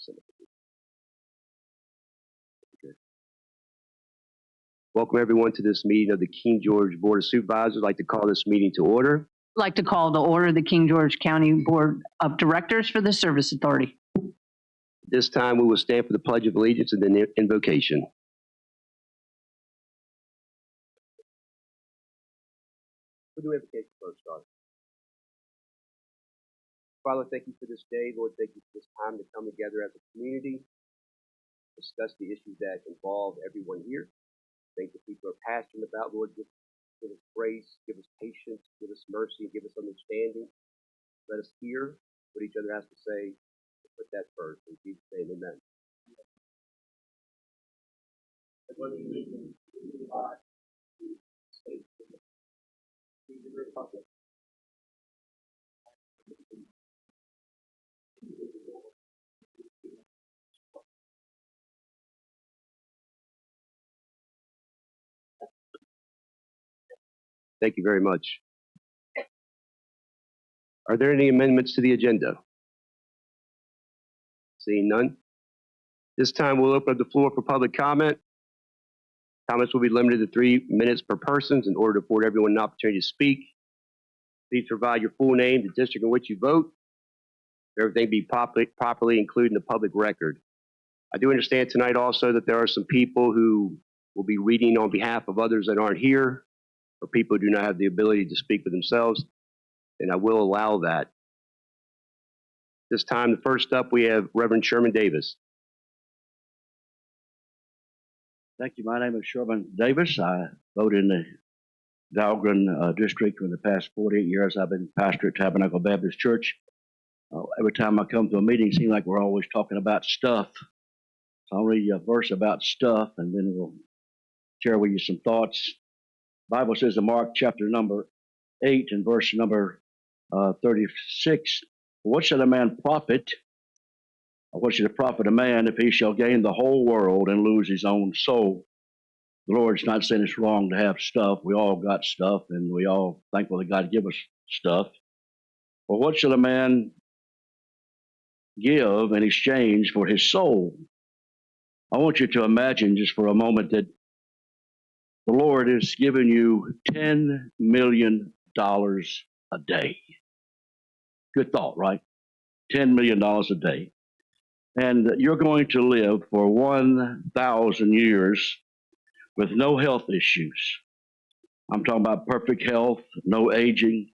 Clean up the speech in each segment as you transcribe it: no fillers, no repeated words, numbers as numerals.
Okay. Welcome everyone to this meeting of the King George Board of Supervisors. I'd like to call this meeting to order. I'd like to call to order the King George County Board of Directors for the Service Authority. This time we will stand for the Pledge of Allegiance and then invocation. We'll do invocation first, Father. Father, thank you for this day. Lord, thank you for this time to come together as a community, discuss the issues that involve everyone here. Things that people are passionate about, Lord, give us grace, give us patience, give us mercy, give us understanding. Let us hear what each other has to say. Put that first. In Jesus' name, amen. Thank you very much. Are there any amendments to the agenda? Seeing none. This time we'll open up the floor for public comment. Comments will be limited to 3 minutes per person in order to afford everyone an opportunity to speak. Please provide your full name, the district in which you vote. Everything be properly included in the public record. I do understand tonight also that there are some people who will be reading on behalf of others that aren't here, or people who do not have the ability to speak for themselves, and I will allow that. This time, the first up, we have Reverend Sherman Davis. Thank you. My name is Sherman Davis. I vote in the Dahlgren district for the past 48 years. I've been pastor at Tabernacle Baptist Church. Every time I come to a meeting, it seems like we're always talking about stuff. So I'll read you a verse about stuff, and then we'll share with you some thoughts. The Bible says in Mark chapter number 8 and verse number 36, what shall a man profit? Or what shall it profit a man if he shall gain the whole world and lose his own soul? The Lord's not saying it's wrong to have stuff. We all got stuff, and we all thankful that God give us stuff. But what shall a man give in exchange for his soul? I want you to imagine just for a moment that the Lord is giving you $10 million a day. Good thought, right? $10 million a day. And you're going to live for 1,000 years with no health issues. I'm talking about perfect health, no aging.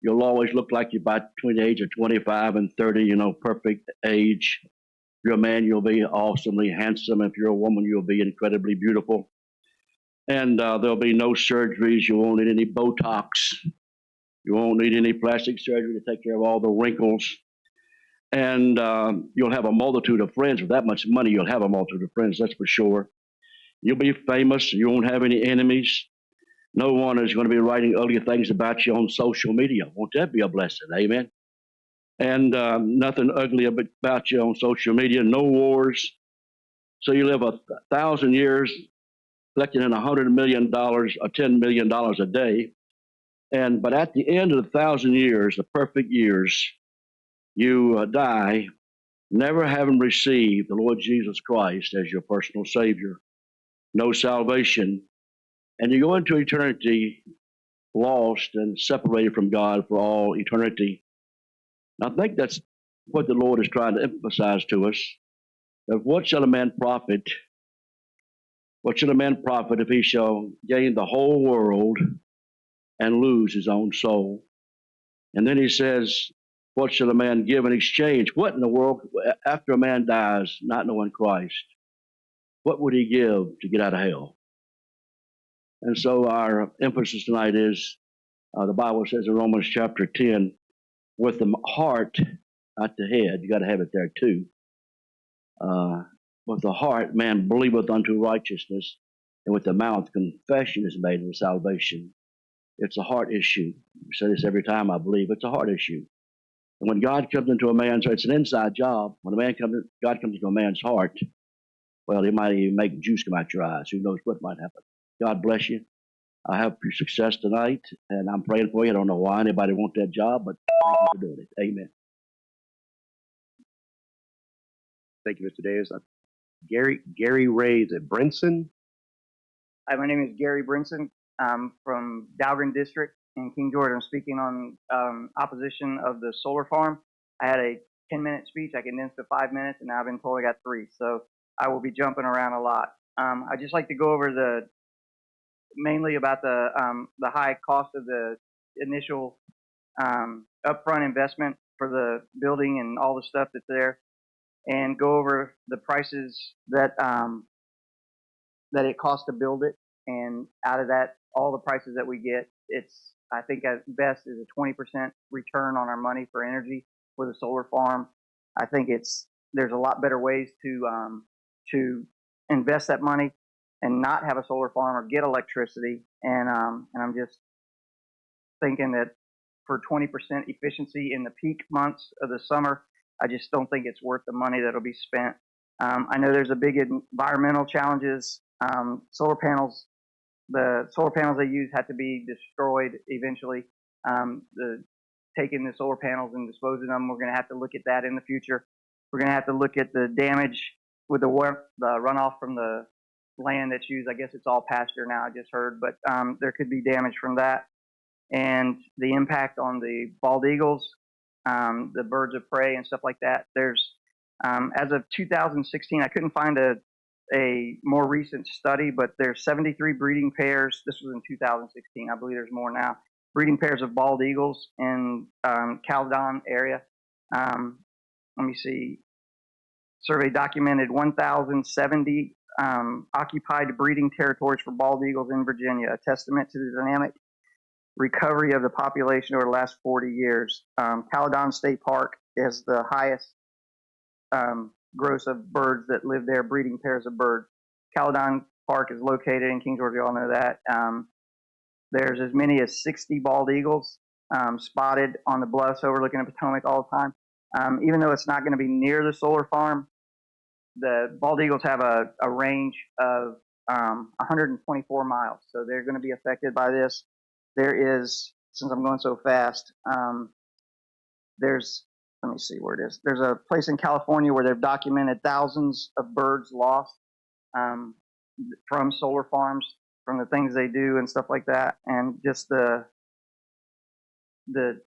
You'll always look like you're about between the age of 25 and 30, perfect age. If you're a man, you'll be awesomely handsome. If you're a woman, you'll be incredibly beautiful. And there'll be no surgeries. You won't need any Botox. You won't need any plastic surgery to take care of all the wrinkles. And you'll have a multitude of friends. With that much money, you'll have a multitude of friends, that's for sure. You'll be famous. You won't have any enemies. No one is going to be writing ugly things about you on social media. Won't that be a blessing? Amen. And nothing ugly about you on social media. No wars. So you live 1,000 years, collecting in $100 million or $10 million a day. But at the end of the 1,000 years, the perfect years, you die, never having received the Lord Jesus Christ as your personal Savior. No salvation. And you go into eternity lost and separated from God for all eternity. And I think that's what the Lord is trying to emphasize to us. That what shall a man profit? What shall a man profit if he shall gain the whole world and lose his own soul? And then he says, what shall a man give in exchange? What in the world, after a man dies, not knowing Christ, what would he give to get out of hell? And so our emphasis tonight is, the Bible says in Romans chapter 10, with the heart, not the head, you got to have it there too. With the heart, man believeth unto righteousness, and with the mouth, confession is made unto salvation. It's a heart issue. We say this every time, I believe. It's a heart issue. And when God comes into a man's heart, it's an inside job. When God comes into a man's heart, well, he might even make juice come out your eyes. Who knows what might happen. God bless you. I hope your success tonight, and I'm praying for you. I don't know why anybody wants that job, but thank you for doing it. Amen. Thank you, Mr. Davis. Gary Ray, is it Brinson? Hi, my name is Gary Brinson. I'm from Dahlgren District in King George. I'm speaking on opposition of the solar farm. I had a 10-minute speech. I condensed to 5 minutes, and now I've been told I got 3. So I will be jumping around a lot. I'd just like to go over mainly about the high cost of the initial upfront investment for the building and all the stuff that's there, and go over the prices that that it costs to build it, and out of that, all the prices that we get, it's, I think at best is a 20% return on our money for energy for the solar farm. I think there's a lot better ways to invest that money and not have a solar farm or get electricity. And I'm just thinking that for 20% efficiency in the peak months of the summer, I just don't think it's worth the money that'll be spent. I know there's a big environmental challenges. Solar panels, the solar panels they use have to be destroyed eventually. Taking the solar panels and disposing of them, we're going to have to look at that in the future. We're going to have to look at the damage with the runoff from the land that's used. I guess it's all pasture now, I just heard, but there could be damage from that. And the impact on the bald eagles, the birds of prey and stuff like that. There's, as of 2016, I couldn't find a more recent study, but there's 73 breeding pairs. This was in 2016. I believe there's more now. Breeding pairs of bald eagles in Caledon area. Let me see. Survey documented 1,070 occupied breeding territories for bald eagles in Virginia, a testament to the dynamic recovery of the population over the last 40 years. Caledon State Park is the highest gross of birds that live there, breeding pairs of birds. Caledon Park is located in King George, you all know that. There's as many as 60 bald eagles spotted on the bluffs overlooking the Potomac all the time. Even though it's not going to be near the solar farm, the bald eagles have a range of 124 miles, so they're going to be affected by this. There is, since I'm going so fast, let me see where it is. There's a place in California where they've documented thousands of birds lost from solar farms, from the things they do and stuff like that, and just the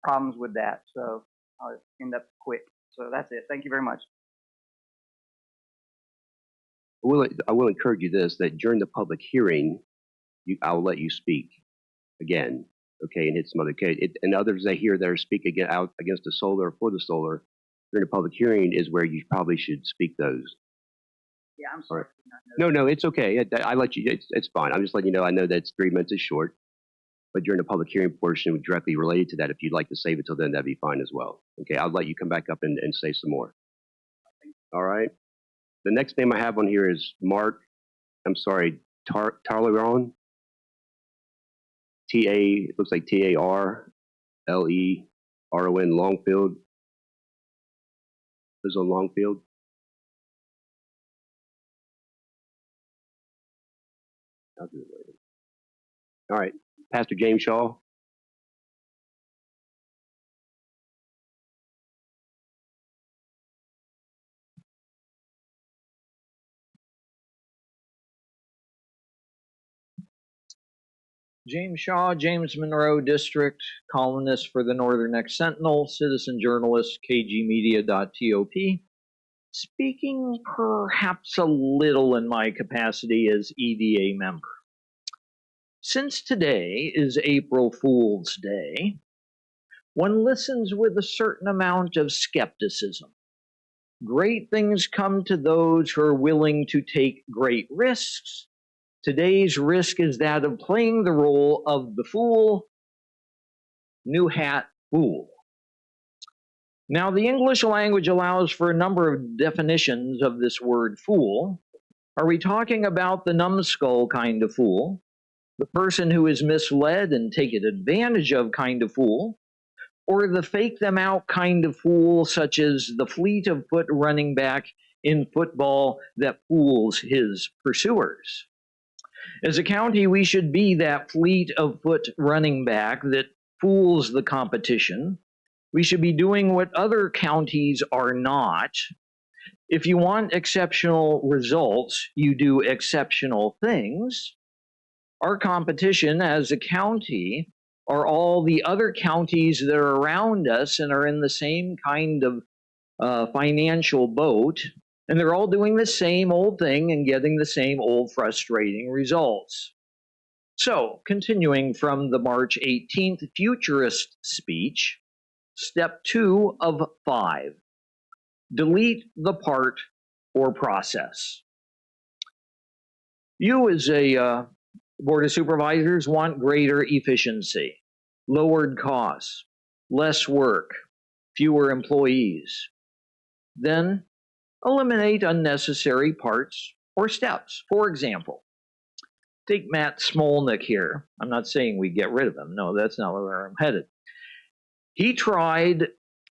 problems with that. So I'll end up quick. So that's it. Thank you very much. I will encourage you this, that during the public hearing, I'll let you speak again, okay, and hit some other case. And others that hear that speak out against the solar or for the solar during the public hearing is where you probably should speak those. Yeah, I'm sorry. Right. No, it's okay. I let you. It's fine. I'm just letting you know. I know that 3 minutes is short, but during the public hearing portion, directly related to that, if you'd like to save it till then, that'd be fine as well. Okay, I'll let you come back up and say some more. All right. The next name I have on here is Mark. I'm sorry, Tarleron. It looks like Tarleron, Longfield. Lives on Longfield. I'll do it later. All right, Pastor James Shaw. James Shaw, James Monroe District, columnist for the Northern Next Sentinel, citizen journalist, kgmedia.top. Speaking perhaps a little in my capacity as EDA member. Since today is April Fool's Day, one listens with a certain amount of skepticism. Great things come to those who are willing to take great risks. Today's risk is that of playing the role of the fool, new hat fool. Now, the English language allows for a number of definitions of this word fool. Are we talking about the numbskull kind of fool, the person who is misled and taken advantage of kind of fool, or the fake them out kind of fool, such as the fleet of foot running back in football that fools his pursuers? As a county, we should be that fleet of foot running back that fools the competition. We should be doing what other counties are not, If you want exceptional results, you do exceptional things. Our competition as a county are all the other counties that are around us and are in the same kind of financial boat, and they're all doing the same old thing and getting the same old frustrating results. So, continuing from the March 18th futurist speech, step 2 of 5, delete the part or process. You as a Board of Supervisors want greater efficiency, lowered costs, less work, fewer employees. Then eliminate unnecessary parts or steps. For example, take Matt Smolnick here. I'm not saying we get rid of him. No, that's not where I'm headed. He tried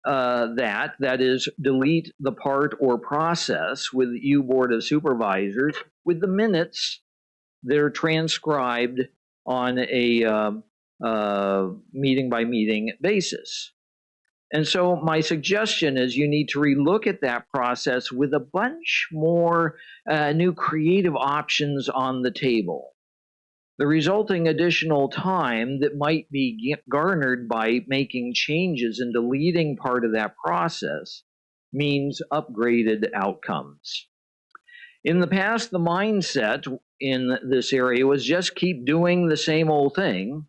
that is, delete the part or process with you Board of Supervisors with the minutes that are transcribed on a meeting by meeting basis. And so my suggestion is you need to relook at that process with a bunch more new creative options on the table. The resulting additional time that might be garnered by making changes and deleting part of that process means upgraded outcomes. In the past, the mindset in this area was just keep doing the same old thing.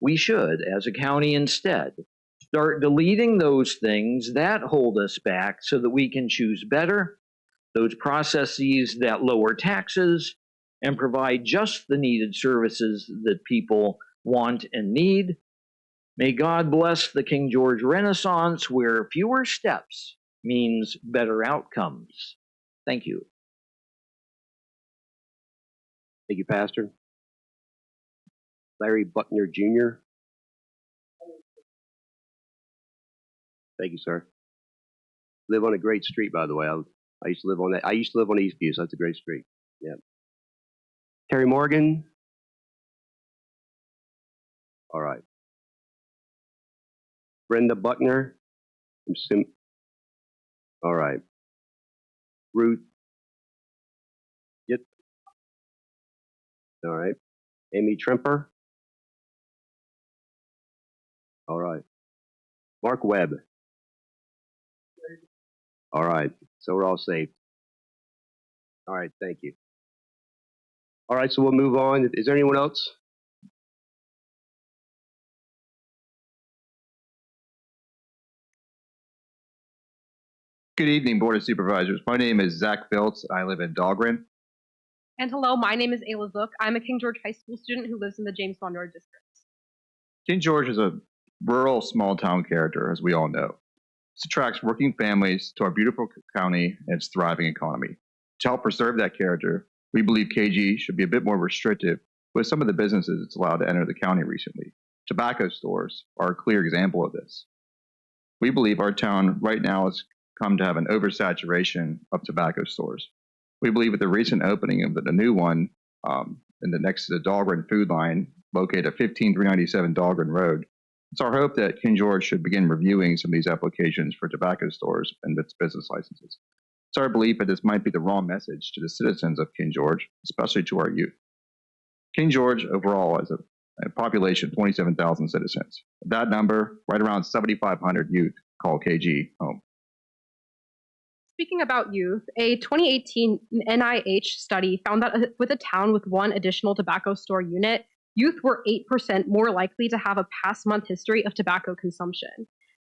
We should, as a county, instead start deleting those things that hold us back so that we can choose better, those processes that lower taxes and provide just the needed services that people want and need. May God bless the King George Renaissance, where fewer steps means better outcomes. Thank you. Thank you, Pastor. Larry Buckner Jr. Thank you, sir. Live on a great street, by the way. I used to live on that. I used to live on Eastview, so that's a great street. Yeah. Terry Morgan. All right. Brenda Buckner. All right. Ruth. Yep. All right. Amy Tremper. All right. Mark Webb. All right. So we're all safe. All right. Thank you. All right. So we'll move on. Is there anyone else? Good evening, Board of Supervisors. My name is Zach Filtz. I live in Dahlgren. And hello, my name is Ayla Zook. I'm a King George High School student who lives in the James Bond Road district. King George is a rural, small-town character, as we all know. This attracts working families to our beautiful county and its thriving economy. To help preserve that character, we believe KG should be a bit more restrictive with some of the businesses it's allowed to enter the county recently. Tobacco stores are a clear example of this. We believe our town right now has come to have an oversaturation of tobacco stores. We believe with the recent opening of the new one next to the Dahlgren food line, located at 15397 Dahlgren Road, it's our hope that King George should begin reviewing some of these applications for tobacco stores and its business licenses. It's our belief that this might be the wrong message to the citizens of King George, especially to our youth. King George overall has a population of 27,000 citizens. That number, right around 7,500 youth call KG home. Speaking about youth, a 2018 NIH study found that with a town with one additional tobacco store unit, youth were 8% more likely to have a past month history of tobacco consumption.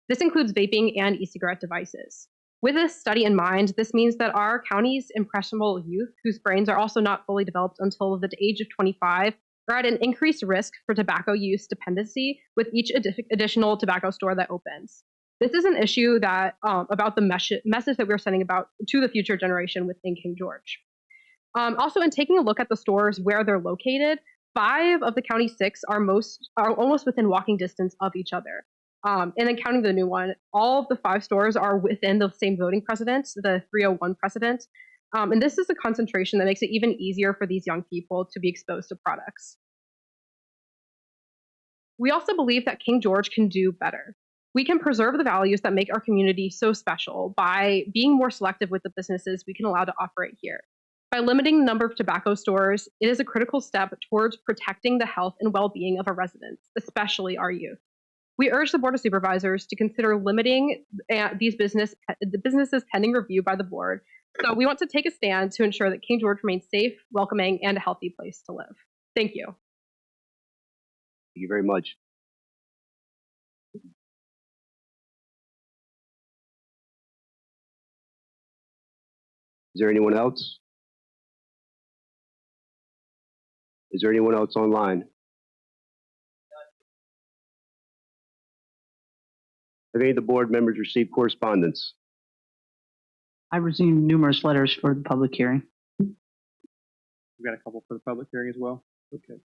This includes vaping and e-cigarette devices. With this study in mind, this means that our county's impressionable youth, whose brains are also not fully developed until the age of 25, are at an increased risk for tobacco use dependency with each additional tobacco store that opens. This is an issue that about the message that we're sending about to the future generation within King George. Also, in taking a look at the stores where they're located, 5 of the county 6 are almost within walking distance of each other. And then counting the new one, all of the 5 stores are within the same voting precedent, the 301 precedent. And this is a concentration that makes it even easier for these young people to be exposed to products. We also believe that King George can do better. We can preserve the values that make our community so special by being more selective with the businesses we can allow to operate here. By limiting the number of tobacco stores, it is a critical step towards protecting the health and well-being of our residents, especially our youth. We urge the Board of Supervisors to consider limiting the businesses pending review by the board. So we want to take a stand to ensure that King George remains safe, welcoming, and a healthy place to live. Thank you. Thank you very much. Is there anyone else? Is there anyone else online? Have any of the board members received correspondence? I received numerous letters for the public hearing. We've got a couple for the public hearing as well. Okay.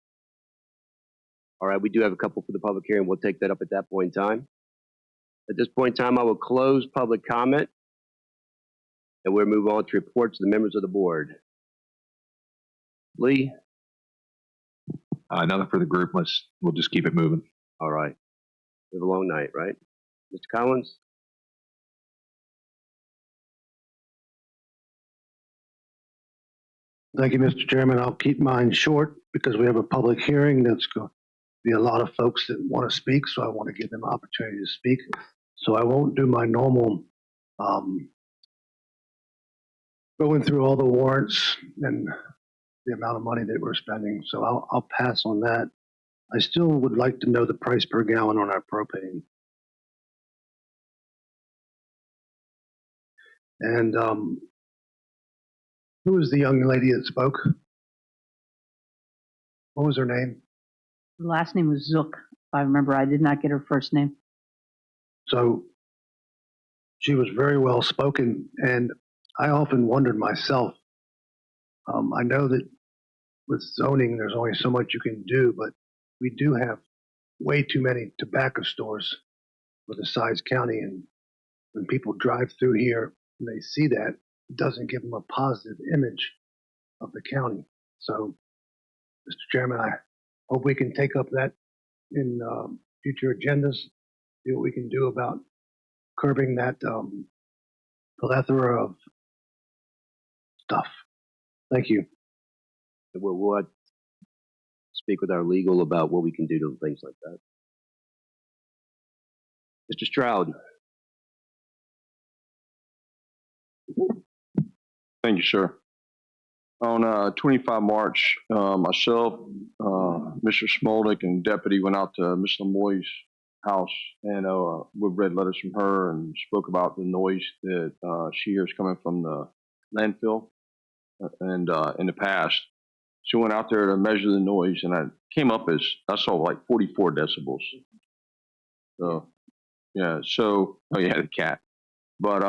All right, we do have a couple for the public hearing. We'll take that up at that point in time. At this point in time, I will close public comment, and we'll move on to reports of the members of the board. Lee? Nothing for the group. We'll just keep it moving. All right. We have a long night, right? Mr. Collins? Thank you, Mr. Chairman. I'll keep mine short because we have a public hearing that's going to be a lot of folks that want to speak, so I want to give them an opportunity to speak. So I won't do my normal going through all the warrants and the amount of money that we're spending. So I'll pass on that. I still would like to know the price per gallon on our propane. And who was the young lady that spoke? What was her name? The last name was Zook, if I remember. I did not get her first name. So she was very well spoken, and I often wondered myself. I know that with zoning, there's only so much you can do, but we do have way too many tobacco stores for the size county, and when people drive through here and they see that, it doesn't give them a positive image of the county. So, Mr. Chairman, I hope we can take up that in future agendas, see what we can do about curbing that plethora of stuff. Thank you. We'll speak with our legal about what we can do to things like that. Mr. Stroud. Thank you, sir. On 25 March, myself, Mr. Smoldick, and Deputy went out to Ms. Lemoy's house, and we read letters from her and spoke about the noise that she hears coming from the landfill. And in the past, she went out there to measure the noise, and I came up as, I saw like 44 decibels. So, yeah, so, oh yeah, the cat. But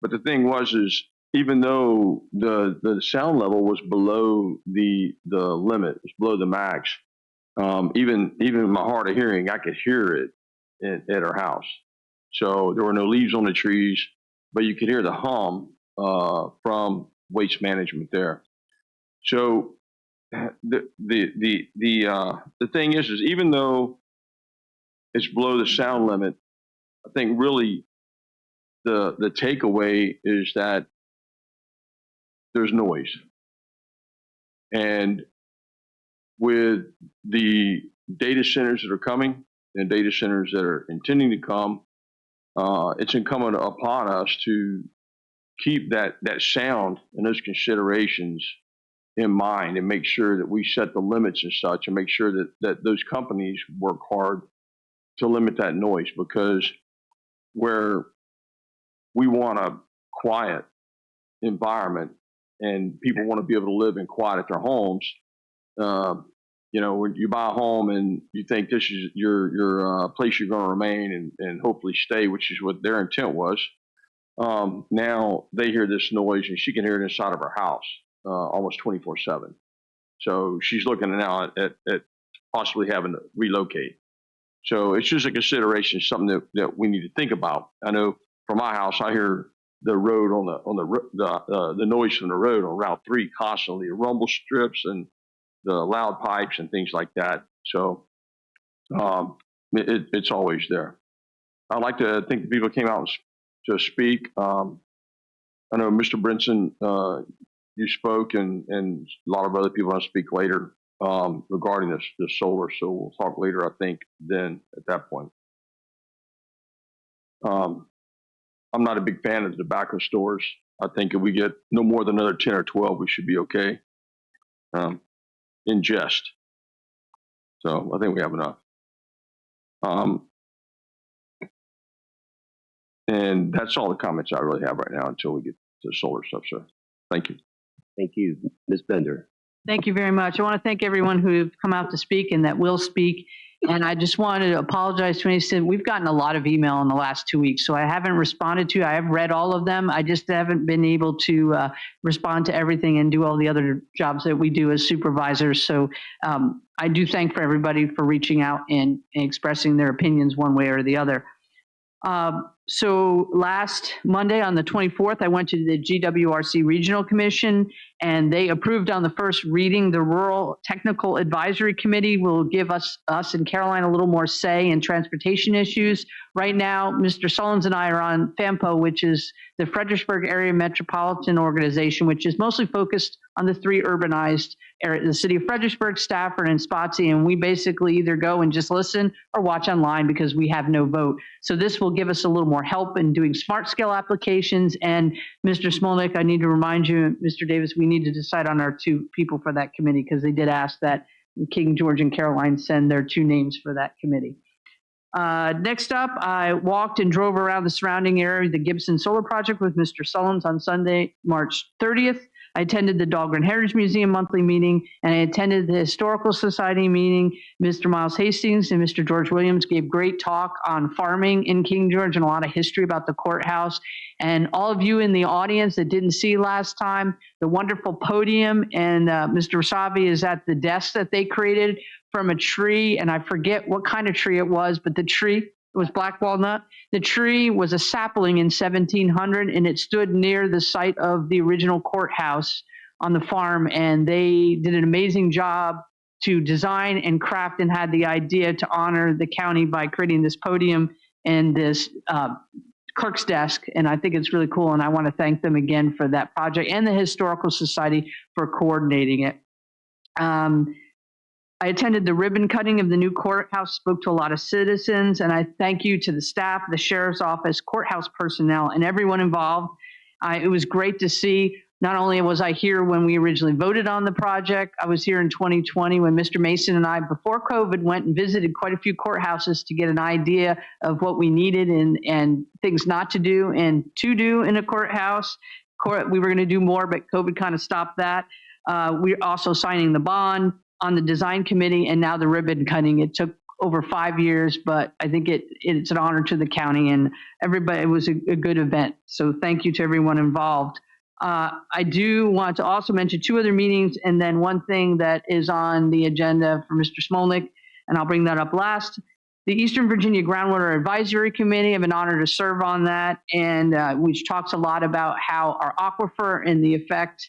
the thing was, is even though the sound level was below the limit, it was below the max, even in my hard of hearing, I could hear it at her house. So there were no leaves on the trees, but you could hear the hum from waste management there. So the thing is even though it's below the sound limit, I think really the takeaway is that there's noise. And with the data centers that are coming and data centers that are intending to come, it's incumbent upon us to keep that sound and those considerations in mind and make sure that we set the limits and such, and make sure that those companies work hard to limit that noise, because where we want a quiet environment and people want to be able to live in quiet at their homes, you know, when you buy a home and you think this is your place you're going to remain and hopefully stay, which is what their intent was. Now they hear this noise, and she can hear it inside of her house almost 24/7. So she's looking now at possibly having to relocate. So it's just a consideration, something that we need to think about. I know from my house, I hear the road the noise from the road on Route 3 constantly, the rumble strips and the loud pipes and things like that. So it's always there. I'd like to thank the people who came out to speak. I know Mr. Brinson, you spoke, and a lot of other people want to speak later regarding this solar. So we'll talk later, I think, then at that point. I'm not a big fan of tobacco stores. I think if we get no more than another 10 or 12, we should be okay. In jest. So I think we have enough. And that's all the comments I really have right now until we get to the solar stuff, sir. Thank you. Thank you, Ms. Bender. Thank you very much. I want to thank everyone who've come out to speak and that will speak. And I just wanted to apologize to anyone. We've gotten a lot of email in the last 2 weeks, so I haven't responded to. I have read all of them. I just haven't been able to respond to everything and do all the other jobs that we do as supervisors. So I do thank for everybody for reaching out and expressing their opinions one way or the other. So last Monday on the 24th, I went to the GWRC Regional Commission, and they approved on the first reading. The Rural Technical Advisory Committee will give us and Caroline a little more say in transportation issues. Right now, Mr. Sullins and I are on FAMPO, which is the Fredericksburg Area Metropolitan Organization, which is mostly focused on the 3 urbanized areas, the city of Fredericksburg, Stafford, and Spotsy. And we basically either go and just listen or watch online because we have no vote. So this will give us a little more help in doing smart scale applications. And Mr. Smolnik, I need to remind you, Mr. Davis, we need to decide on our 2 people for that committee because they did ask that King George and Caroline send their 2 names for that committee. Next up, I walked and drove around the surrounding area of the Gibson Solar Project with Mr. Sullins on Sunday, March 30th. I attended the Dahlgren Heritage Museum monthly meeting, and I attended the Historical Society meeting. Mr. Miles Hastings and Mr. George Williams gave great talk on farming in King George and a lot of history about the courthouse. And all of you in the audience that didn't see last time, the wonderful podium, and Mr. Rasavi is at the desk that they created from a tree, and I forget what kind of tree it was, but the tree, it was black walnut. The tree was a sapling in 1700, and it stood near the site of the original courthouse on the farm, and they did an amazing job to design and craft and had the idea to honor the county by creating this podium and this clerk's desk, and I think it's really cool, and I want to thank them again for that project and the Historical Society for coordinating it. I attended the ribbon cutting of the new courthouse, spoke to a lot of citizens, and I thank you to the staff, the sheriff's office, courthouse personnel, and everyone involved. It was great to see. Not only was I here when we originally voted on the project, I was here in 2020 when Mr. Mason and I, before COVID, went and visited quite a few courthouses to get an idea of what we needed and things not to do and to do in a courthouse. We were going to do more, but COVID kind of stopped that. We're also signing the bond on the design committee and now the ribbon cutting. It took over 5 years, but I think it's an honor to the county and everybody. It was a good event. So thank you to everyone involved. I do want to also mention 2 other meetings and then one thing that is on the agenda for Mr. Smolnik, and I'll bring that up last. The Eastern Virginia Groundwater Advisory Committee, I'm an honor to serve on that, and which talks a lot about how our aquifer and the effect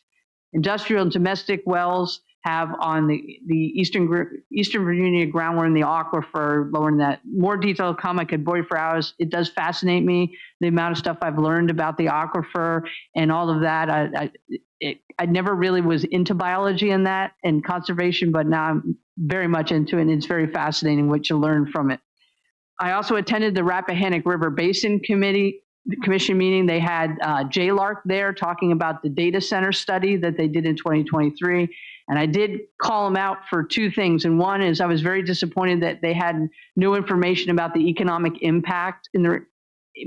industrial and domestic wells have on the Eastern Virginia groundwater in the aquifer, lowering that. More detail come, I could bore you for hours. It does fascinate me, the amount of stuff I've learned about the aquifer and all of that. I never really was into biology and that and conservation, but now I'm very much into it, and it's very fascinating what you learn from it. I also attended the Rappahannock River Basin Commission meeting. They had JLARC there talking about the data center study that they did in 2023. And I did call them out for 2 things. And one is I was very disappointed that they had no information about the economic impact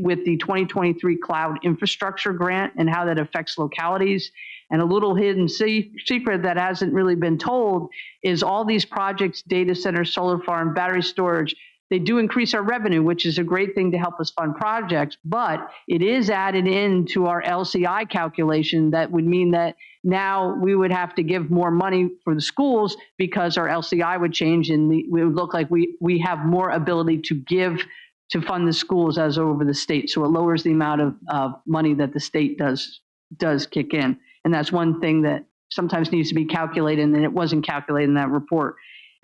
with the 2023 cloud infrastructure grant and how that affects localities. And a little hidden secret that hasn't really been told is all these projects, data centers, solar farm, battery storage, they do increase our revenue, which is a great thing to help us fund projects, but it is added into our LCI calculation. That would mean that now we would have to give more money for the schools because our LCI would change and we would look like we have more ability to give to fund the schools as over the state. So it lowers the amount of money that the state does kick in. And that's one thing that sometimes needs to be calculated, and it wasn't calculated in that report.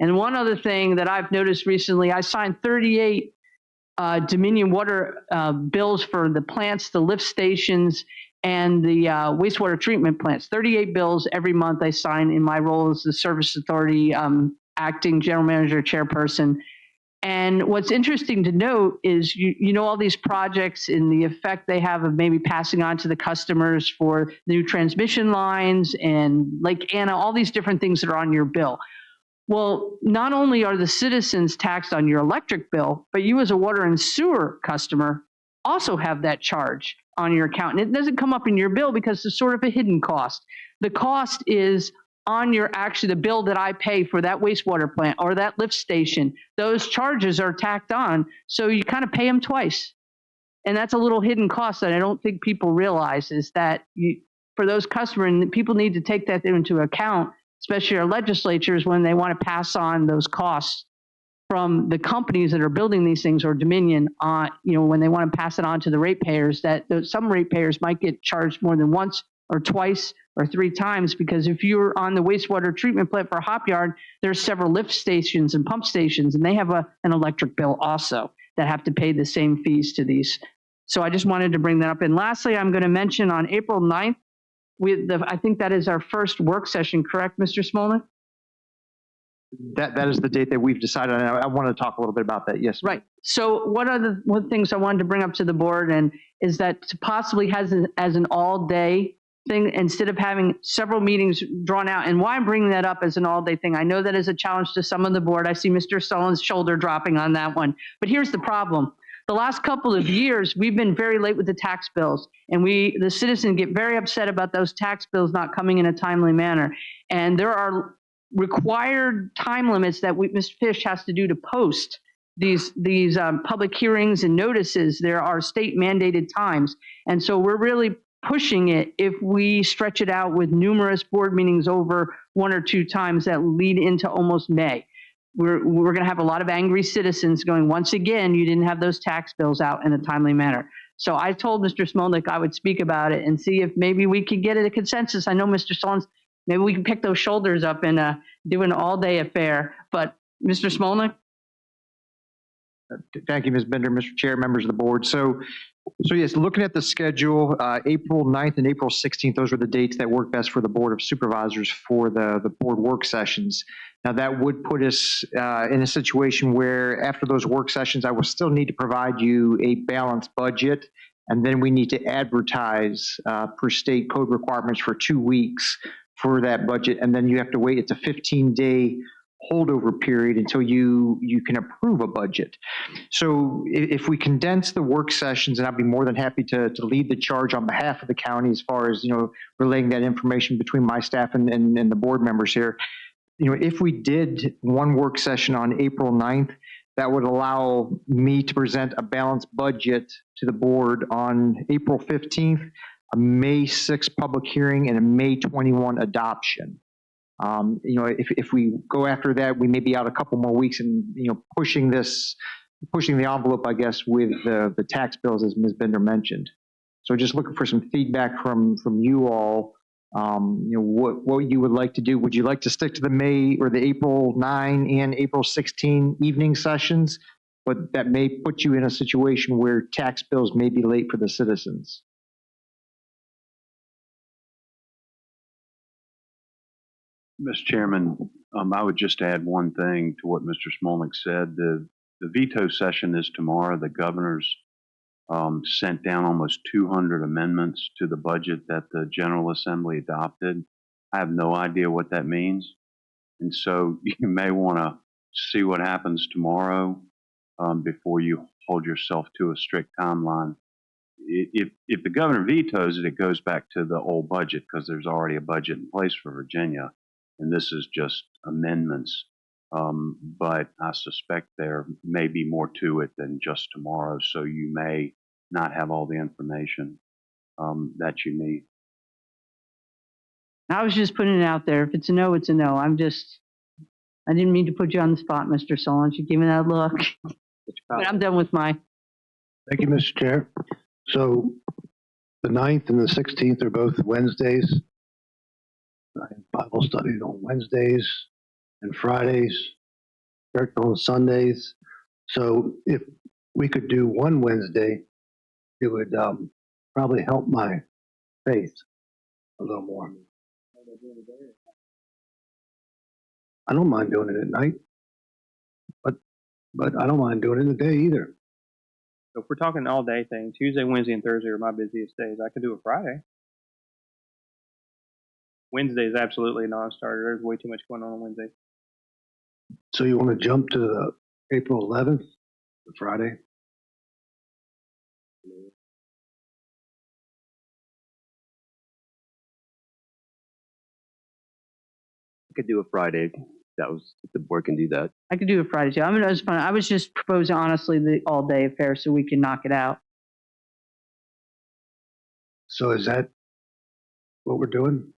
And one other thing that I've noticed recently, I signed 38 Dominion water bills for the plants, the lift stations, and the wastewater treatment plants. 38 bills every month I sign in my role as the Service Authority acting general manager chairperson. And what's interesting to note is, you know, all these projects and the effect they have of maybe passing on to the customers for new transmission lines and Lake Anna, all these different things that are on your bill. Well, not only are the citizens taxed on your electric bill, but you as a water and sewer customer also have that charge on your account. And it doesn't come up in your bill because it's sort of a hidden cost. The cost is on your, actually the bill that I pay for that wastewater plant or that lift station. Those charges are tacked on, so you kind of pay them twice. And that's a little hidden cost that I don't think people realize, is that for those customers, and people need to take that into account, especially our legislatures, when they want to pass on those costs from the companies that are building these things, or Dominion, when they want to pass it on to the ratepayers, that some ratepayers might get charged more than once or twice or three times, because if you're on the wastewater treatment plant for a hop yard, there's several lift stations and pump stations, and they have an electric bill also that have to pay the same fees to these. So I just wanted to bring that up. And lastly, I'm going to mention on April 9th, I think that is our first work session, correct, Mr. Smolnik? That is the date that we've decided on. I want to talk a little bit about that. Yes. Right. So one of the things I wanted to bring up to the board and is that to possibly as an all-day thing, instead of having several meetings drawn out. And why I'm bringing that up as an all-day thing, I know that is a challenge to some of the board. I see Mr. Sullivan's shoulder dropping on that one. But here's the problem. The last couple of years, we've been very late with the tax bills, and the citizens get very upset about those tax bills not coming in a timely manner. And there are required time limits that Mr. Fish has to do to post these public hearings and notices. There are state mandated times. And so we're really pushing it if we stretch it out with numerous board meetings over one or two times that lead into almost May. We're going to have a lot of angry citizens going, once again, you didn't have those tax bills out in a timely manner. So I told Mr. Smolnik I would speak about it and see if maybe we could get a consensus. I know Mr. Sullivan's, maybe we can pick those shoulders up and do an all-day affair. But Mr. Smolnik? Thank you, Ms. Bender, Mr. Chair, members of the board. So yes, looking at the schedule, April 9th and April 16th, those were the dates that work best for the Board of Supervisors for the board work sessions. Now that would put us in a situation where after those work sessions, I will still need to provide you a balanced budget, and then we need to advertise per state code requirements for 2 weeks for that budget, and then you have to wait. It's a 15-day holdover period until you can approve a budget. So if we condense the work sessions, and I'd be more than happy to lead the charge on behalf of the county as far as, relaying that information between my staff and the board members here. If we did one work session on April 9th, that would allow me to present a balanced budget to the board on April 15th, a May 6th public hearing, and a May 21 adoption. If we go after that, we may be out a couple more weeks and, pushing the envelope, I guess, with the tax bills, as Ms. Bender mentioned. So just looking for some feedback from you all, what you would like to do. Would you like to stick to the May or the April 9 and April 16 evening sessions? But that may put you in a situation where tax bills may be late for the citizens. Mr. Chairman, I would just add one thing to what Mr. Smolnik said. The veto session is tomorrow. The governor's sent down almost 200 amendments to the budget that the General Assembly adopted. I have no idea what that means. And so you may want to see what happens tomorrow before you hold yourself to a strict timeline. If the governor vetoes it, it goes back to the old budget because there's already a budget in place for Virginia. And this is just amendments. But I suspect there may be more to it than just tomorrow. So you may not have all the information that you need. I was just putting it out there. If it's a no, it's a no. I didn't mean to put you on the spot, Mr. Solon. You gave me that look. But I'm done with my. Thank you, Mr. Chair. So the 9th and the 16th are both Wednesdays. I have Bible studies on Wednesdays and Fridays, church on Sundays. So if we could do one Wednesday, it would probably help my faith a little more. I don't mind doing it at night, but I don't mind doing it in the day either. So if we're talking all day thing, Tuesday, Wednesday, and Thursday are my busiest days. I could do a Friday. Wednesday is absolutely a non-starter. There's way too much going on Wednesday. So you want to jump to the April 11th, the Friday? I could do a Friday. That was, if the board can do that. I could do a Friday too. I mean, it was fun. I was just proposing honestly the all day affair so we can knock it out. So is that what we're doing?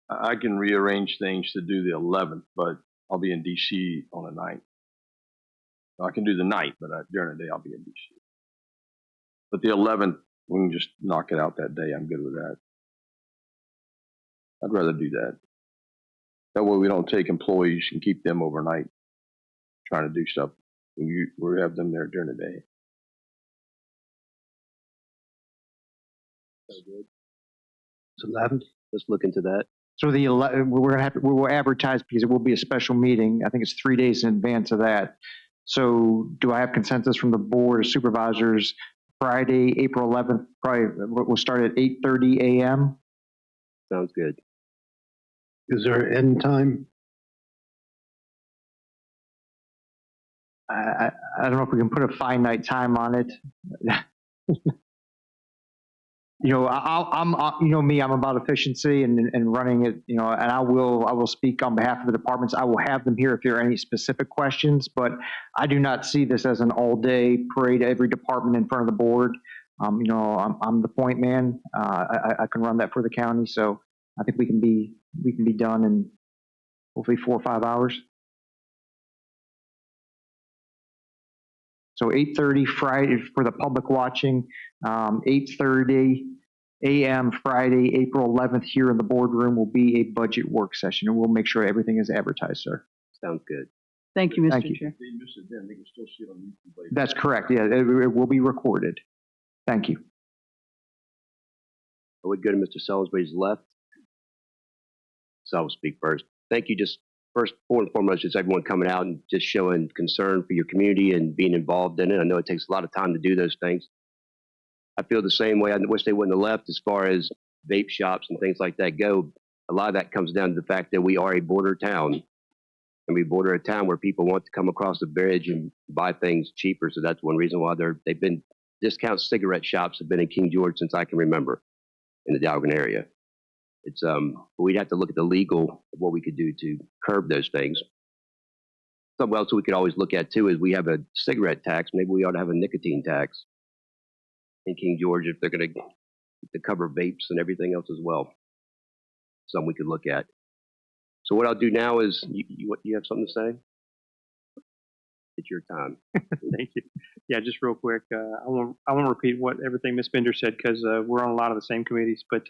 I can rearrange things to do the 11th, but I'll be in DC on the 9th. I can do the night, but during the day I'll be in DC. But the 11th, we can just knock it out that day. I'm good with that. I'd rather do that. That way we don't take employees and keep them overnight trying to do stuff. We have them there during the day. It's 11th. Let's look into that. So the 11, we will advertise because it will be a special meeting. I think it's 3 days in advance of that. So do I have consensus from the board of supervisors? Friday, April 11th, probably we'll start at 8:30 a.m. Sounds good. Is there an end time? I don't know if we can put a finite time on it. You know, I'm you know me, I'm about efficiency and running it, you know, and I will speak on behalf of the departments. I will have them here if there are any specific questions, but I do not see this as an all-day parade, every department in front of the board. You know, I'm the point man. I can run that for the county, so I think we can be done in hopefully 4 or 5 hours. So 8:30 Friday for the public watching, 8:30 a.m. Friday, April 11th here in the boardroom will be a budget work session, and we'll make sure everything is advertised, sir. Sounds good. Thank you, Mr. Thank you. Chair. That's correct. Yeah, it will be recorded. Thank you. I would go to Mr. Salisbury's left. So I will speak first. Thank you. Just first and foremost, just everyone coming out and just showing concern for your community and being involved in it. I know it takes a lot of time to do those things. I feel the same way. I wish they wouldn't have left as far as vape shops and things like that go. A lot of that comes down to the fact that we are a border town. And we border a town where people want to come across the bridge and buy things cheaper. So that's one reason why they've been discount cigarette shops have been in King George since I can remember in the Dalgan area. It's we'd have to look at the legal of what we could do to curb those things. Something else we could always look at too is we have a cigarette tax. Maybe we ought to have a nicotine tax in King George if they're going to cover vapes and everything else as well. Something we could look at. So what I'll do now is, you have something to say? It's your time. Thank you. Yeah, just real quick, I won't repeat everything Ms. Bender said because we're on a lot of the same committees, but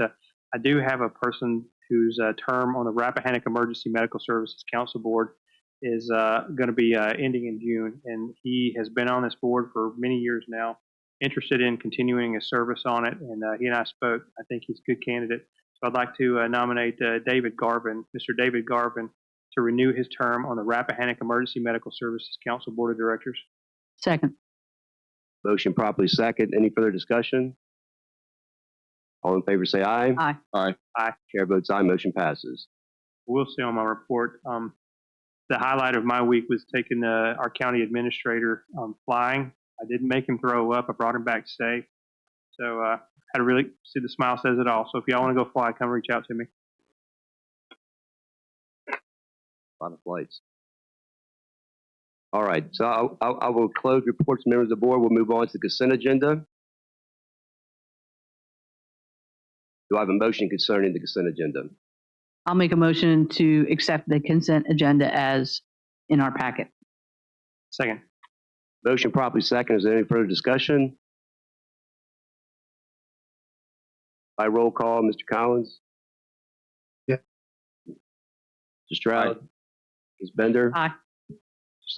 I do have a person whose term on the Rappahannock Emergency Medical Services Council Board is going to be ending in June, and he has been on this board for many years now, interested in continuing his service on it, and he and I spoke. I think he's a good candidate. So I'd like to nominate David Garvin, Mr. David Garvin, to renew his term on the Rappahannock Emergency Medical Services Council Board of Directors. Second. Motion properly second. Any further discussion? All in favor say aye. Aye. Aye. Aye. Chair votes aye. Motion passes. We'll see on my report. The highlight of my week was taking our county administrator flying. I didn't make him throw up. I brought him back safe. So had to really see the smile says it all. So if y'all want to go fly, come reach out to me. A lot of flights. All right. So I will close reports, members of the board. We'll move on to the consent agenda. Do I have a motion concerning the consent agenda? I'll make a motion to accept the consent agenda as in our packet. Second. Motion properly second. Is there any further discussion? By roll call, Mr. Collins? Yeah. Mr. Stroud? Ms. Bender? Aye. Mr.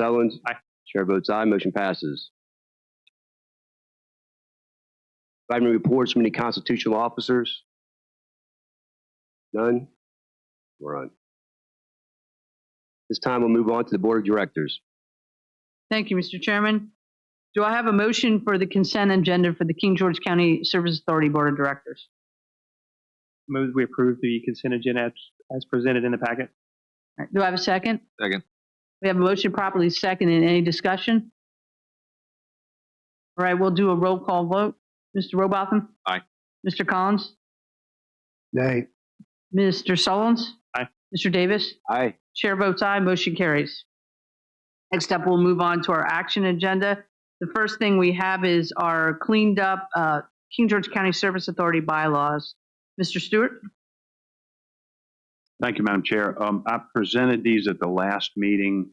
Sullins? Aye. Chair votes aye, motion passes. Item reports from any constitutional officers? None? We're on. This time we'll move on to the Board of Directors. Thank you, Mr. Chairman. Do I have a motion for the consent agenda for the King George County Service Authority Board of Directors? Move we approve the consent agenda as presented in the packet. All right, do I have a second? Second. We have a motion properly seconded. Any discussion? All right, we'll do a roll call vote. Mr. Robotham? Aye. Mr. Collins? Nay. Mr. Sullins? Aye. Mr. Davis? Aye. Chair votes aye, motion carries. Next up, we'll move on to our action agenda. The first thing we have is our cleaned up King George County Service Authority bylaws. Mr. Stewart? Thank you, Madam Chair. I presented these at the last meeting,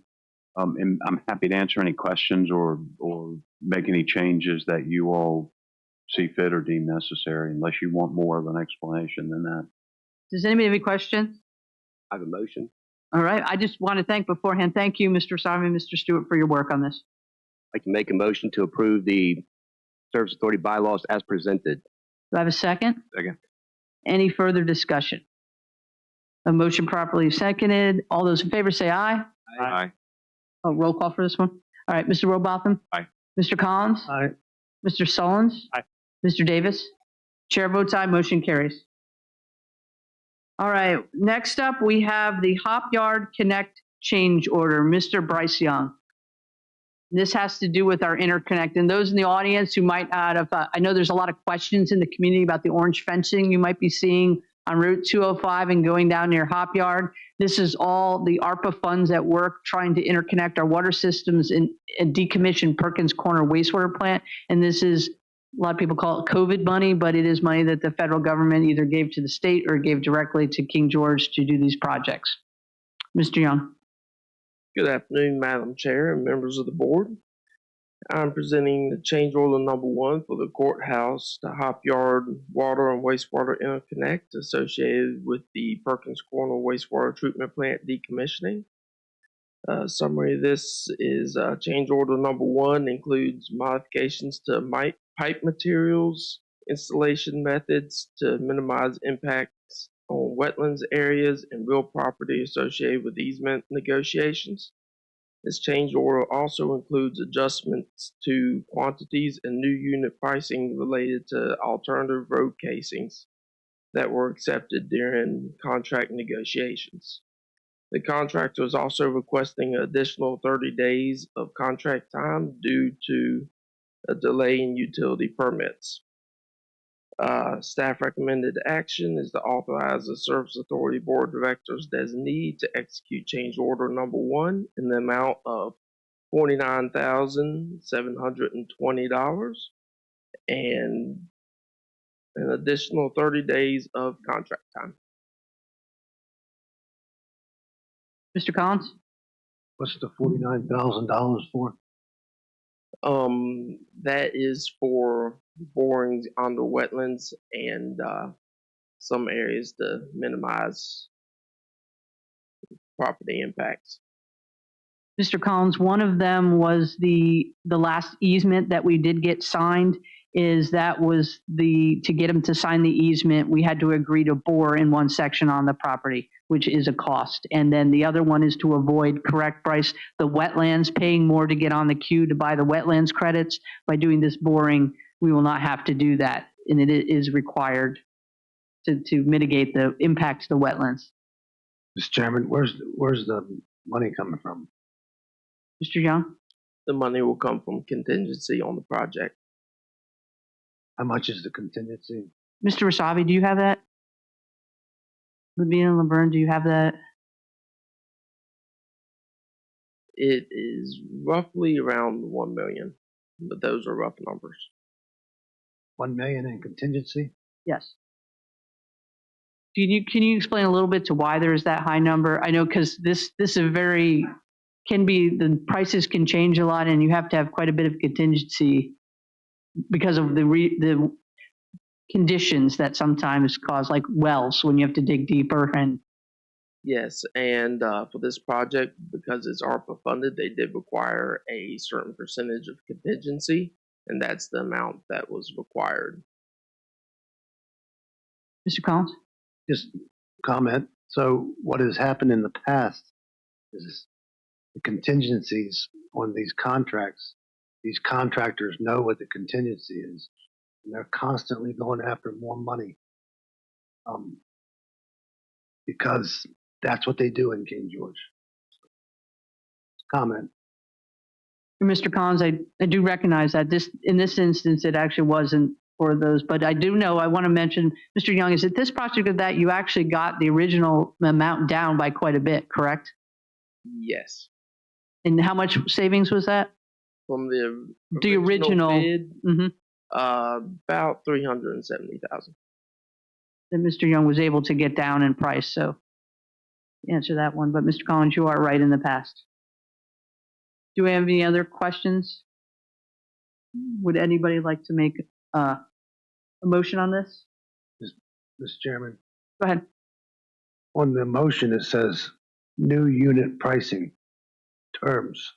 and I'm happy to answer any questions or make any changes that you all see fit or deem necessary, unless you want more of an explanation than that. Does anybody have any questions? I have a motion. All right, I just want to thank beforehand. Thank you, Mr. Simon, Mr. Stewart, for your work on this. I'd like to make a motion to approve the Service Authority bylaws as presented. Do I have a second? Second. Any further discussion? A motion properly seconded. All those in favor say aye. Aye. Oh, roll call for this one. All right, Mr. Robotham? Aye. Mr. Collins? Aye. Mr. Sullins? Aye. Mr. Davis? Chair votes aye, motion carries. All right, next up, we have the Hop Yard Connect change order. Mr. Bryce Young. This has to do with our interconnect. And those in the audience who might not have, I know there's a lot of questions in the community about the orange fencing you might be seeing on Route 205 and going down near Hop Yard. This is all the ARPA funds at work trying to interconnect our water systems and decommission Perkins Corner wastewater plant. And this is, a lot of people call it COVID money, but it is money that the federal government either gave to the state or gave directly to King George to do these projects. Mr. Young. Good afternoon, Madam Chair and members of the board. I'm presenting the change order number 1 for the courthouse to Hop Yard water and wastewater interconnect associated with the Perkins Corner wastewater treatment plant decommissioning. Summary of this is change order number 1 includes modifications to pipe materials, installation methods to minimize impacts on wetlands areas and real property associated with easement negotiations. This change order also includes adjustments to quantities and new unit pricing related to alternative road casings that were accepted during contract negotiations. The contractor is also requesting an additional 30 days of contract time due to a delay in utility permits. Staff recommended action is to authorize the Service Authority Board of Directors designee to execute change order number 1 in the amount of $49,720 and an additional 30 days of contract time. Mr. Collins? What's the $49,000 for? That is for borings under wetlands and some areas to minimize property impacts. Mr. Collins, one of them was the last easement that we did get signed. Is that was to get them to sign the easement, we had to agree to bore in one section on the property, which is a cost. And then the other one is to avoid, correct, Bryce, the wetlands paying more to get on the queue to buy the wetlands credits. By doing this boring, we will not have to do that. And it is required to mitigate the impact to the wetlands. Mr. Chairman, where's the money coming from? Mr. Young? The money will come from contingency on the project. How much is the contingency? Mr. Wasabi, do you have that? Levine and Laverne, do you have that? It is roughly around 1 million, but those are rough numbers. 1 million in contingency? Yes. Can you explain a little bit to why there is that high number? I know because this is the prices can change a lot, and you have to have quite a bit of contingency because of the conditions that sometimes cause, like wells, when you have to dig deeper and Yes, and for this project, because it's ARPA funded, they did require a certain percentage of contingency, and that's the amount that was required. Mr. Collins? Just comment. So what has happened in the past is the contingencies on these contracts. These contractors know what the contingency is, and they're constantly going after more money because that's what they do in King George. Comment. Mr. Collins, I do recognize that in this instance, it actually wasn't for those, but I do know, I want to mention, Mr. Young, is it this project of that you actually got the original amount down by quite a bit, correct? Yes. And how much savings was that? From the original bid, about $370,000. That Mr. Young was able to get down in price, so answer that one. But Mr. Collins, you are right in the past. Do we have any other questions? Would anybody like to make a motion on this? Mr. Chairman, Go ahead. on the motion it says new unit pricing terms.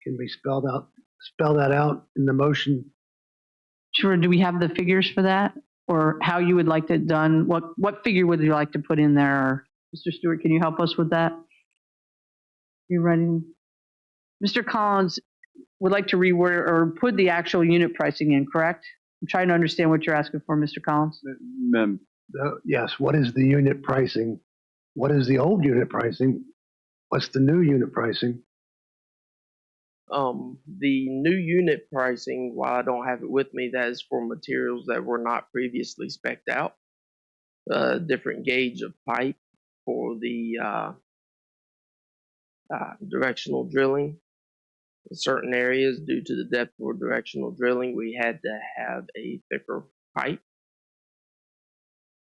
Can we spell that out in the motion? Sure. Do we have the figures for that, or how you would like it done? What figure would you like to put in there? Mr. Stewart, can you help us with that? You ready? Mr. Collins would like to reword or put the actual unit pricing in, correct? I'm trying to understand what you're asking for, Mr. Collins. Yes, what is the unit pricing? What is the old unit pricing? What's the new unit pricing? The new unit pricing, while I don't have it with me, that is for materials that were not previously spec'd out. Different gauge of pipe for the directional drilling. In certain areas, due to the depth for directional drilling, we had to have a thicker pipe.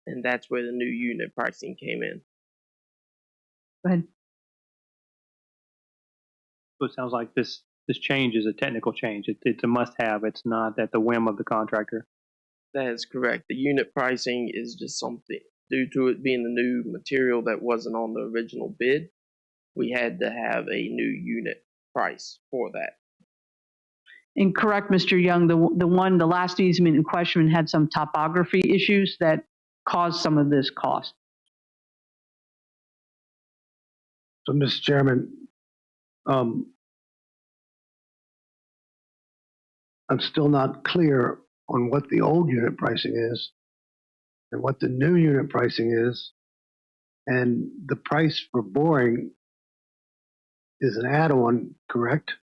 And that's where the new unit pricing came in. Go ahead. So it sounds like this change is a technical change. It's a must-have. It's not at the whim of the contractor. That is correct. The unit pricing is just something, due to it being the new material that wasn't on the original bid, we had to have a new unit price for that. And correct, Mr. Young, the last easement in question had some topography issues that caused some of this cost. So, Mr. Chairman, I'm still not clear on what the old unit pricing is and what the new unit pricing is. And the price for boring is an add-on, correct?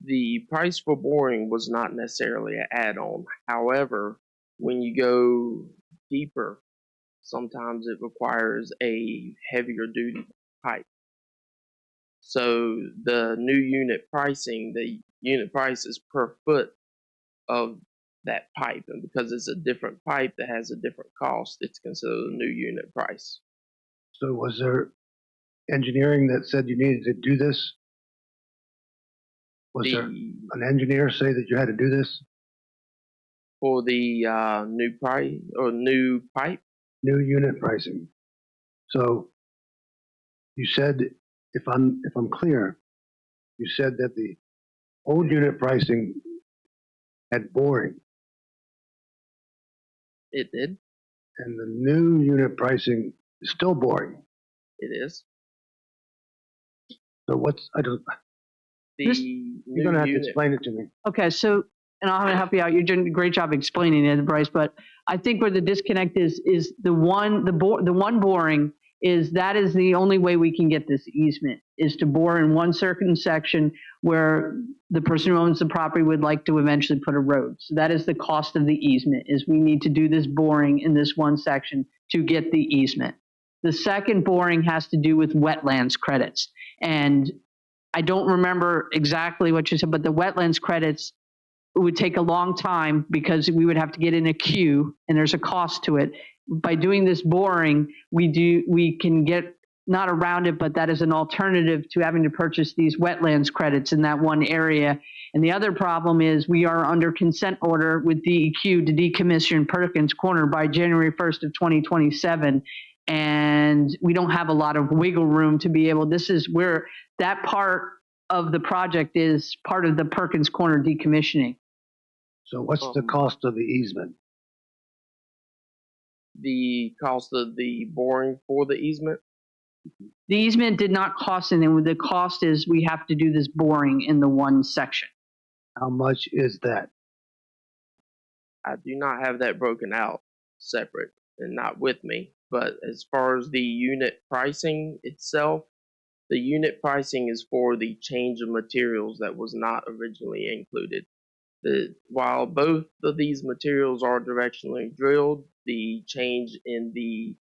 The price for boring was not necessarily an add-on. However, when you go deeper, sometimes it requires a heavier duty pipe. So the new unit pricing, the unit price is per foot of that pipe. And because it's a different pipe that has a different cost, it's considered a new unit price. So was there engineering that said you needed to do this? Was there an engineer say that you had to do this? For the new price or new pipe? New unit pricing. So you said, if I'm clear, you said that the old unit pricing had boring. It did. And the new unit pricing is still boring. It is. So what's, I don't, you're going to have to explain it to me. Okay, so, and I'll help you out. You're doing a great job explaining it, Bryce, but I think where the disconnect is the one boring is that is the only way we can get this easement, is to bore in one certain section where the person who owns the property would like to eventually put a road. So that is the cost of the easement, is we need to do this boring in this one section to get the easement. The second boring has to do with wetlands credits. And I don't remember exactly what you said, but the wetlands credits would take a long time because we would have to get in a queue and there's a cost to it. By doing this boring, we can get not around it, but that is an alternative to having to purchase these wetlands credits in that one area. And the other problem is we are under consent order with DEQ to decommission Perkins Corner by January 1st of 2027. and we don't have a lot of wiggle room to be able, this is where that part of the project is part of the Perkins Corner decommissioning. So what's the cost of the easement? The cost of the boring for the easement? The easement did not cost anything. The cost is we have to do this boring in the one section. How much is that? I do not have that broken out separate and not with me. But as far as the unit pricing itself, the unit pricing is for the change of materials that was not originally included. While both of these materials are directionally drilled, the change in the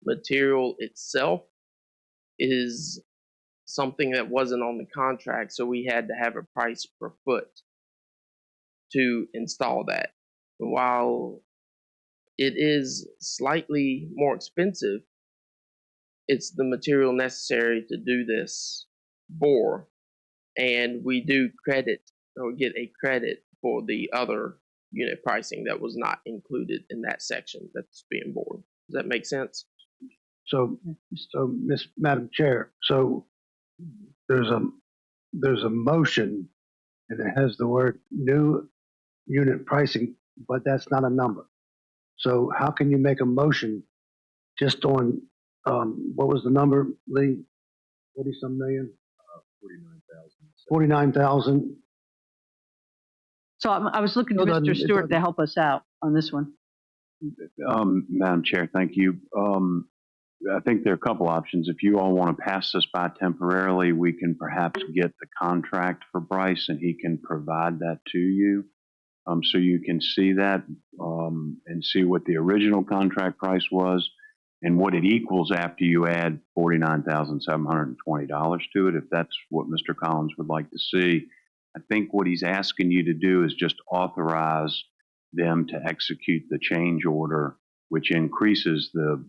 material itself is something that wasn't on the contract, so we had to have a price per foot to install that. While it is slightly more expensive, it's the material necessary to do this bore, and we do credit or get a credit for the other unit pricing that was not included in that section that's being bored. Does that make sense? So Madam Chair, so there's a motion and it has the word new unit pricing, but that's not a number. So how can you make a motion just on, what was the number, Lee? 40-some million? 49,000. So I was looking to Mr. Stewart to help us out on this one. Madam Chair, thank you. I think there are a couple options. If you all want to pass this by temporarily, we can perhaps get the contract for Bryce and he can provide that to you. So you can see that and see what the original contract price was and what it equals after you add $49,720 to it, if that's what Mr. Collins would like to see. I think what he's asking you to do is just authorize them to execute the change order, which increases the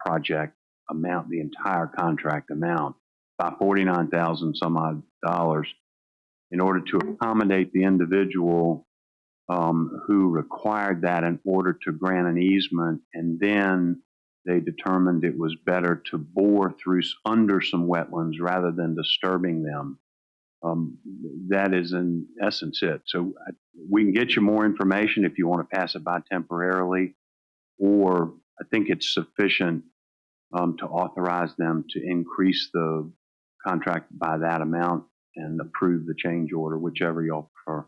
project amount, the entire contract amount, by $49,000 some odd dollars, in order to accommodate the individual who required that in order to grant an easement, and then they determined it was better to bore through under some wetlands rather than disturbing them. That is in essence it. So we can get you more information if you want to pass it by temporarily, or I think it's sufficient to authorize them to increase the contract by that amount and approve the change order, whichever y'all prefer.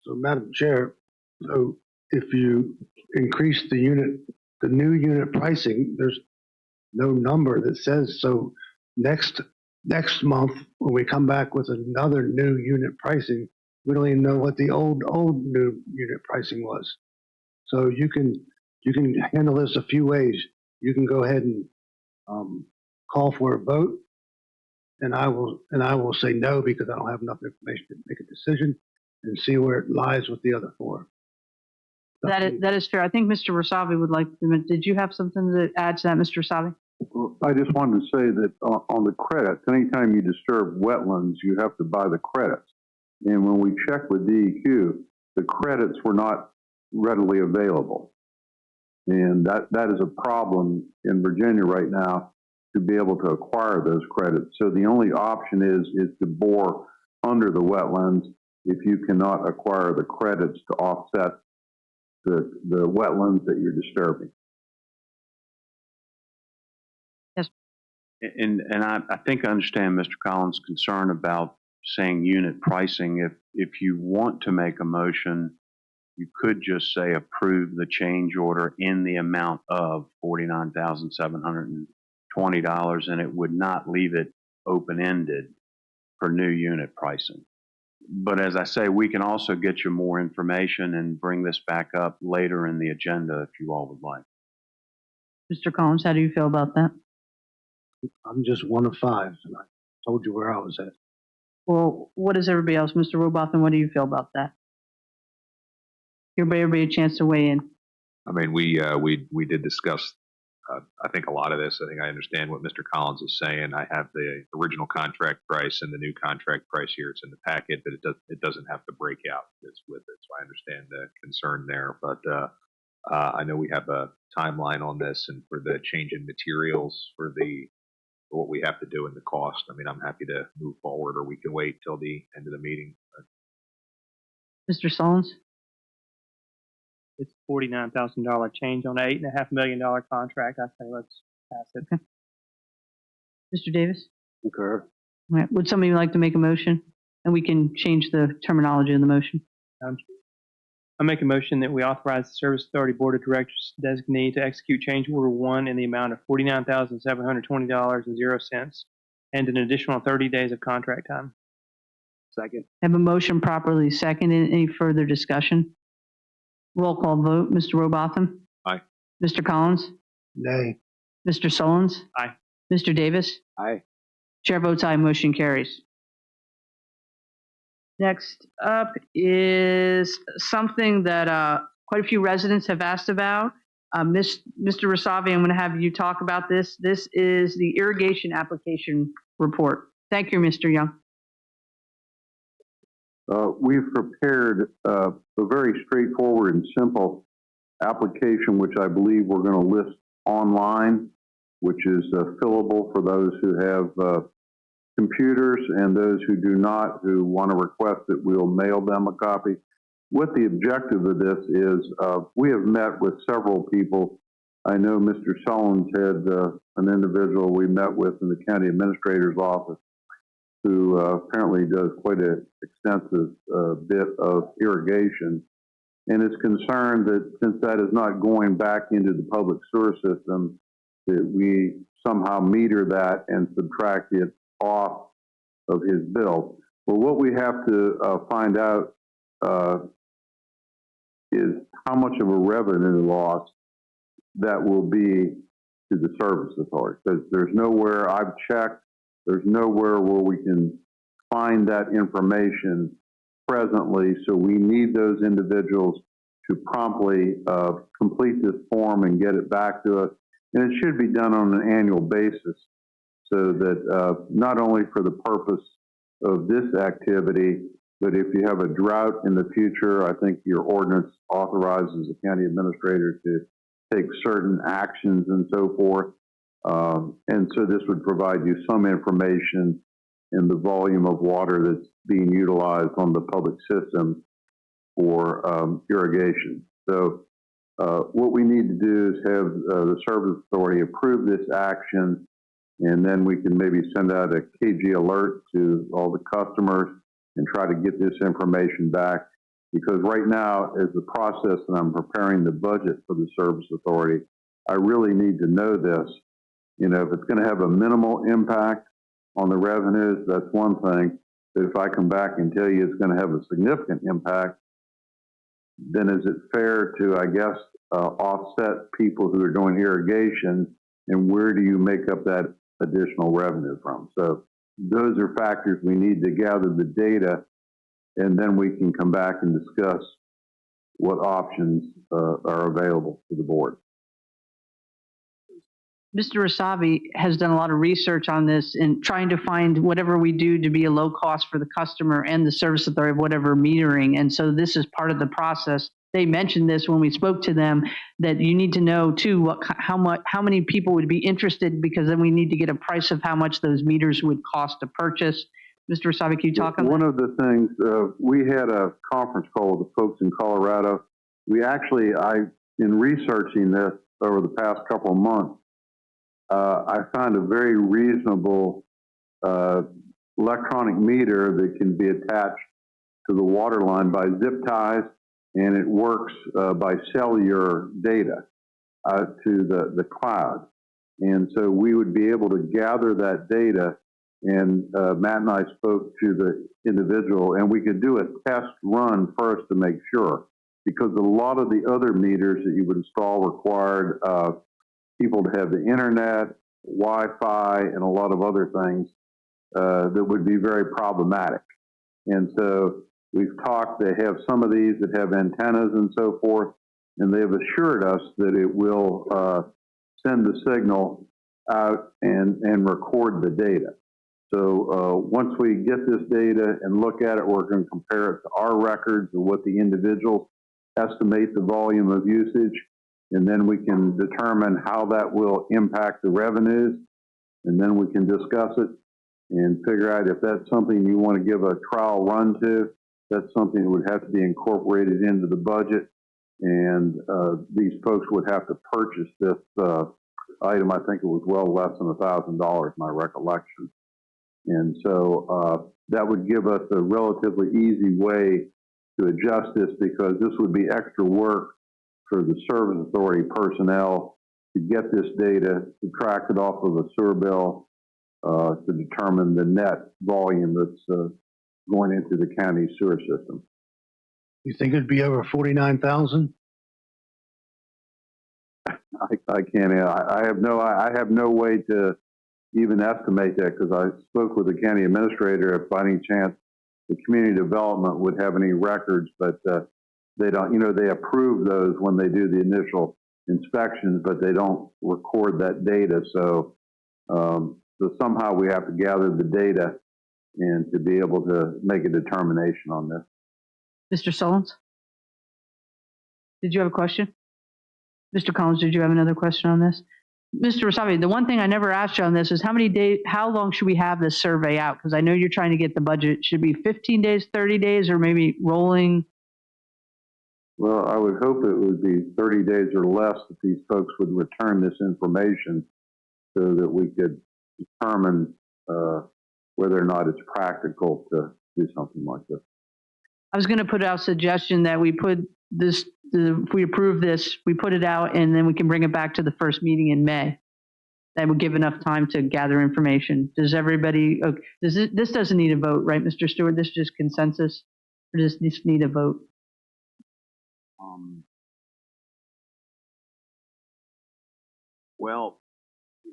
So Madam Chair, so if you increase the new unit pricing, there's no number that says so. Next month, when we come back with another new unit pricing, we don't even know what the old new unit pricing was. So you can handle this a few ways. You can go ahead and call for a vote, and I will say no because I don't have enough information to make a decision, and see where it lies with the other four. That is fair. I think Mr. Rasavi would like to, did you have something to add to that, Mr. Rasavi? Well, I just wanted to say that on the credits, anytime you disturb wetlands, you have to buy the credits. And when we checked with DEQ, the credits were not readily available. And that is a problem in Virginia right now to be able to acquire those credits. So the only option is to bore under the wetlands if you cannot acquire the credits to offset the wetlands that you're disturbing. Yes. And I think I understand Mr. Collins' concern about saying unit pricing. If you want to make a motion, you could just say approve the change order in the amount of $49,720, and it would not leave it open-ended for new unit pricing. But as I say, we can also get you more information and bring this back up later in the agenda if you all would like. Mr. Collins, how do you feel about that? I'm just one of five, and I told you where I was at. Well, what does everybody else? Mr. Robotham, what do you feel about that? Give everybody a chance to weigh in. I mean, we did discuss, I think, a lot of this. I think I understand what Mr. Collins is saying. I have the original contract price and the new contract price here. It's in the packet, but it doesn't have to break out this with it. So I understand the concern there. But I know we have a timeline on this and for the change in materials for what we have to do and the cost. I mean, I'm happy to move forward, or we can wait till the end of the meeting. Mr. Solons? It's $49,000 change on an $8.5 million contract. I say let's pass it. Okay. Mr. Davis? Concur. All right. Would somebody like to make a motion? And we can change the terminology in the motion. I make a motion that we authorize the Service Authority Board of Directors designee to execute change order 1 in the amount of $49,720.00 and an additional 30 days of contract time. Second. I have a motion properly seconded. Any further discussion? Roll call vote. Mr. Robotham? Aye. Mr. Collins? Nay. Mr. Solons? Aye. Mr. Davis? Aye. Chair votes aye. Motion carries. Next up is something that quite a few residents have asked about. Mr. Rasavi, I'm going to have you talk about this. This is the irrigation application report. Thank you, Mr. Young. We've prepared a very straightforward and simple application, which I believe we're going to list online, which is fillable for those who have computers and those who do not, who want to request that we'll mail them a copy. What the objective of this is, we have met with several people. I know Mr. Solons had an individual we met with in the county administrator's office who apparently does quite an extensive bit of irrigation, and is concerned that since that is not going back into the public sewer system, that we somehow meter that and subtract it off of his bill. Well, what we have to find out is how much of a revenue loss that will be to the service authority. Because there's nowhere, I've checked, there's nowhere where we can find that information presently. So we need those individuals to promptly complete this form and get it back to us. And it should be done on an annual basis, so that not only for the purpose of this activity, but if you have a drought in the future, I think your ordinance authorizes the county administrator to take certain actions and so forth. And so this would provide you some information in the volume of water that's being utilized on the public system for irrigation. So what we need to do is have the service authority approve this action, and then we can maybe send out a KG alert to all the customers and try to get this information back. Because right now, as the process that I'm preparing the budget for the service authority, I really need to know this. You know, if it's going to have a minimal impact on the revenues, that's one thing. But if I come back and tell you it's going to have a significant impact, then is it fair to, I guess, offset people who are doing irrigation, and where do you make up that additional revenue from? So those are factors we need to gather the data, and then we can come back and discuss what options are available to the board. Mr. Rasavi has done a lot of research on this and trying to find whatever we do to be a low cost for the customer and the service authority of whatever metering. And so this is part of the process. They mentioned this when we spoke to them, that you need to know too how many people would be interested, because then we need to get a price of how much those meters would cost to purchase. Mr. Rasavi, can you talk on that? One of the things, we had a conference call with the folks in Colorado. We actually, in researching this over the past couple of months, I found a very reasonable electronic meter that can be attached to the water line by zip ties, and it works by cellular data to the cloud. And so we would be able to gather that data, and Matt and I spoke to the individual, and we could do a test run first to make sure, because a lot of the other meters that you would install required people to have the internet, Wi-Fi, and a lot of other things that would be very problematic. And so we've talked, they have some of these that have antennas and so forth, and they've assured us that it will send the signal out and record the data. So once we get this data and look at it, we're going to compare it to our records of what the individuals estimate the volume of usage. and then we can determine how that will impact the revenues, and then we can discuss it and figure out if that's something you want to give a trial run to. That's something that would have to be incorporated into the budget, and these folks would have to purchase this item. I think it was well less than $1,000, my recollection. And so that would give us a relatively easy way to adjust this, because this would be extra work for the service authority personnel to get this data, subtract it off of a sewer bill to determine the net volume that's going into the county sewer system. You think it'd be over 49,000? I can't. I have no way to even estimate that, because I spoke with the county administrator if by any chance the community development would have any records, but they don't. You know, they approve those when they do the initial inspections, but they don't record that data. So, so somehow we have to gather the data and to be able to make a determination on this. Mr. Sullins? Did you have a question? Mr. Collins, did you have another question on this? Mr. Wasabi, the one thing I never asked you on this is how long should we have this survey out? Because I know you're trying to get the budget. Should it be 15 days, 30 days, or maybe rolling? Well, I would hope it would be 30 days or less that these folks would return this information so that we could determine whether or not it's practical to do something like this. I was going to put out a suggestion that we put this, if we approve this, we put it out and then we can bring it back to the first meeting in May. That would give enough time to gather information. Does everybody, this doesn't need a vote, right, Mr. Stewart? This is just consensus? Or does this need a vote? Well,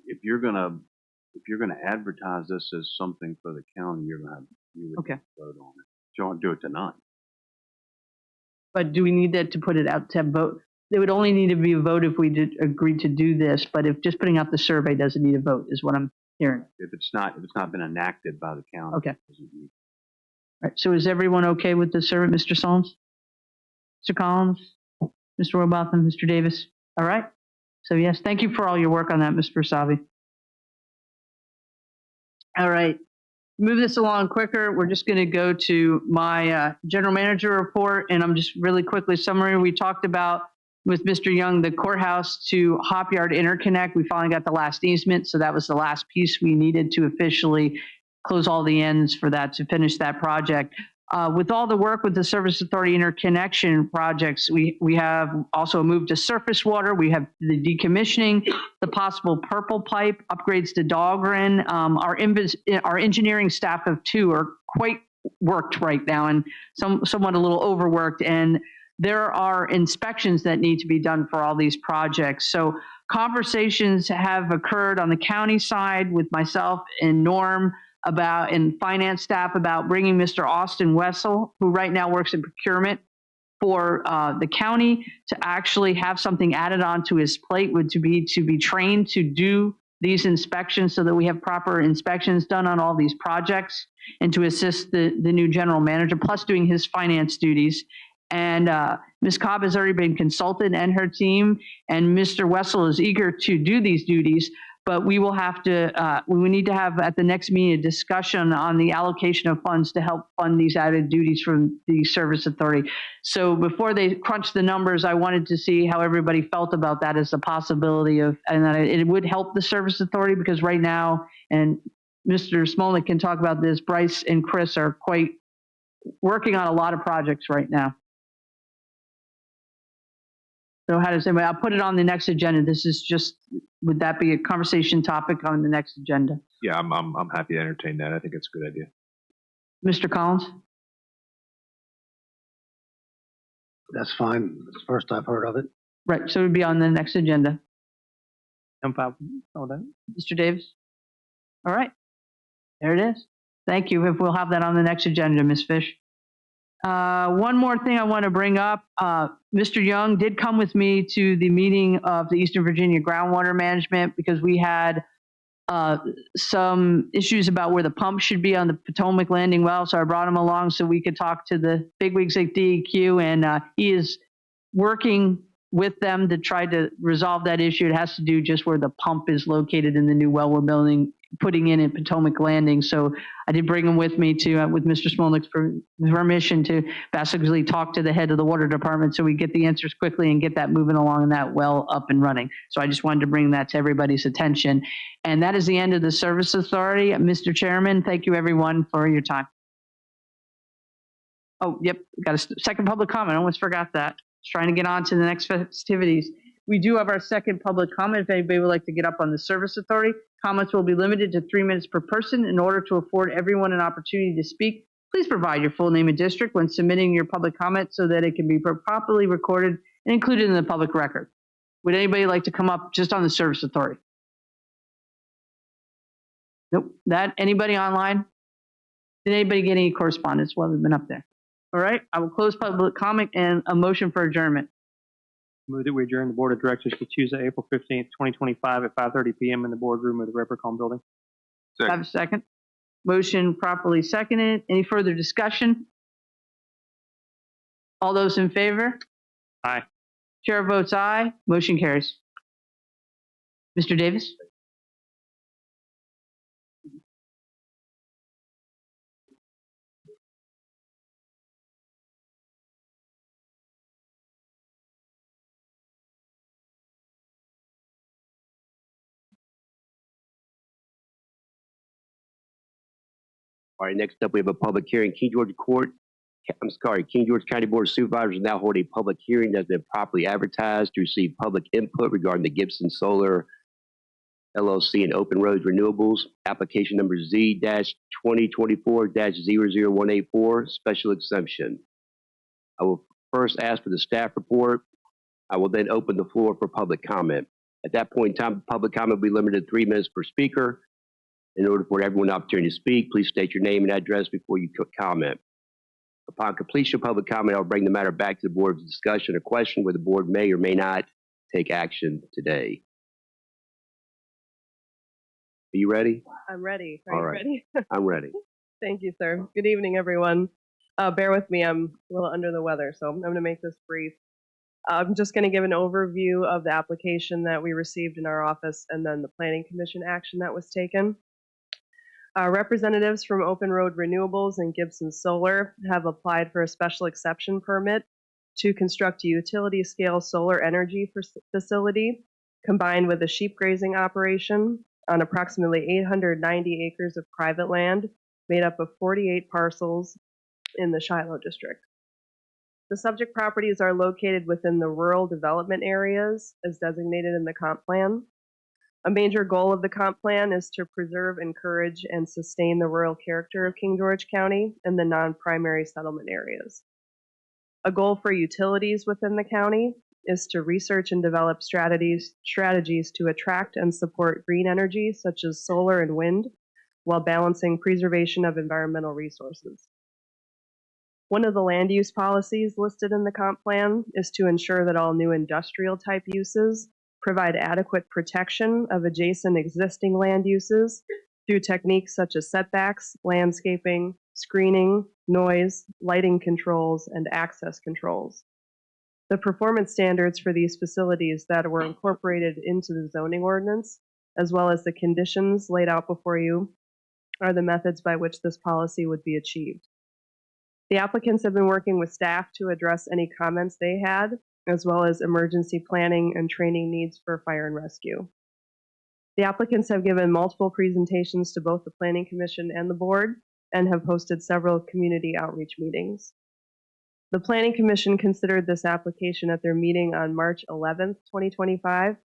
if you're gonna advertise this as something for the county, you would Okay. vote on it. You don't do it tonight. But do we need that to put it out to vote? There would only need to be a vote if we did agree to do this, but if just putting out the survey doesn't need a vote, is what I'm hearing. If it's not been enacted by the county. Okay. All right. So is everyone okay with the survey, Mr. Solms? Mr. Collins? Mr. Robotham? Mr. Davis? All right. So yes, thank you for all your work on that, Mr. Savi. All right. Move this along quicker. We're just going to go to my general manager report, and I'm just really quickly summary. We talked about with Mr. Young, the courthouse to Hop Yard interconnect. We finally got the last easement, so that was the last piece we needed to officially close all the ends for that, to finish that project. With all the work with the Service Authority interconnection projects, we have also moved to surface water. We have the decommissioning, the possible purple pipe, upgrades to Dahlgren. Our engineering staff of two are quite worked right now and somewhat a little overworked. And there are inspections that need to be done for all these projects. So conversations have occurred on the county side with myself and Norm and finance staff about bringing Mr. Austin Wessel, who right now works in procurement for the county, to actually have something added onto his plate, to be trained to do these inspections so that we have proper inspections done on all these projects, and to assist the new general manager, plus doing his finance duties. And Ms. Cobb has already been consulted and her team, and Mr. Wessel is eager to do these duties. But we will have to, we need to have at the next meeting a discussion on the allocation of funds to help fund these added duties from the Service Authority. So before they crunch the numbers, I wanted to see how everybody felt about that as a possibility of, and that it would help the Service Authority, because right now, and Mr. Smolnik can talk about this, Bryce and Chris are quite working on a lot of projects right now. So how does anybody, I'll put it on the next agenda. This is just, would that be a conversation topic on the next agenda? Yeah, I'm happy to entertain that. I think it's a good idea. Mr. Collins? That's fine. It's the first I've heard of it. Right, so it would be on the next agenda. I'm fine with all that. Mr. Davis? All right, there it is. Thank you. If we'll have that on the next agenda, Ms. Fish. One more thing I want to bring up. Mr. Young did come with me to the meeting of the Eastern Virginia Groundwater Management, because we had some issues about where the pump should be on the Potomac Landing well. So I brought him along so we could talk to the bigwigs at DEQ, and he is working with them to try to resolve that issue. It has to do just where the pump is located in the new well we're building, putting in at Potomac Landing. So I did bring them with me to, with Mr. Smolnik's permission, to basically talk to the head of the water department so we get the answers quickly and get that moving along and that well up and running. So I just wanted to bring that to everybody's attention. And that is the end of the Service Authority. Mr. Chairman, thank you everyone for your time. Oh, yep, got a second public comment. I almost forgot that. Just trying to get on to the next festivities. We do have our second public comment. If anybody would like to get up on the Service Authority, comments will be limited to 3 minutes per person. In order to afford everyone an opportunity to speak, please provide your full name and district when submitting your public comment so that it can be properly recorded and included in the public record. Would anybody like to come up just on the Service Authority? Nope. Anybody online? Did anybody get any correspondence while they've been up there? All right, I will close public comment and a motion for adjournment. Move that we adjourn the Board of Directors to Tuesday, April 15th, 2025 at 5:30 p.m. in the boardroom of the Repricom Building. Second. Have a second. Motion properly seconded. Any further discussion? All those in favor? Aye. Chair votes aye. Motion carries. Mr. Davis? All right, next up, we have a public hearing. King George County Board of Supervisors is now holding a public hearing that has been properly advertised to receive public input regarding the Gibson Solar LLC and Open Roads Renewables, application number Z-2024-00184, special exemption. I will first ask for the staff report. I will then open the floor for public comment. At that point in time, public comment will be limited to 3 minutes per speaker. In order for everyone an opportunity to speak, please state your name and address before you comment. Upon completion of public comment, I'll bring the matter back to the board for discussion or question where the board may or may not take action today. Are you ready? I'm ready. Are All you right. ready? I'm ready. Thank you, sir. Good evening, everyone. Bear with me. I'm a little under the weather, so I'm going to make this brief. I'm just going to give an overview of the application that we received in our office and then the Planning Commission action that was taken. Representatives from Open Road Renewables and Gibson Solar have applied for a special exception permit to construct a utility-scale solar energy facility combined with a sheep grazing operation on approximately 890 acres of private land made up of 48 parcels in the Shiloh district. The subject properties are located within the rural development areas as designated in the comp plan. A major goal of the comp plan is to preserve, encourage, and sustain the rural character of King George County and the non-primary settlement areas. A goal for utilities within the county is to research and develop strategies to attract and support green energy such as solar and wind while balancing preservation of environmental resources. One of the land use policies listed in the comp plan is to ensure that all new industrial type uses provide adequate protection of adjacent existing land uses through techniques such as setbacks, landscaping, screening, noise, lighting controls, and access controls. The performance standards for these facilities that were incorporated into the zoning ordinance, as well as the conditions laid out before you, are the methods by which this policy would be achieved. The applicants have been working with staff to address any comments they had, as well as emergency planning and training needs for fire and rescue. The applicants have given multiple presentations to both the Planning Commission and the board and have hosted several community outreach meetings. The Planning Commission considered this application at their meeting on March 11th, 2025,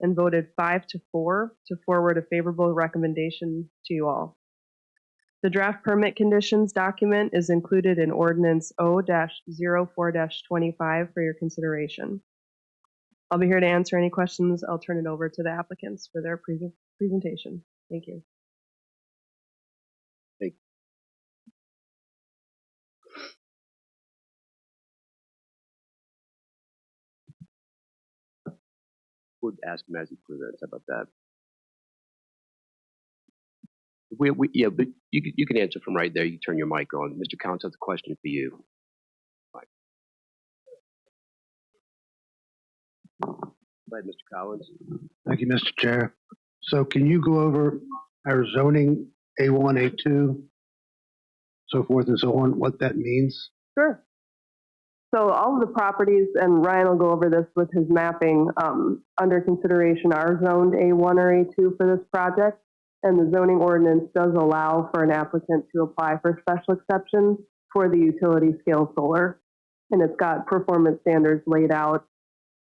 and voted 5-4 to forward a favorable recommendation to you all. The draft permit conditions document is included in Ordinance O-04-25 for your consideration. I'll be here to answer any questions. I'll turn it over to the applicants for their presentation. Thank you. Thank you. We'll ask him as he presents. How about that? Yeah, but you can answer from right there. You turn your mic on. Mr. Collins has a question for you. Go ahead, Mr. Collins. Thank you, Mr. Chair. So can you go over our zoning A1, A2, so forth and so on, what that means? Sure. So all of the properties, and Ryan will go over this with his mapping, under consideration are zoned A1 or A2 for this project. And the zoning ordinance does allow for an applicant to apply for special exceptions for the utility scale solar. And it's got performance standards laid out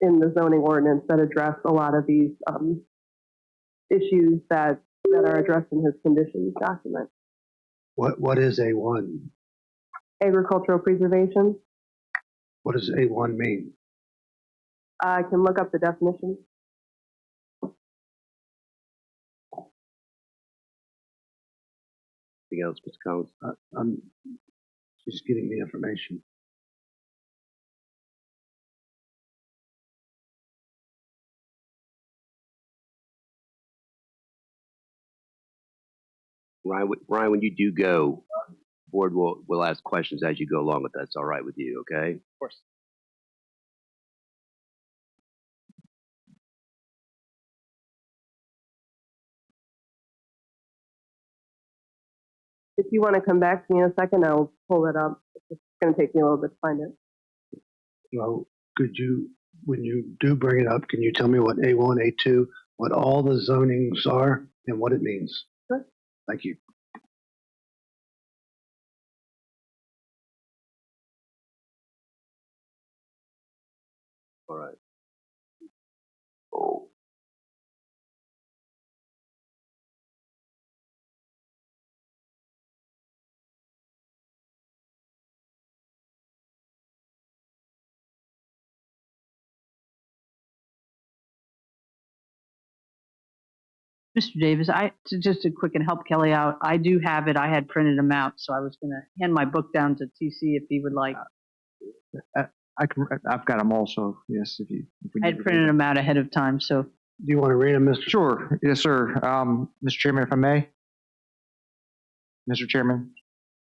in the zoning ordinance that address a lot of these issues that are addressed in his conditions document. What is A1? Agricultural preservation. What does A1 mean? I can look up the definition. Anything else, Mr. Collins? I'm just getting the information. Ryan, when you do go, the board will ask questions as you go along, if that's all right with you, okay? Of course. If you want to come back to me in a second, I'll pull it up. It's going to take me a little bit to find it. Well, could you, when you do bring it up, can you tell me what A1, A2, what all the zonings are and what it means? Sure. Thank you. All right. Mr. Davis, just to quick and help Kelly out, I do have it. I had printed them out, so I was going to hand my book down to TC if he would like. I've got them also. Yes, if we I had printed them out ahead of time, so. Do you want to read them, Mr. Sure. Yes, sir. Mr. Chairman, if I may. Mr. Chairman.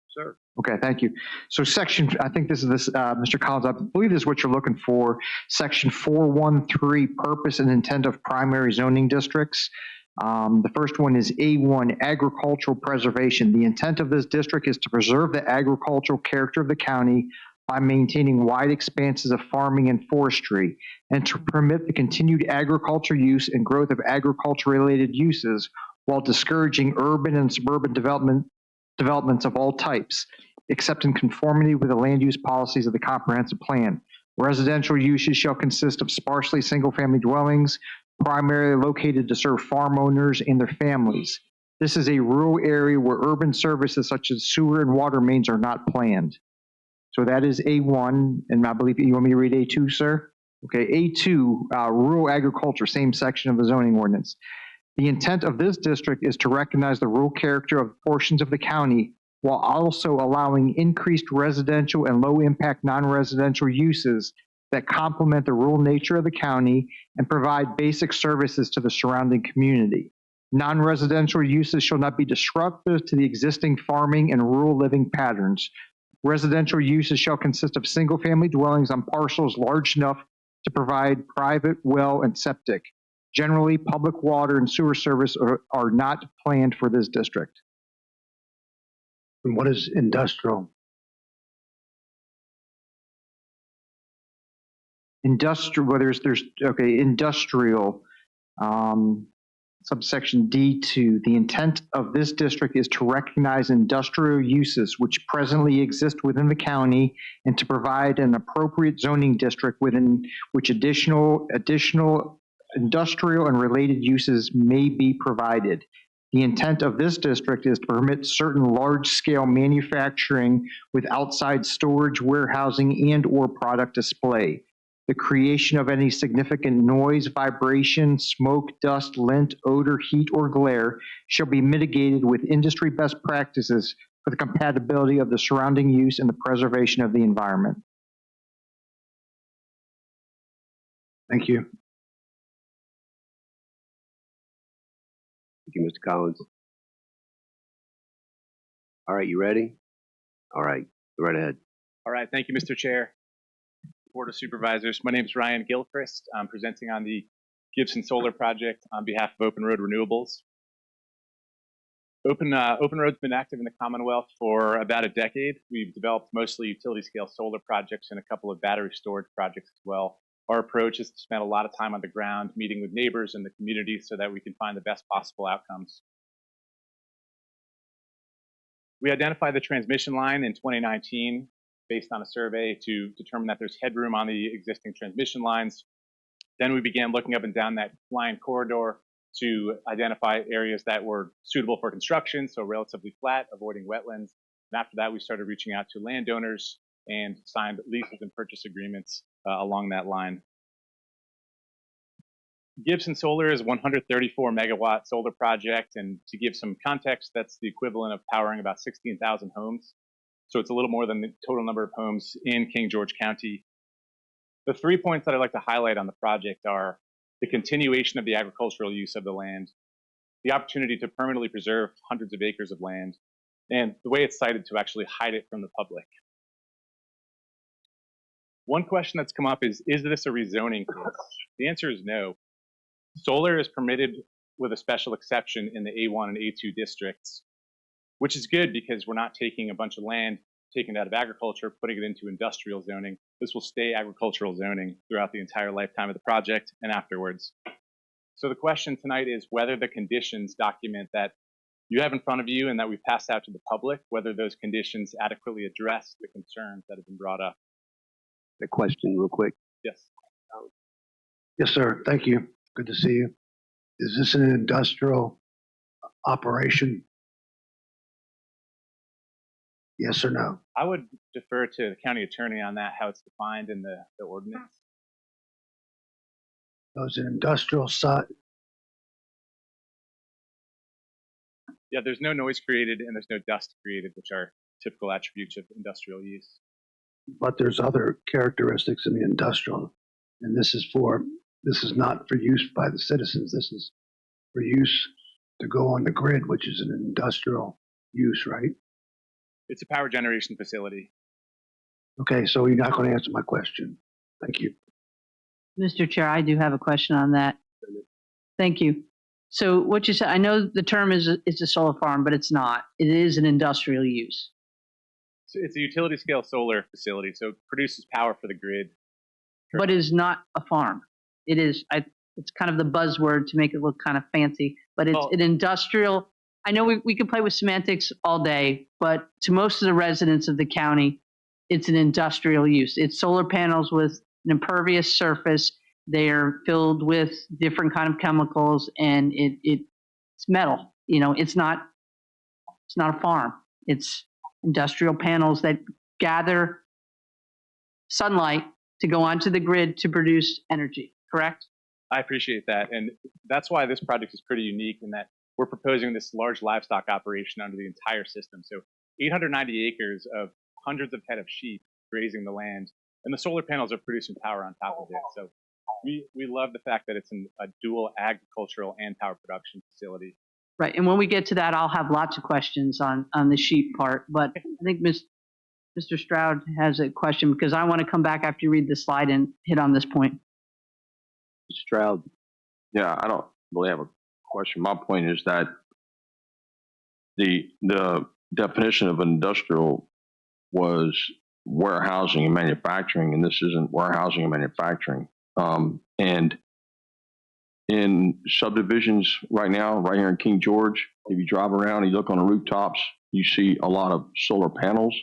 Sir. Okay, thank you. So I think this is Mr. Collins, I believe this is what you're looking for. Section 413, purpose and intent of primary zoning districts. The first one is A1, agricultural preservation. The intent of this district is to preserve the agricultural character of the county by maintaining wide expanses of farming and forestry, and to permit the continued agriculture use and growth of agriculture-related uses while discouraging urban and suburban developments of all types, except in conformity with the land use policies of the comprehensive plan. Residential uses shall consist of sparsely single-family dwellings, primarily located to serve farm owners and their families. This is a rural area where urban services such as sewer and water mains are not planned. So that is A1, and I believe you want me to read A2, sir? Okay, A2, rural agriculture, same section of the zoning ordinance. The intent of this district is to recognize the rural character of portions of the county while also allowing increased residential and low-impact non-residential uses that complement the rural nature of the county and provide basic services to the surrounding community. Non-residential uses shall not be disruptive to the existing farming and rural living patterns. Residential uses shall consist of single-family dwellings on parcels large enough to provide private well and septic. Generally, public water and sewer service are not planned for this district. And what is industrial? Industrial, well, industrial, subsection D2, the intent of this district is to recognize industrial uses which presently exist within the county and to provide an appropriate zoning district within which additional industrial and related uses may be provided. The intent of this district is to permit certain large-scale manufacturing with outside storage, warehousing, and/or product display. The creation of any significant noise, vibration, smoke, dust, lint, odor, heat, or glare shall be mitigated with industry best practices for the compatibility of the surrounding use and the preservation of the environment. Thank you. Thank you, Mr. Collins. All right, you ready? All right, go right ahead. All right, thank you, Mr. Chair. Board of Supervisors. My name is Ryan Gilchrist. I'm presenting on Gibson Solar Project on behalf of Open Road Renewables. Open Road's been active in the Commonwealth for about a decade. We've developed mostly utility scale solar projects and a couple of battery storage projects as well. Our approach is to spend a lot of time on the ground, meeting with neighbors and the community so that we can find the best possible outcomes. We identified the transmission line in 2019 based on a survey to determine that there's headroom on the existing transmission lines. Then we began looking up and down that line corridor to identify areas that were suitable for construction, so relatively flat, avoiding wetlands. And after that, we started reaching out to landowners and signed leases and purchase agreements along that line. Gibson Solar is a 134 megawatt solar project, and to give some context, that's the equivalent of powering about 16,000 homes. So it's a little more than the total number of homes in King George County. The 3 points that I'd like to highlight on the project are the continuation of the agricultural use of the land, the opportunity to permanently preserve hundreds of acres of land, and the way it's sited to actually hide it from the public. One question that's come up is this a rezoning case? The answer is no. Solar is permitted with a special exception in the A1 and A2 districts, which is good because we're not taking a bunch of land taken out of agriculture, putting it into industrial zoning. This will stay agricultural zoning throughout the entire lifetime of the project and afterwards. So the question tonight is whether the conditions document that you have in front of you and that we've passed out to the public, whether those conditions adequately address the concerns that have been brought up. The question real quick. Yes. Yes, sir. Thank you. Good to see you. Is this an industrial operation? Yes or no? I would defer to the county attorney on that, how it's defined in the ordinance. So it's an industrial site. Yeah, there's no noise created and there's no dust created, which are typical attributes of industrial use. But there's other characteristics in the industrial, and this is not for use by the citizens. This is for use to go on the grid, which is an industrial use, right? It's a power generation facility. Okay, so you're not going to answer my question. Thank you. Mr. Chair, I do have a question on that. Thank you. So what you said, I know the term is a solar farm, but it's not. It is an industrial use. So it's a utility scale solar facility, so it produces power for the grid. But is not a farm. It is, it's kind of the buzzword to make it look kind of fancy, but it's an industrial. I know we can play with semantics all day, but to most of the residents of the county, it's an industrial use. It's solar panels with an impervious surface. They're filled with different kind of chemicals, and it's metal. You know, it's not a farm. It's industrial panels that gather sunlight to go onto the grid to produce energy, correct? I appreciate that. And that's why this project is pretty unique in that we're proposing this large livestock operation under the entire system. So 890 acres of hundreds of head of sheep grazing the land, and the solar panels are producing power on top of it. So we love the fact that it's a dual agricultural and power production facility. Right, and when we get to that, I'll have lots of questions on the sheep part, but I think Mr. Stroud has a question because I want to come back after you read the slide and hit on this point. Mr. Stroud. Yeah, I don't really have a question. My point is that the definition of industrial was warehousing and manufacturing, and this isn't warehousing and manufacturing. And in subdivisions right now, right here in King George, if you drive around and you look on the rooftops, you see a lot of solar panels.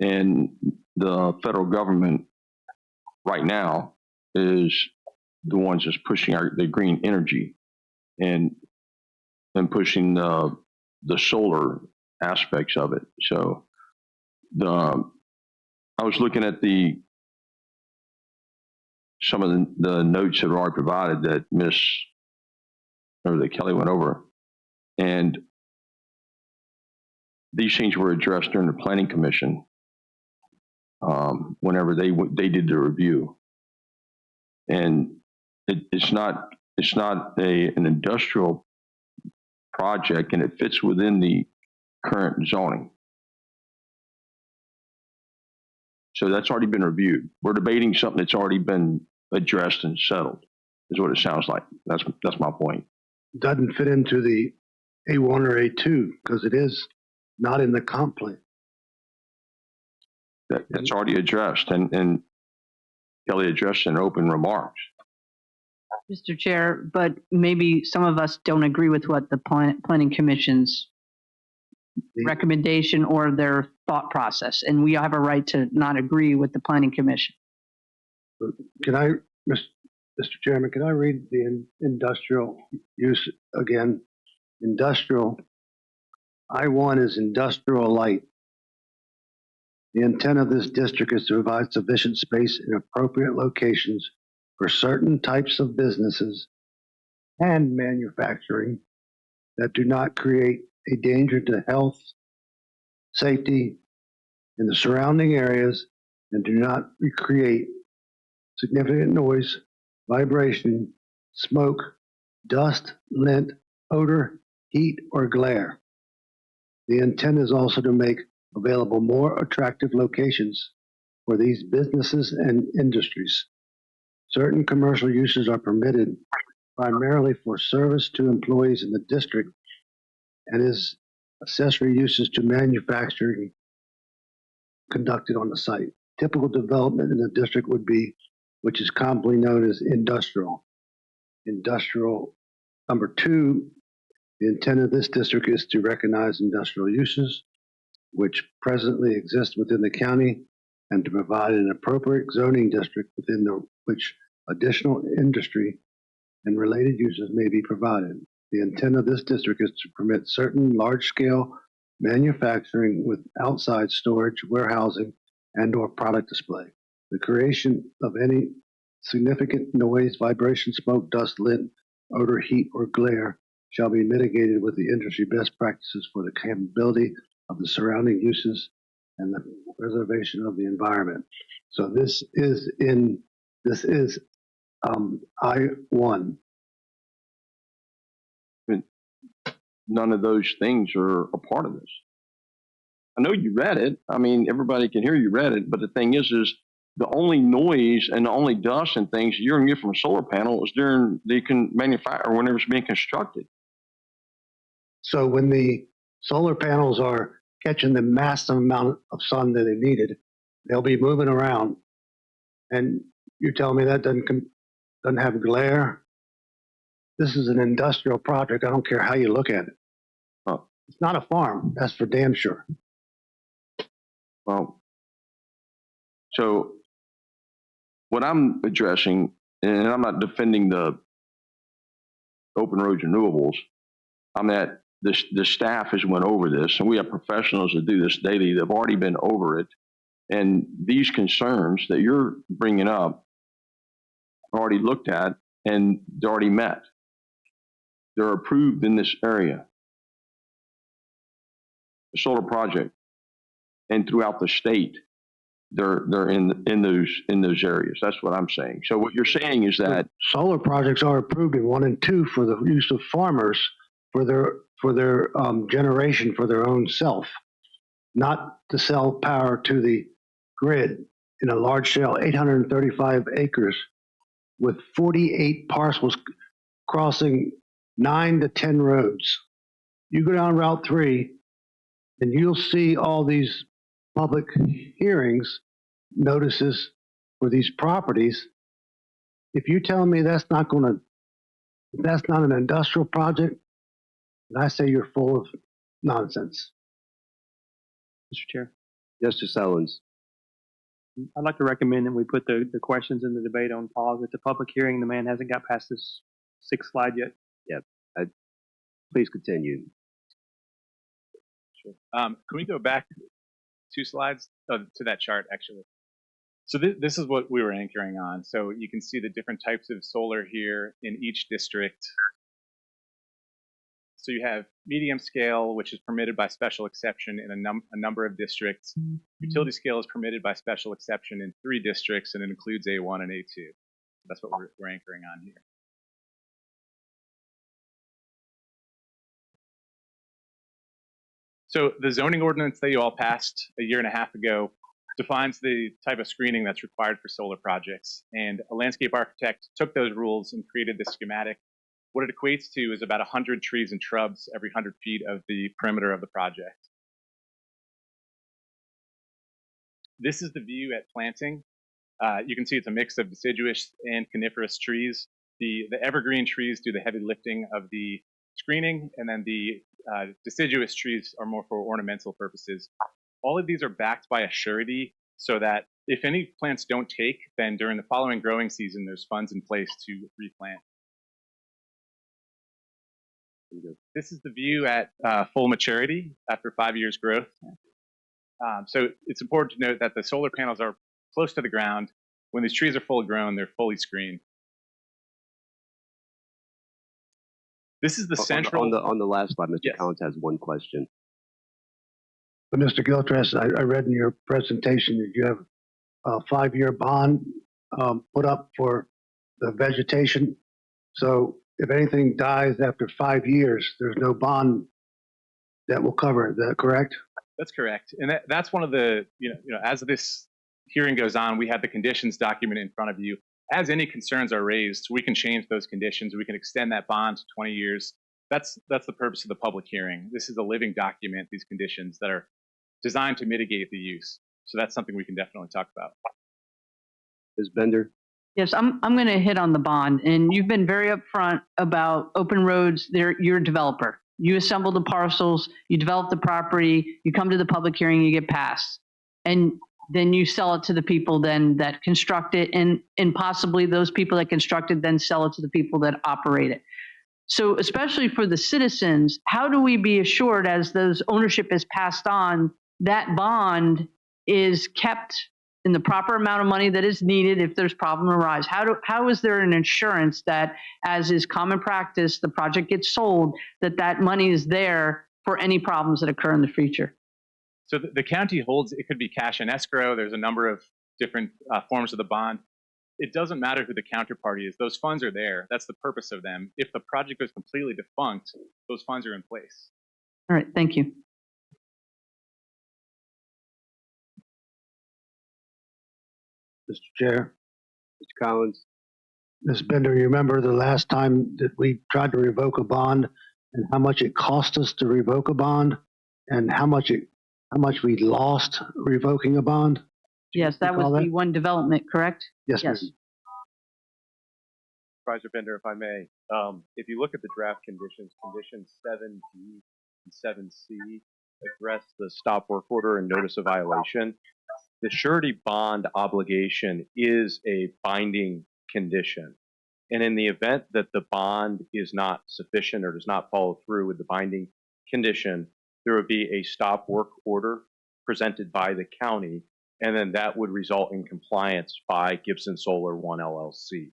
And the federal government right now is the ones that's pushing the green energy and pushing the solar aspects of it. So I was looking at some of the notes that are already provided that that Kelly went over, and these things were addressed during the Planning Commission whenever they did the review, and it's not an industrial project, and it fits within the current zoning. So that's already been reviewed. We're debating something that's already been addressed and settled. is what it sounds like. That's my point. Doesn't fit into the A1 or A2 because it is not in the comp plan. That's already addressed, and Kelly addressed in open remarks. Mr. Chair, but maybe some of us don't agree with what the Planning Commission's recommendation or their thought process, and we have a right to not agree with the Planning Commission. Can I, Mr. Chairman, can I read the industrial use again? Industrial, I1 is industrial light. The intent of this district is to provide sufficient space in appropriate locations for certain types of businesses and manufacturing that do not create a danger to health, safety in the surrounding areas and do not create significant noise, vibration, smoke, dust, lint, odor, heat, or glare. The intent is also to make available more attractive locations for these businesses and industries. Certain commercial uses are permitted primarily for service to employees in the district and is accessory uses to manufacturing conducted on the site. Typical development in the district would be, which is commonly known as industrial. Industrial, number 2, the intent of this district is to recognize industrial uses which presently exist within the county and to provide an appropriate zoning district within which additional industry and related uses may be provided. The intent of this district is to permit certain large-scale manufacturing with outside storage, warehousing, and/or product display. The creation of any significant noise, vibration, smoke, dust, lint, odor, heat, or glare shall be mitigated with the industry best practices for the capability of the surrounding uses and the preservation of the environment. So this is I1. None of those things are a part of this. I know you read it. I mean, everybody can hear you read it, but the thing is the only noise and the only dust and things you're going to get from a solar panel is during the manufacture or whenever it's being constructed. So when the solar panels are catching the massive amount of sun that they needed, they'll be moving around. And you tell me that doesn't have glare? This is an industrial project. I don't care how you look at it. Oh. It's not a farm. That's for damn sure. Well, so what I'm addressing, and I'm not defending the open roads renewables, I'm that the staff has went over this, and we have professionals that do this daily. They've already been over it, and these concerns that you're bringing up are already looked at and they're already met. They're approved in this area, the solar project, and throughout the state. They're in those areas. That's what I'm saying. So what you're saying is that solar projects are approved in 1 and 2 for the use of farmers for their generation for their own self, not to sell power to the grid in a large scale, 835 acres with 48 parcels crossing 9 to 10 roads. You go down Route 3 and you'll see all these public hearings, notices for these properties. If you tell me that's not an industrial project, then I say you're full of nonsense. Mr. Chair. Justice Owens. I'd like to recommend that we put the questions in the debate on pause. It's a public hearing. The man hasn't got past this 6th slide yet. Yeah. Please continue. Sure. Can we go back 2 slides to that chart, actually? So this is what we were anchoring on. So you can see the different types of solar here in each district. So you have medium scale, which is permitted by special exception in a number of districts. Utility scale is permitted by special exception in 3 districts, and it includes A1 and A2. That's what we're anchoring on here. So the zoning ordinance that you all passed a year and a half ago defines the type of screening that's required for solar projects. And a landscape architect took those rules and created this schematic. What it equates to is about 100 trees and shrubs every 100 feet of the perimeter of the project. This is the view at planting. You can see it's a mix of deciduous and coniferous trees. The evergreen trees do the heavy lifting of the screening, and then the deciduous trees are more for ornamental purposes. All of these are backed by a surety so that if any plants don't take, then during the following growing season, there's funds in place to replant. This is the view at full maturity after 5 years growth. So it's important to note that the solar panels are close to the ground. When these trees are fully grown, they're fully screened. This is the central. On the last slide, Mr. Yes. Collins has one question. But Mr. Gilchrist, I read in your presentation that you have a 5-year bond put up for the vegetation. So if anything dies after 5 years, there's no bond that will cover it. Is that correct? That's correct. And that's one of the, as this hearing goes on, we have the conditions document in front of you. As any concerns are raised, we can change those conditions. We can extend that bond to 20 years. That's the purpose of the public hearing. This is a living document, these conditions that are designed to mitigate the use. So that's something we can definitely talk about. Ms. Bender? Yes, I'm going to hit on the bond. And you've been very upfront about open roads. You're a developer. You assemble the parcels, you develop the property, you come to the public hearing, you get passed. And then you sell it to the people then that construct it, and possibly those people that construct it then sell it to the people that operate it. So especially for the citizens, how do we be assured as those ownership is passed on, that bond is kept in the proper amount of money that is needed if there's problem arise? How is there an insurance that, as is common practice, the project gets sold, that money is there for any problems that occur in the future? So the county holds, it could be cash and escrow. There's a number of different forms of the bond. It doesn't matter who the counterparty is. Those funds are there. That's the purpose of them. If the project goes completely defunct, those funds are in place. All right, thank you. Mr. Chair. Mr. Collins? Ms. Bender, you remember the last time that we tried to revoke a bond and how much it cost us to revoke a bond and how much we lost revoking a bond? Yes, that was the one development, correct? Yes. Supervisor Bender, if I may, if you look at the draft conditions, conditions 7D and 7C address the stop work order and notice of violation. The surety bond obligation is a binding condition. And in the event that the bond is not sufficient or does not follow through with the binding condition, there would be a stop work order presented by the county, and then that would result in compliance by Gibson Solar 1 LLC.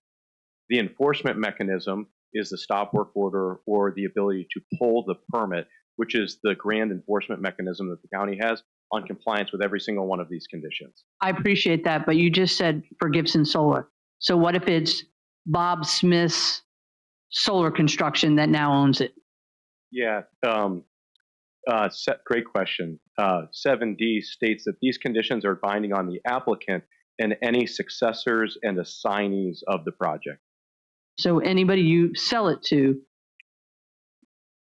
The enforcement mechanism is the stop work order or the ability to pull the permit, which is the grand enforcement mechanism that the county has on compliance with every single one of these conditions. I appreciate that, but you just said for Gibson Solar. So what if it's Bob Smith's solar construction that now owns it? Yeah, great question. 7D states that these conditions are binding on the applicant and any successors and assignees of the project. So anybody you sell it to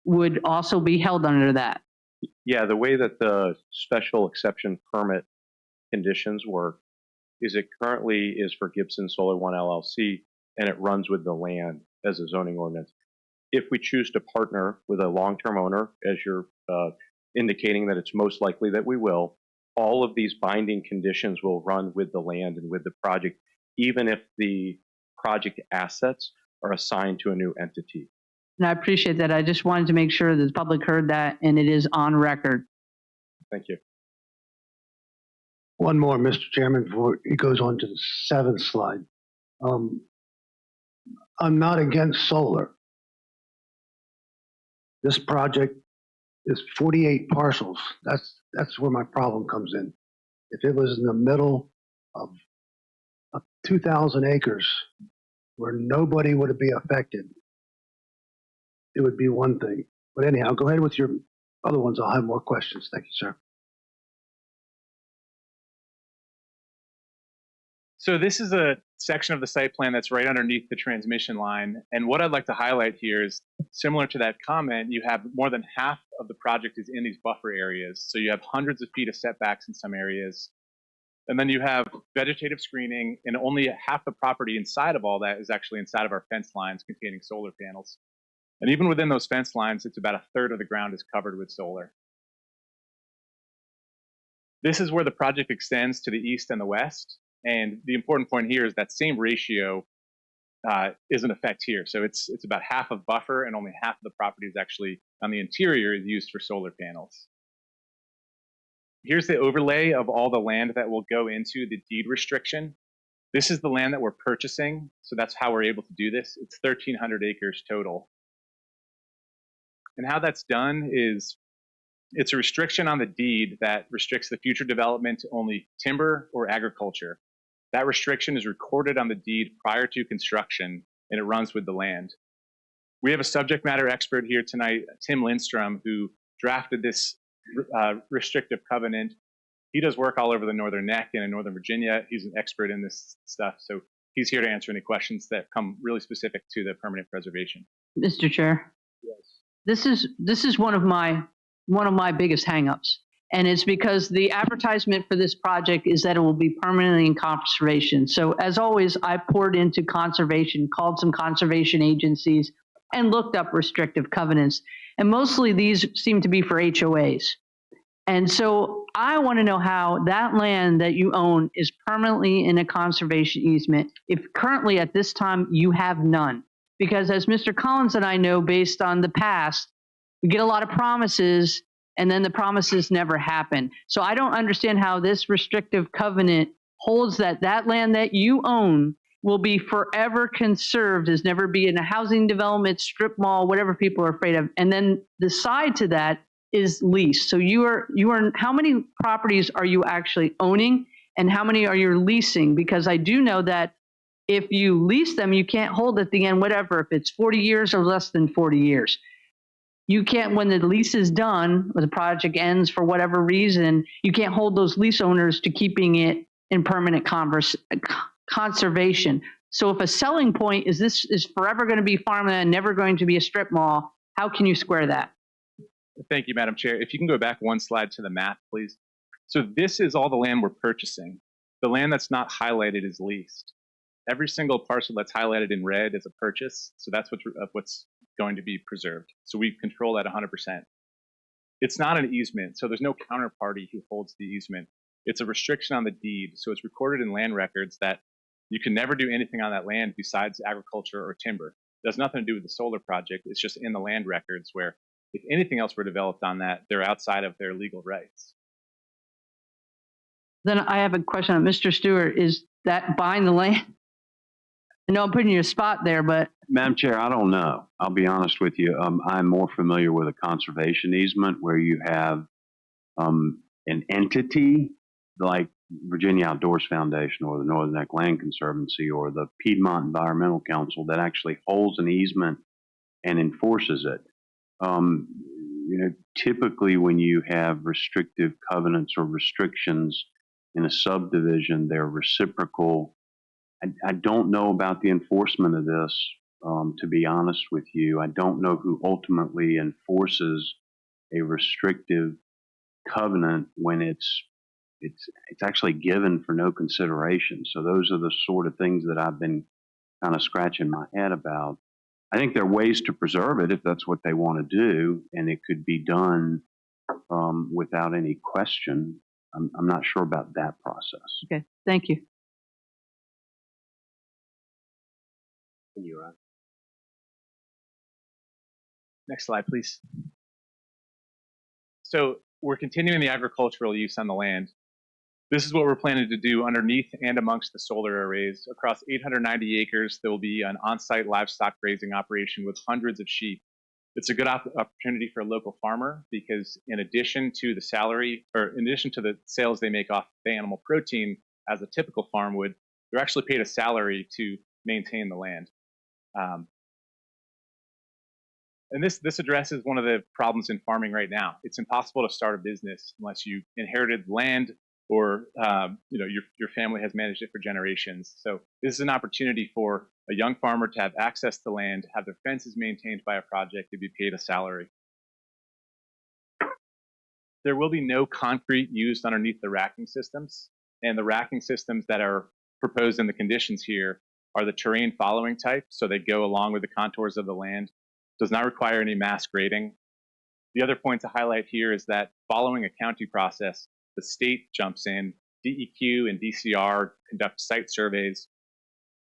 would also be held under that? Yeah, the way that the special exception permit conditions work is it currently is for Gibson Solar 1 LLC, and it runs with the land as a zoning ordinance. If we choose to partner with a long-term owner, as you're indicating that it's most likely that we will, all of these binding conditions will run with the land and with the project, even if the project assets are assigned to a new entity. And I appreciate that. I just wanted to make sure that the public heard that and it is on record. Thank you. One more, Mr. Chairman, before he goes on to the 7th slide. I'm not against solar. This project is 48 parcels. That's where my problem comes in. If it was in the middle of 2,000 acres where nobody would be affected, it would be one thing. But anyhow, go ahead with your other ones. I'll have more questions. Thank you, sir. So this is a section of the site plan that's right underneath the transmission line. And what I'd like to highlight here is similar to that comment, you have more than half of the project is in these buffer areas. So you have hundreds of feet of setbacks in some areas. And then you have vegetative screening, and only half the property inside of all that is actually inside of our fence lines containing solar panels. And even within those fence lines, it's about a third of the ground is covered with solar. This is where the project extends to the east and the west. And the important point here is that same ratio is in effect here. So it's about half of buffer, and only half of the property is actually on the interior is used for solar panels. Here's the overlay of all the land that will go into the deed restriction. This is the land that we're purchasing, so that's how we're able to do this. It's 1,300 acres total. And how that's done is it's a restriction on the deed that restricts the future development to only timber or agriculture. That restriction is recorded on the deed prior to construction, and it runs with the land. We have a subject matter expert here tonight, Tim Lindstrom, who drafted this restrictive covenant. He does work all over the Northern Neck and in Northern Virginia. He's an expert in this stuff, so he's here to answer any questions that come really specific to the permanent preservation. Mr. Chair. Yes. This is one of my biggest hangups. And it's because the advertisement for this project is that it will be permanently in conservation. So as always, I poured into conservation, called some conservation agencies, and looked up restrictive covenants. And mostly these seem to be for HOAs. And so I want to know how that land that you own is permanently in a conservation easement if currently at this time you have none. Because as Mr. Collins and I know, based on the past, we get a lot of promises and then the promises never happen. So I don't understand how this restrictive covenant holds that land that you own will be forever conserved, as never be in a housing development, strip mall, whatever people are afraid of. And then the side to that is lease. So you are how many properties are you actually owning and how many are you leasing? Because I do know that if you lease them, you can't hold at the end, whatever, if it's 40 years or less than 40 years. You can't, when the lease is done, or the project ends for whatever reason, you can't hold those lease owners to keeping it in permanent conservation. So if a selling point is this is forever going to be farmland, never going to be a strip mall, how can you square that? Thank you, Madam Chair. If you can go back one slide to the map, please. So this is all the land we're purchasing. The land that's not highlighted is leased. Every single parcel that's highlighted in red is a purchase. So that's what's going to be preserved. So we control that 100%. It's not an easement, so there's no counterparty who holds the easement. It's a restriction on the deed, so it's recorded in land records that you can never do anything on that land besides agriculture or timber. It has nothing to do with the solar project. It's just in the land records where if anything else were developed on that, they're outside of their legal rights. Then I have a question on Mr. Stewart. Is that buying the land? I know I'm putting you in a spot there, but. Madam Chair, I don't know. I'll be honest with you. I'm more familiar with a conservation easement where you have an entity like Virginia Outdoors Foundation or the Northern Neck Land Conservancy or the Piedmont Environmental Council that actually holds an easement and enforces it. Typically when you have restrictive covenants or restrictions in a subdivision, they're reciprocal. I don't know about the enforcement of this, to be honest with you. I don't know who ultimately enforces a restrictive covenant when it's actually given for no consideration. So those are the sort of things that I've been kind of scratching my head about. I think there are ways to preserve it if that's what they want to do, and it could be done without any question. I'm not sure about that process. Okay, thank you. Next slide, please. So we're continuing the agricultural use on the land. This is what we're planning to do underneath and amongst the solar arrays. Across 890 acres, there will be an on-site livestock grazing operation with hundreds of sheep. It's a good opportunity for a local farmer because in addition to the salary, or in addition to the sales they make off the animal protein, as a typical farm would, they're actually paid a salary to maintain the land. And this addresses one of the problems in farming right now. It's impossible to start a business unless you inherited land or your family has managed it for generations. So this is an opportunity for a young farmer to have access to land, have their fences maintained by a project, to be paid a salary. There will be no concrete used underneath the racking systems, and the racking systems that are proposed in the conditions here are the terrain following type, so they go along with the contours of the land. Does not require any mass grading. The other point to highlight here is that following a county process, the state jumps in, DEQ and DCR conduct site surveys,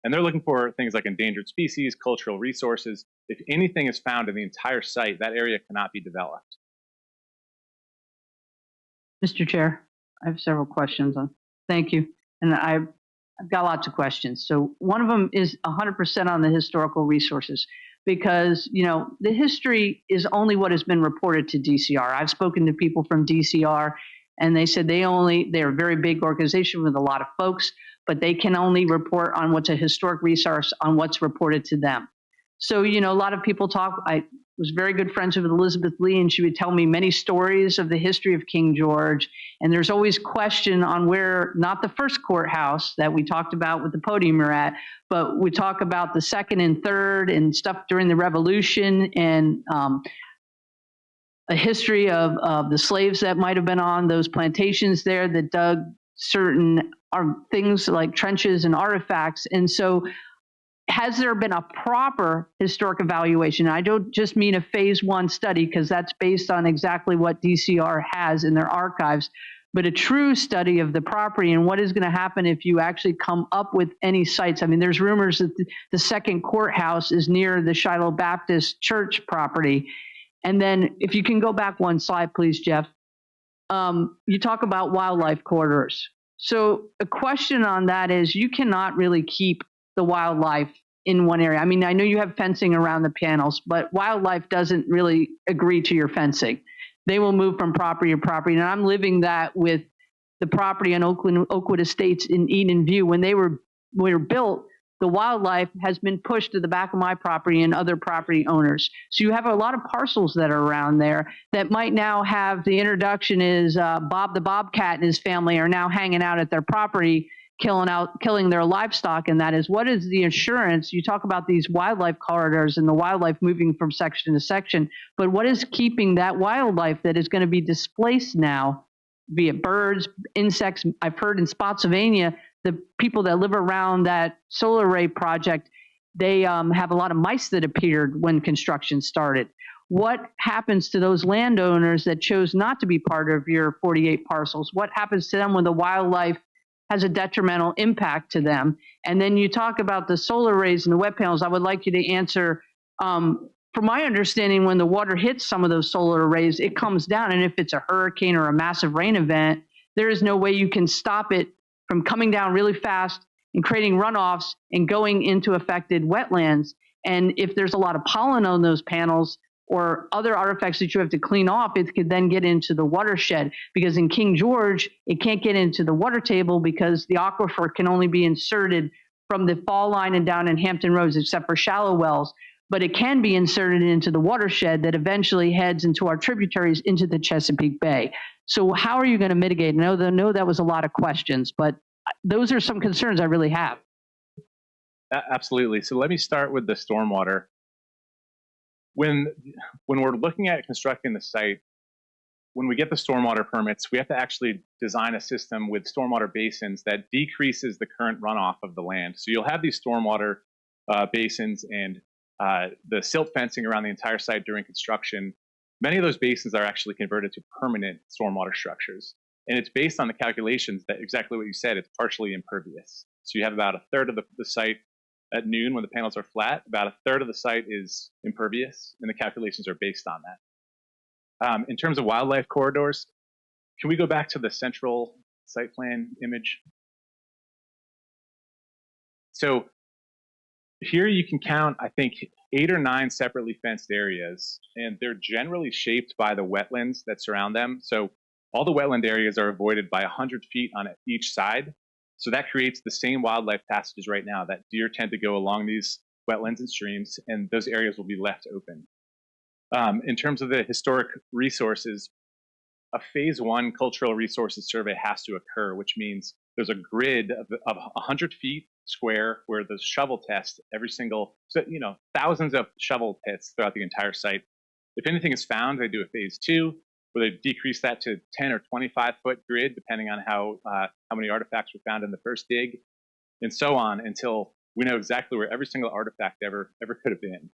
and they're looking for things like endangered species, cultural resources. If anything is found in the entire site, that area cannot be developed. Mr. Chair, I have several questions. Thank you. And I've got lots of questions. So one of them is 100% on the historical resources, because, the history is only what has been reported to DCR. I've spoken to people from DCR, and they said they're a very big organization with a lot of folks, but they can only report on what's a historic resource on what's reported to them. So, a lot of people talk. I was very good friends with Elizabeth Lee, and she would tell me many stories of the history of King George. And there's always question on where, not the first courthouse that we talked about with the podium you're at, but we talk about the second and third and stuff during the Revolution, and a history of the slaves that might have been on those plantations there that dug certain things like trenches and artifacts. And so has there been a proper historic evaluation? I don't just mean a phase one study, because that's based on exactly what DCR has in their archives, but a true study of the property and what is going to happen if you actually come up with any sites. I mean, there's rumors that the second courthouse is near the Shiloh Baptist Church property. And then if you can go back one slide, please, Jeff. You talk about wildlife corridors. So a question on that is, you cannot really keep the wildlife in one area. I mean, I know you have fencing around the panels, but wildlife doesn't really agree to your fencing. They will move from property to property. And I'm living that with the property on Oakwood Estates in Eden View. When they were built, the wildlife has been pushed to the back of my property and other property owners. So you have a lot of parcels that are around there that might now have, the introduction is Bob the Bobcat and his family are now hanging out at their property, killing their livestock. And that is, what is the assurance? You talk about these wildlife corridors and the wildlife moving from section to section, but what is keeping that wildlife that is going to be displaced now via birds, insects? I've heard in Spotsylvania, the people that live around that solar array project, they have a lot of mice that appeared when construction started. What happens to those landowners that chose not to be part of your 48 parcels? What happens to them when the wildlife has a detrimental impact to them? And then you talk about the solar arrays and the web panels. I would like you to answer, from my understanding, when the water hits some of those solar arrays, it comes down. And if it's a hurricane or a massive rain event, there is no way you can stop it from coming down really fast and creating runoffs and going into affected wetlands. And if there's a lot of pollen on those panels or other artifacts that you have to clean off, it could then get into the watershed. Because in King George, it can't get into the water table because the aquifer can only be inserted from the fall line and down in Hampton Roads, except for shallow wells. But it can be inserted into the watershed that eventually heads into our tributaries into the Chesapeake Bay. So how are you going to mitigate? I know that was a lot of questions, but those are some concerns I really have. Absolutely. So let me start with the stormwater. When we're looking at constructing the site, when we get the stormwater permits, we have to actually design a system with stormwater basins that decreases the current runoff of the land. So you'll have these stormwater basins and the silt fencing around the entire site during construction. Many of those basins are actually converted to permanent stormwater structures. And it's based on the calculations that exactly what you said, it's partially impervious. So you have about a third of the site at noon when the panels are flat, about a third of the site is impervious, and the calculations are based on that. In terms of wildlife corridors, can we go back to the central site plan image? So here you can count, I think, 8 or 9 separately fenced areas, and they're generally shaped by the wetlands that surround them. So all the wetland areas are avoided by 100 feet on each side. So that creates the same wildlife passages right now that deer tend to go along these wetlands and streams, and those areas will be left open. In terms of the historic resources, a phase one cultural resources survey has to occur, which means there's a grid of 100 feet square where there's shovel tests every single, so, thousands of shovel pits throughout the entire site. If anything is found, they do a phase two, where they decrease that to 10 or 25-foot grid, depending on how many artifacts were found in the first dig, and so on until we know exactly where every single artifact ever could have been.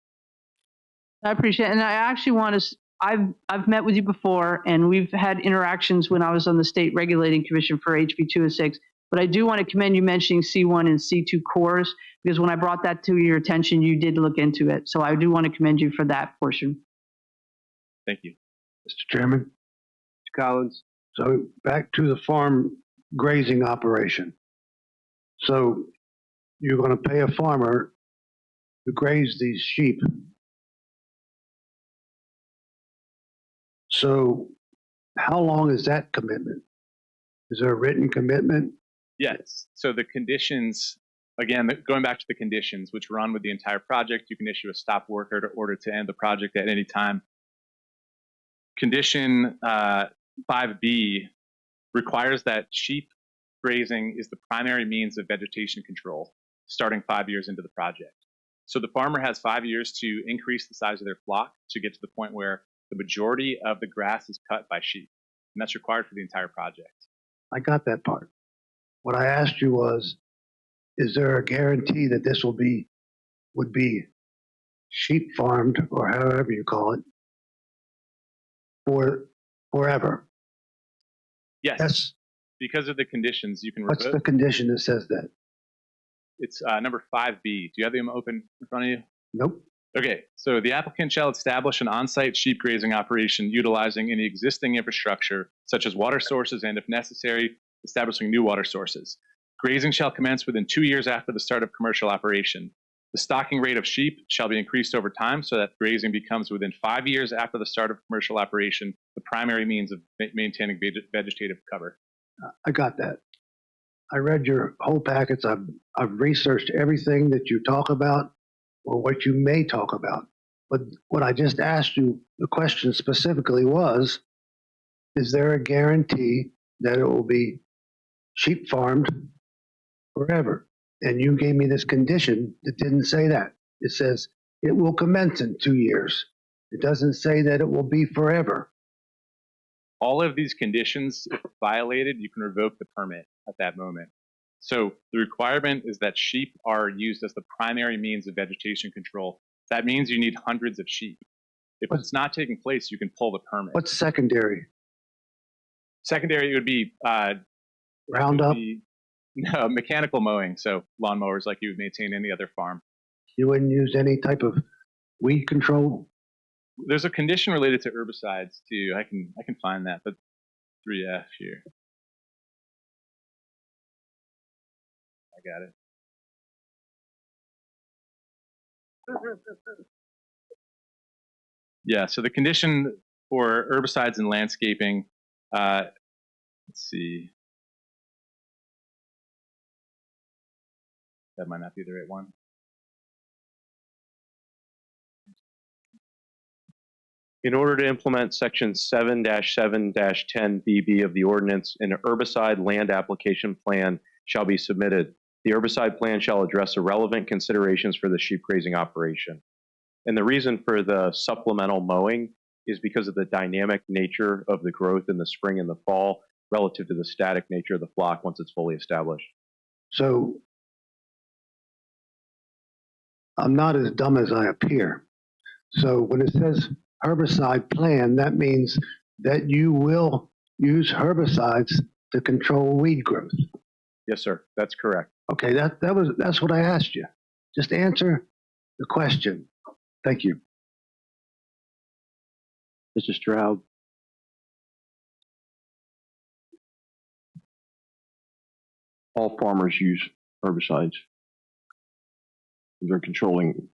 I appreciate it. And I actually want to, I've met with you before, and we've had interactions when I was on the State Regulating Commission for HB 206. But I do want to commend you mentioning C1 and C2 cores, because when I brought that to your attention, you did look into it. So I do want to commend you for that portion. Thank you. Mr. Chairman. Mr. Collins. So back to the farm grazing operation. So you're going to pay a farmer to graze these sheep. So how long is that commitment? Is there a written commitment? Yes. So the conditions, again, going back to the conditions, which run with the entire project, you can issue a stop work order to end the project at any time. Condition 5B requires that sheep grazing is the primary means of vegetation control, starting 5 years into the project. So the farmer has 5 years to increase the size of their flock to get to the point where the majority of the grass is cut by sheep, and that's required for the entire project. I got that part. What I asked you was, is there a guarantee that this would be sheep farmed, or however you call it, for forever? Yes. That's, because of the conditions, you can what's revoke. the condition that says that? It's number 5B. Do you have them open in front of you? Nope. Okay, so the applicant shall establish an on-site sheep grazing operation utilizing any existing infrastructure, such as water sources, and if necessary, establishing new water sources. Grazing shall commence within 2 years after the start of commercial operation. The stocking rate of sheep shall be increased over time so that grazing becomes within 5 years after the start of commercial operation the primary means of maintaining vegetative cover. I got that. I read your whole packets. I've researched everything that you talk about, or what you may talk about. But what I just asked you, the question specifically was, is there a guarantee that it will be sheep farmed forever? And you gave me this condition that didn't say that. It says it will commence in 2 years. It doesn't say that it will be forever. All of these conditions, if violated, you can revoke the permit at that moment. So the requirement is that sheep are used as the primary means of vegetation control. That means you need hundreds of sheep. If it's not taking place, you can pull the permit. What's secondary? Secondary would be Roundup? No, mechanical mowing, so lawnmowers like you would maintain any other farm. You wouldn't use any type of weed control? There's a condition related to herbicides too. I can find that, but 3F here. I got it. Yeah, so the condition for herbicides and landscaping, let's see. That might not be the right one. In order to implement section 7-7-10BB of the ordinance, an herbicide land application plan shall be submitted. The herbicide plan shall address the relevant considerations for the sheep grazing operation. And the reason for the supplemental mowing is because of the dynamic nature of the growth in the spring and the fall relative to the static nature of the flock once it's fully established. So I'm not as dumb as I appear. So when it says herbicide plan, that means that you will use herbicides to control weed growth. Yes, sir. That's correct. Okay, that's what I asked you. Just answer the question. Thank you. Mr. Stroud. All farmers use herbicides. They're controlling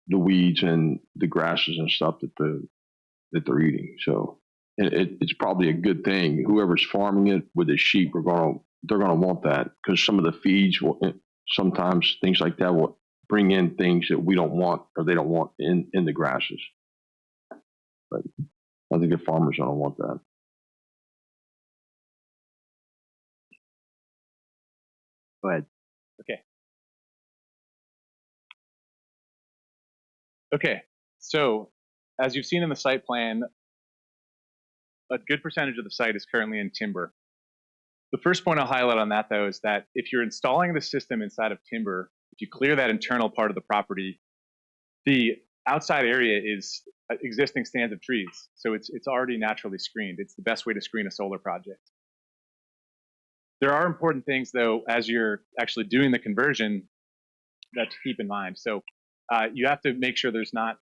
the weeds and the grasses and stuff that they're eating. So it's probably a good thing. Whoever's farming it with the sheep they're gonna want that, because some of the feeds sometimes things like that will bring in things that we don't want or they don't want in the grasses. But I think the farmers don't want that. Go ahead. Okay. Okay, so as you've seen in the site plan, a good percentage of the site is currently in timber. The first point I'll highlight on that, though, is that if you're installing the system inside of timber, if you clear that internal part of the property, the outside area is existing stands of trees. So it's already naturally screened. It's the best way to screen a solar project. There are important things, though, as you're actually doing the conversion that to keep in mind. So you have to make sure there's not,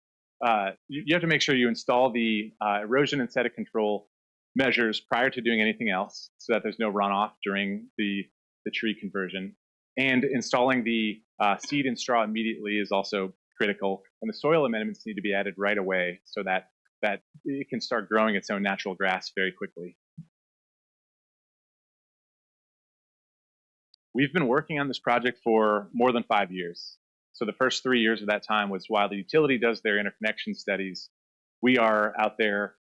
you have to make sure you install the erosion and sediment control measures prior to doing anything else so that there's no runoff during the tree conversion. And installing the seed and straw immediately is also critical. And the soil amendments need to be added right away so that it can start growing its own natural grass very quickly. We've been working on this project for more than 5 years. So the first 3 years of that time was while the utility does their interconnection studies, we are out there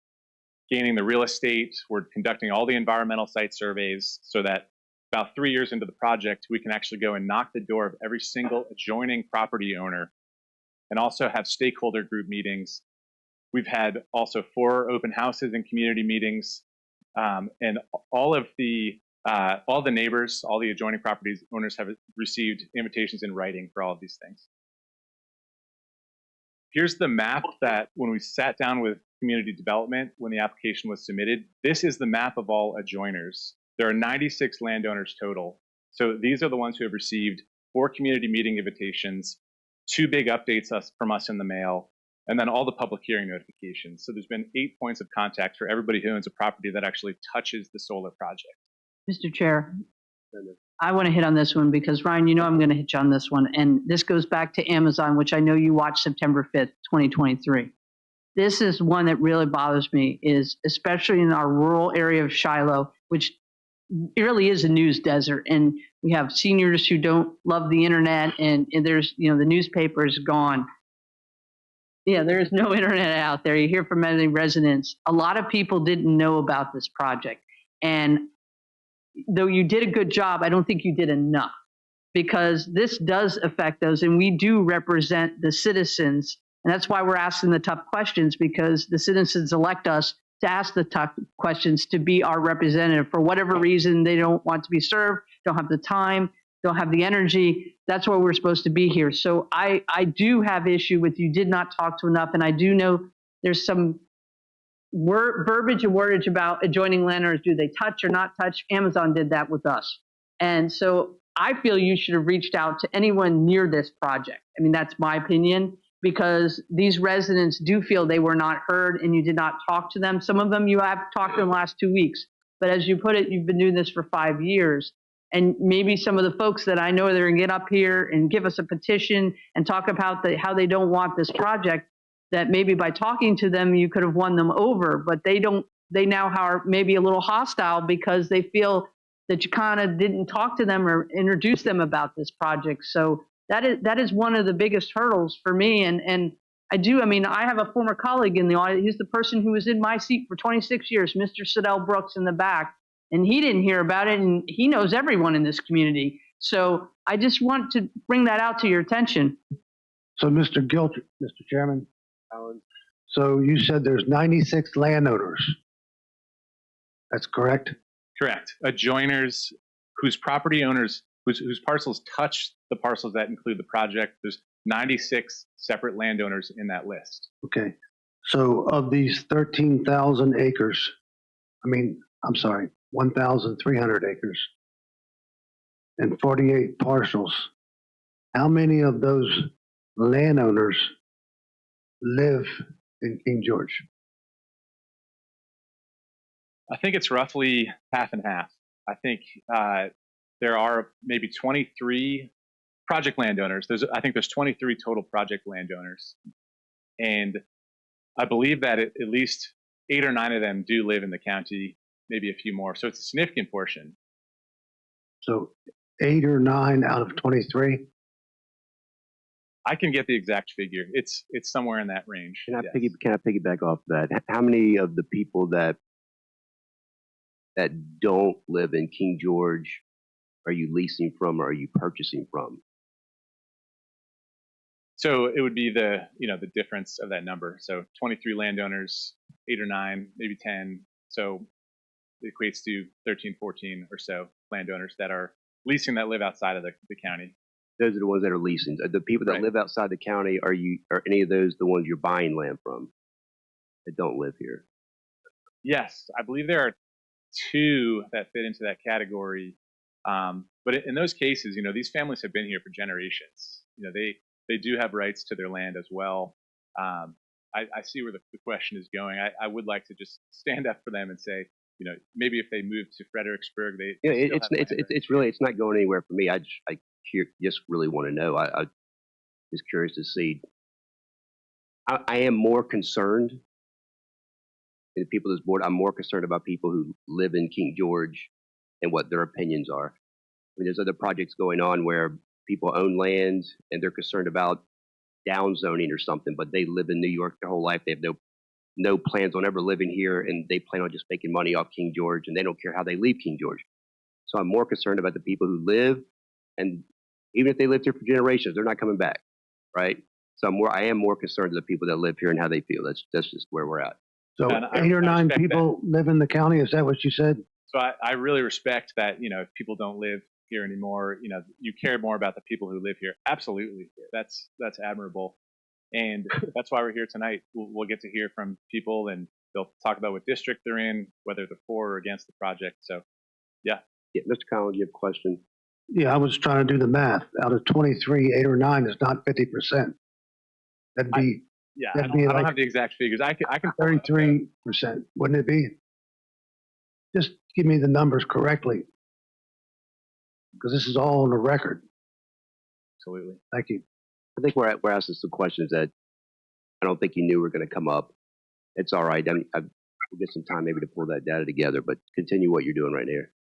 gaining the real estate. We're conducting all the environmental site surveys so that about 3 years into the project, we can actually go and knock the door of every single adjoining property owner and also have stakeholder group meetings. We've had also 4 open houses and community meetings, and all the neighbors, all the adjoining properties owners have received invitations in writing for all of these things. Here's the map that when we sat down with community development, when the application was submitted, this is the map of all adjoiners. There are 96 landowners total. So these are the ones who have received 4 community meeting invitations, 2 big updates from us in the mail, and then all the public hearing notifications. So there's been 8 points of contact for everybody who owns a property that actually touches the solar project. Mr. Chair, I want to hit on this one because, Ryan, you know I'm going to hit you on this one. And this goes back to Amazon, which I know you watched September 5th, 2023. This is one that really bothers me, is especially in our rural area of Shiloh, which really is a news desert. And we have seniors who don't love the internet, and there's, the newspaper is gone. Yeah, there's no internet out there. You hear from many residents. A lot of people didn't know about this project. And though you did a good job, I don't think you did enough, because this does affect those, and we do represent the citizens. And that's why we're asking the tough questions, because the citizens elect us to ask the tough questions, to be our representative. For whatever reason, they don't want to be served, don't have the time, don't have the energy. That's why we're supposed to be here. So I do have issue with you did not talk to enough. And I do know there's some verbiage and wordage about adjoining landowners. Do they touch or not touch? Amazon did that with us. And so I feel you should have reached out to anyone near this project. I mean, that's my opinion, because these residents do feel they were not heard and you did not talk to them. Some of them you have talked to in the last 2 weeks. But as you put it, you've been doing this for 5 years. And maybe some of the folks that I know they're going to get up here and give us a petition and talk about how they don't want this project, that maybe by talking to them, you could have won them over. But they now are maybe a little hostile because they feel that you kind of didn't talk to them or introduce them about this project. So that is one of the biggest hurdles for me. And I have a former colleague in the audit. He's the person who was in my seat for 26 years, Mr. Siddell Brooks in the back. And he didn't hear about it, and he knows everyone in this community. So I just want to bring that out to your attention. So, Mr. Giltry, Mr. Chairman, so you said there's 96 landowners. That's correct? Correct. Adjoiners whose property owners, whose parcels touch the parcels that include the project. There's 96 separate landowners in that list. Okay. So of these 13,000 acres, 1,300 acres and 48 parcels, how many of those landowners live in King George? I think it's roughly half and half. I think there are maybe 23 project landowners. I think there's 23 total project landowners. And I believe that at least 8 or 9 of them do live in the county, maybe a few more. So it's a significant portion. So 8 or 9 out of 23? I can get the exact figure. It's somewhere in that range. Can I piggyback off that? How many of the people that don't live in King George are you leasing from, or are you purchasing from? So it would be the difference of that number. So 23 landowners, 8 or 9, maybe 10. So it equates to 13, 14 or so landowners that are leasing that live outside of the county. Those are the ones that are leasing. The people that Right. live outside the county, are any of those the ones you're buying land from that don't live here? Yes, I believe there are 2 that fit into that category. But in those cases, these families have been here for generations. They do have rights to their land as well. I see where the question is going. I would like to just stand up for them and say, maybe if they move to Fredericksburg, they Yeah, still have land. it's not going anywhere for me. I just really want to know. I just curious to see. I am more concerned, and the people of this board, I'm more concerned about people who live in King George and what their opinions are. I mean, there's other projects going on where people own land and they're concerned about down zoning or something, but they live in New York their whole life. They have no plans on ever living here, and they plan on just making money off King George, and they don't care how they leave King George. So I'm more concerned about the people who live, and even if they lived here for generations, they're not coming back, right? So I am more concerned with the people that live here and how they feel. That's just where we're at. So And I 8 or 9 respect people live in the county. Is that what you said? So I really respect that, if people don't live here anymore, you care more about the people who live here. Absolutely. That's admirable. And that's why we're here tonight. We'll get to hear from people, and they'll talk about what district they're in, whether they're for or against the project. So, yeah. Yeah, Mr. Collins, you have a question? Yeah, I was trying to do the math. Out of 23, 8 or 9 is not 50%. That'd be I don't like have the exact figures. I can 33%, wouldn't it be? Just give me the numbers correctly, because this is all on the record. Absolutely. Thank you. I think we're asking some questions that I don't think you knew were going to come up. It's all right. We'll get some time maybe to pull that data together, but continue what you're doing right here.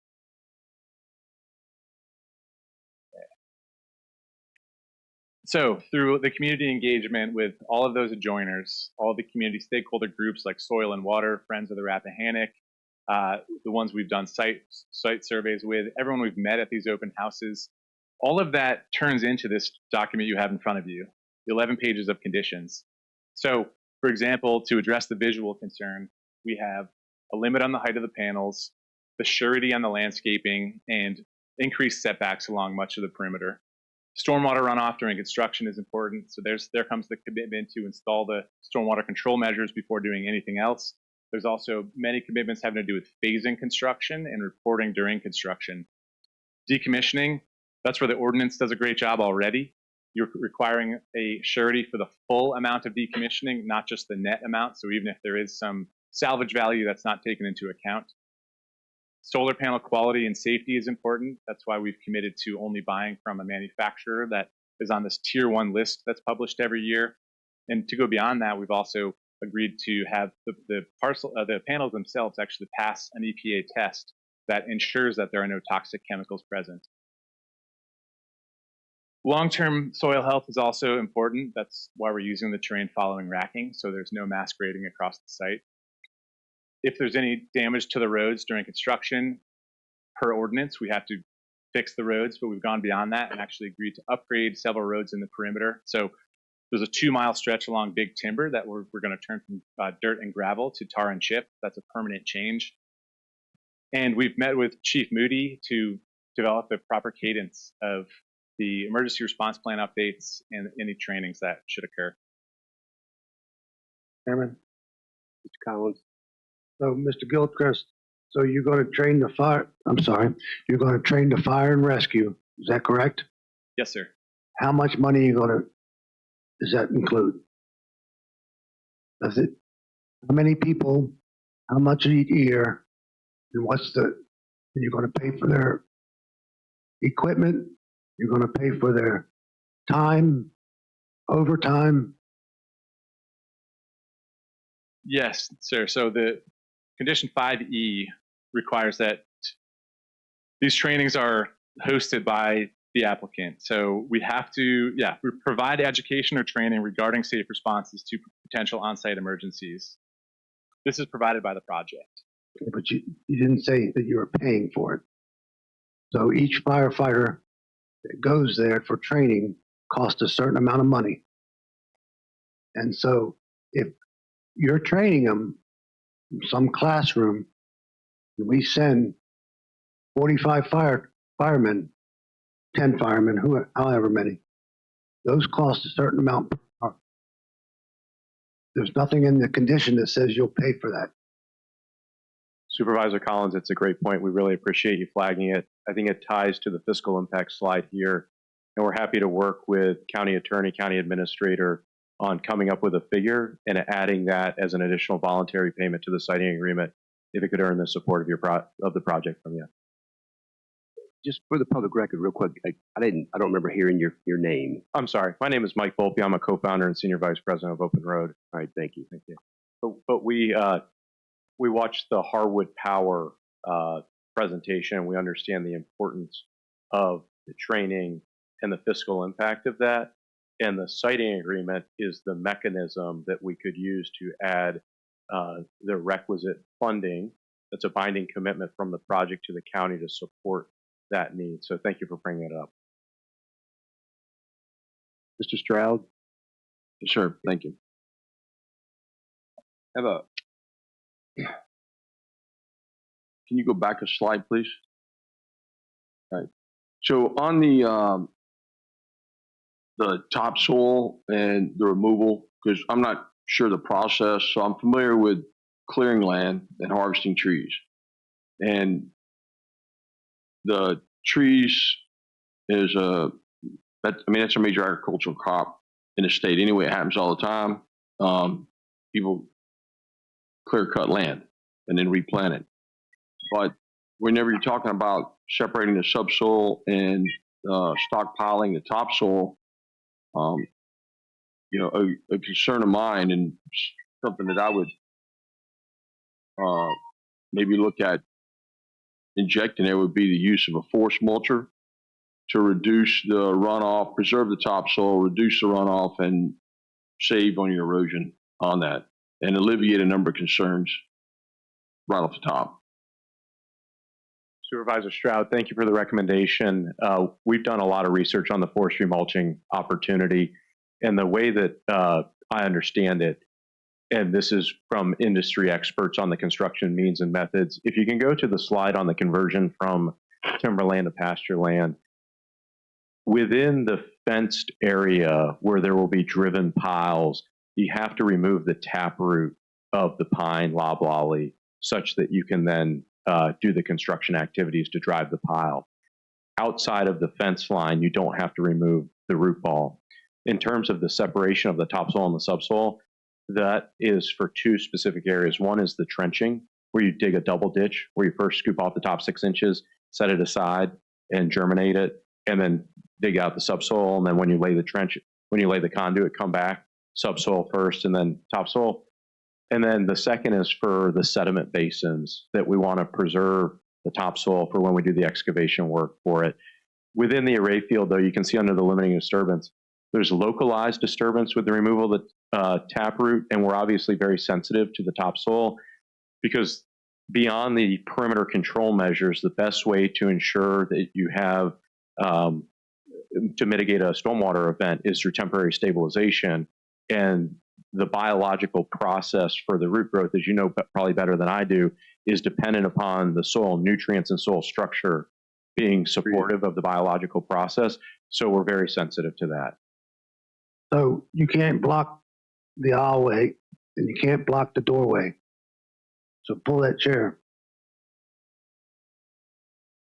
So through the community engagement with all of those adjoiners, all the community stakeholder groups like Soil and Water, Friends of the Rappahannock, the ones we've done site surveys with, everyone we've met at these open houses, all of that turns into this document you have in front of you, the 11 pages of conditions. So, for example, to address the visual concern, we have a limit on the height of the panels, the surety on the landscaping, and increased setbacks along much of the perimeter. Stormwater runoff during construction is important, so there comes the commitment to install the stormwater control measures before doing anything else. There's also many commitments having to do with phasing construction and reporting during construction. Decommissioning, that's where the ordinance does a great job already. You're requiring a surety for the full amount of decommissioning, not just the net amount, so even if there is some salvage value, that's not taken into account. Solar panel quality and safety is important. That's why we've committed to only buying from a manufacturer that is on this tier 1 list that's published every year. And to go beyond that, we've also agreed to have the panels themselves actually pass an EPA test that ensures that there are no toxic chemicals present. Long-term soil health is also important. That's why we're using the terrain following racking, so there's no mass grading across the site. If there's any damage to the roads during construction, per ordinance, we have to fix the roads, but we've gone beyond that and actually agreed to upgrade several roads in the perimeter. So there's a 2-mile stretch along Big Timber that we're going to turn from dirt and gravel to tar and chip. That's a permanent change. And we've met with Chief Moody to develop the proper cadence of the emergency response plan updates and any trainings that should occur. Chairman. Mr. Collins. So, Mr. Gilchrist, so you're going to train the fire, you're going to train the fire and rescue. Is that correct? Yes, sir. How much money does that include? How many people, how much each year, and you're going to pay for their equipment, you're going to pay for their time, overtime? Yes, sir. So the Condition 5E requires that these trainings are hosted by the applicant. So we have to, we provide education or training regarding safe responses to potential on-site emergencies. This is provided by the project. But you didn't say that you were paying for it. So each firefighter that goes there for training costs a certain amount of money. And so if you're training them in some classroom, and we send 45 firemen, 10 firemen, however many, those cost a certain amount per hour. There's nothing in the condition that says you'll pay for that. Supervisor Collins, it's a great point. We really appreciate you flagging it. I think it ties to the fiscal impact slide here, and we're happy to work with county attorney, county administrator on coming up with a figure and adding that as an additional voluntary payment to the siting agreement if it could earn the support of the project from you. Just for the public record, real quick, I don't remember hearing your name. I'm sorry. My name is Mike Volpe. I'm a co-founder and senior vice president of Open Road. All right, thank you. Thank you. But we watched the Harwood Power presentation. We understand the importance of the training and the fiscal impact of that. And the siting agreement is the mechanism that we could use to add the requisite funding. That's a binding commitment from the project to the county to support that need. So thank you for bringing it up. Mr. Stroud? Sure, thank you. Can you go back a slide, please? All right. So on the topsoil and the removal, because I'm not sure the process, so I'm familiar with clearing land and harvesting trees. And the trees is that's a major agricultural crop in the state anyway. It happens all the time. People clear cut land and then replant it. But whenever you're talking about separating the subsoil and stockpiling the topsoil, a concern of mine and something that I would maybe look at injecting there would be the use of a force mulcher to reduce the runoff, preserve the topsoil, reduce the runoff, and save on your erosion on that, and alleviate a number of concerns right off the top. Supervisor Stroud, thank you for the recommendation. We've done a lot of research on the forestry mulching opportunity, and the way that I understand it, and this is from industry experts on the construction means and methods. If you can go to the slide on the conversion from timberland to pasture land, within the fenced area where there will be driven piles, you have to remove the taproot of the pine loblolly such that you can then do the construction activities to drive the pile. Outside of the fence line, you don't have to remove the root ball. In terms of the separation of the topsoil and the subsoil, that is for two specific areas. One is the trenching, where you dig a double ditch, where you first scoop off the top 6 inches, set it aside, and germinate it, and then dig out the subsoil. And then when you lay the conduit, come back, subsoil first, and then topsoil. And then the second is for the sediment basins that we want to preserve the topsoil for when we do the excavation work for it. Within the array field, though, you can see under the limiting disturbance, there's localized disturbance with the removal of the taproot, and we're obviously very sensitive to the topsoil because beyond the perimeter control measures, the best way to ensure that you have to mitigate a stormwater event is through temporary stabilization. And the biological process for the root growth, as you know probably better than I do, is dependent upon the soil nutrients and soil structure being supportive of the biological process. So we're very sensitive to that. So you can't block the aisleway and you can't block the doorway. So pull that chair.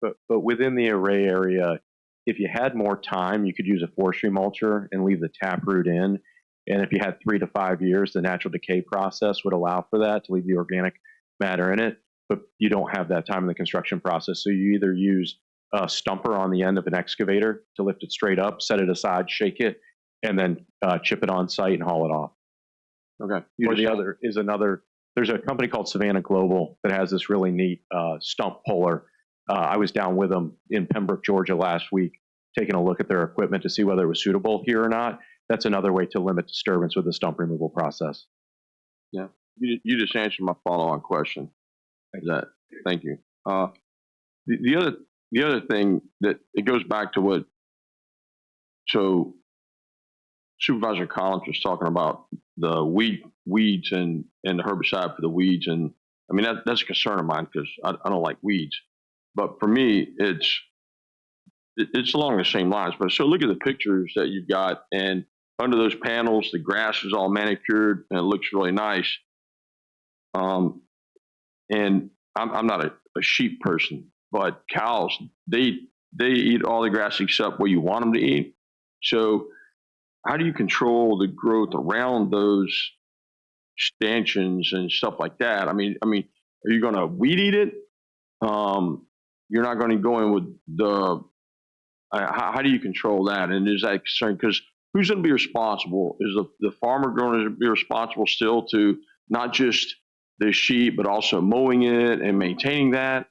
But within the array area, if you had more time, you could use a forestry mulcher and leave the taproot in. And if you had 3 to 5 years, the natural decay process would allow for that to leave the organic matter in it. But you don't have that time in the construction process. So you either use a stumper on the end of an excavator to lift it straight up, set it aside, shake it, and then chip it on site and haul it off. Okay. Or the other is there's a company called Savannah Global that has this really neat stump puller. I was down with them in Pembroke, Georgia last week, taking a look at their equipment to see whether it was suitable here or not. That's another way to limit disturbance with the stump removal process. Yeah, you just answered my follow-on question. Thank you. The other the other thing that it goes back to what, so Supervisor Collins was talking about the weeds and the herbicide for the weeds. And I mean, that's a concern of mine because I don't like weeds. But for me, it's along the same lines. But so look at the pictures that you've got, and under those panels, the grass is all manicured and it looks really nice. And I'm not a sheep person, but cows, they eat all the grass except what you want them to eat. So how do you control the growth around those stanchions and stuff like that? I mean, are you going to weed eat it? You're not going to go in with the. How do you control that? And is that concern? Because who's going to be responsible? Is the farmer going to be responsible still to not just the sheep, but also mowing it and maintaining that?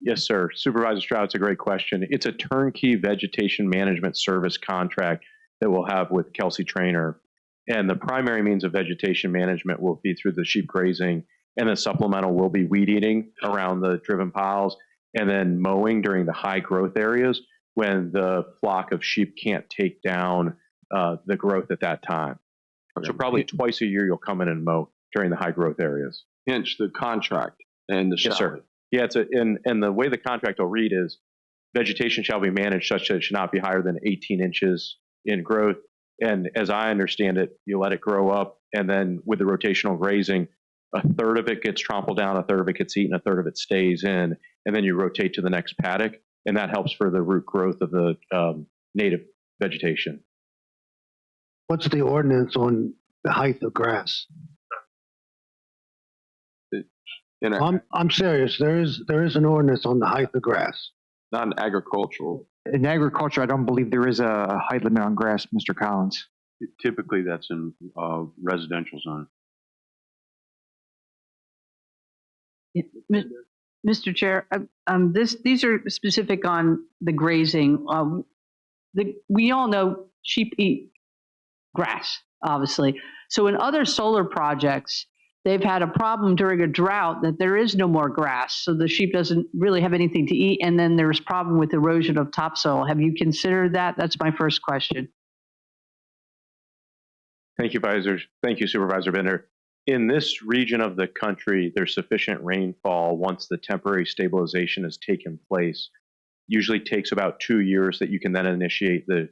Yes, sir. Supervisor Stroud, it's a great question. It's a turnkey vegetation management service contract that we'll have with Kelsey Trainer. And the primary means of vegetation management will be through the sheep grazing, and the supplemental will be weed eating around the driven piles, and then mowing during the high growth areas when the flock of sheep can't take down the growth at that time. So probably twice a year you'll come in and mow during the high growth areas. Hence the contract and the Yes, salary. sir. Yeah, and the way the contract will read is vegetation shall be managed such that it should not be higher than 18 inches in growth. And as I understand it, you let it grow up, and then with the rotational grazing, a third of it gets trampled down, a third of it gets eaten, a third of it stays in, and then you rotate to the next paddock, and that helps for the root growth of the native vegetation. What's the ordinance on the height of grass? I'm serious. There is an ordinance on the height of grass. Not an agricultural. In agriculture, I don't believe there is a height limit on grass, Mr. Collins. Typically, that's in residential zone. Mr. Chair, these are specific on the grazing. We all know sheep eat grass, obviously. So in other solar projects, they've had a problem during a drought that there is no more grass, so the sheep doesn't really have anything to eat, and then there's problem with erosion of topsoil. Have you considered that? That's my first question. Thank you, Supervisor Bender. In this region of the country, there's sufficient rainfall once the temporary stabilization has taken place. Usually takes about 2 years that you can then initiate the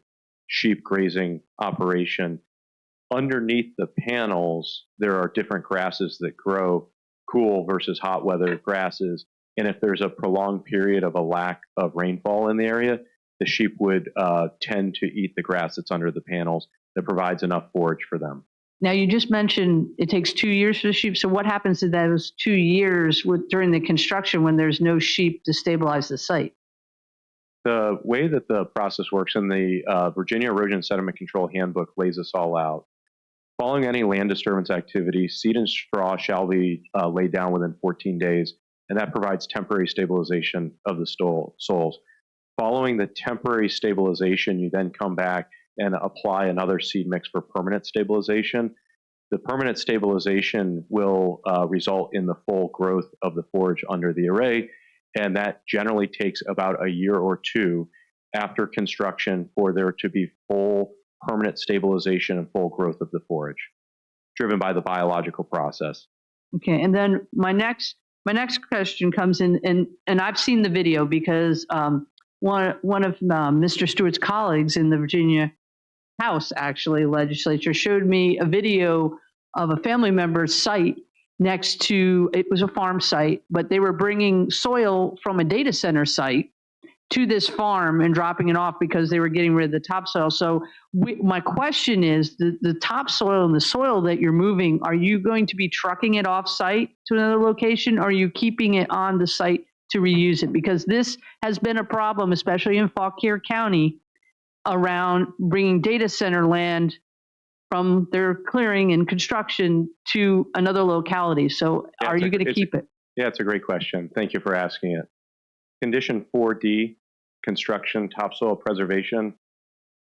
sheep grazing operation. Underneath the panels, there are different grasses that grow, cool versus hot weather grasses. And if there's a prolonged period of a lack of rainfall in the area, the sheep would tend to eat the grass that's under the panels that provides enough forage for them. Now, you just mentioned it takes 2 years for the sheep. So what happens to those 2 years during the construction when there's no sheep to stabilize the site? The way that the process works in the Virginia Erosion Sediment Control Handbook lays this all out. Following any land disturbance activity, seed and straw shall be laid down within 14 days, and that provides temporary stabilization of the soils. Following the temporary stabilization, you then come back and apply another seed mix for permanent stabilization. The permanent stabilization will result in the full growth of the forage under the array, and that generally takes about a year or two after construction for there to be full permanent stabilization and full growth of the forage, driven by the biological process. Okay, and then my next question comes in, and I've seen the video because one of Mr. Stewart's colleagues in the Virginia House, actually, legislature, showed me a video of a family member's site next to, it was a farm site, but they were bringing soil from a data center site to this farm and dropping it off because they were getting rid of the topsoil. So my question is, the topsoil and the soil that you're moving, are you going to be trucking it off site to another location, or are you keeping it on the site to reuse it? Because this has been a problem, especially in Fauquier County, around bringing data center land from their clearing and construction to another locality. So are you going to keep it? Yeah, it's a great question. Thank you for asking it. Condition 4D, construction topsoil preservation.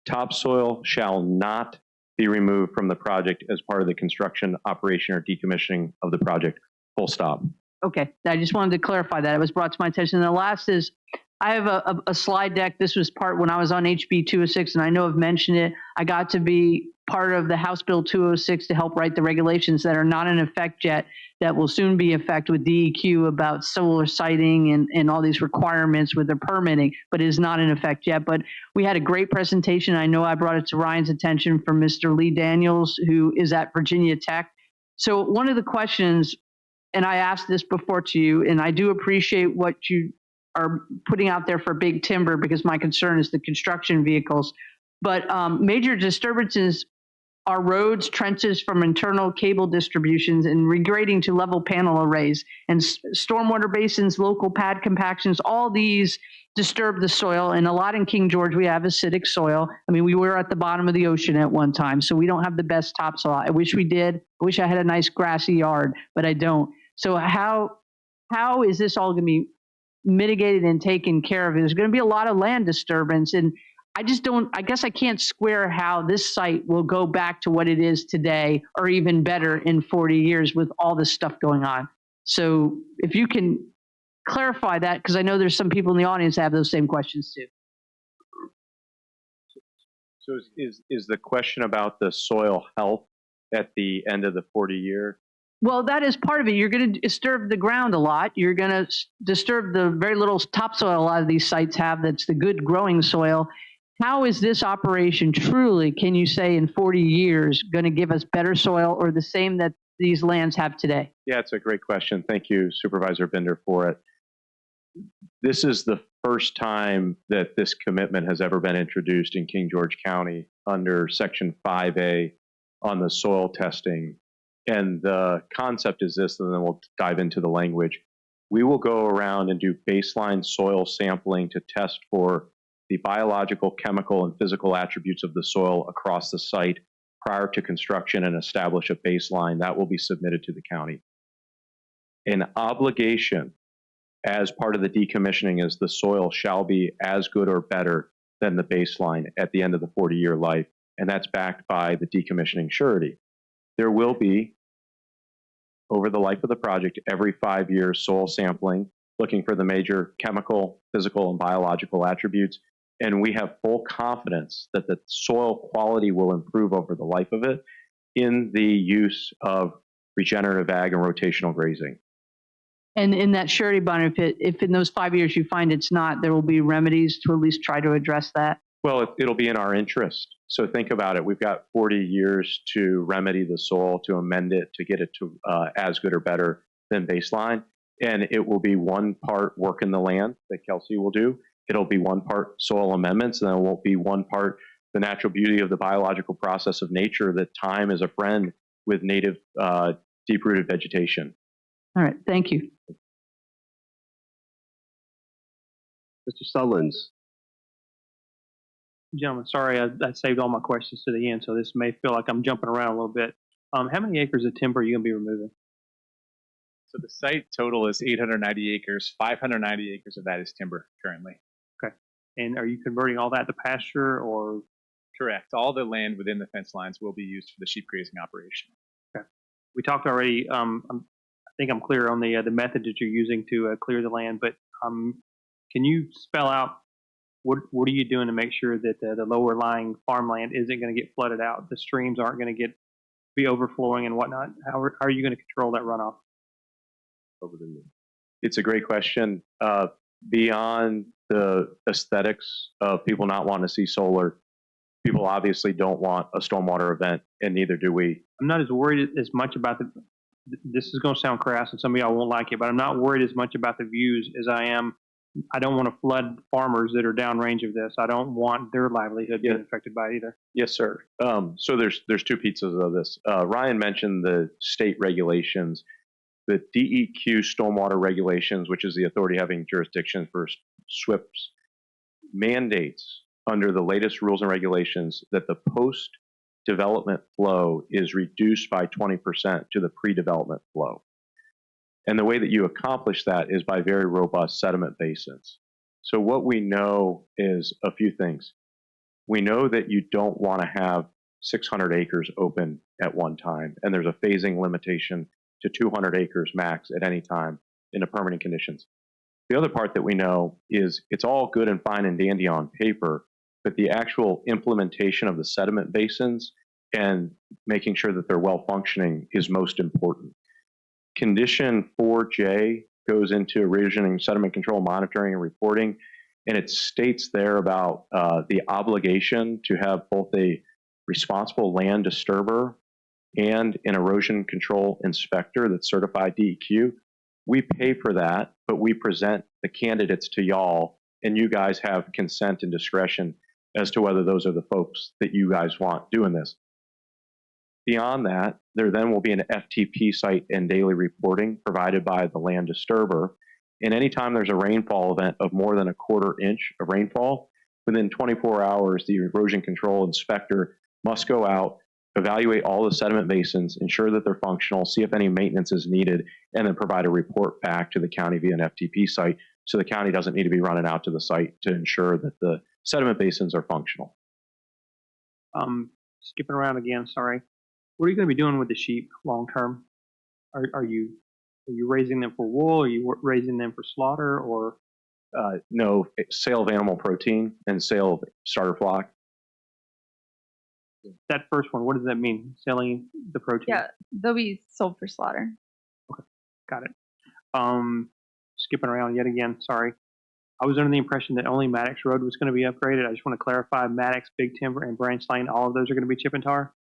Topsoil shall not be removed from the project as part of the construction, operation, or decommissioning of the project. Full stop. Okay, I just wanted to clarify that. It was brought to my attention. And the last is, I have a slide deck. This was part when I was on HB 206, and I know I've mentioned it. I got to be part of the House Bill 206 to help write the regulations that are not in effect yet, that will soon be in effect with DEQ about solar siting and all these requirements with the permitting, but is not in effect yet. But we had a great presentation. I know I brought it to Ryan's attention from Mr. Lee Daniels, who is at Virginia Tech. So one of the questions, and I asked this before to you, and I do appreciate what you are putting out there for big timber, because my concern is the construction vehicles. But major disturbances are roads, trenches from internal cable distributions, and regrading to level panel arrays, and stormwater basins, local pad compactions. All these disturb the soil, and a lot in King George we have acidic soil. I mean, we were at the bottom of the ocean at one time, so we don't have the best topsoil. I wish we did. I wish I had a nice grassy yard, but I don't. So how is this all going to be mitigated and taken care of? There's going to be a lot of land disturbance, and I guess I can't square how this site will go back to what it is today, or even better in 40 years with all this stuff going on. So if you can clarify that, because I know there's some people in the audience that have those same questions too. So is the question about the soil health at the end of the 40-year? Well, that is part of it. You're going to disturb the ground a lot. You're going to disturb the very little topsoil a lot of these sites have, that's the good growing soil. How is this operation truly, can you say, in 40 years going to give us better soil, or the same that these lands have today? Yeah, it's a great question. Thank you, Supervisor Bender, for it. This is the first time that this commitment has ever been introduced in King George County under Section 5A on the soil testing. And the concept is this, and then we'll dive into the language. We will go around and do baseline soil sampling to test for the biological, chemical, and physical attributes of the soil across the site prior to construction, and establish a baseline that will be submitted to the county. An obligation as part of the decommissioning is the soil shall be as good or better than the baseline at the end of the 40-year life, and that's backed by the decommissioning surety. There will be, over the life of the project, every 5 years, soil sampling, looking for the major chemical, physical, and biological attributes. And we have full confidence that the soil quality will improve over the life of it in the use of regenerative ag and rotational grazing. And in that surety bond, if in those 5 years you find it's not, there will be remedies to at least try to address that? Well, it'll be in our interest. So think about it. We've got 40 years to remedy the soil, to amend it, to get it to as good or better than baseline. And it will be one part work in the land that Kelsey will do. It'll be one part soil amendments, and then it won't be one part the natural beauty of the biological process of nature, that time is a friend with native deep-rooted vegetation. All right, thank you. Mr. Sullins. Gentlemen, sorry, I saved all my questions to the end, so this may feel like I'm jumping around a little bit. How many acres of timber are you going to be removing? So the site total is 890 acres. 590 acres of that is timber currently. Okay. And are you converting all that to pasture, or? Correct. All the land within the fence lines will be used for the sheep grazing operation. Okay. We talked already, I think I'm clear on the method that you're using to clear the land, but can you spell out what are you doing to make sure that the lower lying farmland isn't going to get flooded out? The streams aren't going to be overflowing and whatnot. How are you going to control that runoff? It's a great question. Beyond the aesthetics of people not wanting to see solar, people obviously don't want a stormwater event, and neither do we. I'm not as worried as much about this is going to sound crass and some of y'all won't like it, but I'm not worried as much about the views as I am. I don't want to flood farmers that are downrange of this. I don't want their livelihood being affected by it either. Yes, sir. So there's two pieces of this. Ryan mentioned the state regulations. The DEQ stormwater regulations, which is the authority having jurisdiction for SWIPs, mandates under the latest rules and regulations that the post-development flow is reduced by 20% to the pre-development flow. And the way that you accomplish that is by very robust sediment basins. So what we know is a few things. We know that you don't want to have 600 acres open at one time, and there's a phasing limitation to 200 acres max at any time in the permitting conditions. The other part that we know is it's all good and fine and dandy on paper, but the actual implementation of the sediment basins and making sure that they're well functioning is most important. Condition 4J goes into erosion and sediment control monitoring and reporting, and it states there about the obligation to have both a responsible land disturber and an erosion control inspector that's certified DEQ. We pay for that, but we present the candidates to y'all, and you guys have consent and discretion as to whether those are the folks that you guys want doing this. Beyond that, there then will be an FTP site and daily reporting provided by the land disturber. And anytime there's a rainfall event of more than a quarter inch of rainfall, within 24 hours, the erosion control inspector must go out, evaluate all the sediment basins, ensure that they're functional, see if any maintenance is needed, and then provide a report back to the county via an FTP site. So the county doesn't need to be running out to the site to ensure that the sediment basins are functional. Skipping around again, sorry. What are you going to be doing with the sheep long term? Are you raising them for wool? Are you raising them for slaughter, or? No, sale of animal protein and sale of starter flock. That first one, what does that mean? Selling the protein? Yeah, they'll be sold for slaughter. Okay, got it. Skipping around yet again, sorry. I was under the impression that only Maddox Road was going to be upgraded. I just want to clarify, Maddox, Big Timber, and Branch Lane, all of those are going to be chip and tar?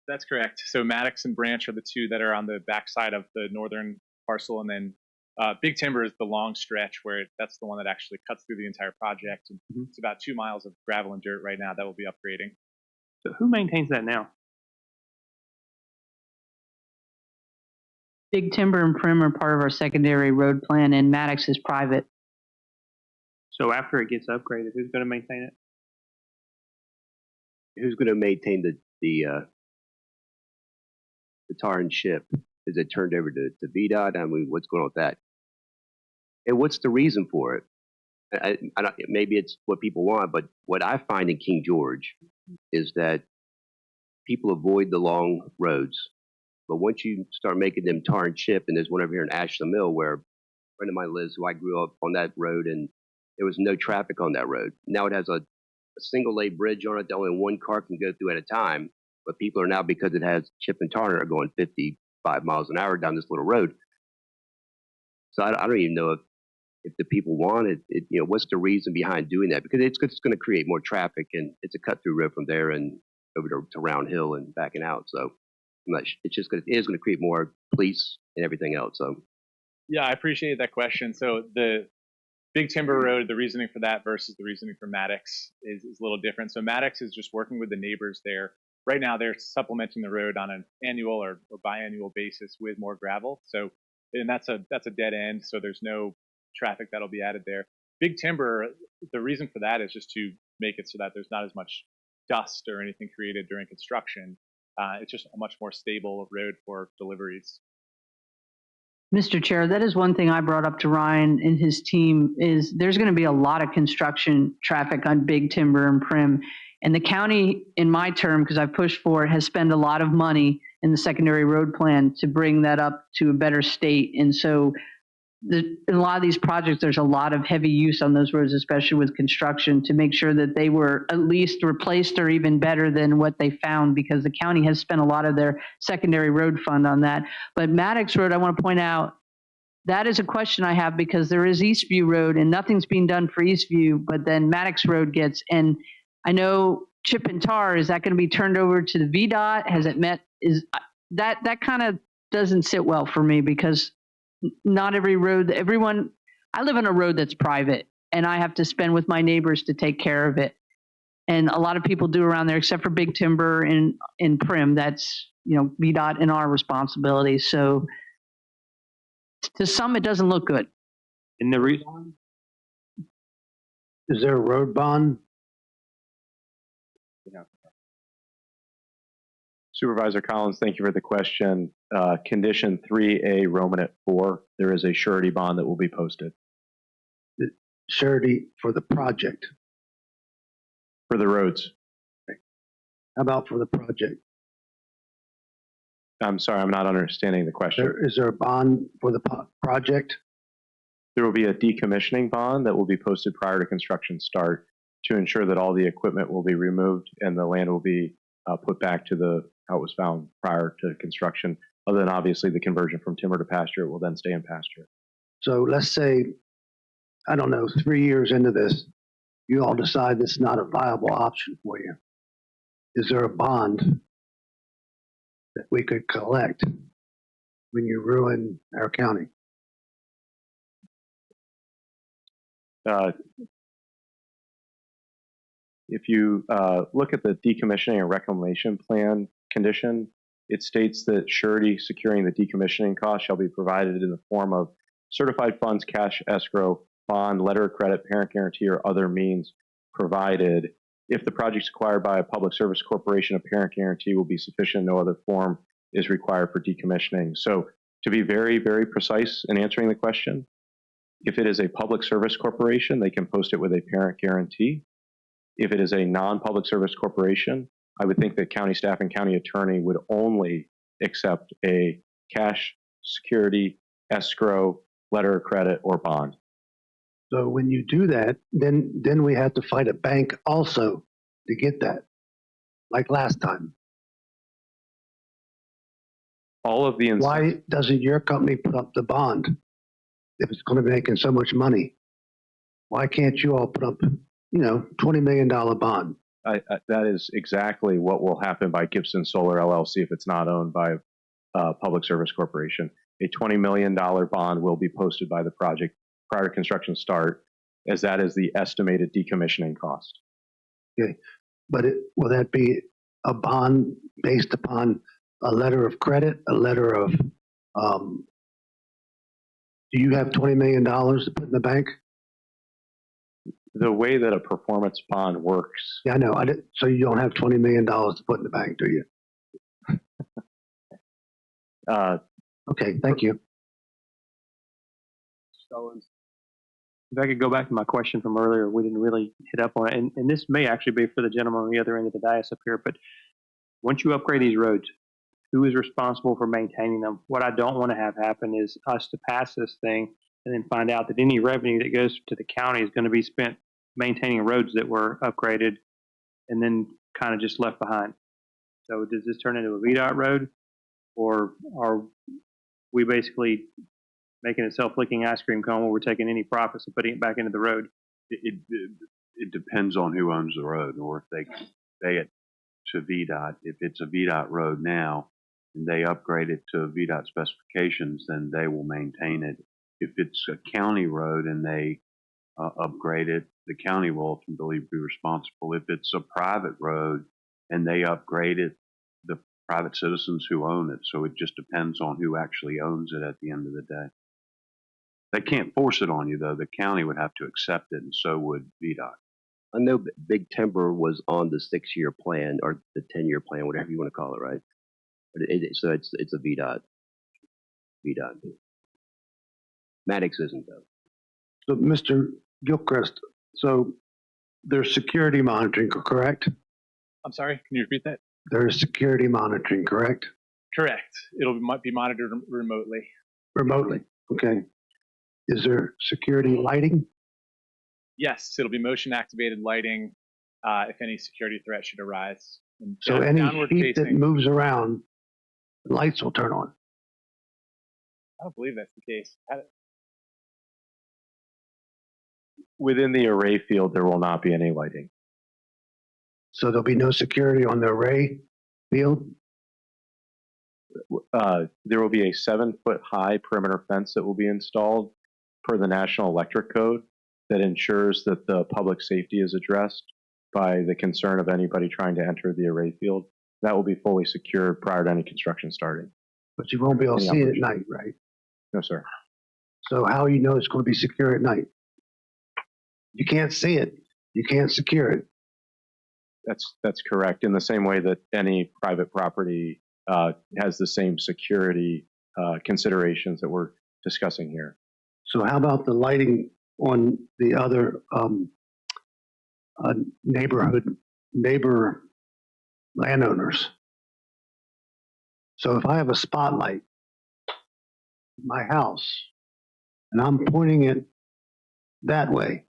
That's correct. So Maddox and Branch are the two that are on the backside of the northern parcel, and then Big Timber is the long stretch where that's the one that actually cuts through the entire project. And it's about 2 miles of gravel and dirt right now that we'll be upgrading. So who maintains that now? Big Timber and Prim are part of our secondary road plan, and Maddox is private. So after it gets upgraded, who's going to maintain it? Who's going to maintain the tar and chip? Is it turned over to VDOT? I mean, what's going on with that? And what's the reason for it? I don't, maybe it's what people want, but what I find in King George is that people avoid the long roads. But once you start making them tar and chip, and there's one over here in Ashland Mill where a friend of mine lives, who I grew up on that road, and there was no traffic on that road. Now it has a single lane bridge on it that only one car can go through at a time. But people are now, because it has chip and tar, are going 55 miles an hour down this little road. So I don't even know if the people want it. You know, what's the reason behind doing that? Because it's going to create more traffic, and it's a cut through road from there and over to Round Hill and backing out. So it's just it is going to create more police and everything else. So yeah, I appreciate that question. So the Big Timber Road, the reasoning for that versus the reasoning for Maddox is a little different. So Maddox is just working with the neighbors there. Right now, they're supplementing the road on an annual or biannual basis with more gravel. So, and that's a dead end. So there's no traffic that'll be added there. Big Timber, the reason for that is just to make it so that there's not as much dust or anything created during construction. It's just a much more stable road for deliveries. Mr. Chair, that is one thing I brought up to Ryan and his team is there's going to be a lot of construction traffic on Big Timber and Prim. And the county, in my term, because I've pushed for it, has spent a lot of money in the secondary road plan to bring that up to a better state. And so in a lot of these projects, there's a lot of heavy use on those roads, especially with construction, to make sure that they were at least replaced or even better than what they found, because the county has spent a lot of their secondary road fund on that. But Maddox Road, I want to point out, that is a question I have, because there is Eastview Road and nothing's being done for Eastview, but then Maddox Road gets, and I know chip and tar, is that going to be turned over to the VDOT? Has it met? Is that kind of doesn't sit well for me, because not every road, I live on a road that's private and I have to spend with my neighbors to take care of it. And a lot of people do around there, except for Big Timber and Prim. That's, VDOT and our responsibility. So to some, it doesn't look good. And the reason? Is there a road bond? Yeah. Supervisor Collins, thank you for the question. Condition 3A, Roman 4, there is a surety bond that will be posted. The surety for the project? For the roads. Okay. How about for the project? I'm sorry, I'm not understanding the question. Is there a bond for the project? There will be a decommissioning bond that will be posted prior to construction start to ensure that all the equipment will be removed and the land will be put back to how it was found prior to construction. Other than obviously the conversion from timber to pasture, it will then stay in pasture. So let's say, I don't know, 3 years into this, you all decide this is not a viable option for you. Is there a bond that we could collect when you ruin our county? If you look at the decommissioning and reclamation plan condition, it states that surety securing the decommissioning cost shall be provided in the form of certified funds, cash escrow, bond, letter of credit, parent guarantee, or other means provided. If the project is acquired by a public service corporation, a parent guarantee will be sufficient. No other form is required for decommissioning. So to be very, very precise in answering the question, if it is a public service corporation, they can post it with a parent guarantee. If it is a non-public service corporation, I would think that county staff and county attorney would only accept a cash security, escrow, letter of credit, or bond. So when you do that, then we have to fight a bank also to get that, like last time. All of the Why doesn't your company put up the bond if it's going to be making so much money? Why can't you all put up, $20 million bond? That is exactly what will happen by Gibson Solar LLC if it's not owned by a public service corporation. A $20 million bond will be posted by the project prior to construction start, as that is the estimated decommissioning cost. Okay, but will that be a bond based upon a letter of credit, a letter of, do you have $20 million to put in the bank? The way that a performance bond works. Yeah, I know. So you don't have $20 million to put in the bank, do you? Okay, thank you. If I could go back to my question from earlier, we didn't really hit up on it, and this may actually be for the gentleman on the other end of the dais up here, but once you upgrade these roads, who is responsible for maintaining them? What I don't want to have happen is us to pass this thing and then find out that any revenue that goes to the county is going to be spent maintaining roads that were upgraded and then kind of just left behind. So does this turn into a VDOT road, or are we basically making a self-licking ice cream cone where we're taking any profits and putting it back into the road? It depends on who owns the road, or if they pay it to VDOT. If it's a VDOT road now and they upgrade it to VDOT specifications, then they will maintain it. If it's a county road and they upgrade it, the county will ultimately be responsible. If it's a private road and they upgrade it, the private citizens who own it. So it just depends on who actually owns it at the end of the day. They can't force it on you, though. The county would have to accept it, and so would VDOT. I know Big Timber was on the 6-year plan or the 10-year plan, whatever you want to call it, right? But so it's a VDOT. Maddox isn't, though. So, Mr. Gilchrist, so there's security monitoring, correct? I'm sorry, can you repeat that? There's security monitoring, correct? Correct. Might be monitored remotely. Remotely, okay. Is there security lighting? Yes, it'll be motion activated lighting if any security threat should arise. And So any sheet that moves around, lights will turn on. I don't believe that's the case. Within the array field, there will not be any lighting. So there'll be no security on the array field? There will be a 7-foot high perimeter fence that will be installed per the National Electric Code that ensures that the public safety is addressed by the concern of anybody trying to enter the array field. That will be fully secured prior to any construction starting. But you won't be able to see it at night, right? No, sir. So how you know it's going to be secure at night? You can't see it. You can't secure it. That's correct. In the same way that any private property has the same security considerations that we're discussing here. So how about the lighting on the other neighbor landowners? So if I have a spotlight in my house and I'm pointing it that way,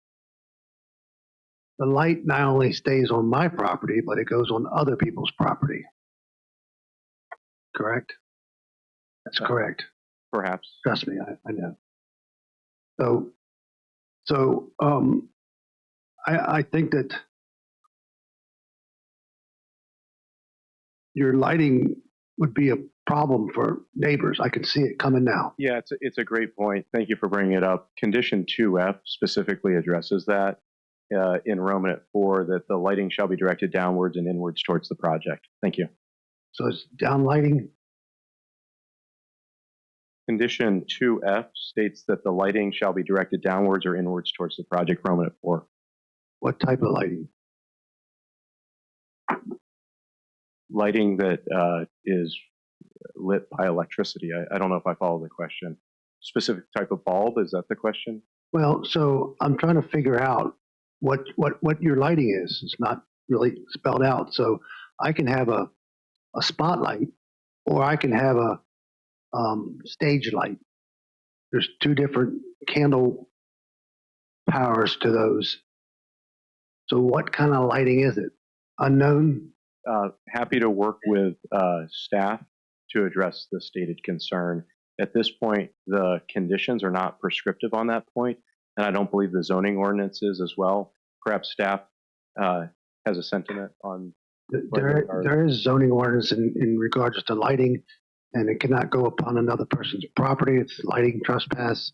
the light not only stays on my property, but it goes on other people's property. Correct? That's correct. Perhaps. Trust me, I know. I think that your lighting would be a problem for neighbors. I can see it coming now. Yeah, it's a great point. Thank you for bringing it up. Condition 2F specifically addresses that in Roman 4, that the lighting shall be directed downwards and inwards towards the project. Thank you. So it's down lighting? Condition 2F states that the lighting shall be directed downwards or inwards towards the project, Roman 4. What type of lighting? Lighting that is lit by electricity. I don't know if I follow the question. Specific type of bulb, is that the question? Well, so I'm trying to figure out what your lighting is. It's not really spelled out. So I can have a spotlight, or I can have a stage light. There's two different candle powers to those. So what kind of lighting is it? Unknown? Happy to work with staff to address the stated concern. At this point, the conditions are not prescriptive on that point, and I don't believe the zoning ordinance is as well. Perhaps staff has a sentiment on. There is zoning ordinance in regards to lighting, and it cannot go upon another person's property. It's lighting trespass,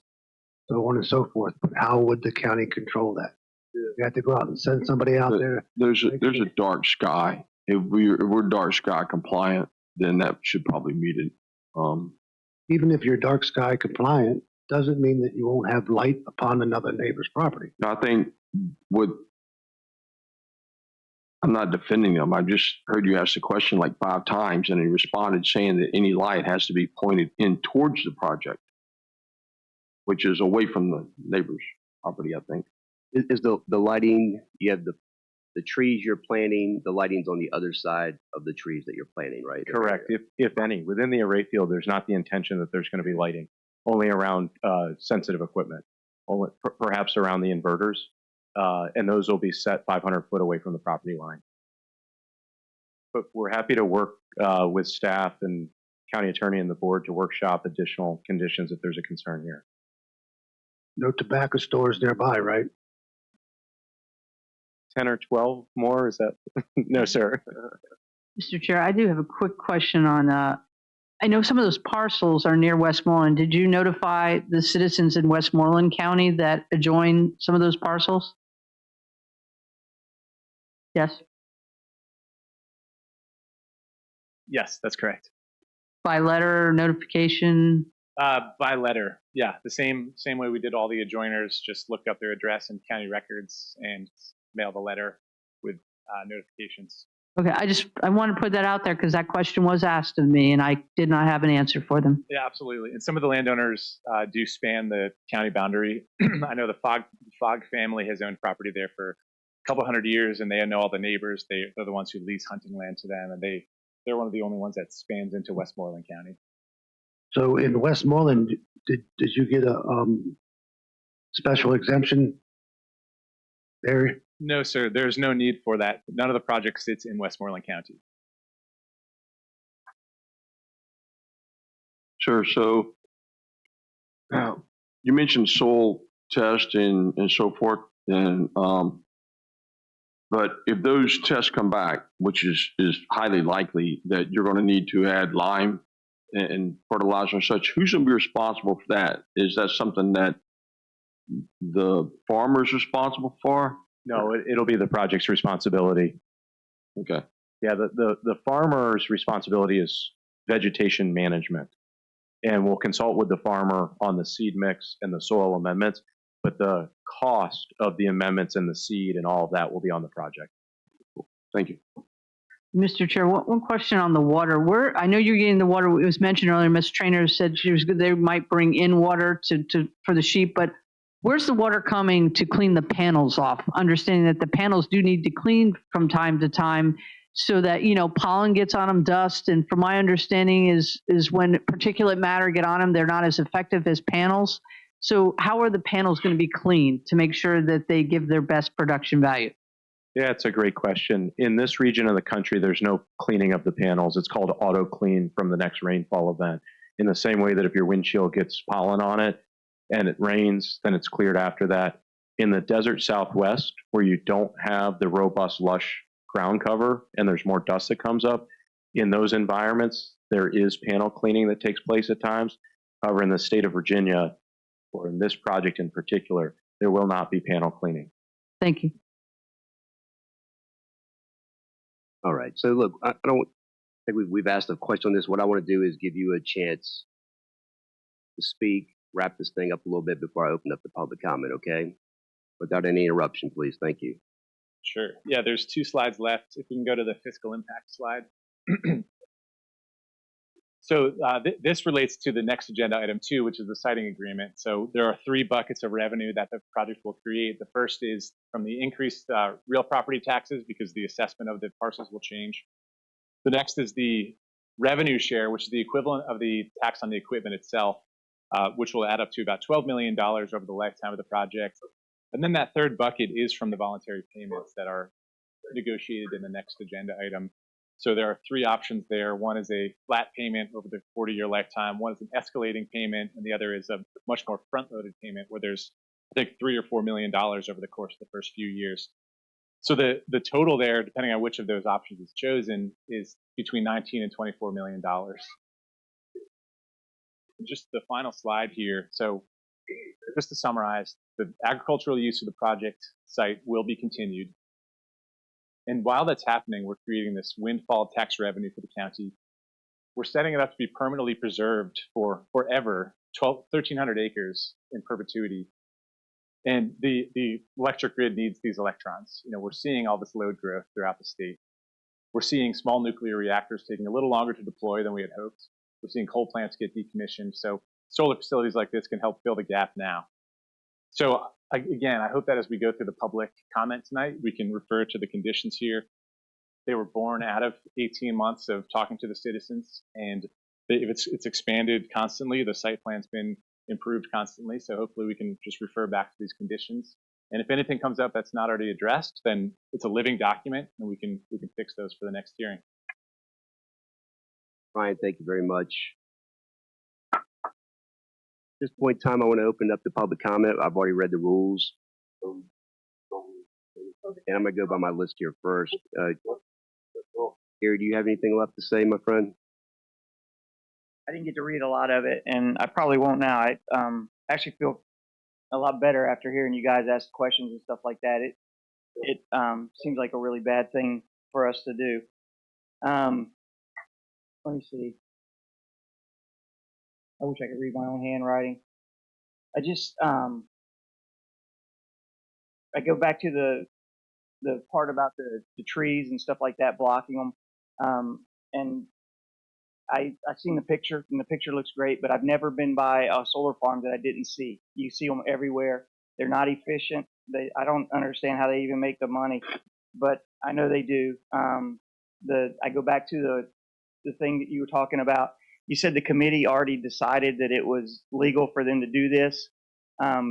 so on and so forth. But how would the county control that? You have to go out and send somebody out there. There's a dark sky. If we're dark sky compliant, then that should probably meet it. Even if you're dark sky compliant, doesn't mean that you won't have light upon another neighbor's property. I think I'm not defending them. I just heard you ask the question like 5 times, and he responded saying that any light has to be pointed in towards the project, which is away from the neighbor's property, I think. Is the lighting, you have the trees you're planting, the lighting's on the other side of the trees that you're planting, right? Correct. If any, within the array field, there's not the intention that there's going to be lighting, only around sensitive equipment, only, perhaps around the inverters, and those will be set 500 foot away from the property line. But we're happy to work with staff and county attorney and the board to workshop additional conditions if there's a concern here. No tobacco stores nearby, right? 10 or 12 more, is that? No, sir. Mr. Chair, I do have a quick question on, I know some of those parcels are near Westmoreland. Did you notify the citizens in Westmoreland County that adjoin some of those parcels? Yes. Yes, that's correct. By letter, notification? By letter, yeah. The same way we did all the adjoiners, just looked up their address in county records and mail the letter with notifications. Okay, I want to put that out there because that question was asked of me and I did not have an answer for them. Yeah, absolutely. And some of the landowners do span the county boundary. I know the Fogg family has owned property there for a couple hundred years, and they know all the neighbors. They're the ones who lease hunting land to them, and they're one of the only ones that spans into Westmoreland County. So in Westmoreland, did you get a special exemption there? No, sir. There's no need for that. None of the project sits in Westmoreland County. Sure. So you mentioned soil test and so forth, and but if those tests come back, which is highly likely that you're going to need to add lime and fertilizer and such, who's going to be responsible for that? Is that something that the farmer is responsible for? No, it'll be the project's responsibility. Okay. Yeah, the farmer's responsibility is vegetation management, and we'll consult with the farmer on the seed mix and the soil amendments, but the cost of the amendments and the seed and all of that will be on the project. Thank you. Mr. Chair, one question on the water. I know you're getting the water. It was mentioned earlier, Ms. Trainer said they might bring in water for the sheep, but where's the water coming to clean the panels off? Understanding that the panels do need to clean from time to time so that, pollen gets on them, dust. And from my understanding is when particulate matter get on them, they're not as effective as panels. So how are the panels going to be cleaned to make sure that they give their best production value? Yeah, it's a great question. In this region of the country, there's no cleaning of the panels. It's called auto clean from the next rainfall event. In the same way that if your windshield gets pollen on it and it rains, then it's cleared after that. In the desert Southwest, where you don't have the robust, lush ground cover and there's more dust that comes up, in those environments, there is panel cleaning that takes place at times. However, in the state of Virginia, or in this project in particular, there will not be panel cleaning. Thank you. All right. So look, I don't think we've asked a question on this. What I want to do is give you a chance to speak, wrap this thing up a little bit before I open up the public comment, okay? Without any interruption, please. Thank you. Sure. Yeah, there's 2 slides left. If we can go to the fiscal impact slide. So this relates to the next agenda item 2, which is the siting agreement. So there are 3 buckets of revenue that the project will create. The first is from the increased real property taxes because the assessment of the parcels will change. The next is the revenue share, which is the equivalent of the tax on the equipment itself, which will add up to about $12 million over the lifetime of the project. And then that third bucket is from the voluntary payments that are negotiated in the next agenda item. So there are 3 options there. One is a flat payment over the 40-year lifetime. One is an escalating payment, and the other is a much more front-loaded payment where there's, I think, $3 or $4 million over the course of the first few years. So the total there, depending on which of those options is chosen, is between $19 and $24 million. Just the final slide here. So just to summarize, the agricultural use of the project site will be continued. And while that's happening, we're creating this windfall tax revenue for the county. We're setting it up to be permanently preserved for forever, 1,300 acres in perpetuity. And the electric grid needs these electrons. You know, we're seeing all this load growth throughout the state. We're seeing small nuclear reactors taking a little longer to deploy than we had hoped. We're seeing coal plants get decommissioned. So solar facilities like this can help fill the gap now. So again, I hope that as we go through the public comment tonight, we can refer to the conditions here. They were born out of 18 months of talking to the citizens, and it's expanded constantly. The site plan's been improved constantly, so hopefully we can just refer back to these conditions. And if anything comes up that's not already addressed, then it's a living document, and we can fix those for the next hearing. Ryan, thank you very much. At this point in time, I want to open up the public comment. I've already read the rules. And I'm going to go by my list here first. Gary, do you have anything left to say, my friend? I didn't get to read a lot of it, and I probably won't now. I actually feel a lot better after hearing you guys ask questions and stuff like that. It seems like a really bad thing for us to do. Let me see. I wish I could read my own handwriting. I just I go back to the part about the trees and stuff like that blocking them, and I seen the picture and the picture looks great, but I've never been by a solar farm that I didn't see. You see them everywhere. They're not efficient. I don't understand how they even make the money, but I know they do. I go back to the thing that you were talking about. You said the committee already decided that it was legal for them to do this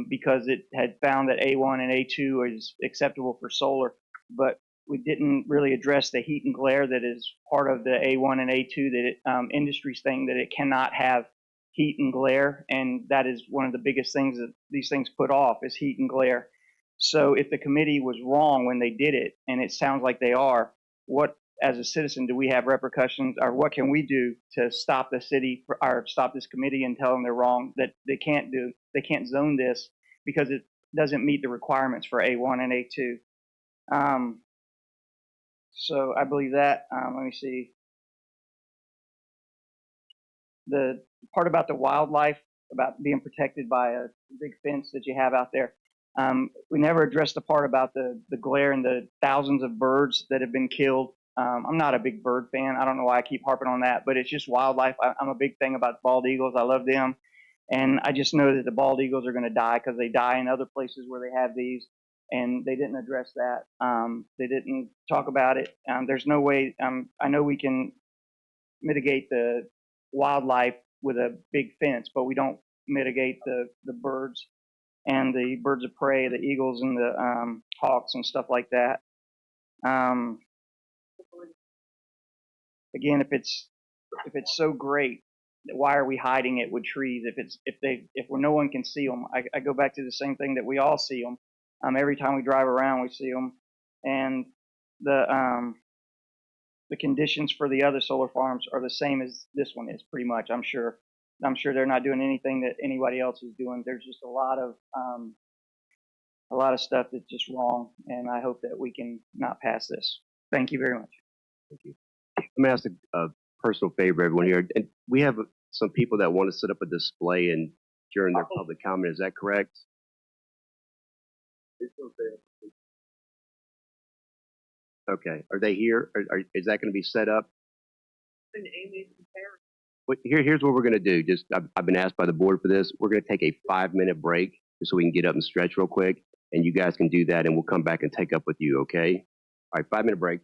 because it had found that A1 and A2 is acceptable for solar, but we didn't really address the heat and glare that is part of the A1 and A2 that industry's thing, that it cannot have heat and glare, and that is one of the biggest things that these things put off is heat and glare. So if the committee was wrong when they did it, and it sounds like they are, what, as a citizen, do we have repercussions, or what can we do to stop the city or stop this committee and tell them they're wrong, that they can't zone this because it doesn't meet the requirements for A1 and A2. So I believe that. Let me see. The part about the wildlife, about being protected by a big fence that you have out there. We never addressed the part about the glare and the thousands of birds that have been killed. I'm not a big bird fan. I don't know why I keep harping on that, but it's just wildlife. I'm a big thing about bald eagles. I love them. And I just know that the bald eagles are going to die because they die in other places where they have these. And they didn't address that. They didn't talk about it. There's no way. I know we can mitigate the wildlife with a big fence, but we don't mitigate the birds and the birds of prey, the eagles and the hawks and stuff like that. Again, if it's so great, why are we hiding it with trees? If no one can see them, I go back to the same thing that we all see them. Every time we drive around, we see them, and the conditions for the other solar farms are the same as this one is, pretty much. I'm sure they're not doing anything that anybody else is doing. There's just a lot of stuff that's just wrong, and I hope that we can not pass this. Thank you very much. Thank you. Let me ask a personal favor, everyone here. And we have some people that want to set up a display and during their public comment. Is that correct? Okay. Are they here? Is that going to be set up? Here's what we're going to do. I've been asked by the board for this. We're going to take a 5-minute break just so we can get up and stretch real quick. And you guys can do that, and we'll come back and take up with you, okay? All right, 5-minute break.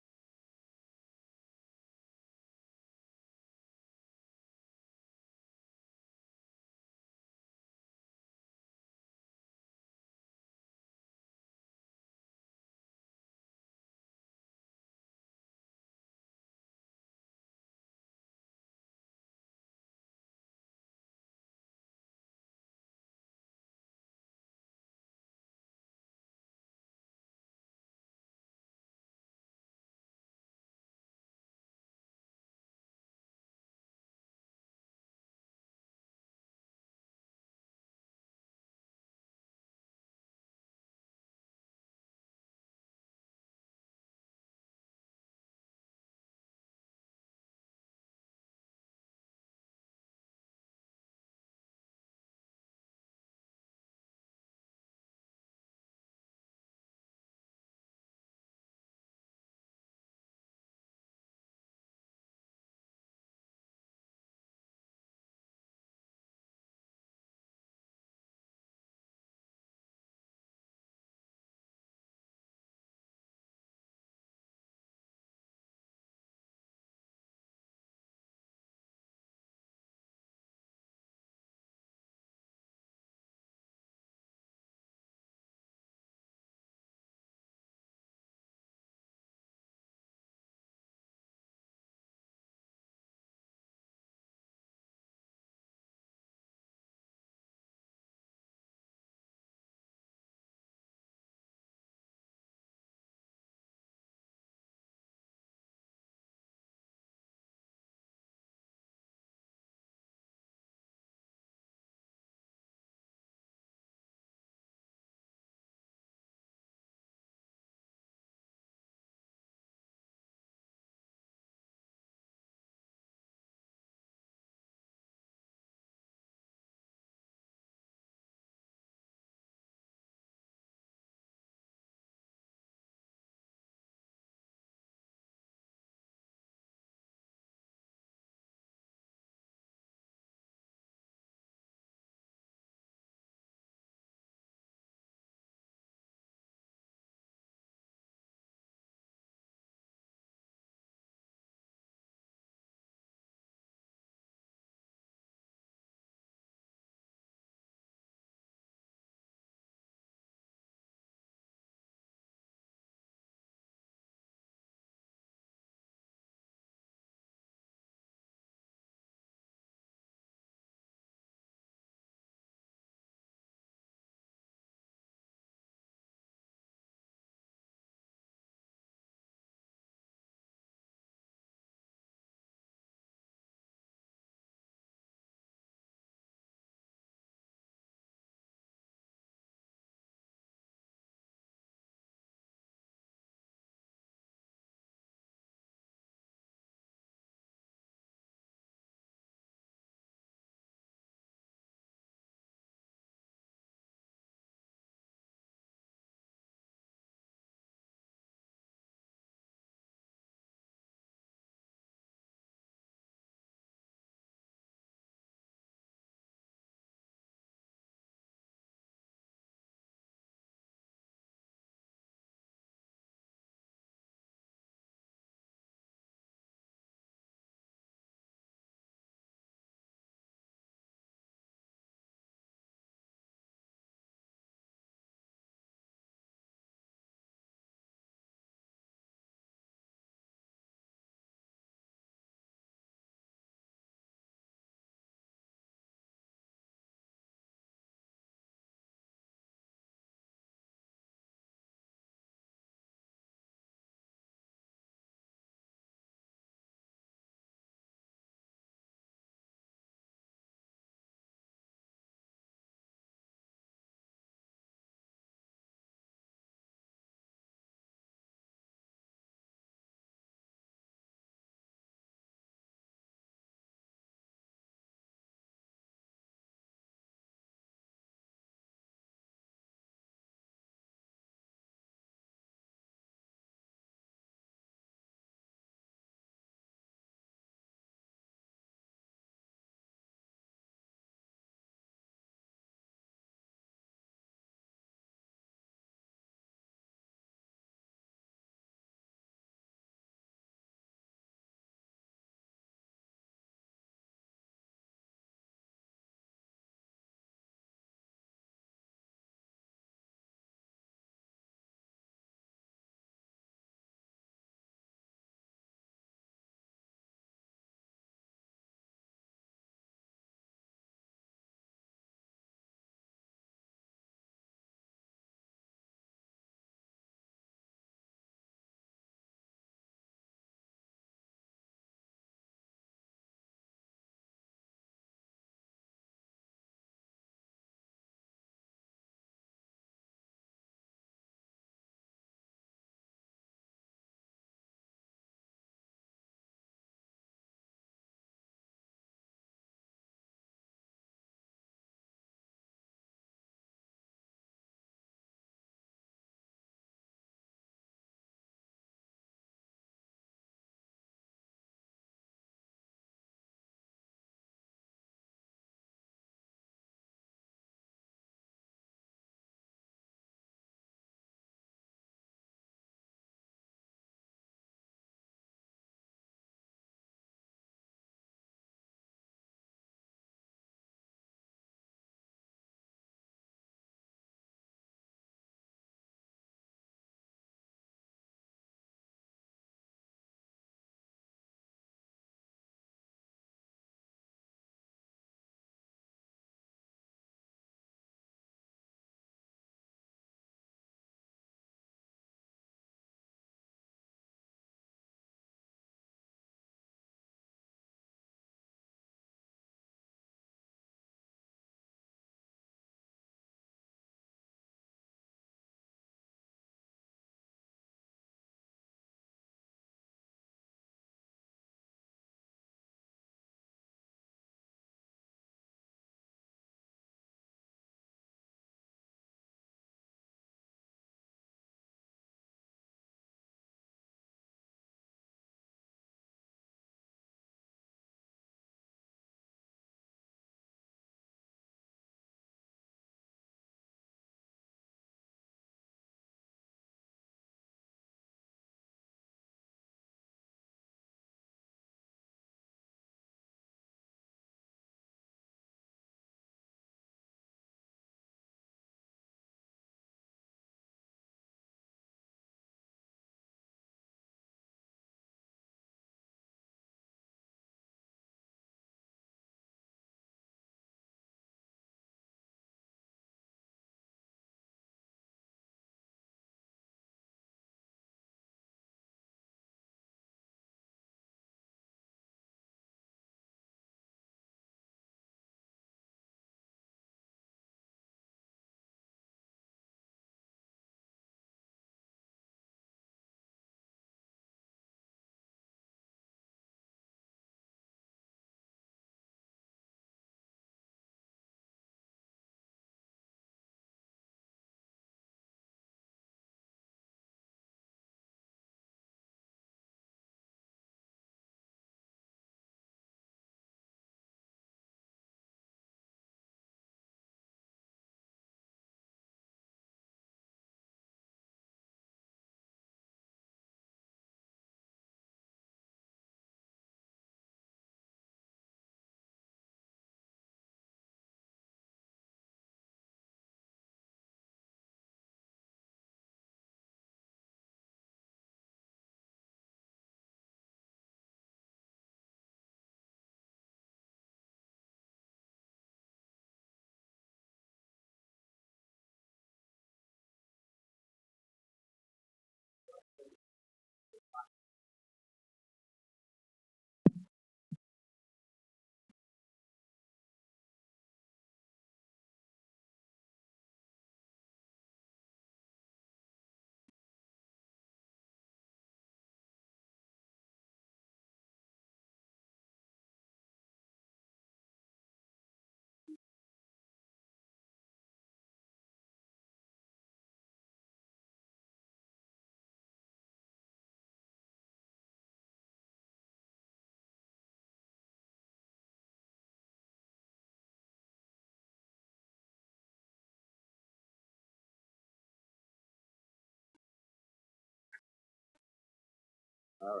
All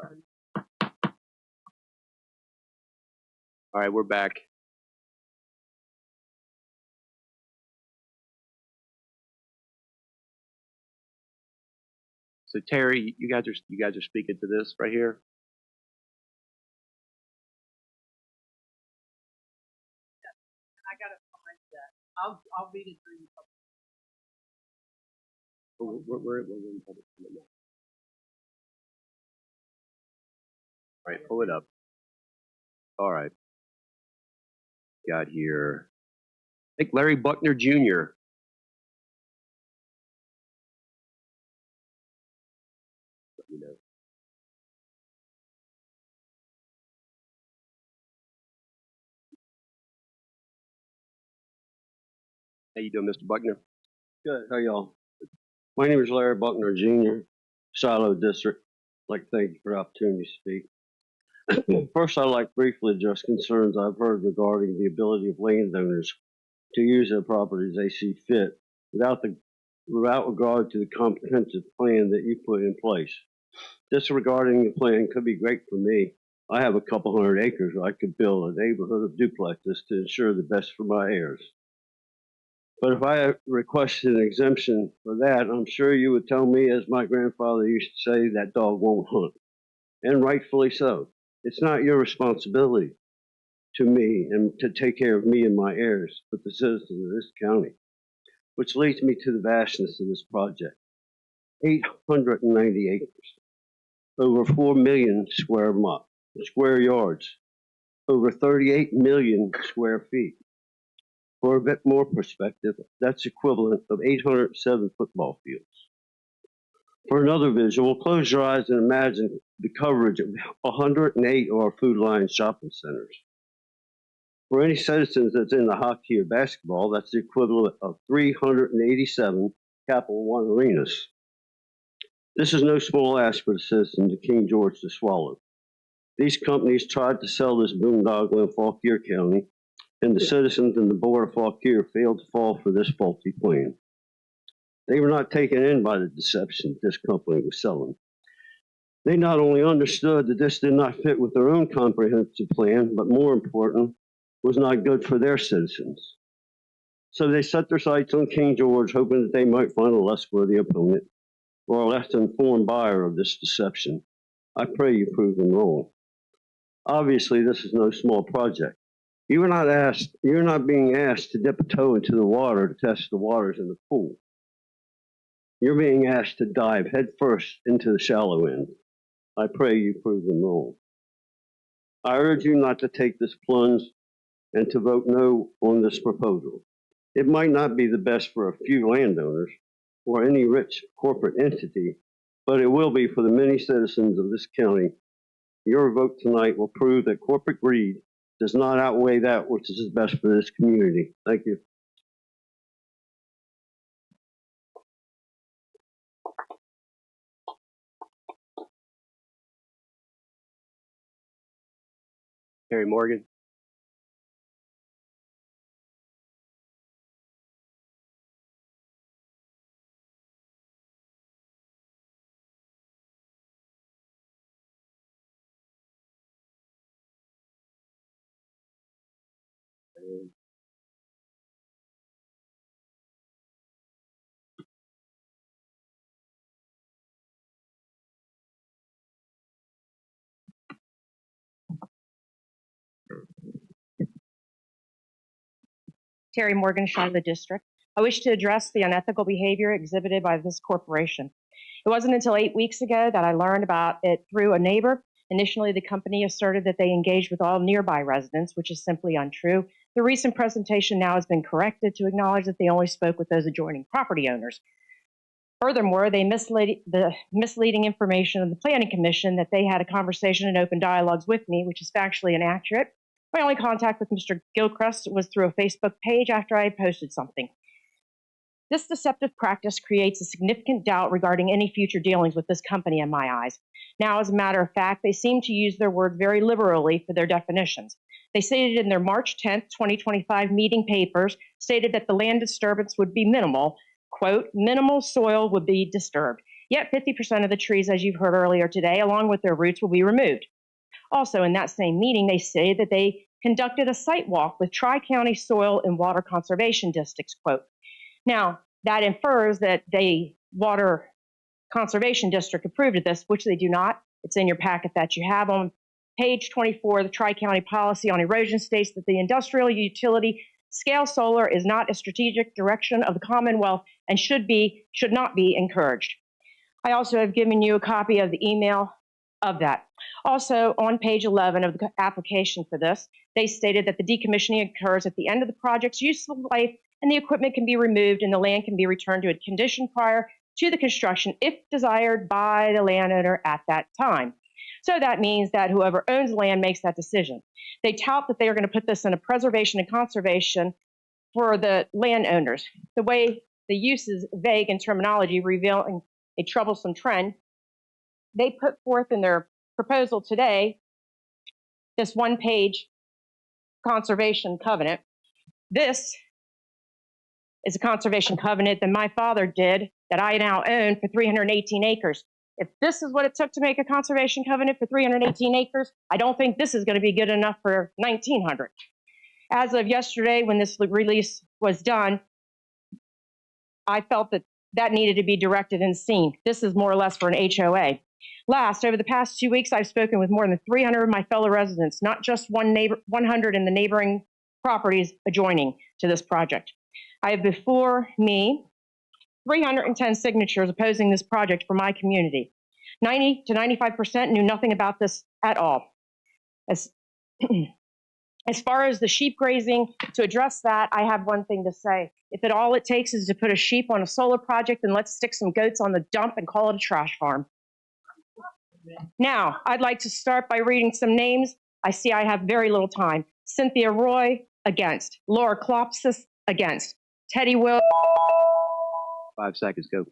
right, we're back. So Terry, you guys are speaking to this right here. I gotta find that. I'll read it through you. We're in public comment now. All right, pull it up. All right. Got here. I think Larry Buckner Jr. Let me know. How you doing, Mr. Buckner? Good. How y'all? My name is Larry Buckner Jr., Shiloh District. I'd like to thank you for the opportunity to speak. First, I'd like to briefly address concerns I've heard regarding the ability of landowners to use their properties they see fit without regard to the comprehensive plan that you put in place. Disregarding the plan could be great for me. I have a couple hundred acres where I could build a neighborhood of duplexes to ensure the best for my heirs. But if I requested an exemption for that, I'm sure you would tell me, as my grandfather used to say, that dog won't hunt. And rightfully so. It's not your responsibility to me and to take care of me and my heirs, but the citizens of this county. Which leads me to the vastness of this project. 890 acres, over 4 million square yards, over 38 million square feet. For a bit more perspective, that's equivalent of 807 football fields. For another visual, close your eyes and imagine the coverage of 108 of our Food Lion shopping centers. For any citizens that's in the hockey or basketball, that's the equivalent of 387 Capital One arenas. This is no small ask for the citizens of King George to swallow. These companies tried to sell this boondoggle in Fauquier County, and the citizens and the board of Fauquier failed to fall for this faulty plan. They were not taken in by the deception this company was selling. They not only understood that this did not fit with their own comprehensive plan, but more important, was not good for their citizens. So they set their sights on King George, hoping that they might find a less worthy opponent or a less informed buyer of this deception. I pray you prove them wrong. Obviously, this is no small project. You're not being asked to dip a toe into the water to test the waters in the pool. You're being asked to dive headfirst into the shallow end. I pray you prove them wrong. I urge you not to take this plunge and to vote no on this proposal. It might not be the best for a few landowners or any rich corporate entity, but it will be for the many citizens of this county. Your vote tonight will prove that corporate greed does not outweigh that which is best for this community. Thank you. Terry Morgan. Terry Morgan, Shiloh District. I wish to address the unethical behavior exhibited by this corporation. It wasn't until 8 weeks ago that I learned about it through a neighbor. Initially, the company asserted that they engaged with all nearby residents, which is simply untrue. The recent presentation now has been corrected to acknowledge that they only spoke with those adjoining property owners. Furthermore, they misled the misleading information of the Planning Commission that they had a conversation and open dialogues with me, which is factually inaccurate. My only contact with Mr. Gilchrist was through a Facebook page after I had posted something. This deceptive practice creates a significant doubt regarding any future dealings with this company in my eyes. Now, as a matter of fact, they seem to use their words very liberally for their definitions. They stated in their March 10th, 2025 meeting papers, stated that the land disturbance would be minimal. Quote, minimal soil would be disturbed. Yet 50% of the trees, as you've heard earlier today, along with their roots, will be removed. Also, in that same meeting, they say that they conducted a site walk with Tri-County Soil and Water Conservation Districts, quote. Now, that infers that the Water Conservation District approved of this, which they do not. It's in your packet that you have. On page 24, the Tri-County Policy on Erosion states that the industrial utility scale solar is not a strategic direction of the Commonwealth and should not be encouraged. I also have given you a copy of the email of that. Also, on page 11 of the application for this, they stated that the decommissioning occurs at the end of the project's useful life and the equipment can be removed and the land can be returned to a condition prior to the construction if desired by the landowner at that time. So that means that whoever owns land makes that decision. They tout that they are going to put this in a preservation and conservation for the landowners. The way the use is vague in terminology, revealing a troublesome trend, they put forth in their proposal today this one-page conservation covenant. This is a conservation covenant that my father did that I now own for 318 acres. If this is what it took to make a conservation covenant for 318 acres, I don't think this is going to be good enough for 1,900. As of yesterday, when this release was done, I felt that that needed to be directed and seen. This is more or less for an HOA. Last, over the past 2 weeks, I've spoken with more than 300 of my fellow residents, not just 100 in the neighboring properties adjoining to this project. I have before me 310 signatures opposing this project for my community. 90 to 95% knew nothing about this at all. As far as the sheep grazing, to address that, I have one thing to say. If all it takes is to put a sheep on a solar project, then let's stick some goats on the dump and call it a trash farm. Now, I'd like to start by reading some names. I see I have very little time. Cynthia Roy, against. Laura Klopsis, against. Teddy Will. 5 seconds, go.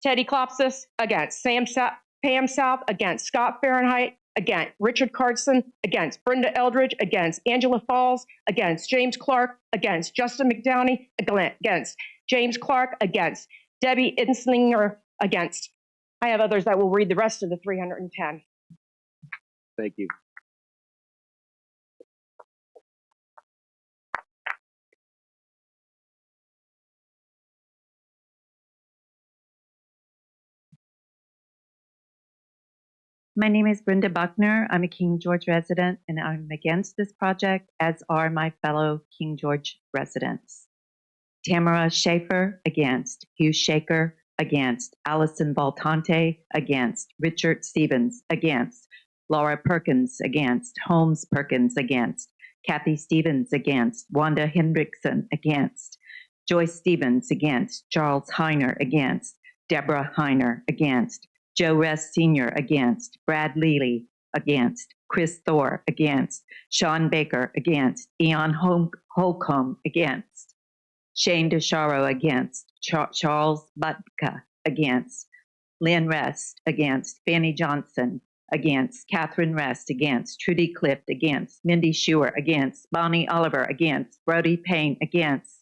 Teddy Klopsis, against. Pam South, against. Scott Fahrenheit, against. Richard Carson, against. Brenda Eldridge, against. Angela Falls, against. James Clark, against. Justin McDowney, against. James Clark, against. Debbie Inslinger, against. I have others that will read the rest of the 310. Thank you. My name is Brenda Buckner. I'm a King George resident, and I'm against this project, as are my fellow King George residents. Tamara Schaefer, against. Hugh Shaker, against. Allison Baltante, against. Richard Stevens, against. Laura Perkins, against. Holmes Perkins, against. Kathy Stevens, against. Wanda Hendrickson, against. Joyce Stevens, against. Charles Heiner, against. Deborah Heiner, against. Joe Rest Sr., against. Brad Leahy, against. Chris Thor, against. Sean Baker, against. Eon Holcomb, against. Shane DeSharo, against. Charles Butka, against. Lynn Rest, against. Fanny Johnson, against. Catherine Rest, against. Trudy Clift, against. Mindy Schuer, against. Bonnie Oliver, against. Brody Payne, against.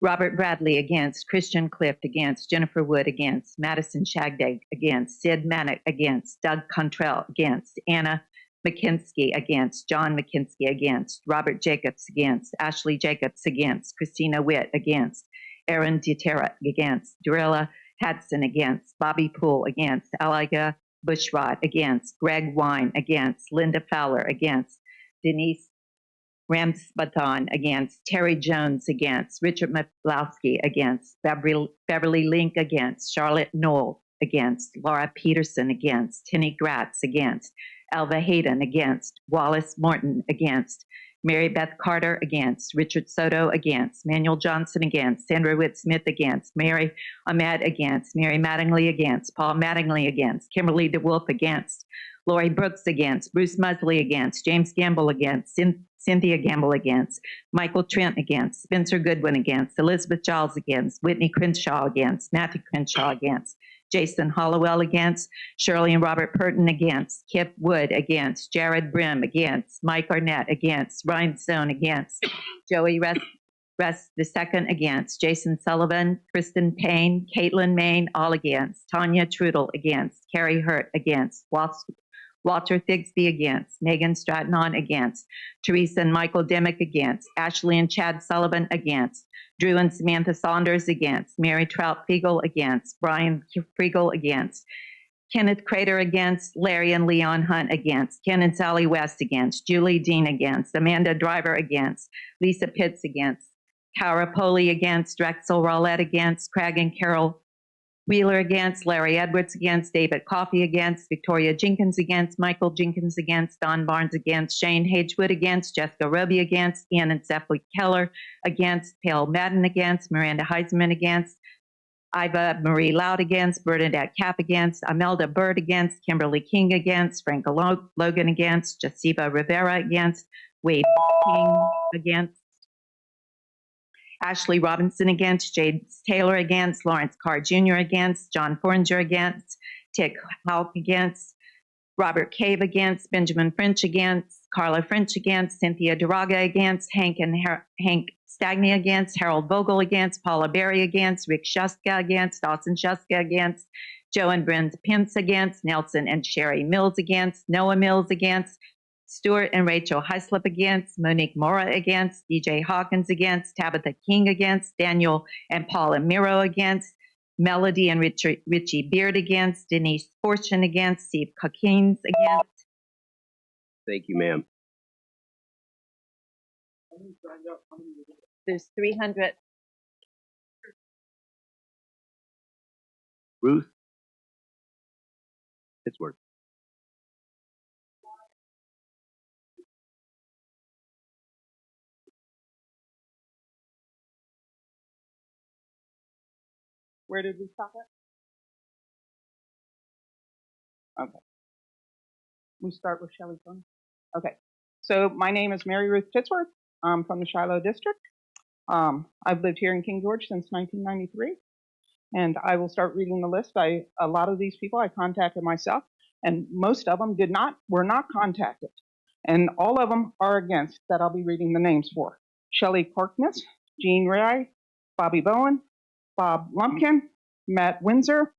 Robert Bradley, against. Christian Clift, against. Jennifer Wood, against. Madison Shagdag, against. Sid Manick, against. Doug Contrell, against. Anna McKinsky, against. John McKinsky, against. Robert Jacobs, against. Ashley Jacobs, against. Christina Witt, against. Aaron Dutera, against. Dorilla Hadson, against. Bobby Poole, against. Aliga Bushrod, against. Greg Wine, against. Linda Fowler, against. Denise Ramsbaton, against. Terry Jones, against. Richard Matlowski, against. Beverly Link, against. Charlotte Knoll, against. Laura Peterson, against. Tinny Gratz, against. Alva Hayden, against. Wallace Morton, against. Mary Beth Carter, against. Richard Soto, against. Manuel Johnson, against. Sandra Witt Smith, against. Mary Ahmed, against. Mary Mattingly, against. Paul Mattingly, against. Kimberly DeWolf, against. Lori Brooks, against. Bruce Musley, against. James Gamble, against. Cynthia Gamble, against. Michael Trent, against. Spencer Goodwin, against. Elizabeth Giles, against. Whitney Crenshaw, against. Matthew Crenshaw, against. Jason Hollowell, against. Shirley and Robert Purton, against. Kip Wood, against. Jared Brim, against. Mike Arnett, against. Ryan Stone, against. Joey Russ II against. Jason Sullivan, Kristen Payne, Caitlin Main, all against. Tanya Trudel against. Carrie Hurt against. Walter Thigsby against. Megan Stratton against. Teresa and Michael Demick against. Ashley and Chad Sullivan against. Drew and Samantha Saunders against. Mary Trout Fiegel against. Brian Friegel against. Kenneth Crater against. Larry and Leon Hunt against. Ken and Sally West against. Julie Dean against. Amanda Driver against. Lisa Pitts against. Cara Poli against. Drexel Rowlett against. Craig and Carol Wheeler against. Larry Edwards against. David Coffey against. Victoria Jenkins against. Michael Jenkins against. Don Barnes against. Shane Hagewood against. Jessica Roby against. Ian and Stephanie Keller against. Pale Madden against. Miranda Heisman against. Iva Marie Loud against. Bernadette Cap against. Imelda Bird against. Kimberly King against. Frank Logan against. Jasiba Rivera against. Wade King against. Ashley Robinson against. James Taylor against. Lawrence Carr Jr. against. John Foringer against. Tick Halk against. Robert Cave against. Benjamin French against. Carla French against. Cynthia Duraga against. Hank Stagney against. Harold Vogel against. Paula Berry against. Rick Shuska against. Dawson Shuska against. Joe and Brenda Pence against. Nelson and Sherry Mills against. Noah Mills against. Stuart and Rachel Heislip against. Monique Mora against. DJ Hawkins against. Tabitha King against. Daniel and Paula Miro against. Melody and Richie Beard against. Denise Fortune against. Steve Cockines against. Thank you, ma'am. There's 300. Ruth Pittsworth. Where did we stop at? Okay. We start with Shelley Tony. Okay. So my name is Mary Ruth Pittsworth. I'm from the Shiloh District. I've lived here in King George since 1993. And I will start reading the list. A lot of these people I contacted myself, and most of them were not contacted. And all of them are against that I'll be reading the names for. Shelley Parkness, Jean Ray, Bobby Bowen, Bob Lumpkin, Matt Windsor,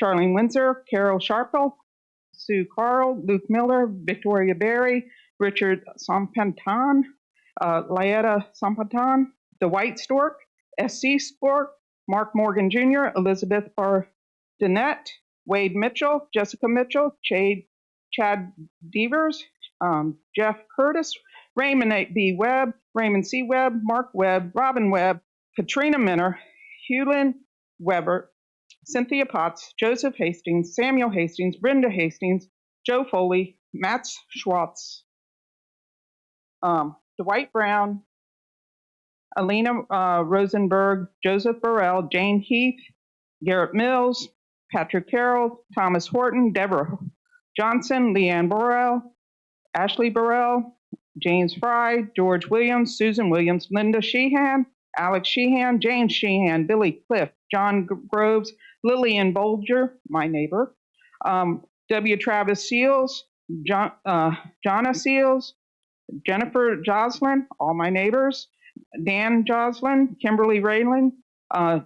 Charlene Windsor, Carol Sharple, Sue Carl, Luke Miller, Victoria Berry, Richard Sampantan, Lietta Sampantan, Dwight Stork, S.C. Stork, Mark Morgan Jr., Elizabeth Bardenette, Wade Mitchell, Jessica Mitchell, Chad Devers, Jeff Curtis, Raymond B. Webb, Raymond C. Webb, Mark Webb, Robin Webb, Katrina Minner, Hewlin Weber, Cynthia Potts, Joseph Hastings, Samuel Hastings, Brenda Hastings, Joe Foley, Matt Schwartz, Dwight Brown, Alina Rosenberg, Joseph Burrell, Jane Heath, Garrett Mills, Patrick Carroll, Thomas Horton, Deborah Johnson, Leanne Burrell, Ashley Burrell, James Fry, George Williams, Susan Williams, Linda Sheehan, Alex Sheehan, Jane Sheehan, Billy Cliff, John Groves, Lillian Bolger, my neighbor, W. Travis Seals, Jonna Seals, Jennifer Joslin, all my neighbors, Dan Joslin, Kimberly Rayland,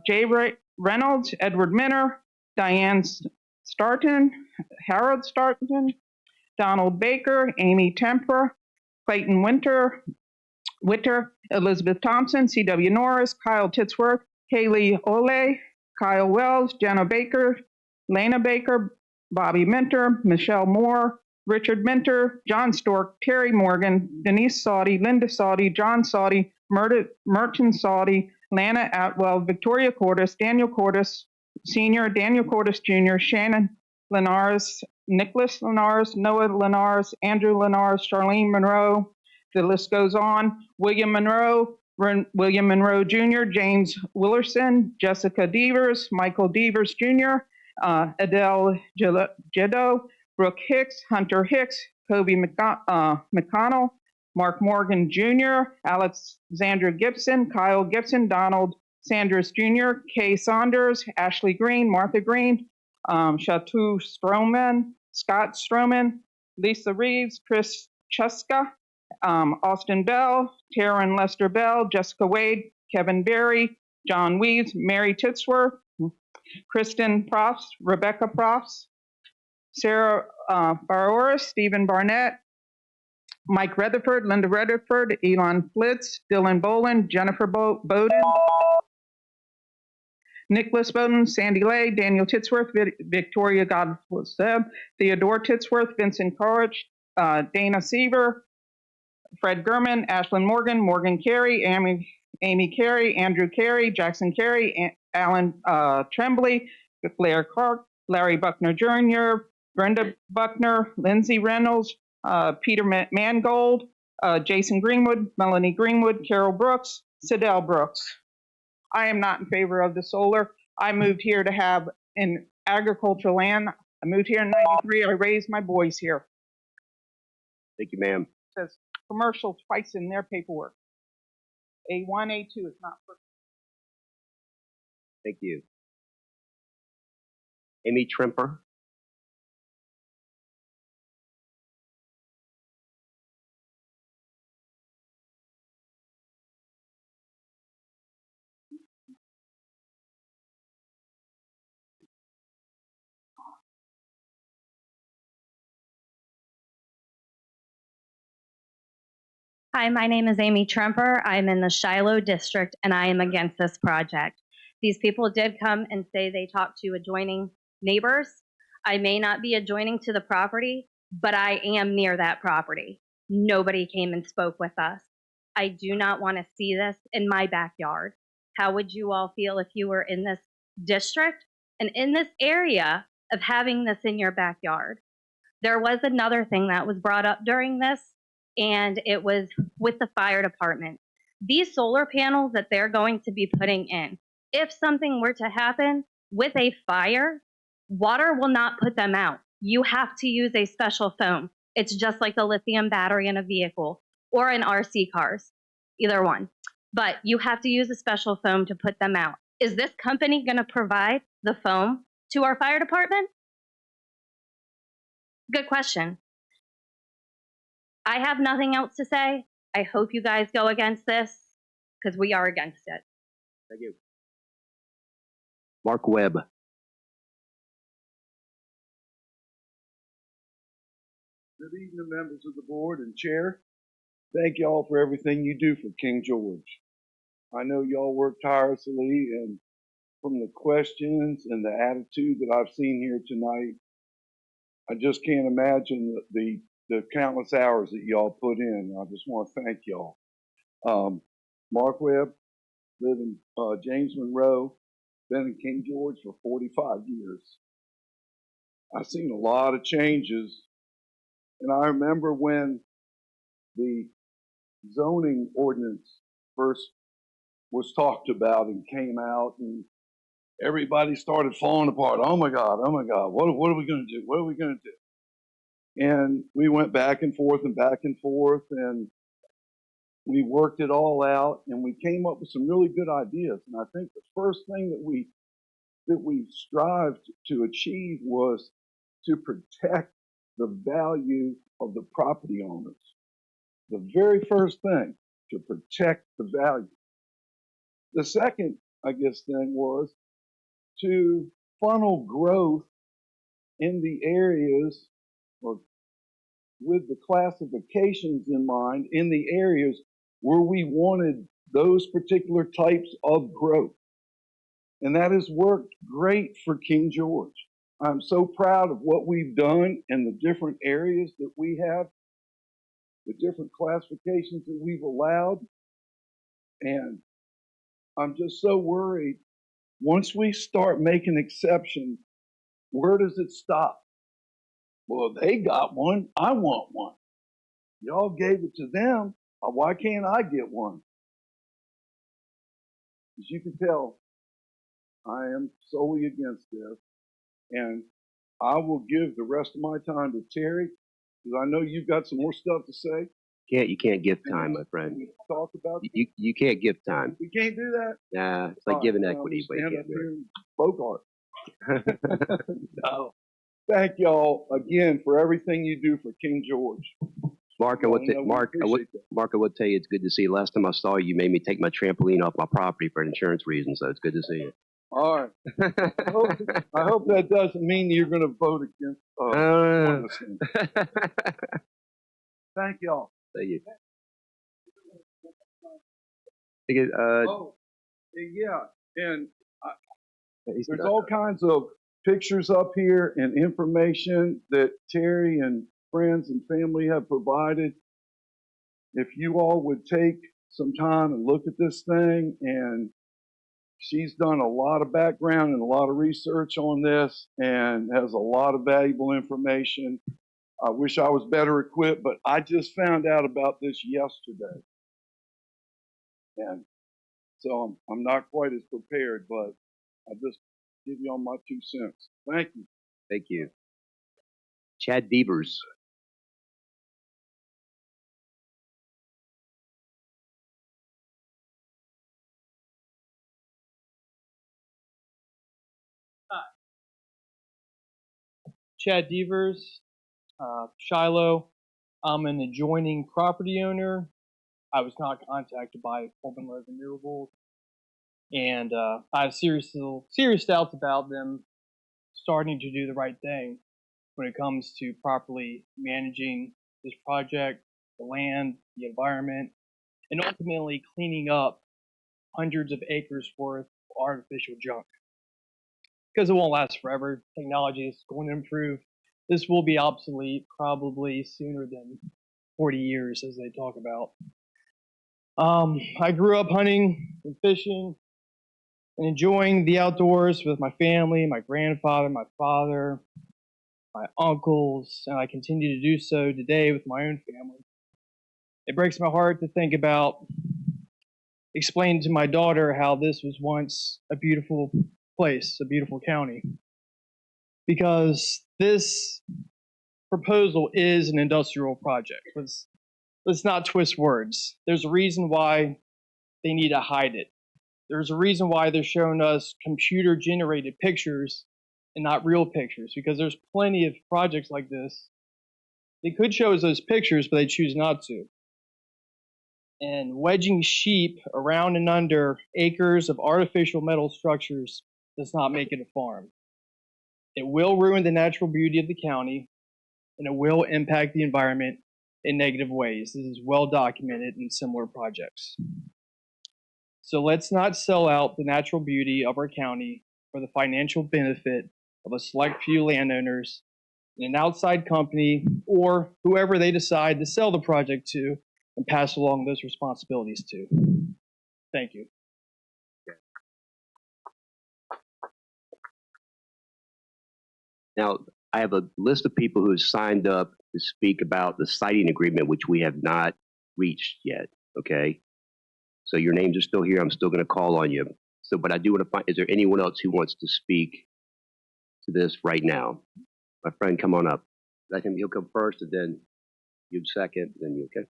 Jay Reynolds, Edward Minner, Diane Starton, Harold Starton, Donald Baker, Amy Temper, Clayton Witter, Elizabeth Thompson, C.W. Norris, Kyle Titsworth, Kaylee Ole, Kyle Wells, Jenna Baker, Lena Baker, Bobby Minter, Michelle Moore, Richard Minter, John Stork, Terry Morgan, Denise Saudy, Linda Saudy, John Saudy, Merton Saudy, Lana Atwell, Victoria Cordes, Daniel Cordes Sr., Daniel Cordes Jr., Shannon Linares, Nicholas Linares, Noah Linares, Andrew Linares, Charlene Monroe. The list goes on. William Monroe Jr., James Willerson, Jessica Devers, Michael Devers Jr., Adele Jeddo, Brooke Hicks, Hunter Hicks, Kobe McConnell, Mark Morgan Jr., Alexandra Gibson, Kyle Gibson, Donald Sanders Jr., Kay Saunders, Ashley Green, Martha Green, Shatu Stroman, Scott Stroman, Lisa Reeves, Chris Chuska, Austin Bell, Taryn Lester Bell, Jessica Wade, Kevin Berry, John Weeds, Mary Titsworth, Kristen Profs, Rebecca Profs, Sarah Baroris, Stephen Barnett, Mike Rutherford, Linda Rutherford, Elon Flitz, Dylan Boland, Jennifer Bowden, Nicholas Bowden, Sandy Lay, Daniel Titsworth, Victoria Godwin, Theodore Titsworth, Vincent Courage, Dana Seaver, Fred Gurman, Ashlyn Morgan, Morgan Carey, Amy Carey, Andrew Carey, Jackson Carey, Alan Tremblay, Blair Clark, Larry Buckner Jr., Brenda Buckner, Lindsay Reynolds, Peter Mangold, Jason Greenwood, Melanie Greenwood, Carol Brooks, Sidell Brooks. I am not in favor of the solar. I moved here to have an agricultural land. I moved here in '93. I raised my boys here. Thank you, ma'am. It says commercial twice in their paperwork. A1, A2 is not perfect. Thank you. Amy Tremper. Hi, my name is Amy Tremper. I'm in the Shiloh district and I am against this project. These people did come and say they talked to adjoining neighbors. I may not be adjoining to the property, but I am near that property. Nobody came and spoke with us. I do not want to see this in my backyard. How would you all feel if you were in this district and in this area of having this in your backyard? There was another thing that was brought up during this, and it was with the fire department. These solar panels that they're going to be putting in, if something were to happen with a fire, water will not put them out. You have to use a special foam. It's just like the lithium battery in a vehicle or in RC cars, either one. But you have to use a special foam to put them out. Is this company going to provide the foam to our fire department? Good question. I have nothing else to say. I hope you guys go against this because we are against it. Thank you. Mark Webb. Good evening, members of the board and chair. Thank y'all for everything you do for King George. I know y'all work tirelessly, and from the questions and the attitude that I've seen here tonight, I just can't imagine the countless hours that y'all put in. I just want to thank y'all. Mark Webb, live in James Monroe, been in King George for 45 years. I've seen a lot of changes, and I remember when the zoning ordinance first was talked about and came out, and everybody started falling apart. Oh my God, what are we going to do? What are we going to do? And we went back and forth, and we worked it all out, and we came up with some really good ideas. And I think the first thing that we strived to achieve was to protect the value of the property owners. The very first thing, to protect the value. The second, I guess, thing was to funnel growth in the areas, or with the classifications in mind, in the areas where we wanted those particular types of growth. And that has worked great for King George. I'm so proud of what we've done in the different areas that we have, the different classifications that we've allowed. And I'm just so worried, once we start making exceptions, where does it stop? Well, they got one, I want one. Y'all gave it to them, why can't I get one? As you can tell, I am solely against this, and I will give the rest of my time to Terry, because I know you've got some more stuff to say. You can't give time, my friend. Talk about you can't give time. We can't do that. Nah, it's like giving equity, but you can't do it. Bogart. No. Thank y'all again for everything you do for King George. Mark, I would, Mark, I would tell you it's good to see you. Last time I saw you, you made me take my trampoline off my property for insurance reasons, so it's good to see you. All right. I hope that doesn't mean you're going to vote against. Thank y'all. Thank you. Yeah, and there's all kinds of pictures up here and information that Terry and friends and family have provided. If you all would take some time and look at this thing, and she's done a lot of background and a lot of research on this and has a lot of valuable information. I wish I was better equipped, but I just found out about this yesterday. And so I'm not quite as prepared, but I just give you all my 2 cents. Thank you. Thank you. Chad Devers. Chad Devers, Shiloh. I'm an adjoining property owner. I was not contacted by Coleman Road Renewables, and I have serious doubts about them starting to do the right thing when it comes to properly managing this project, the land, the environment, and ultimately cleaning up hundreds of acres worth of artificial junk. Because it won't last forever. Technology is going to improve. This will be obsolete probably sooner than 40 years, as they talk about. I grew up hunting and fishing and enjoying the outdoors with my family, my grandfather, my father, my uncles, and I continue to do so today with my own family. It breaks my heart to think about explaining to my daughter how this was once a beautiful place, a beautiful county. Because this proposal is an industrial project. Let's not twist words. There's a reason why they need to hide it. There's a reason why they're showing us computer-generated pictures and not real pictures, because there's plenty of projects like this. They could show us those pictures, but they choose not to. And wedging sheep around and under acres of artificial metal structures does not make it a farm. It will ruin the natural beauty of the county, and it will impact the environment in negative ways. This is well documented in similar projects. So let's not sell out the natural beauty of our county for the financial benefit of a select few landowners and an outside company or whoever they decide to sell the project to and pass along those responsibilities to. Thank you. Now, I have a list of people who have signed up to speak about the siting agreement, which we have not reached yet, okay? So your names are still here. I'm still going to call on you. So, but I do want to find, is there anyone else who wants to speak to this right now? My friend, come on up. Let him, he'll come first, and then you second, then you, okay?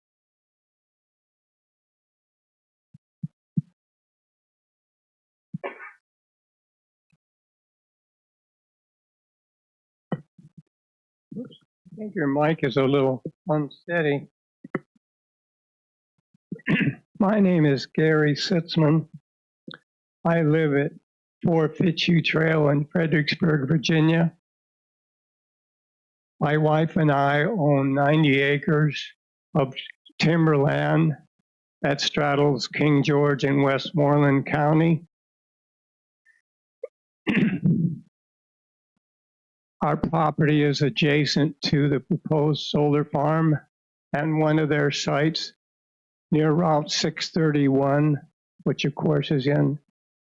I think your mic is a little unsteady. My name is Gary Sitzman. I live at 4 Fitzhugh Trail in Fredericksburg, Virginia. My wife and I own 90 acres of timberland that straddles King George and Westmoreland County. Our property is adjacent to the proposed solar farm and one of their sites near Route 631, which of course is in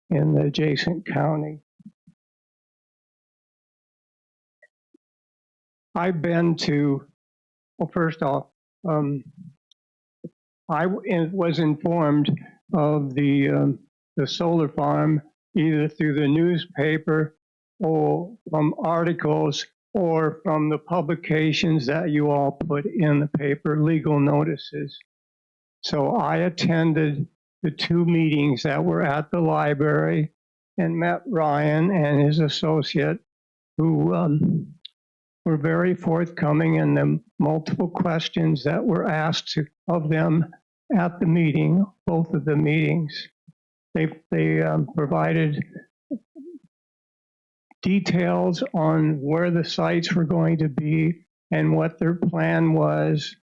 the adjacent county. I've been to, well, first off, I was informed of the solar farm either through the newspaper or from articles or from the publications that you all put in the paper, legal notices. So I attended the 2 meetings that were at the library and met Ryan and his associate who were very forthcoming in the multiple questions that were asked of them at the meeting, both of the meetings. They provided details on where the sites were going to be and what their plan was.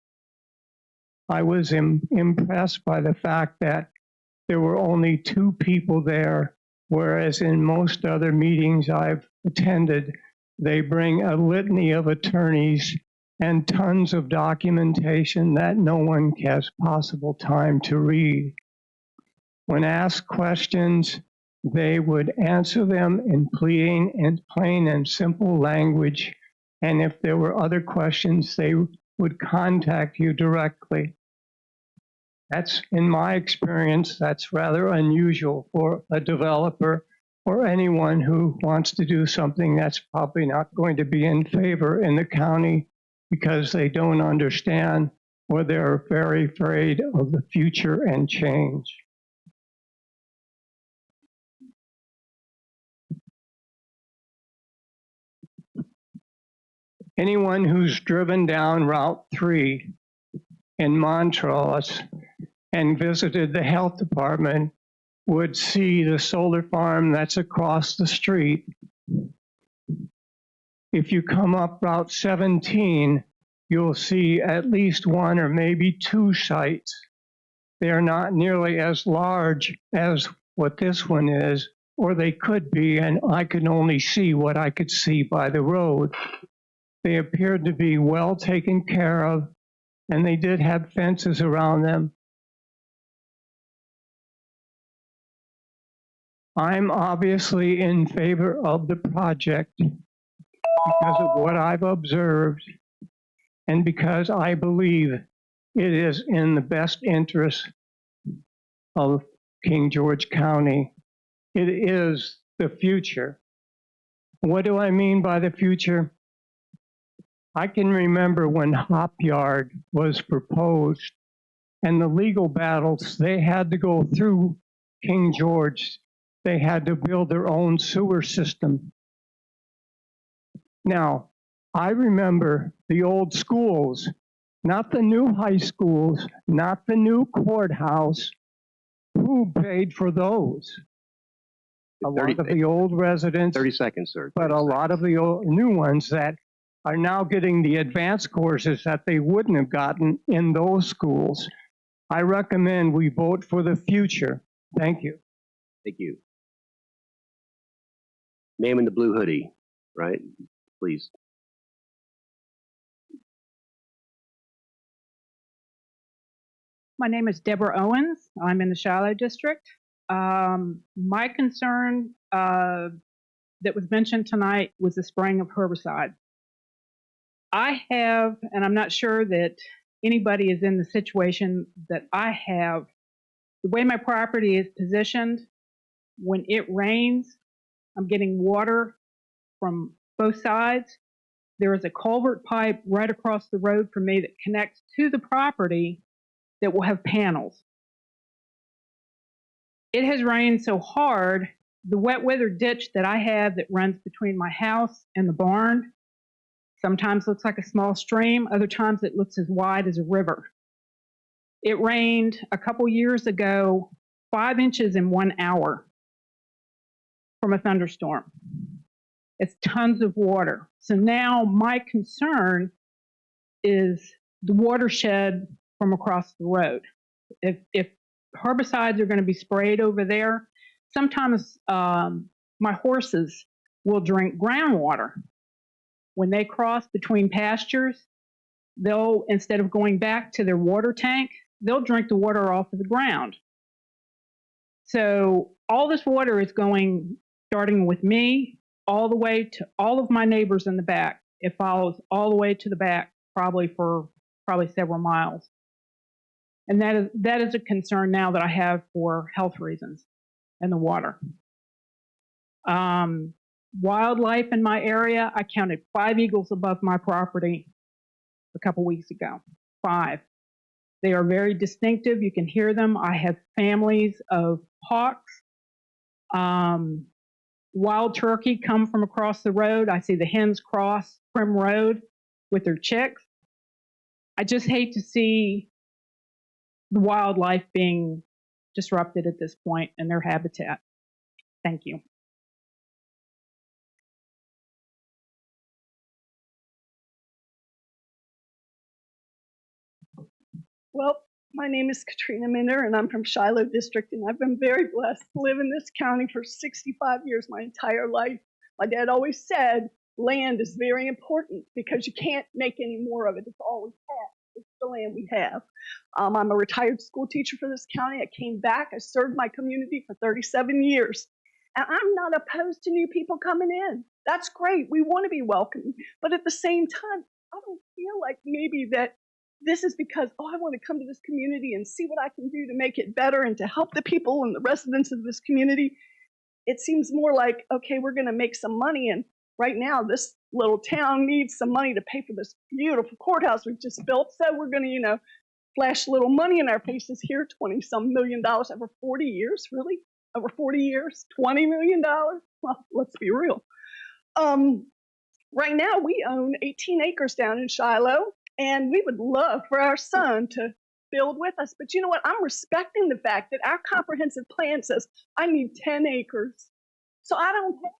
I was impressed by the fact that there were only 2 people there, whereas in most other meetings I've attended, they bring a litany of attorneys and tons of documentation that no one has possible time to read. When asked questions, they would answer them in plain and simple language, and if there were other questions, they would contact you directly. That's, in my experience, that's rather unusual for a developer or anyone who wants to do something that's probably not going to be in favor in the county because they don't understand or they're very afraid of the future and change. Anyone who's driven down Route 3 in Montrose and visited the health department would see the solar farm that's across the street. If you come up Route 17, you'll see at least 1 or maybe 2 sites. They're not nearly as large as what this one is, or they could be, and I could only see what I could see by the road. They appeared to be well taken care of, and they did have fences around them. I'm obviously in favor of the project because of what I've observed and because I believe it is in the best interest of King George County. It is the future. What do I mean by the future? I can remember when Hop Yard was proposed and the legal battles they had to go through King George. They had to build their own sewer system. Now, I remember the old schools, not the new high schools, not the new courthouse. Who paid for those? A lot of the old residents. 30 seconds, sir. But a lot of the old, new ones that are now getting the advanced courses that they wouldn't have gotten in those schools. I recommend we vote for the future. Thank you. Thank you. Ma'am in the blue hoodie, right? Please. My name is Deborah Owens. I'm in the Shiloh district. My concern that was mentioned tonight was the spraying of herbicide. I have, and I'm not sure that anybody is in the situation that I have, the way my property is positioned, when it rains, I'm getting water from both sides. There is a culvert pipe right across the road from me that connects to the property that will have panels. It has rained so hard, the wet weather ditch that I have that runs between my house and the barn sometimes looks like a small stream, other times it looks as wide as a river. It rained a couple years ago, 5 inches in 1 hour from a thunderstorm. It's tons of water. So now my concern is the watershed from across the road. If herbicides are going to be sprayed over there, sometimes my horses will drink groundwater. When they cross between pastures, they'll, instead of going back to their water tank, they'll drink the water off of the ground. So all this water is going, starting with me, all the way to all of my neighbors in the back. It follows all the way to the back, probably for several miles. And that is a concern now that I have for health reasons and the water. Wildlife in my area, I counted 5 eagles above my property a couple weeks ago. 5. They are very distinctive. You can hear them. I have families of hawks. wild turkey come from across the road. I see the hens cross Prim Road with their chicks. I just hate to see the wildlife being disrupted at this point and their habitat. Thank you. Well, my name is Katrina Minder, and I'm from Shiloh District, and I've been very blessed to live in this county for 65 years, my entire life. My dad always said land is very important because you can't make any more of it. It's all we have. It's the land we have. I'm a retired school teacher for this county. I came back. I served my community for 37 years. And I'm not opposed to new people coming in. That's great. We want to be welcoming. But at the same time, I don't feel like maybe that this is because, oh, I want to come to this community and see what I can do to make it better and to help the people and the residents of this community. It seems more like, okay, we're going to make some money. And right now, this little town needs some money to pay for this beautiful courthouse we've just built. So we're going to, flash a little money in our faces here, $20-some million over 40 years, really? Over 40 years, $20 million? Well, let's be real. Right now, we own 18 acres down in Shiloh, and we would love for our son to build with us. But you know what? I'm respecting the fact that our comprehensive plan says I need 10 acres. So I don't have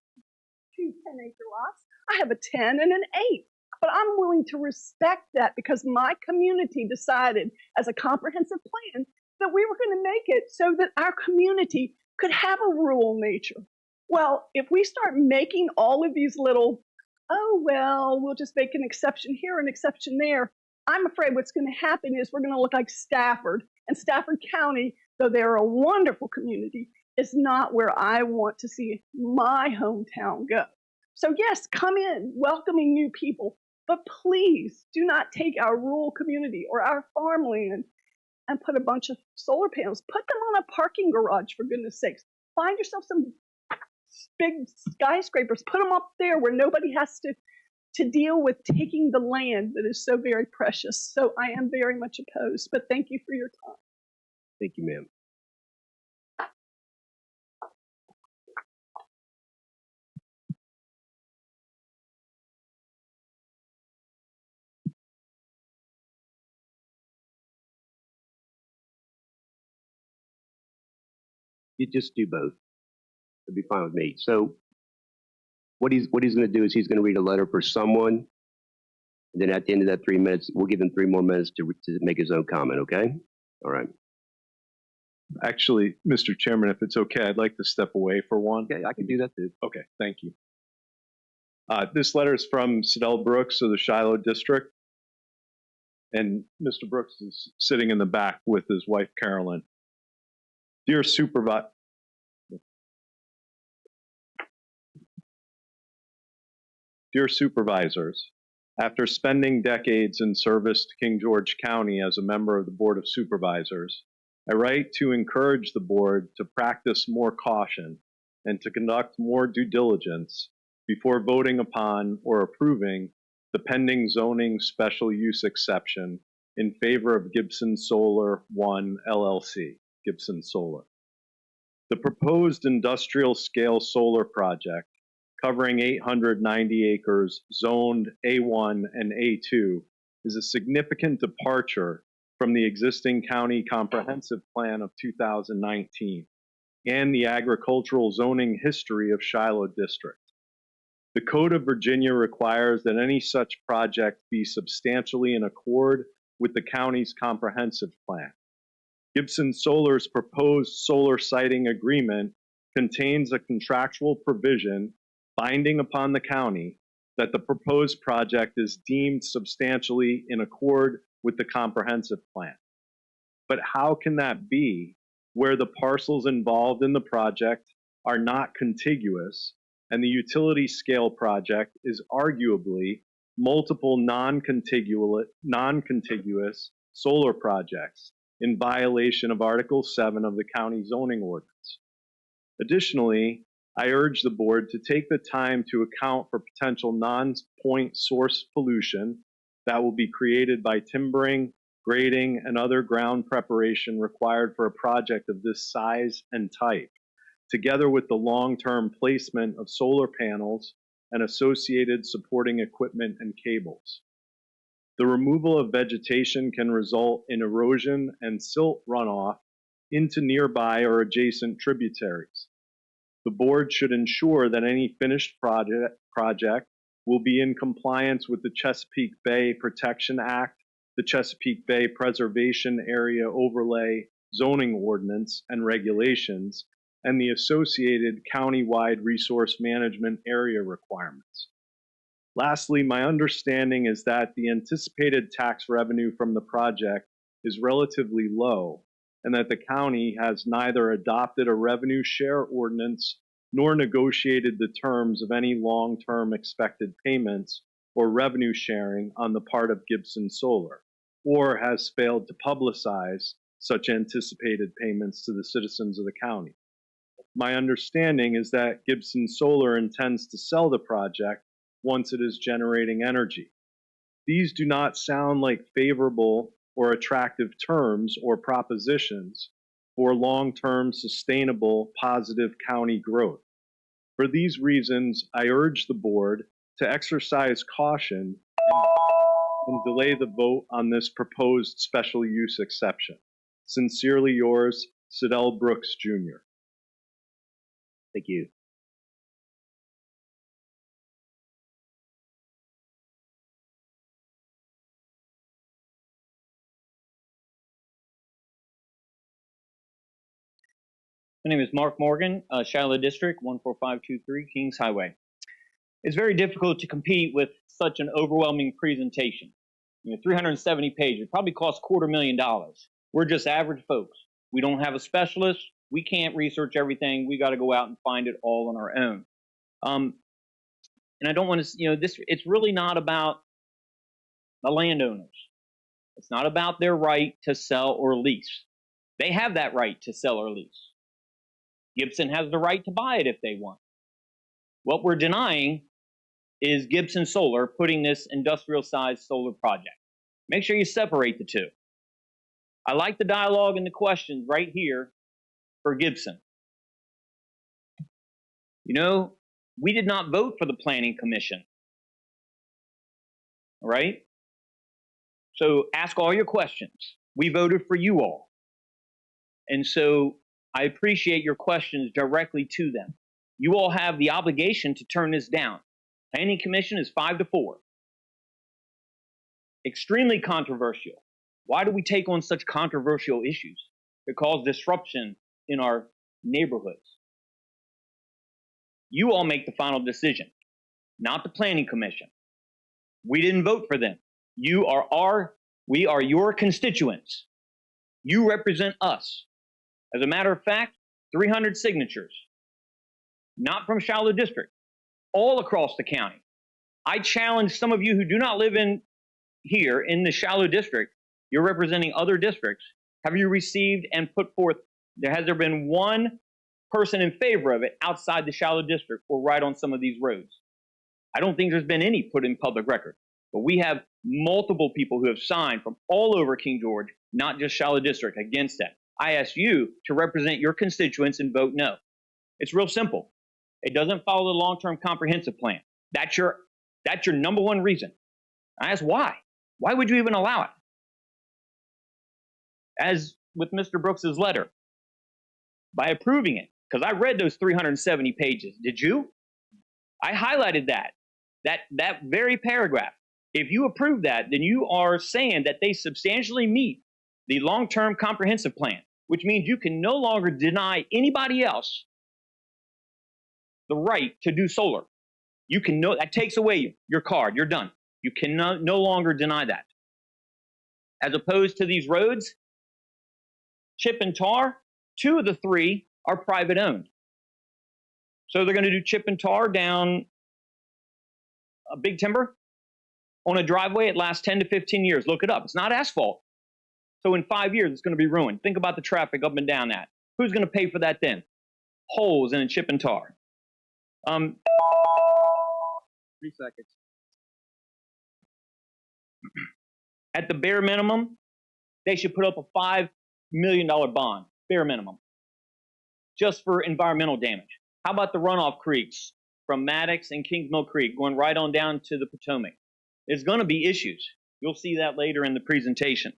two 10-acre lots. I have a 10 and an 8. But I'm willing to respect that because my community decided as a comprehensive plan that we were going to make it so that our community could have a rural nature. Well, if we start making all of these little, oh, well, we'll just make an exception here, an exception there, I'm afraid what's going to happen is we're going to look like Stafford. And Stafford County, though they're a wonderful community, is not where I want to see my hometown go. So yes, come in, welcoming new people, but please do not take our rural community or our farmland and put a bunch of solar panels. Put them on a parking garage, for goodness sakes. Find yourself some big skyscrapers. Put them up there where nobody has to deal with taking the land that is so very precious. So I am very much opposed, but thank you for your time. Thank you, ma'am. You just do both. It'd be fine with me. So what he's going to do is he's going to read a letter for someone. And then at the end of that 3 minutes, we'll give him 3 more minutes to make his own comment, okay? All right. Actually, Mr. Chairman, if it's okay, I'd like to step away for one. Okay, I can do that too. Okay, thank you. This letter is from Sidell Brooks of the Shiloh District. And Mr. Brooks is sitting in the back with his wife, Carolyn. Dear Supervisors, after spending decades in service to King George County as a member of the Board of Supervisors, I write to encourage the board to practice more caution and to conduct more due diligence before voting upon or approving the pending zoning special use exception in favor of Gibson Solar 1 LLC, Gibson Solar. The proposed industrial scale solar project covering 890 acres zoned A1 and A2 is a significant departure from the existing county comprehensive plan of 2019 and the agricultural zoning history of Shiloh District. The Code of Virginia requires that any such project be substantially in accord with the county's comprehensive plan. Gibson Solar's proposed solar siting agreement contains a contractual provision binding upon the county that the proposed project is deemed substantially in accord with the comprehensive plan. But how can that be where the parcels involved in the project are not contiguous and the utility scale project is arguably multiple non-contiguous solar projects in violation of Article 7 of the county zoning ordinance? Additionally, I urge the board to take the time to account for potential non-point source pollution that will be created by timbering, grading, and other ground preparation required for a project of this size and type. together with the long-term placement of solar panels and associated supporting equipment and cables. The removal of vegetation can result in erosion and silt runoff into nearby or adjacent tributaries. The board should ensure that any finished project will be in compliance with the Chesapeake Bay Protection Act, the Chesapeake Bay Preservation Area Overlay Zoning Ordinance and regulations, and the associated countywide resource management area requirements. Lastly, my understanding is that the anticipated tax revenue from the project is relatively low, and that the county has neither adopted a revenue share ordinance nor negotiated the terms of any long-term expected payments or revenue sharing on the part of Gibson Solar, or has failed to publicize such anticipated payments to the citizens of the county. My understanding is that Gibson Solar intends to sell the project once it is generating energy. These do not sound like favorable or attractive terms or propositions for long-term sustainable positive county growth. For these reasons, I urge the board to exercise caution and delay the vote on this proposed special use exception. Sincerely yours, Sidell Brooks, Jr. Thank you. My name is Mark Morgan, Shiloh District, 14523 Kings Highway. It's very difficult to compete with such an overwhelming presentation. 370 pages, it probably costs $250,000. We're just average folks. We don't have a specialist. We can't research everything. We got to go out and find it all on our own. And I don't want to, it's really not about the landowners. It's not about their right to sell or lease. They have that right to sell or lease. Gibson has the right to buy it if they want. What we're denying is Gibson Solar putting this industrial-sized solar project. Make sure you separate the two. I like the dialogue and the questions right here for Gibson. We did not vote for the Planning Commission. All right? So ask all your questions. We voted for you all. And so I appreciate your questions directly to them. You all have the obligation to turn this down. Planning Commission is 5-4. Extremely controversial. Why do we take on such controversial issues that cause disruption in our neighborhoods? You all make the final decision, not the Planning Commission. We didn't vote for them. We are your constituents. You represent us. As a matter of fact, 300 signatures, not from Shiloh District, all across the county. I challenge some of you who do not live here in the Shiloh District. You're representing other districts. Have you received and put forth, has there been one person in favor of it outside the Shiloh District or right on some of these roads? I don't think there's been any put in public record, but we have multiple people who have signed from all over King George, not just Shiloh District, against that. I ask you to represent your constituents and vote no. It's real simple. It doesn't follow the long-term comprehensive plan. That's your number one reason. I ask why. Why would you even allow it? As with Mr. Brooks's letter, by approving it, because I read those 370 pages. Did you? I highlighted that very paragraph. If you approve that, then you are saying that they substantially meet the long-term comprehensive plan, which means you can no longer deny anybody else the right to do solar. That takes away your card. You're done. You can no longer deny that. As opposed to these roads, chip and tar, 2 of the 3 are private owned. So they're going to do chip and tar down a big timber on a driveway. It lasts 10 to 15 years. Look it up. It's not asphalt. So in 5 years, it's going to be ruined. Think about the traffic up and down that. Who's going to pay for that then? Holes in a chip and tar. 3 seconds. At the bare minimum, they should put up a $5 million bond, bare minimum. just for environmental damage? How about the runoff creeks from Maddox and Kings Mill Creek going right on down to the Potomac? There's going to be issues. You'll see that later in the presentation.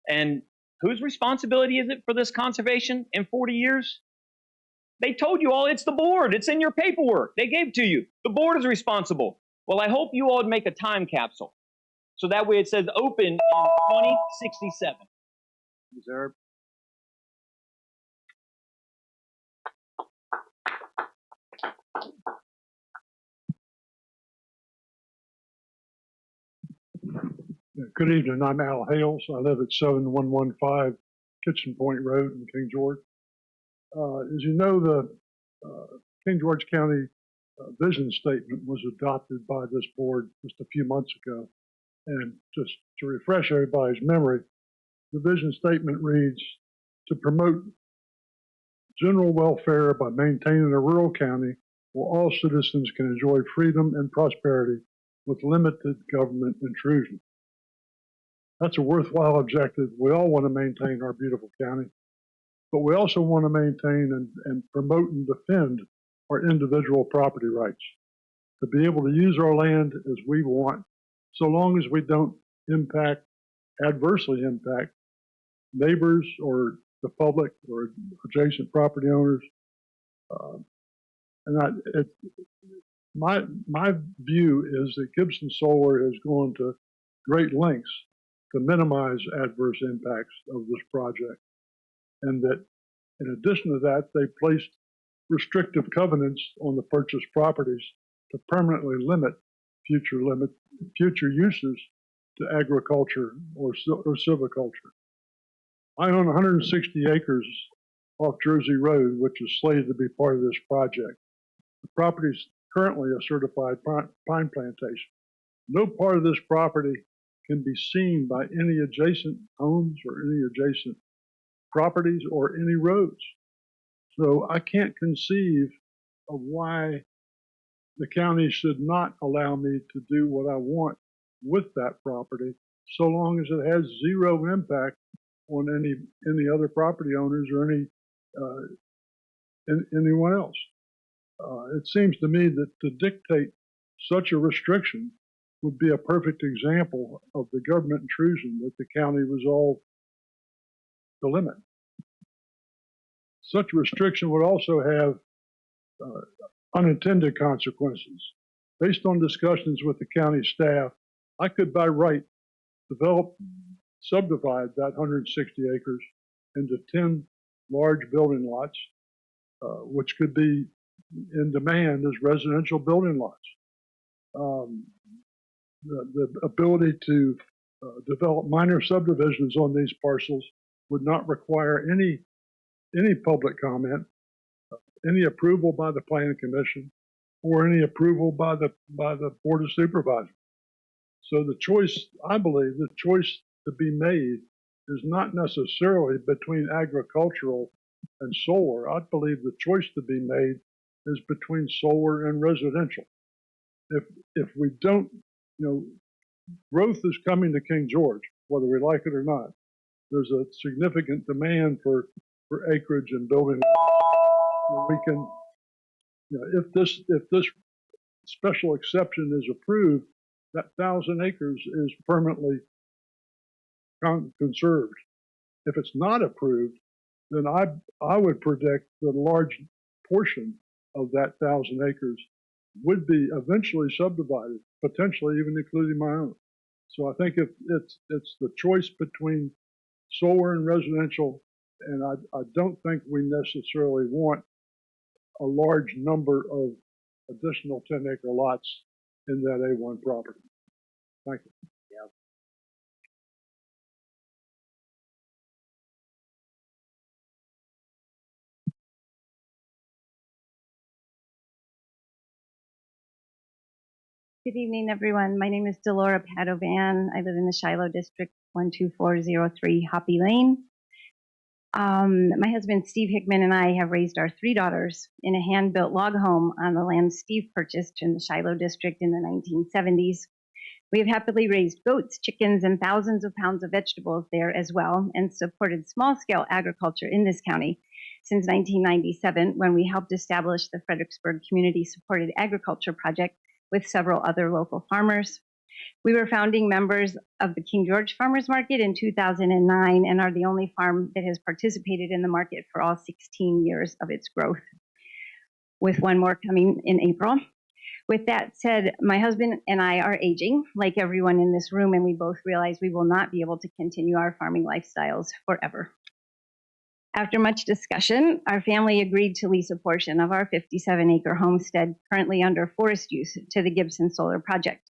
And whose responsibility is it for this conservation in 40 years? They told you all it's the board. It's in your paperwork. They gave it to you. The board is responsible. Well, I hope you all would make a time capsule. So that way it says open in 2067. Reserve. Good evening. I'm Al Hales. I live at 7115 Kitchen Point Road in King George. As you know, the King George County vision statement was adopted by this board just a few months ago. And just to refresh everybody's memory, the vision statement reads, to promote general welfare by maintaining a rural county where all citizens can enjoy freedom and prosperity with limited government intrusion. That's a worthwhile objective. We all want to maintain our beautiful county, but we also want to maintain and promote and defend our individual property rights, to be able to use our land as we want, so long as we don't adversely impact neighbors or the public or adjacent property owners. My view is that Gibson Solar has gone to great lengths to minimize adverse impacts of this project, and that in addition to that, they placed restrictive covenants on the purchased properties to permanently limit future uses to agriculture or silviculture. I own 160 acres off Jersey Road, which is slated to be part of this project. The property is currently a certified pine plantation. No part of this property can be seen by any adjacent homes or any adjacent properties or any roads. So I can't conceive of why the county should not allow me to do what I want with that property, so long as it has zero impact on any other property owners or anyone else. It seems to me that to dictate such a restriction would be a perfect example of the government intrusion that the county resolved to limit. Such restriction would also have unintended consequences. Based on discussions with the county staff, I could by right subdivide that 160 acres into 10 large building lots, which could be in demand as residential building lots. The ability to develop minor subdivisions on these parcels would not require any public comment, any approval by the Planning Commission, or any approval by the Board of Supervisors. So the choice, I believe, the choice to be made is not necessarily between agricultural and solar. I believe the choice to be made is between solar and residential. If we don't, growth is coming to King George, whether we like it or not. There's a significant demand for acreage and building. We can, if this special exception is approved, that 1,000 acres is permanently conserved. If it's not approved, then I would predict that a large portion of that 1,000 acres would be eventually subdivided, potentially even including my own. So I think it's the choice between solar and residential, and I don't think we necessarily want a large number of additional 10-acre lots in that A1 property. Thank you. Yeah. Good evening, everyone. My name is Delora Padovan. I live in the Shiloh District, 12403 Hoppy Lane. My husband, Steve Hickman, and I have raised our 3 daughters in a hand-built log home on the land Steve purchased in the Shiloh District in the 1970s. We have happily raised goats, chickens, and thousands of pounds of vegetables there as well, and supported small-scale agriculture in this county since 1997, when we helped establish the Fredericksburg Community Supported Agriculture Project with several other local farmers. We were founding members of the King George Farmers Market in 2009 and are the only farm that has participated in the market for all 16 years of its growth, with one more coming in April. With that said, my husband and I are aging, like everyone in this room, and we both realize we will not be able to continue our farming lifestyles forever. After much discussion, our family agreed to lease a portion of our 57-acre homestead currently under forest use to the Gibson Solar Project.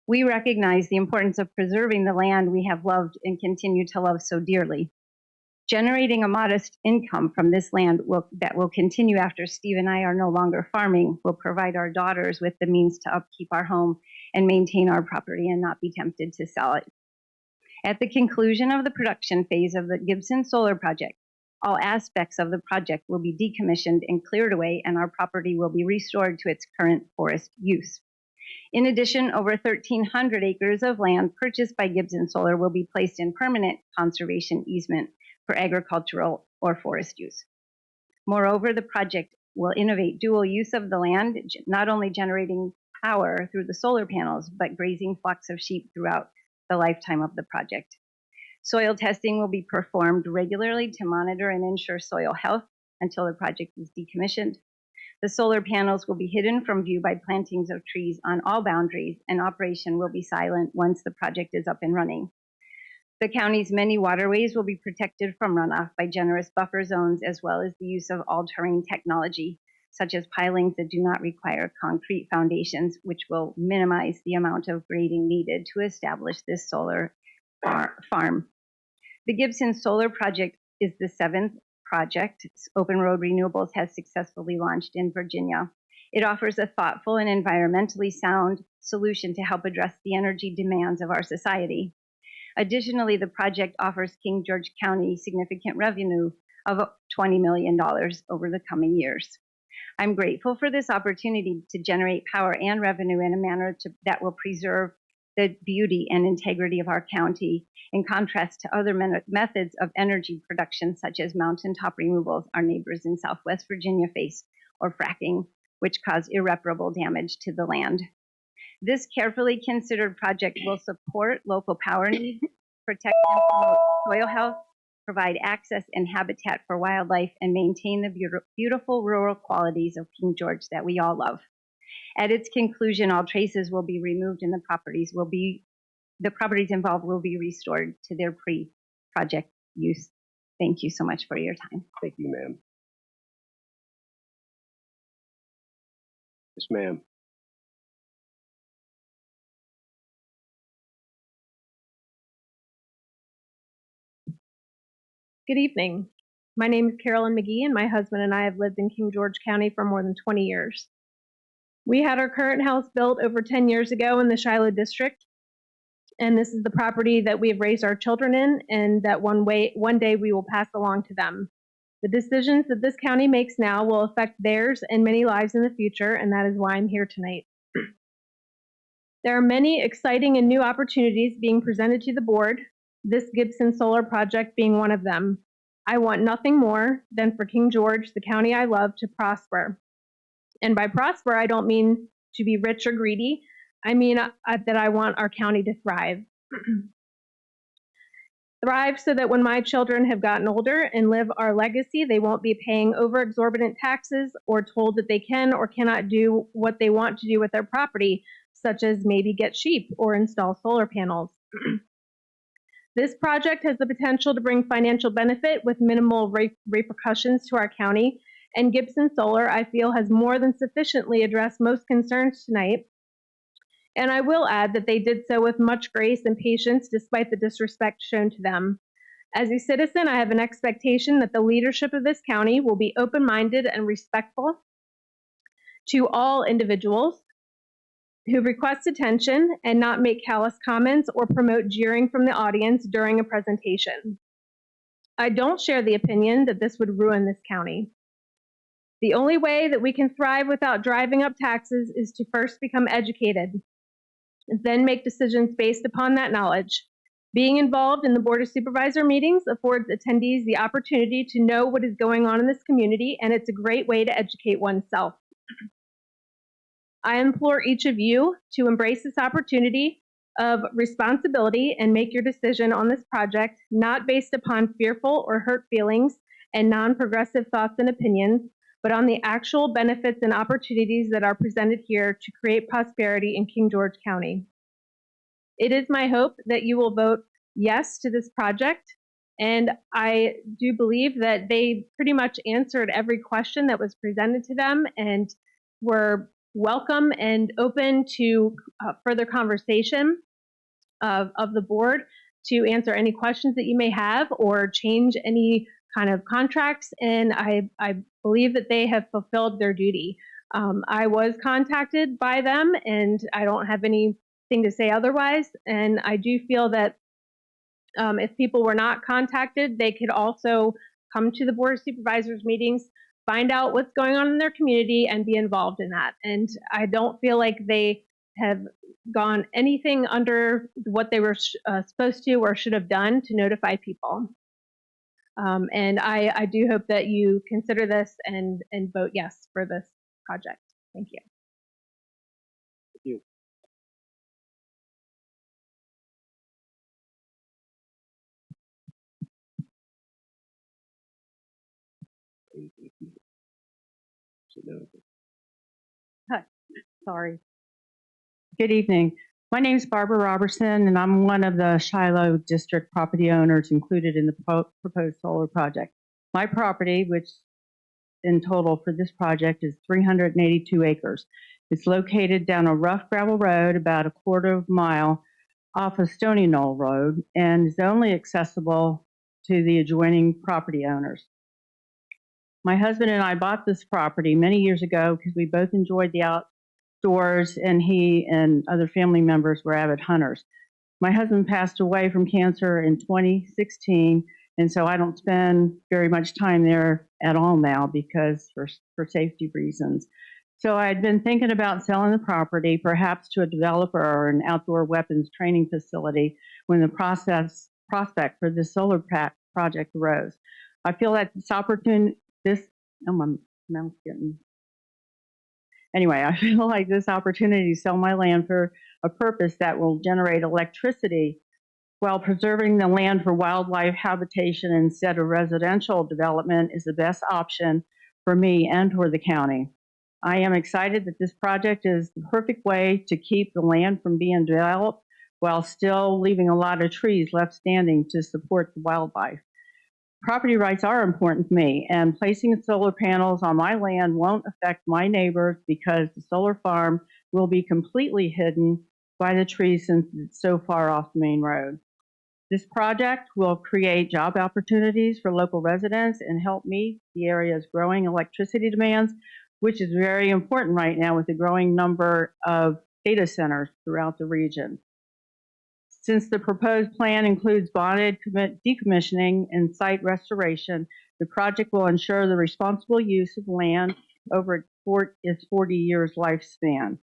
We recognize the importance of preserving the land we have loved and continue to love so dearly. Generating a modest income from this land that will continue after Steve and I are no longer farming will provide our daughters with the means to upkeep our home and maintain our property and not be tempted to sell it. At the conclusion of the production phase of the Gibson Solar Project, all aspects of the project will be decommissioned and cleared away, and our property will be restored to its current forest use. In addition, over 1,300 acres of land purchased by Gibson Solar will be placed in permanent conservation easement for agricultural or forest use. Moreover, the project will innovate dual use of the land, not only generating power through the solar panels, but grazing flocks of sheep throughout the lifetime of the project. Soil testing will be performed regularly to monitor and ensure soil health until the project is decommissioned. The solar panels will be hidden from view by plantings of trees on all boundaries, and operation will be silent once the project is up and running. The county's many waterways will be protected from runoff by generous buffer zones, as well as the use of all-terrain technology, such as pilings that do not require concrete foundations, which will minimize the amount of grading needed to establish this solar farm. The Gibson Solar Project is the 7th project Open Road Renewables has successfully launched in Virginia. It offers a thoughtful and environmentally sound solution to help address the energy demands of our society. Additionally, the project offers King George County significant revenue of $20 million over the coming years. I'm grateful for this opportunity to generate power and revenue in a manner that will preserve the beauty and integrity of our county, in contrast to other methods of energy production, such as mountaintop removals our neighbors in Southwest Virginia face, or fracking, which cause irreparable damage to the land. This carefully considered project will support local power needs, protect and promote soil health, provide access and habitat for wildlife, and maintain the beautiful rural qualities of King George that we all love. At its conclusion, all traces will be removed and the properties involved will be restored to their pre-project use. Thank you so much for your time. Thank you, ma'am. Yes, ma'am. Good evening. My name is Carolyn McGee, and my husband and I have lived in King George County for more than 20 years. We had our current house built over 10 years ago in the Shiloh district, and this is the property that we have raised our children in, and that one day we will pass along to them. The decisions that this county makes now will affect theirs and many lives in the future, and that is why I'm here tonight. There are many exciting and new opportunities being presented to the board, this Gibson Solar Project being one of them. I want nothing more than for King George, the county I love, to prosper. And by prosper, I don't mean to be rich or greedy. I mean that I want our county to thrive. Thrive so that when my children have gotten older and live our legacy, they won't be paying over exorbitant taxes or told that they can or cannot do what they want to do with their property, such as maybe get sheep or install solar panels. This project has the potential to bring financial benefit with minimal repercussions to our county, and Gibson Solar, I feel, has more than sufficiently addressed most concerns tonight. And I will add that they did so with much grace and patience despite the disrespect shown to them. As a citizen, I have an expectation that the leadership of this county will be open-minded and respectful to all individuals who request attention and not make callous comments or promote jeering from the audience during a presentation. I don't share the opinion that this would ruin this county. The only way that we can thrive without driving up taxes is to first become educated, then make decisions based upon that knowledge. Being involved in the Board of Supervisor meetings affords attendees the opportunity to know what is going on in this community, and it's a great way to educate oneself. I implore each of you to embrace this opportunity of responsibility and make your decision on this project not based upon fearful or hurt feelings and non-progressive thoughts and opinions, but on the actual benefits and opportunities that are presented here to create prosperity in King George County. It is my hope that you will vote yes to this project, and I do believe that they pretty much answered every question that was presented to them and were welcome and open to further conversation of the board to answer any questions that you may have or change any kind of contracts, and I believe that they have fulfilled their duty. I was contacted by them, and I don't have anything to say otherwise, and I do feel that if people were not contacted, they could also come to the Board of Supervisors meetings, find out what's going on in their community, and be involved in that. And I don't feel like they have gone anything under what they were supposed to or should have done to notify people. And I do hope that you consider this and vote yes for this project. Thank you. Thank you. Hi, sorry. Good evening. My name is Barbara Robertson, and I'm one of the Shiloh District property owners included in the proposed solar project. My property, which in total for this project is 382 acres. It's located down a rough gravel road about a quarter of a mile off of Stony Knoll Road and is only accessible to the adjoining property owners. My husband and I bought this property many years ago because we both enjoyed the outdoors, and he and other family members were avid hunters. My husband passed away from cancer in 2016, and so I don't spend very much time there at all now because for safety reasons. So I'd been thinking about selling the property, perhaps to a developer or an outdoor weapons training facility, when the prospect for this solar project arose. I feel that this opportunity, Anyway, I feel like this opportunity to sell my land for a purpose that will generate electricity while preserving the land for wildlife habitation instead of residential development is the best option for me and for the county. I am excited that this project is the perfect way to keep the land from being developed while still leaving a lot of trees left standing to support the wildlife. Property rights are important to me, and placing solar panels on my land won't affect my neighbors because the solar farm will be completely hidden by the trees since it's so far off the main road. This project will create job opportunities for local residents and help meet the area's growing electricity demands, which is very important right now with the growing number of data centers throughout the region. Since the proposed plan includes bonded decommissioning and site restoration, the project will ensure the responsible use of land over its 40 years lifespan.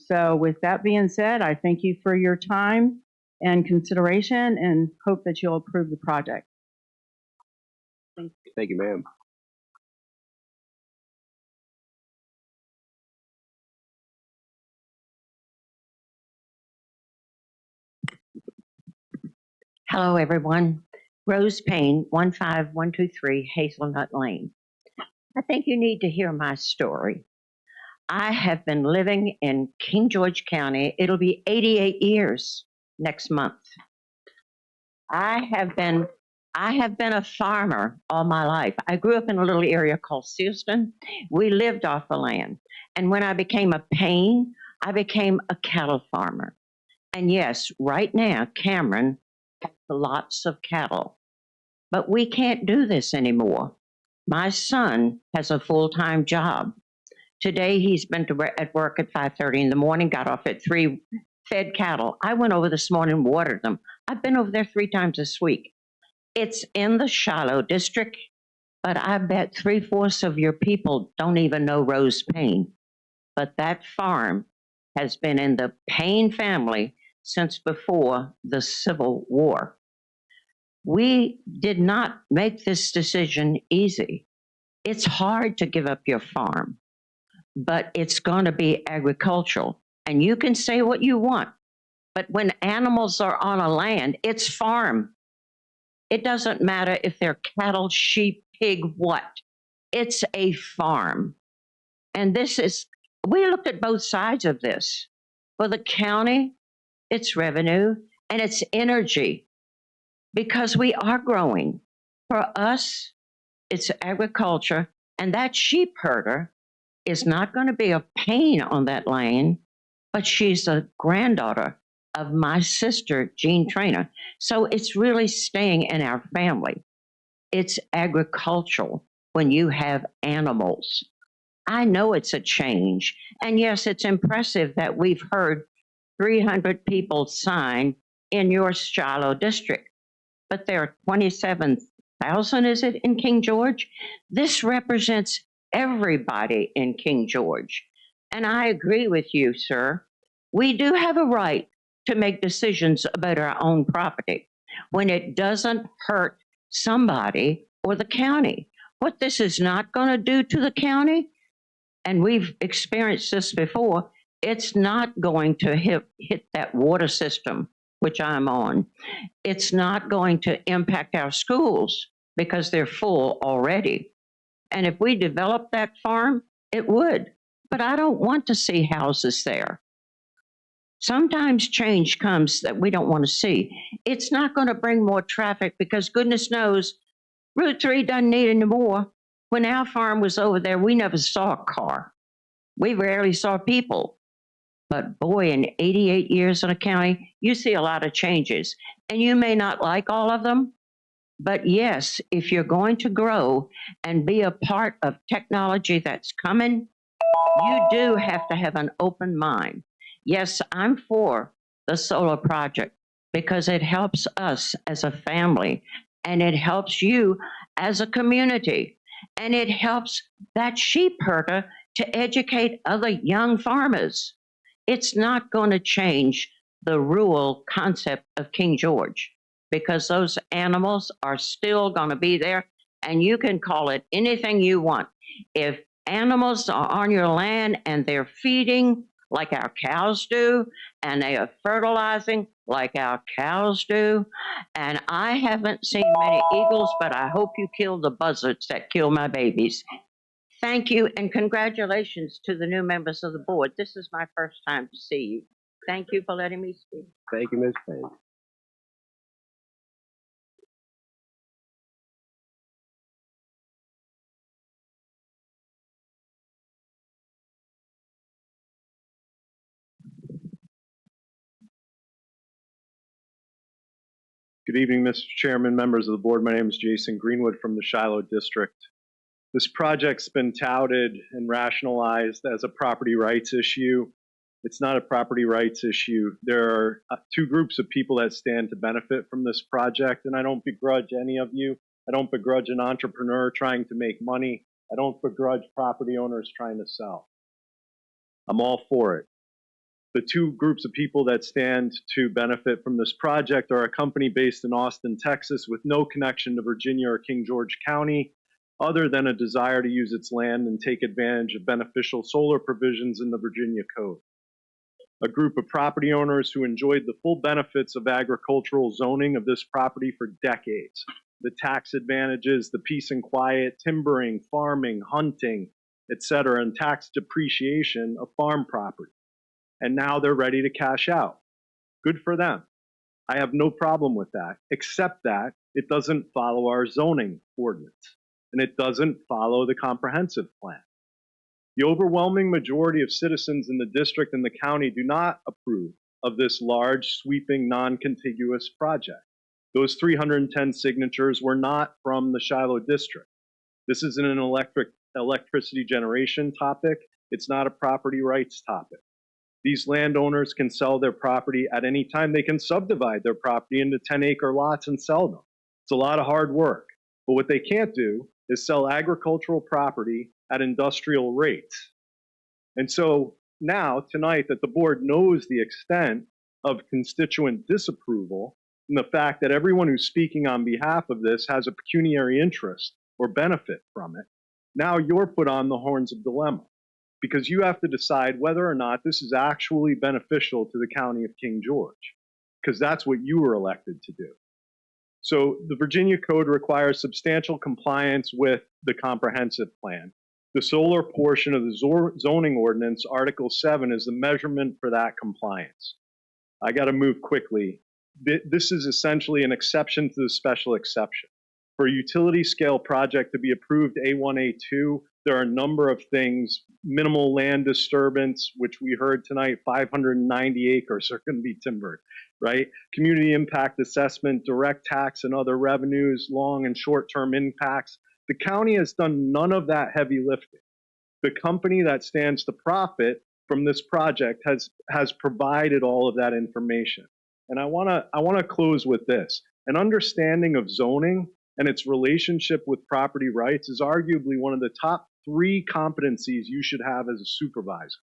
So with that being said, I thank you for your time and consideration and hope that you'll approve the project. Thank you, ma'am. Hello, everyone. Rose Payne, 15123 Hazelnut Lane. I think you need to hear my story. I have been living in King George County. It'll be 88 years next month. I have been a farmer all my life. I grew up in a little area called Sealston. We lived off the land. And when I became a Payne, I became a cattle farmer. And yes, right now, Cameron has lots of cattle. But we can't do this anymore. My son has a full-time job. Today, he's been at work at 5:30 in the morning, got off at 3, fed cattle. I went over this morning and watered them. I've been over there 3 times this week. It's in the Shiloh district, but I bet 3/4 of your people don't even know Rose Payne. But that farm has been in the Payne family since before the Civil War. We did not make this decision easy. It's hard to give up your farm, but it's going to be agricultural. And you can say what you want, but when animals are on a land, it's farm. It doesn't matter if they're cattle, sheep, pig, what. It's a farm. And we looked at both sides of this. For the county, it's revenue and it's energy because we are growing. For us, it's agriculture, and that sheep herder is not going to be a pain on that land, but she's a granddaughter of my sister, Jean Trainer. So it's really staying in our family. It's agricultural when you have animals. I know it's a change. And yes, it's impressive that we've heard 300 people sign in your Shiloh district, but there are 27,000, is it, in King George? This represents everybody in King George. And I agree with you, sir. We do have a right to make decisions about our own property when it doesn't hurt somebody or the county. What this is not going to do to the county, and we've experienced this before, it's not going to hit that water system, which I'm on. It's not going to impact our schools because they're full already. And if we develop that farm, it would. But I don't want to see houses there. Sometimes change comes that we don't want to see. It's not going to bring more traffic because goodness knows Route 3 doesn't need any more. When our farm was over there, we never saw a car. We rarely saw people. But boy, in 88 years in a county, you see a lot of changes. And you may not like all of them, but yes, if you're going to grow and be a part of technology that's coming, you do have to have an open mind. Yes, I'm for the solar project because it helps us as a family and it helps you as a community and it helps that sheep herder to educate other young farmers. It's not going to change the rural concept of King George because those animals are still going to be there and you can call it anything you want. If animals are on your land and they're feeding like our cows do, and they are fertilizing like our cows do. And I haven't seen many eagles, but I hope you kill the buzzards that kill my babies. Thank you, and congratulations to the new members of the board. This is my first time to see you. Thank you for letting me speak. Thank you, Ms. Payne. Good evening, Mr. Chairman, members of the board. My name is Jason Greenwood from the Shiloh District. This project's been touted and rationalized as a property rights issue. It's not a property rights issue. There are two groups of people that stand to benefit from this project, and I don't begrudge any of you. I don't begrudge an entrepreneur trying to make money. I don't begrudge property owners trying to sell. I'm all for it. The two groups of people that stand to benefit from this project are a company based in Austin, Texas, with no connection to Virginia or King George County, other than a desire to use its land and take advantage of beneficial solar provisions in the Virginia Code. A group of property owners who enjoyed the full benefits of agricultural zoning of this property for decades. The tax advantages, the peace and quiet, timbering, farming, hunting, etc., and tax depreciation of farm property. And now they're ready to cash out. Good for them. I have no problem with that, except that it doesn't follow our zoning ordinance, and it doesn't follow the comprehensive plan. The overwhelming majority of citizens in the district and the county do not approve of this large, sweeping, non-contiguous project. Those 310 signatures were not from the Shiloh district. This isn't an electricity generation topic. It's not a property rights topic. These landowners can sell their property at any time. They can subdivide their property into 10-acre lots and sell them. It's a lot of hard work. But what they can't do is sell agricultural property at industrial rates. And so now, tonight, that the board knows the extent of constituent disapproval and the fact that everyone who's speaking on behalf of this has a pecuniary interest or benefit from it, now you're put on the horns of dilemma because you have to decide whether or not this is actually beneficial to the county of King George, because that's what you were elected to do. So the Virginia Code requires substantial compliance with the comprehensive plan. The solar portion of the zoning ordinance, Article 7, is the measurement for that compliance. I got to move quickly. This is essentially an exception to the special exception. For a utility scale project to be approved A1, A2, there are a number of things. Minimal land disturbance, which we heard tonight, 590 acres are going to be timbered, right? Community impact assessment, direct tax and other revenues, long and short-term impacts. The county has done none of that heavy lifting. The company that stands to profit from this project has provided all of that information. And I wanna close with this. An understanding of zoning and its relationship with property rights is arguably one of the top 3 competencies you should have as a supervisor.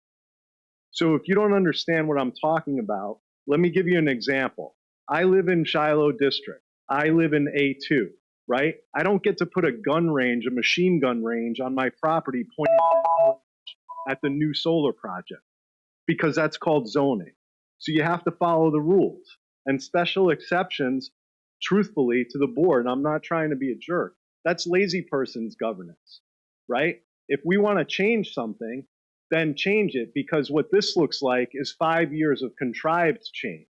So if you don't understand what I'm talking about, let me give you an example. I live in Shiloh District. I live in A2, right? I don't get to put a gun range, a machine gun range on my property pointed at the new solar project because that's called zoning. So you have to follow the rules and special exceptions, truthfully, to the board. I'm not trying to be a jerk. That's lazy person's governance, right? If we want to change something, then change it, because what this looks like is 5 years of contrived change,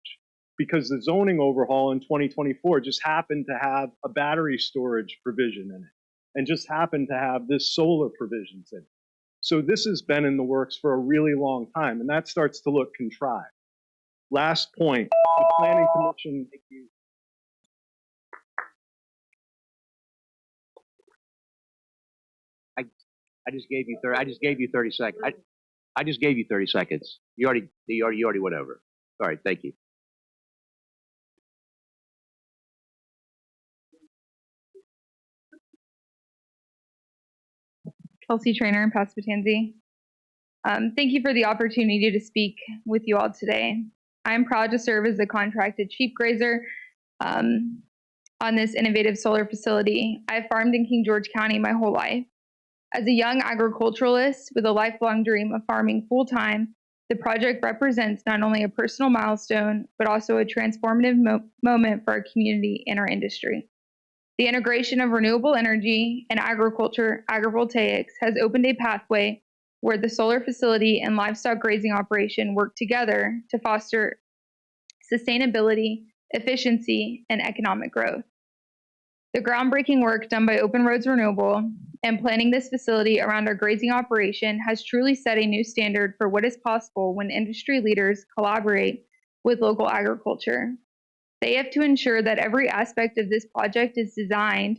because the zoning overhaul in 2024 just happened to have a battery storage provision in it and just happened to have this solar provisions in it. So this has been in the works for a really long time, and that starts to look contrived. Last point, the Planning Commission. I just gave you 30. I just gave you 30 seconds. I just gave you 30 seconds. You already went over. All right, thank you. Kelsey Trainer in Paspatanzi. Thank you for the opportunity to speak with you all today. I am proud to serve as the contracted sheep grazer on this innovative solar facility. I've farmed in King George County my whole life. As a young agriculturalist with a lifelong dream of farming full-time, the project represents not only a personal milestone, but also a transformative moment for our community and our industry. The integration of renewable energy and agriculture, agrivoltaics, has opened a pathway where the solar facility and livestock grazing operation work together to foster sustainability, efficiency, and economic growth. The groundbreaking work done by Open Roads Renewable and planning this facility around our grazing operation has truly set a new standard for what is possible when industry leaders collaborate with local agriculture. They have to ensure that every aspect of this project is designed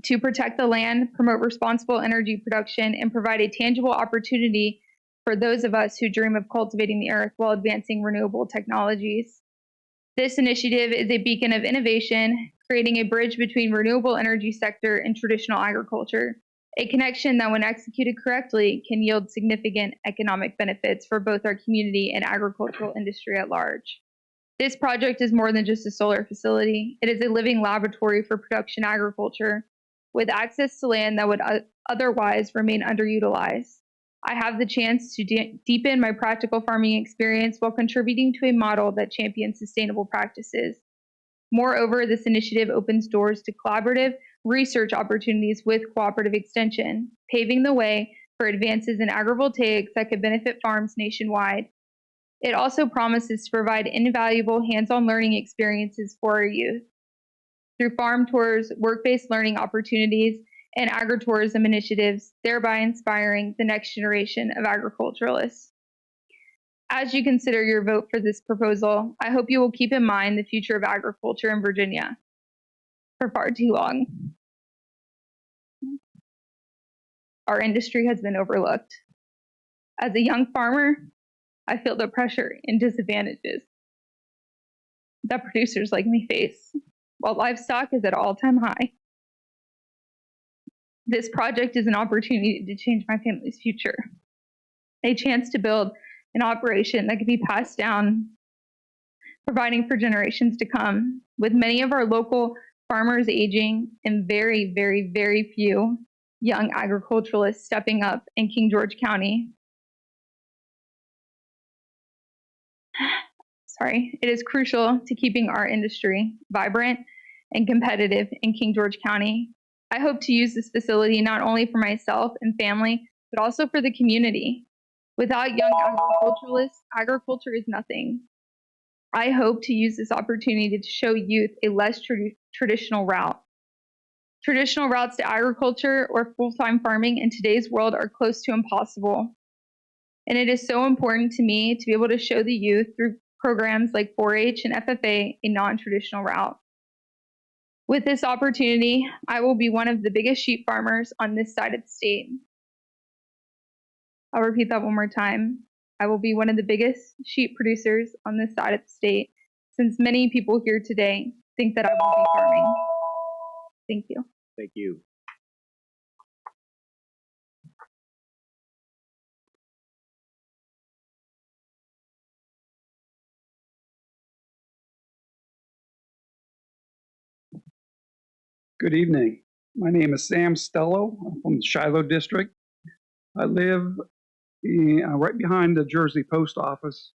to protect the land, promote responsible energy production, and provide a tangible opportunity for those of us who dream of cultivating the earth while advancing renewable technologies. This initiative is a beacon of innovation, creating a bridge between renewable energy sector and traditional agriculture, a connection that, when executed correctly, can yield significant economic benefits for both our community and agricultural industry at large. This project is more than just a solar facility. It is a living laboratory for production agriculture with access to land that would otherwise remain underutilized. I have the chance to deepen my practical farming experience while contributing to a model that champions sustainable practices. Moreover, this initiative opens doors to collaborative research opportunities with cooperative extension, paving the way for advances in agrivoltaics that could benefit farms nationwide. It also promises to provide invaluable hands-on learning experiences for our youth through farm tours, work-based learning opportunities, and agritourism initiatives, thereby inspiring the next generation of agriculturalists. As you consider your vote for this proposal, I hope you will keep in mind the future of agriculture in Virginia. For far too long, our industry has been overlooked. As a young farmer, I feel the pressure and disadvantages that producers like me face, while livestock is at an all-time high. This project is an opportunity to change my family's future, a chance to build an operation that could be passed down, providing for generations to come. With many of our local farmers aging and very, very, very few young agriculturalists stepping up in King George County. Sorry, it is crucial to keeping our industry vibrant and competitive in King George County. I hope to use this facility not only for myself and family, but also for the community. Without young agriculturalists, agriculture is nothing. I hope to use this opportunity to show youth a less traditional route. Traditional routes to agriculture or full-time farming in today's world are close to impossible. And it is so important to me to be able to show the youth through programs like 4-H and FFA a non-traditional route. With this opportunity, I will be one of the biggest sheep farmers on this side of the state. I'll repeat that one more time. I will be one of the biggest sheep producers on this side of the state, since many people here today think that I will be farming. Thank you. Thank you. Good evening. My name is Sam Stello. I'm from the Shiloh District. I live right behind the Jersey Post Office,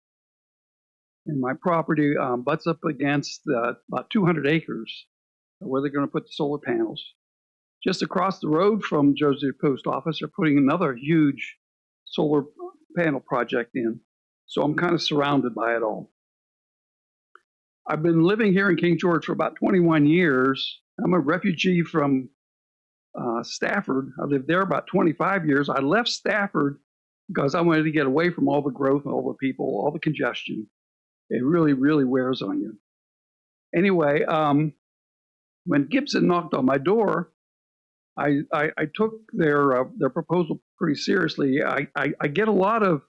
and my property butts up against about 200 acres where they're going to put the solar panels. Just across the road from Jersey Post Office, they're putting another huge solar panel project in, so I'm kind of surrounded by it all. I've been living here in King George for about 21 years. I'm a refugee from Stafford. I lived there about 25 years. I left Stafford because I wanted to get away from all the growth and all the people, all the congestion. It really, really wears on you. Anyway, when Gibson knocked on my door, I took their proposal pretty seriously. I get a lot of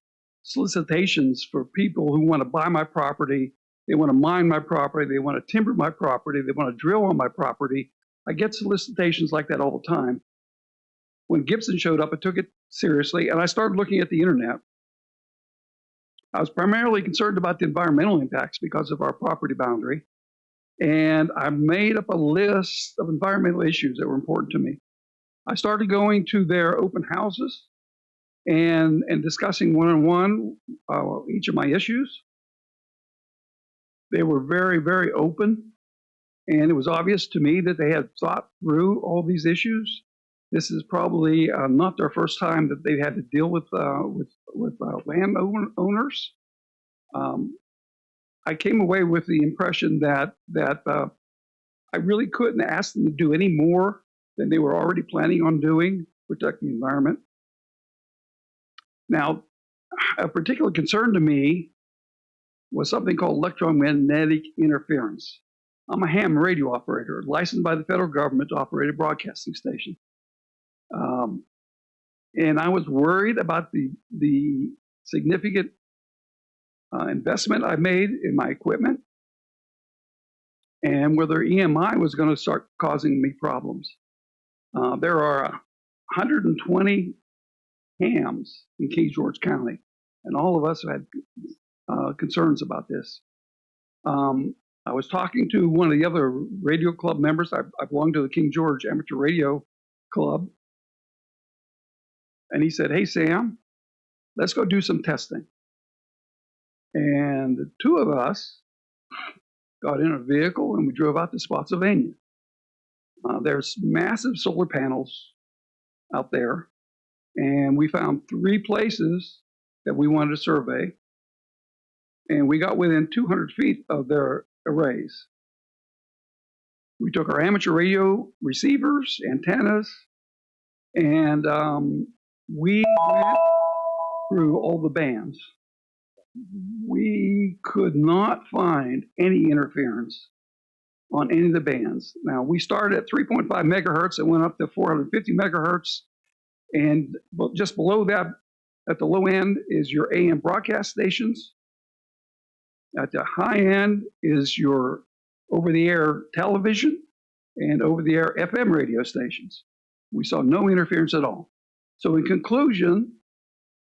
solicitations for people who want to buy my property. They want to mine my property. They want to timber my property. They want to drill on my property. I get solicitations like that all the time. When Gibson showed up, I took it seriously, and I started looking at the internet. I was primarily concerned about the environmental impacts because of our property boundary, and I made up a list of environmental issues that were important to me. I started going to their open houses and discussing one-on-one each of my issues. They were very, very open, and it was obvious to me that they had thought through all these issues. This is probably not their first time that they've had to deal with land owners. I came away with the impression that I really couldn't ask them to do any more than they were already planning on doing, protect the environment. Now, a particular concern to me was something called electromagnetic interference. I'm a ham radio operator, licensed by the federal government to operate a broadcasting station. And I was worried about the significant investment I made in my equipment and whether EMI was going to start causing me problems. There are 120 hams in King George County, and all of us had concerns about this. I was talking to one of the other radio club members. I belong to the King George Amateur Radio Club. And he said, "Hey, Sam, let's go do some testing." And the two of us got in a vehicle and we drove out to Spotsylvania. There's massive solar panels out there, and we found 3 places that we wanted to survey, and we got within 200 feet of their arrays. We took our amateur radio receivers, antennas, and we went through all the bands. We could not find any interference on any of the bands. Now, we started at 3.5 megahertz and went up to 450 megahertz. And just below that, at the low end, is your AM broadcast stations. At the high end is your over-the-air television and over-the-air FM radio stations. We saw no interference at all. So in conclusion,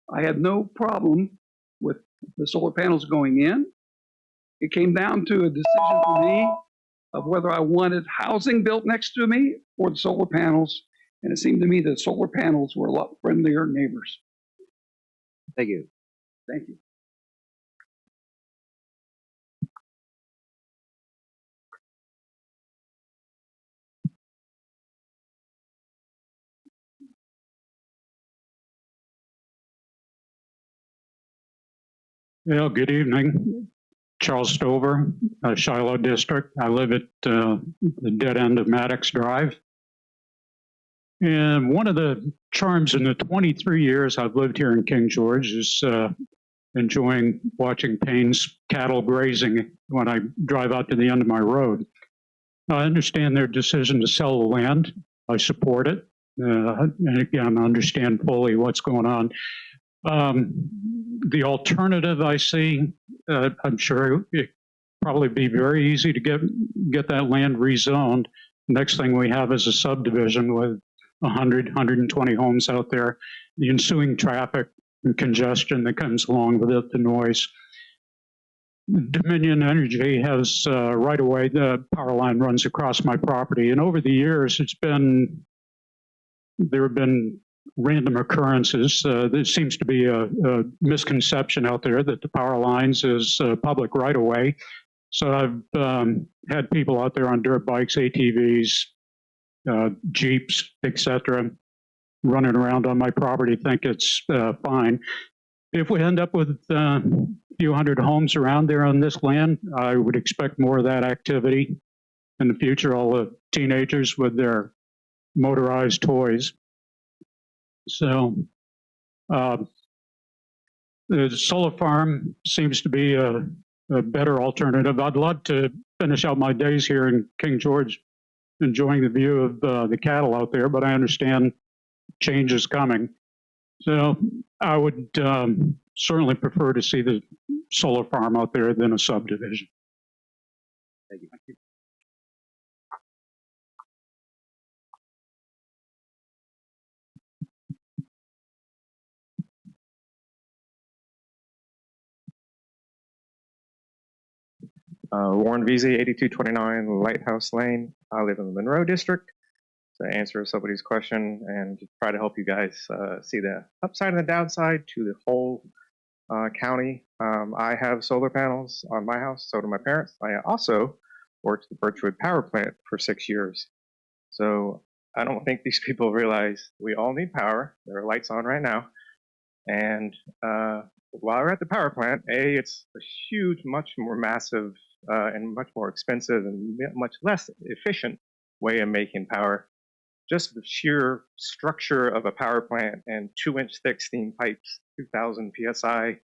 I had no problem with the solar panels going in. It came down to a decision for me of whether I wanted housing built next to me or the solar panels. And it seemed to me that solar panels were a lot friendlier neighbors. Thank you. Thank you. Well, good evening. Charles Stover, Shiloh District. I live at the dead end of Maddox Drive. And one of the charms in the 23 years I've lived here in King George is enjoying watching Payne's cattle grazing when I drive out to the end of my road. I understand their decision to sell the land. I support it. And again, I understand fully what's going on. The alternative I see, I'm sure it probably be very easy to get that land rezoned. Next thing we have is a subdivision with 100, 120 homes out there. The ensuing traffic and congestion that comes along with it, the noise. Dominion Energy has right away, the power line runs across my property. And over the years, there have been random occurrences. There seems to be a misconception out there that the power lines is public right of way. So I've had people out there on dirt bikes, ATVs, Jeeps, etc., running around on my property, think it's fine. If we end up with a few hundred homes around there on this land, I would expect more of that activity in the future, all the teenagers with their motorized toys. So the solar farm seems to be a better alternative. I'd love to finish out my days here in King George, enjoying the view of the cattle out there, but I understand change is coming. So I would certainly prefer to see the solar farm out there than a subdivision. Thank you. Thank you. Warren Veazey, 8229 Lighthouse Lane. I live in the Monroe District. To answer somebody's question and to try to help you guys see the upside and the downside to the whole county. I have solar panels on my house, so do my parents. I also worked at the Birchwood Power Plant for 6 years. So I don't think these people realize we all need power. There are lights on right now. And while we're at the power plant, it's a huge, much more massive and much more expensive and much less efficient way of making power. Just the sheer structure of a power plant and 2-inch thick steam pipes, 2,000 PSI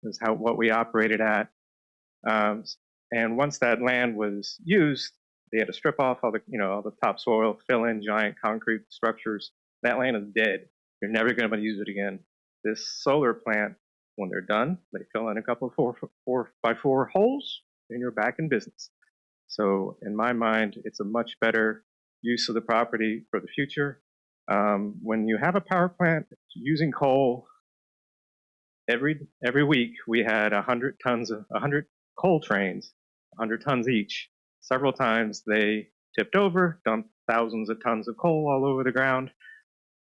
is what we operated at. And once that land was used, they had to strip off all the topsoil, fill in giant concrete structures. That land is dead. You're never going to be able to use it again. This solar plant, when they're done, they fill in a couple of 4x4 holes, and you're back in business. So in my mind, it's a much better use of the property for the future. When you have a power plant using coal, every week we had 100 coal trains, 100 tons each. Several times they tipped over, dumped thousands of tons of coal all over the ground.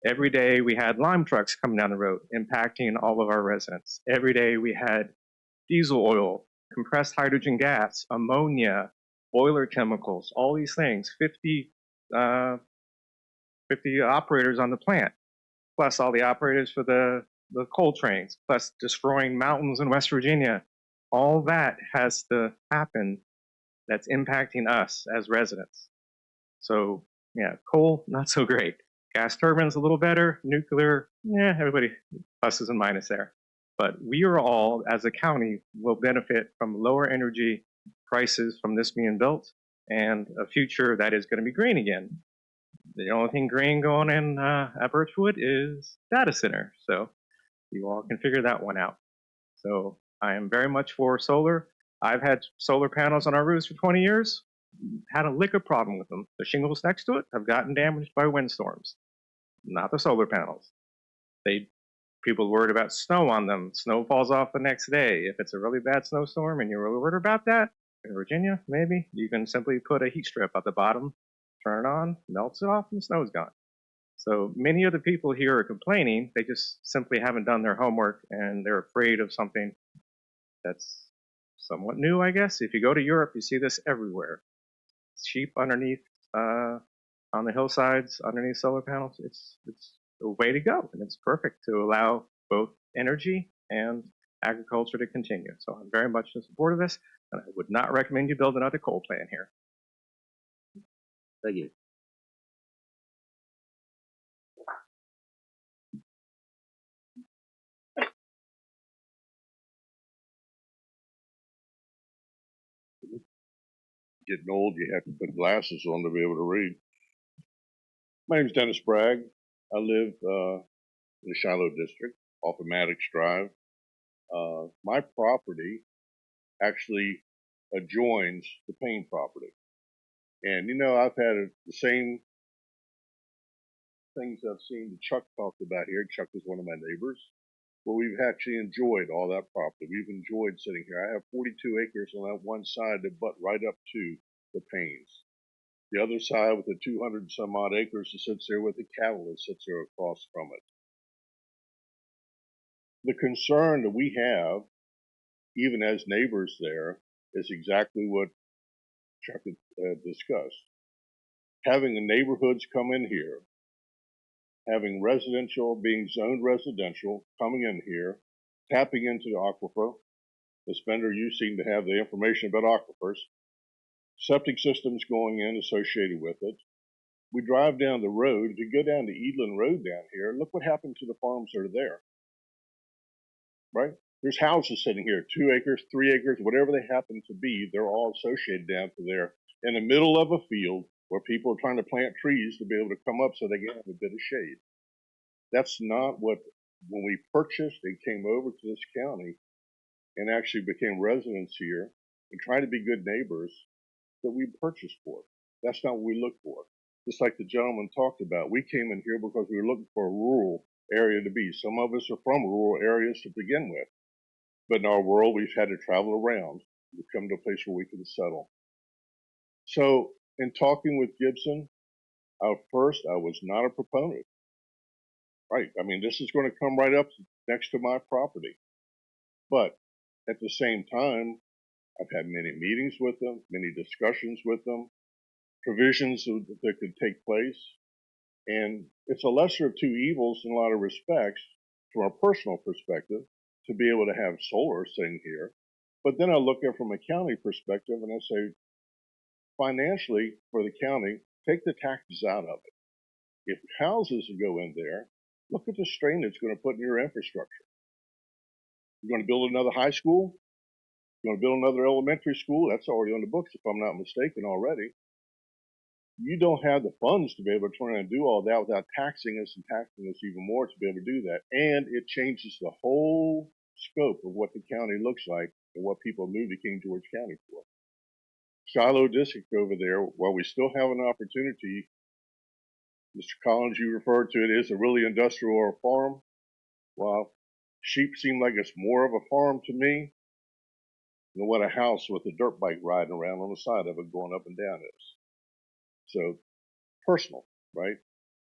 Every day we had lime trucks coming down the road, impacting all of our residents. Every day we had diesel oil, compressed hydrogen gas, ammonia, boiler chemicals, all these things, 50 operators on the plant, plus all the operators for the coal trains, plus destroying mountains in West Virginia. All that has to happen that's impacting us as residents. So yeah, coal, not so great. Gas turbines, a little better. Nuclear, yeah, everybody pluses and minuses there. But we are all, as a county, will benefit from lower energy prices from this being built and a future that is going to be green again. The only thing green going in at Birchwood is data center. So you all can figure that one out. So I am very much for solar. I've had solar panels on our roofs for 20 years. Had a lick of problem with them. The shingles next to it have gotten damaged by windstorms, not the solar panels. They People worried about snow on them. Snow falls off the next day. If it's a really bad snowstorm and you're really worried about that, in Virginia, maybe, you can simply put a heat strip at the bottom, turn it on, melts it off, and the snow's gone. So many of the people here are complaining. They just simply haven't done their homework, and they're afraid of something that's somewhat new, I guess. If you go to Europe, you see this everywhere. Sheep underneath, on the hillsides, underneath solar panels. It's the way to go, and it's perfect to allow both energy and agriculture to continue. So I'm very much in support of this, and I would not recommend you build another coal plant here. Thank you. Getting old, you have to put glasses on to be able to read. My name's Dennis Bragg. I live in the Shiloh district off of Maddox Drive. My property actually adjoins the Payne property. And you know, I've had the same things I've seen that Chuck talked about here. Chuck is one of my neighbors. Well, we've actually enjoyed all that property. We've enjoyed sitting here. I have 42 acres on that one side that butt right up to the Paynes. The other side with the 200 and some odd acres that sits there with the cattle that sits there across from it. The concern that we have, even as neighbors there, is exactly what Chuck had discussed. Having the neighborhoods come in here, having residential, being zoned residential, coming in here, tapping into the aquifer. Ms. Bender, you seem to have the information about aquifers. Septic systems going in associated with it. We drive down the road. If you go down to Edeland Road down here, look what happened to the farms that are there. Right? There's houses sitting here, 2 acres, 3 acres, whatever they happen to be, they're all associated down to there in the middle of a field where people are trying to plant trees to be able to come up so they can have a bit of shade. That's not what, when we purchased and came over to this county and actually became residents here and trying to be good neighbors, that we purchased for. That's not what we look for. Just like the gentleman talked about, we came in here because we were looking for a rural area to be. Some of us are from rural areas to begin with. But in our world, we've had to travel around to come to a place where we can settle. So in talking with Gibson, at first I was not a proponent. Right, I mean, this is going to come right up next to my property. But at the same time, I've had many meetings with them, many discussions with them, provisions that could take place. And it's a lesser of two evils in a lot of respects, from a personal perspective, to be able to have solar sitting here. But then I look at it from a county perspective and I say, financially, for the county, take the taxes out of it. If houses go in there, look at the strain it's going to put in your infrastructure. You're going to build another high school? You're going to build another elementary school? That's already on the books, if I'm not mistaken already. You don't have the funds to be able to turn around and do all that without taxing us and taxing us even more to be able to do that. And it changes the whole scope of what the county looks like and what people move to King George County for. Shiloh District over there, while we still have an opportunity, Mr. Collins, you referred to it as a really industrial or a farm. Well, sheep seem like it's more of a farm to me than what a house with a dirt bike riding around on the side of it going up and down is. So, personal, right?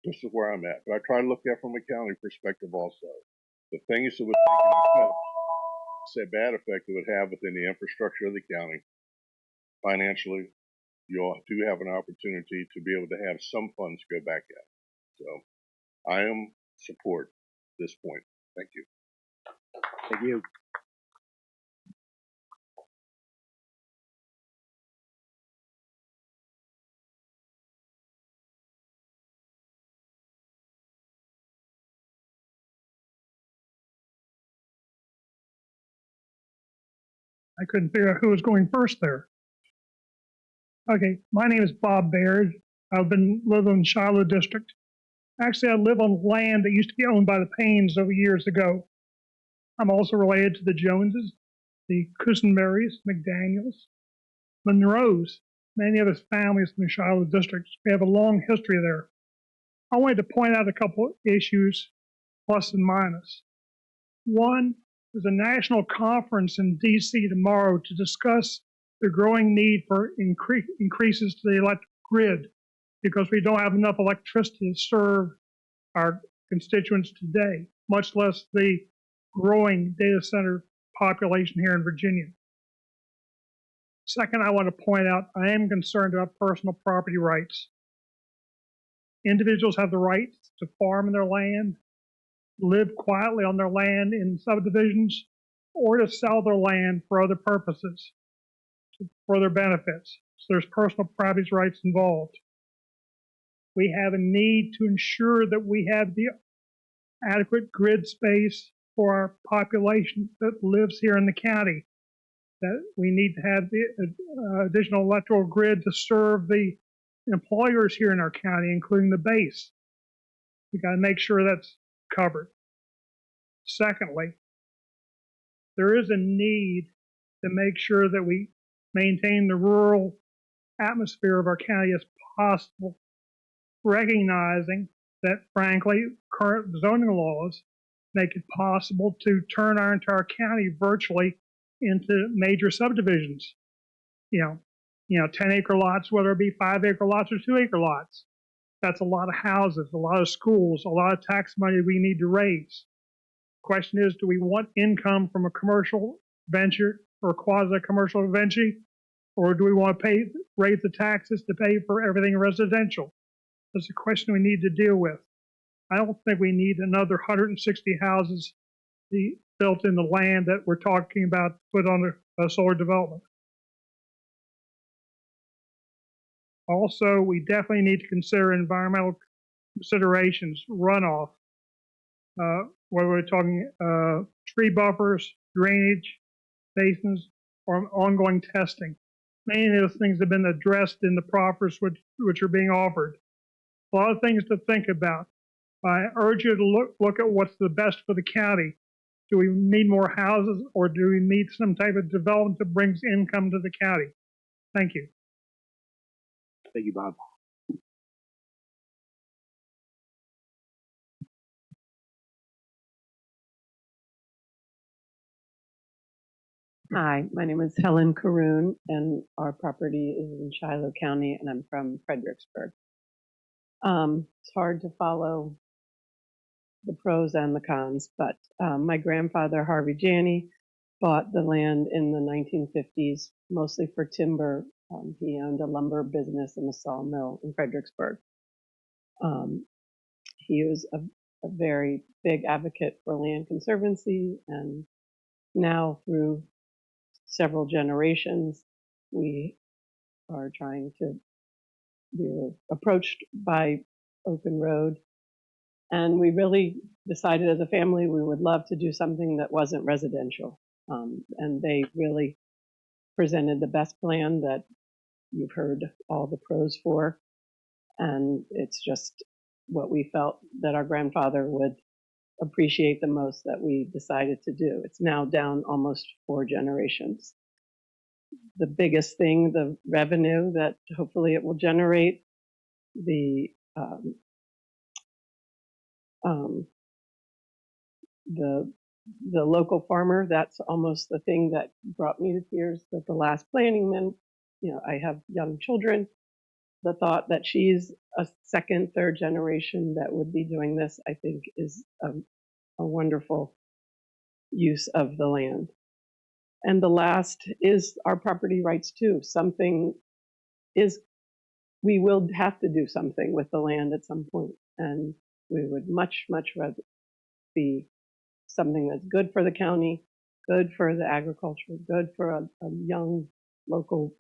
This is where I'm at. But I try to look at it from a county perspective also. The things that would take an effect, say bad effect it would have within the infrastructure of the county. Financially, you all do have an opportunity to be able to have some funds go back in. So I am support at this point. Thank you. Thank you. I couldn't figure out who was going first there. Okay, my name is Bob Baird. I've been living in Shiloh District. Actually, I live on land that used to be owned by the Paynes over years ago. I'm also related to the Joneses, the Kusenberrys, McDaniels, Monroes, many of his families in the Shiloh District. We have a long history there. I wanted to point out a couple of issues, plus and minus. One, there's a national conference in D.C. tomorrow to discuss the growing need for increases to the electric grid because we don't have enough electricity to serve our constituents today, much less the growing data center population here in Virginia. Second, I want to point out I am concerned about personal property rights. Individuals have the right to farm in their land, live quietly on their land in subdivisions, or to sell their land for other purposes, for their benefits. So there's personal property rights involved. We have a need to ensure that we have the adequate grid space for our population that lives here in the county. That we need to have the additional electrical grid to serve the employers here in our county, including the base. We got to make sure that's covered. Secondly, there is a need to make sure that we maintain the rural atmosphere of our county as possible, recognizing that, frankly, current zoning laws make it possible to turn our entire county virtually into major subdivisions. 10-acre lots, whether it be 5-acre lots or 2-acre lots. That's a lot of houses, a lot of schools, a lot of tax money we need to raise. Question is, do we want income from a commercial venture or a quasi-commercial venture, or do we want to raise the taxes to pay for everything residential? That's a question we need to deal with. I don't think we need another 160 houses built in the land that we're talking about put on a solar development. Also, we definitely need to consider environmental considerations, runoff, whether we're talking tree buffers, drainage, basins, or ongoing testing. Many of those things have been addressed in the proffers which are being offered. A lot of things to think about. I urge you to look at what's the best for the county. Do we need more houses, or do we need some type of development that brings income to the county? Thank you. Thank you, Bob. Hi, my name is Helen Caroon, and our property is in Shiloh County, and I'm from Fredericksburg. It's hard to follow the pros and the cons, but my grandfather, Harvey Janney, bought the land in the 1950s, mostly for timber. He owned a lumber business and a sawmill in Fredericksburg. He was a very big advocate for land conservancy, and now through several generations, we were approached by Open Road, and we really decided as a family we would love to do something that wasn't residential. And they really presented the best plan that you've heard all the pros for. And it's just what we felt that our grandfather would appreciate the most that we decided to do. It's now down almost 4 generations. The biggest thing, the revenue that hopefully it will generate, the local farmer, that's almost the thing that brought me to tears. That the last planning man, I have young children. The thought that she's a second, third generation that would be doing this, I think, is a wonderful use of the land. And the last is our property rights too. We will have to do something with the land at some point, and we would much, much rather be something that's good for the county, good for the agriculture, good for a young local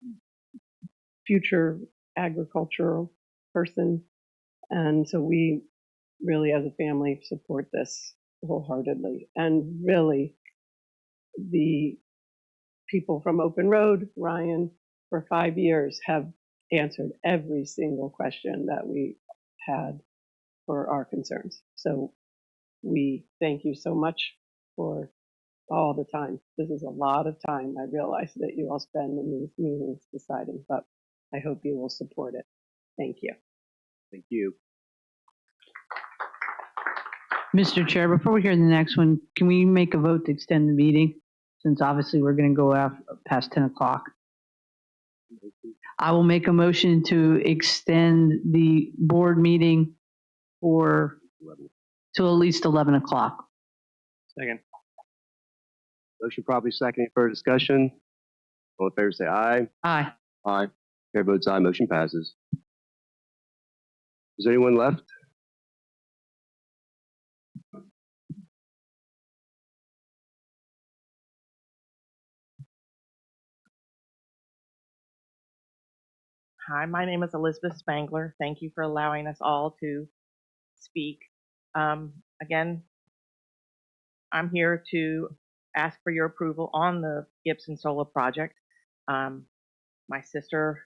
future agricultural person. And so we really, as a family, support this wholeheartedly. And really, the people from Open Road, Ryan, for 5 years have answered every single question that we had for our concerns. So we thank you so much for all the time. This is a lot of time, I realize, that you all spend in these meetings deciding, but I hope you will support it. Thank you. Thank you. Mr. Chair, before we hear the next one, can we make a vote to extend the meeting? Since obviously we're going to go past 10 o'clock. I will make a motion to extend the board meeting for till at least 11 o'clock. Second. Motion properly seconded for discussion. All in favor say aye. Aye. Aye. Chair votes aye. Motion passes. Is there anyone left? Hi, my name is Elizabeth Spangler. Thank you for allowing us all to speak. Again, I'm here to ask for your approval on the Gibson Solar project. My sister,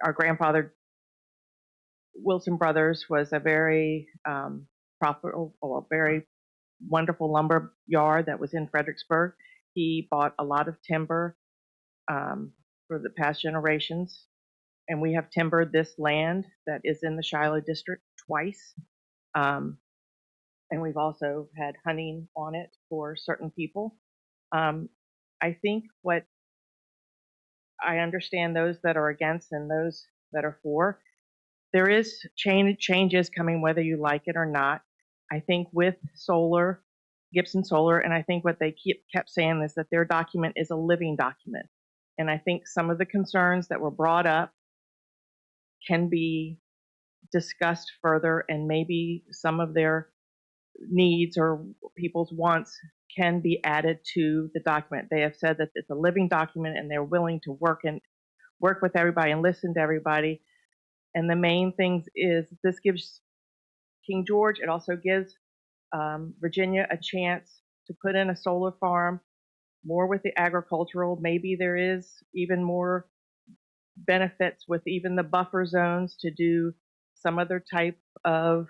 our grandfather, Wilson Brothers, was a very profitable, or a very wonderful lumber yard that was in Fredericksburg. He bought a lot of timber for the past generations. And we have timbered this land that is in the Shiloh district twice. And we've also had hunting on it for certain people. I think what I understand those that are against and those that are for, there is changes coming whether you like it or not. I think with solar, Gibson Solar, and I think what they kept saying is that their document is a living document. And I think some of the concerns that were brought up can be discussed further, and maybe some of their needs or people's wants can be added to the document. They have said that it's a living document and they're willing to work with everybody and listen to everybody. And the main things is this gives King George, it also gives Virginia a chance to put in a solar farm, more with the agricultural. Maybe there is even more benefits with even the buffer zones to do some other type of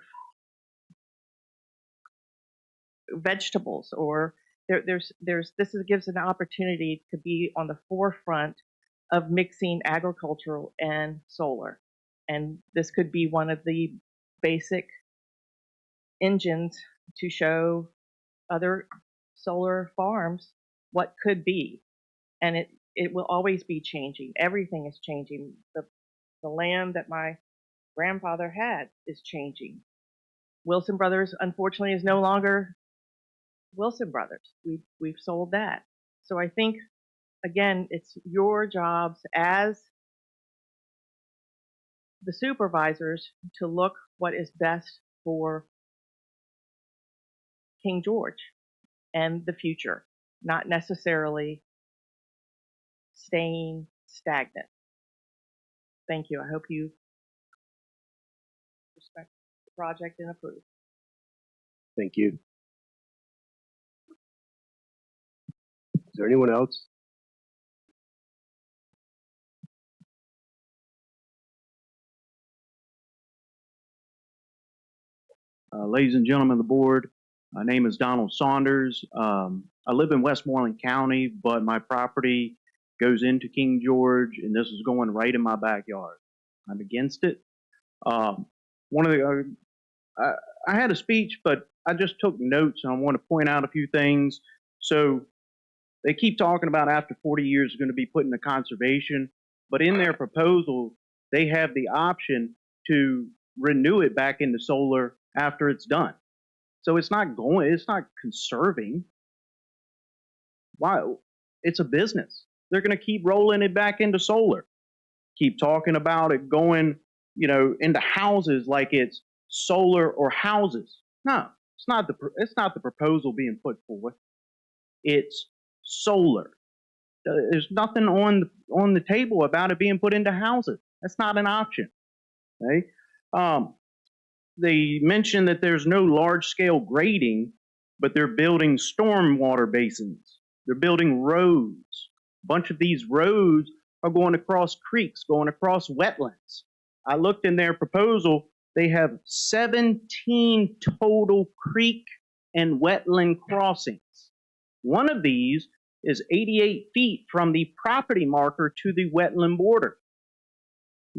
vegetables, or gives an opportunity to be on the forefront of mixing agricultural and solar. And this could be one of the basic engines to show other solar farms what could be. And it will always be changing. Everything is changing. The land that my grandfather had is changing. Wilson Brothers, unfortunately, is no longer Wilson Brothers. We've sold that. So I think, again, it's your jobs as the supervisors to look what is best for King George and the future, not necessarily staying stagnant. Thank you. I hope you respect the project and approve. Thank you. Is there anyone else? Ladies and gentlemen of the board, my name is Donald Saunders. I live in Westmoreland County, but my property goes into King George, and this is going right in my backyard. I'm against it. I had a speech, but I just took notes, and I want to point out a few things. So they keep talking about after 40 years is going to be put into conservation, but in their proposal, they have the option to renew it back into solar after it's done. So it's not conserving. Why? It's a business. They're going to keep rolling it back into solar. Keep talking about it going, into houses like it's solar or houses. No, it's not the proposal being put forth. It's solar. There's nothing on the table about it being put into houses. That's not an option. Okay? They mentioned that there's no large-scale grading, but they're building stormwater basins. They're building roads. A bunch of these roads are going across creeks, going across wetlands. I looked in their proposal. They have 17 total creek and wetland crossings. One of these is 88 feet from the property marker to the wetland border.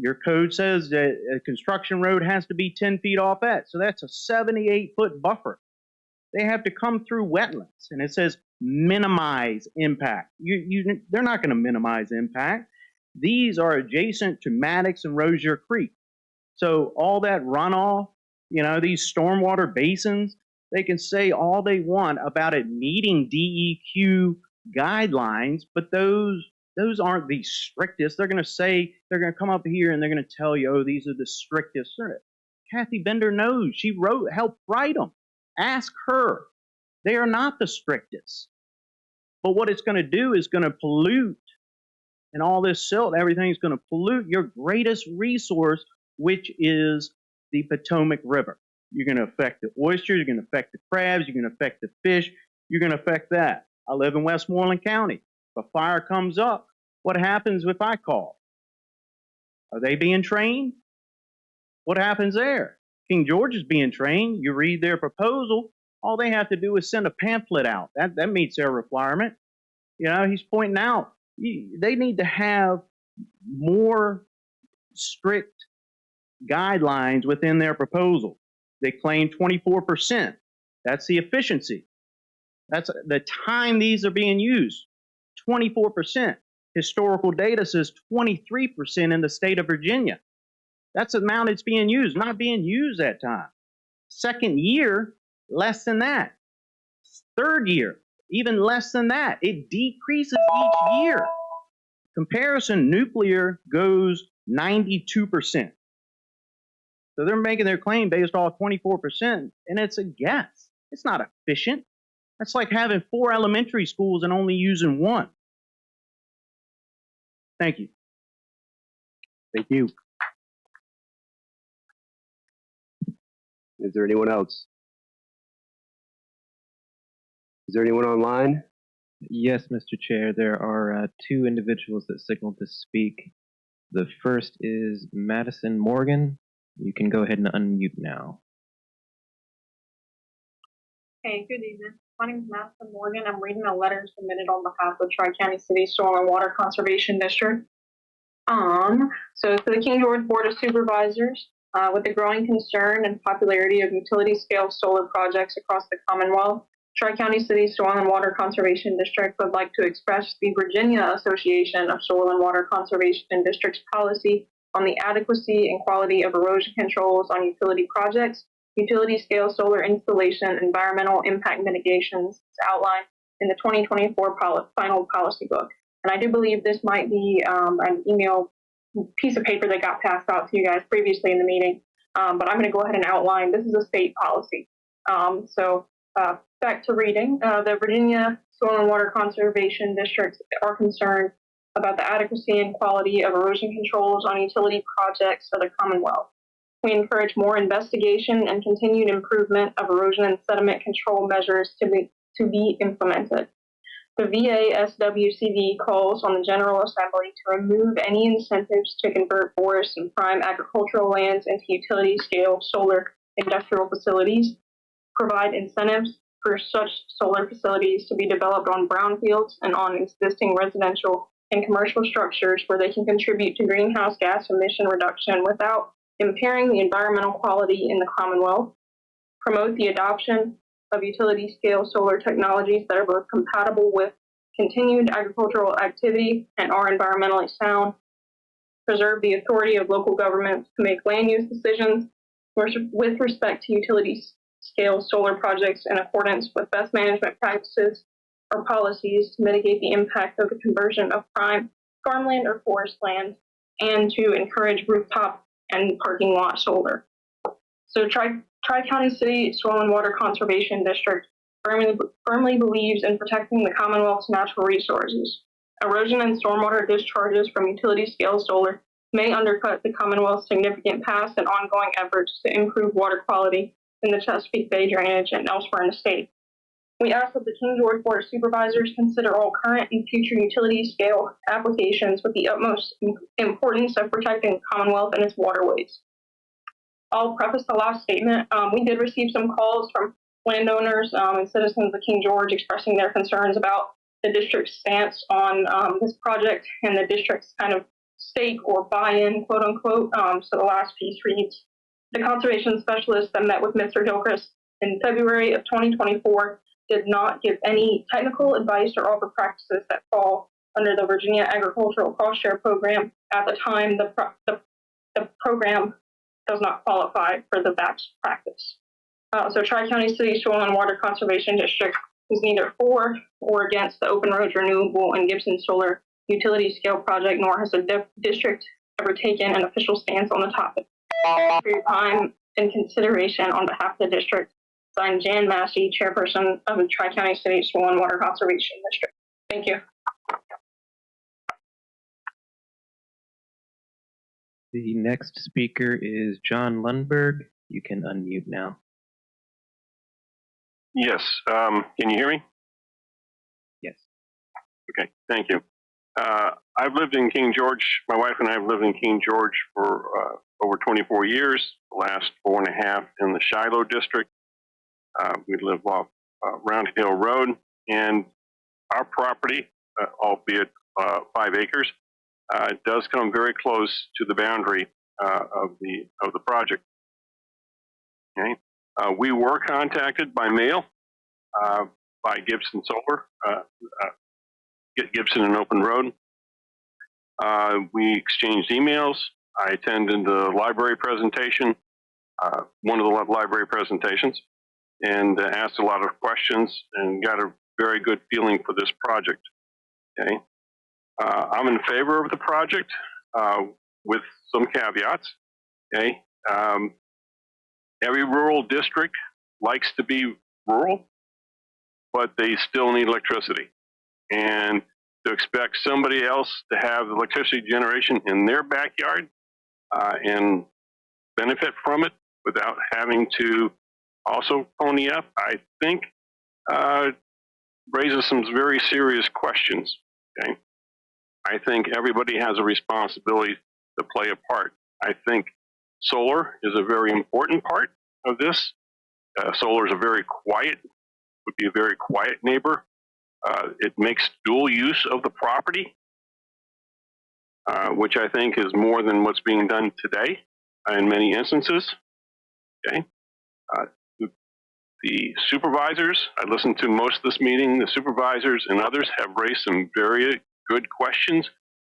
Your code says that a construction road has to be 10 feet off that. So that's a 78-foot buffer. They have to come through wetlands, and it says minimize impact. They're not going to minimize impact. These are adjacent to Maddox and Rosier Creek. So all that runoff, these stormwater basins, they can say all they want about it meeting DEQ guidelines, but those aren't the strictest. They're going to come up here and they're going to tell you, oh, these are the strictest. Kathy Bender knows. She helped write them. Ask her. They are not the strictest. But what it's going to do is going to pollute, and all this silt, everything's going to pollute your greatest resource, which is the Potomac River. You're going to affect the oysters, you're going to affect the crabs, you're going to affect the fish, you're going to affect that. I live in Westmoreland County. If a fire comes up, what happens if I call? Are they being trained? What happens there? King George is being trained. You read their proposal, all they have to do is send a pamphlet out. That meets their requirement. He's pointing out they need to have more strict guidelines within their proposal. They claim 24%. That's the efficiency. That's the time these are being used. 24%. Historical data says 23% in the state of Virginia. That's the amount it's being used, not being used that time. Second year, less than that. Third year, even less than that. It decreases each year. Comparison, nuclear goes 92%. So they're making their claim based off 24%, and it's a guess. It's not efficient. That's like having 4 elementary schools and only using 1. Thank you. Thank you. Is there anyone else? Is there anyone online? Yes, Mr. Chair, there are 2 individuals that signaled to speak. The first is Madison Morgan. You can go ahead and unmute now. Hey, good evening. My name is Madison Morgan. I'm reading a letter submitted on behalf of Tri-County City Soil and Water Conservation District. So to the King George Board of Supervisors, with the growing concern and popularity of utility-scale solar projects across the Commonwealth, Tri-County City Soil and Water Conservation District would like to express the Virginia Association of Soil and Water Conservation Districts policy on the adequacy and quality of erosion controls on utility projects, utility-scale solar installation, environmental impact mitigations outlined in the 2024 final policy book. And I do believe this might be an email piece of paper that got passed out to you guys previously in the meeting, but I'm going to go ahead and outline. This is a state policy. Back to reading. The Virginia Soil and Water Conservation Districts are concerned about the adequacy and quality of erosion controls on utility projects of the Commonwealth. We encourage more investigation and continued improvement of erosion and sediment control measures to be implemented. The VASWCD calls on the General Assembly to remove any incentives to convert forest and prime agricultural lands into utility-scale solar industrial facilities, provide incentives for such solar facilities to be developed on brownfields and on existing residential and commercial structures where they can contribute to greenhouse gas emission reduction without impairing the environmental quality in the Commonwealth, promote the adoption of utility-scale solar technologies that are both compatible with continued agricultural activity and are environmentally sound, preserve the authority of local governments to make land use decisions with respect to utility-scale solar projects in accordance with best management practices or policies to mitigate the impact of the conversion of prime farmland or forest land, and to encourage rooftop and parking lot solar. So Tri-County City Soil and Water Conservation District firmly believes in protecting the Commonwealth's natural resources. Erosion and stormwater discharges from utility-scale solar may undercut the Commonwealth's significant past and ongoing efforts to improve water quality in the Chesapeake Bay drainage and elsewhere in the state. We ask that the King George Board of Supervisors consider all current and future utility-scale applications with the utmost importance of protecting the Commonwealth and its waterways. I'll preface the last statement. We did receive some calls from landowners and citizens of King George expressing their concerns about the district's stance on this project and the district's kind of stake or buy-in, quote unquote. So the last piece reads, the conservation specialist that met with Mr. Gilchrist in February of 2024 did not give any technical advice or offer practices that fall under the Virginia Agricultural Cost Share Program. At the time, the program does not qualify for the best practice. So Tri-County City Soil and Water Conservation District is neither for or against the Open Roads Renewable and Gibson Solar utility scale project, nor has the district ever taken an official stance on the topic. For your time and consideration on behalf of the district, signed Jan Massey, chairperson of the Tri-County City Soil and Water Conservation District. Thank you. The next speaker is John Lundberg. You can unmute now. Yes. Can you hear me? Yes. Okay. Thank you. I've lived in King George. My wife and I have lived in King George for over 24 years, the last 4.5 in the Shiloh district. We live off Round Hill Road, and our property, albeit 5 acres, does come very close to the boundary of the project. Okay. We were contacted by mail by Gibson Solar, Gibson and Open Road. We exchanged emails. I attended the library presentation, one of the library presentations, and asked a lot of questions and got a very good feeling for this project. Okay. I'm in favor of the project with some caveats. Okay. Every rural district likes to be rural, but they still need electricity. And to expect somebody else to have electricity generation in their backyard and benefit from it without having to also pony up, I think raises some very serious questions. Okay? I think everybody has a responsibility to play a part. I think solar is a very important part of this. Solar is would be a very quiet neighbor. It makes dual use of the property, which I think is more than what's being done today in many instances. Okay. The supervisors, I listened to most of this meeting, the supervisors and others have raised some very good questions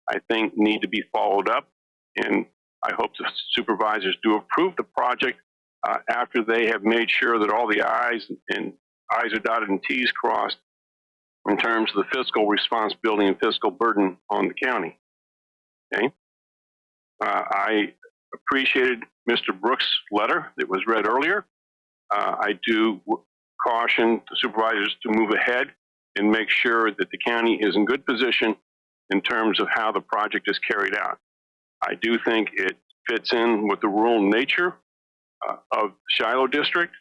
I think need to be followed up. And I hope the supervisors do approve the project after they have made sure that all the I's are dotted and T's crossed in terms of the fiscal responsibility and fiscal burden on the county. Okay. I appreciated Mr. Brooks' letter that was read earlier. I do caution the supervisors to move ahead and make sure that the county is in good position in terms of how the project is carried out. I do think it fits in with the rural nature of Shiloh District,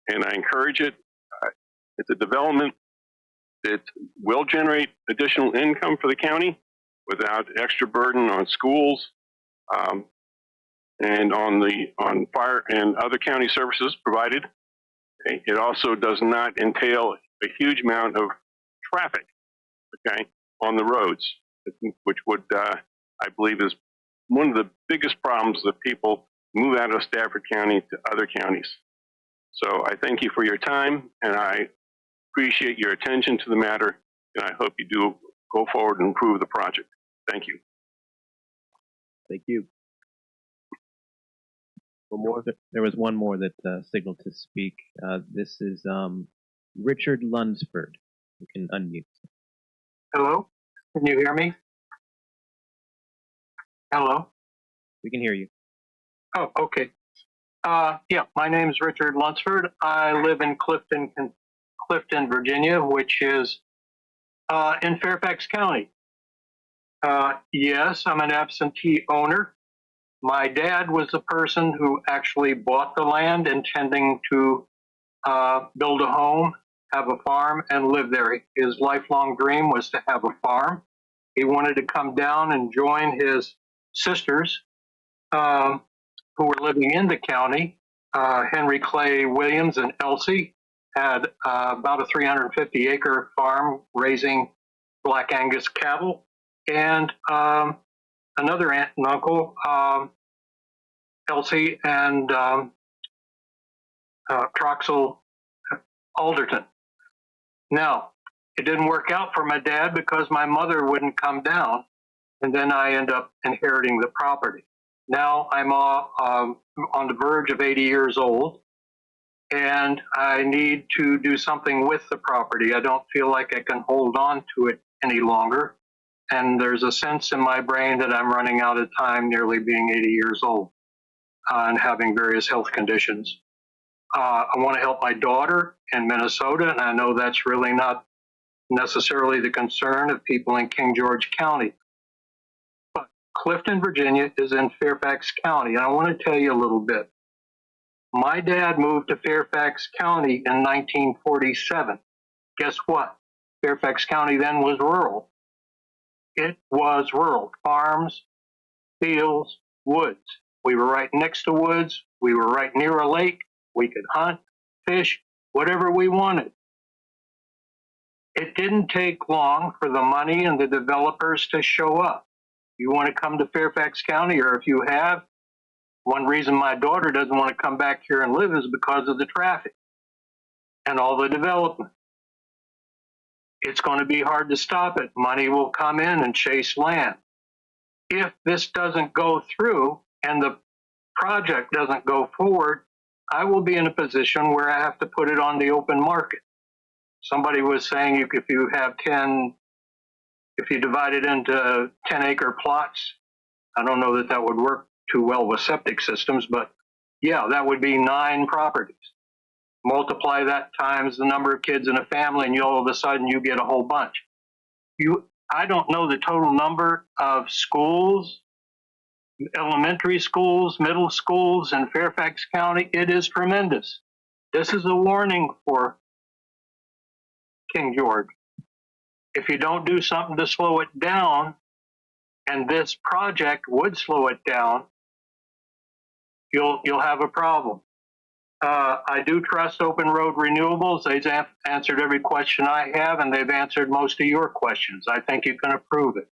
and I encourage it. It's a development that will generate additional income for the county without extra burden on schools and on fire and other county services provided. Okay. It also does not entail a huge amount of traffic, okay, on the roads, which would, I believe, is one of the biggest problems that people move out of Stafford County to other counties. So I thank you for your time, and I appreciate your attention to the matter, and I hope you do go forward and improve the project. Thank you. Thank you. One more. There was one more that signaled to speak. This is Richard Lunsford. You can unmute. Hello? Can you hear me? Hello? We can hear you. Oh, okay. Yeah, my name is Richard Lunsford. I live in Clifton, Virginia, which is in Fairfax County. Yes, I'm an absentee owner. My dad was the person who actually bought the land intending to build a home, have a farm, and live there. His lifelong dream was to have a farm. He wanted to come down and join his sisters who were living in the county. Henry Clay Williams and Elsie had about a 350-acre farm raising Black Angus cattle. And another aunt and uncle, Elsie and Troxel Alderton. Now, it didn't work out for my dad because my mother wouldn't come down, and then I end up inheriting the property. Now I'm on the verge of 80 years old, and I need to do something with the property. I don't feel like I can hold on to it any longer, and there's a sense in my brain that I'm running out of time, nearly being 80 years old, and having various health conditions. I want to help my daughter in Minnesota, and I know that's really not necessarily the concern of people in King George County. But Clifton, Virginia is in Fairfax County, and I want to tell you a little bit. My dad moved to Fairfax County in 1947. Guess what? Fairfax County then was rural. It was rural. Farms, fields, woods. We were right next to woods. We were right near a lake. We could hunt, fish, whatever we wanted. It didn't take long for the money and the developers to show up. You want to come to Fairfax County, or if you have, one reason my daughter doesn't want to come back here and live is because of the traffic and all the development. It's going to be hard to stop it. Money will come in and chase land. If this doesn't go through and the project doesn't go forward, I will be in a position where I have to put it on the open market. Somebody was saying if you have if you divide it into 10-acre plots, I don't know that that would work too well with septic systems, but yeah, that would be 9 properties. Multiply that times the number of kids in a family, and all of a sudden you get a whole bunch. I don't know the total number of schools, elementary schools, middle schools in Fairfax County. It is tremendous. This is a warning for King George. If you don't do something to slow it down, and this project would slow it down, you'll have a problem. I do trust Open Road Renewables. They've answered every question I have, and they've answered most of your questions. I think you can approve it.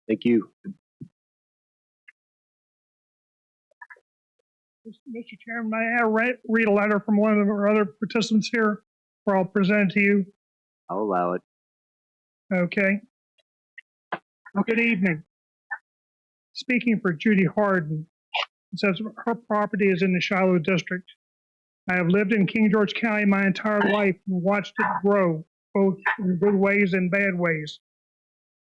Thank you. Mr. Chairman, may I read a letter from one of our other participants here, or I'll present it to you? I'll allow it. Okay. Good evening. Speaking for Judy Harden, it says her property is in the Shiloh district. I have lived in King George County my entire life and watched it grow, both in good ways and bad ways.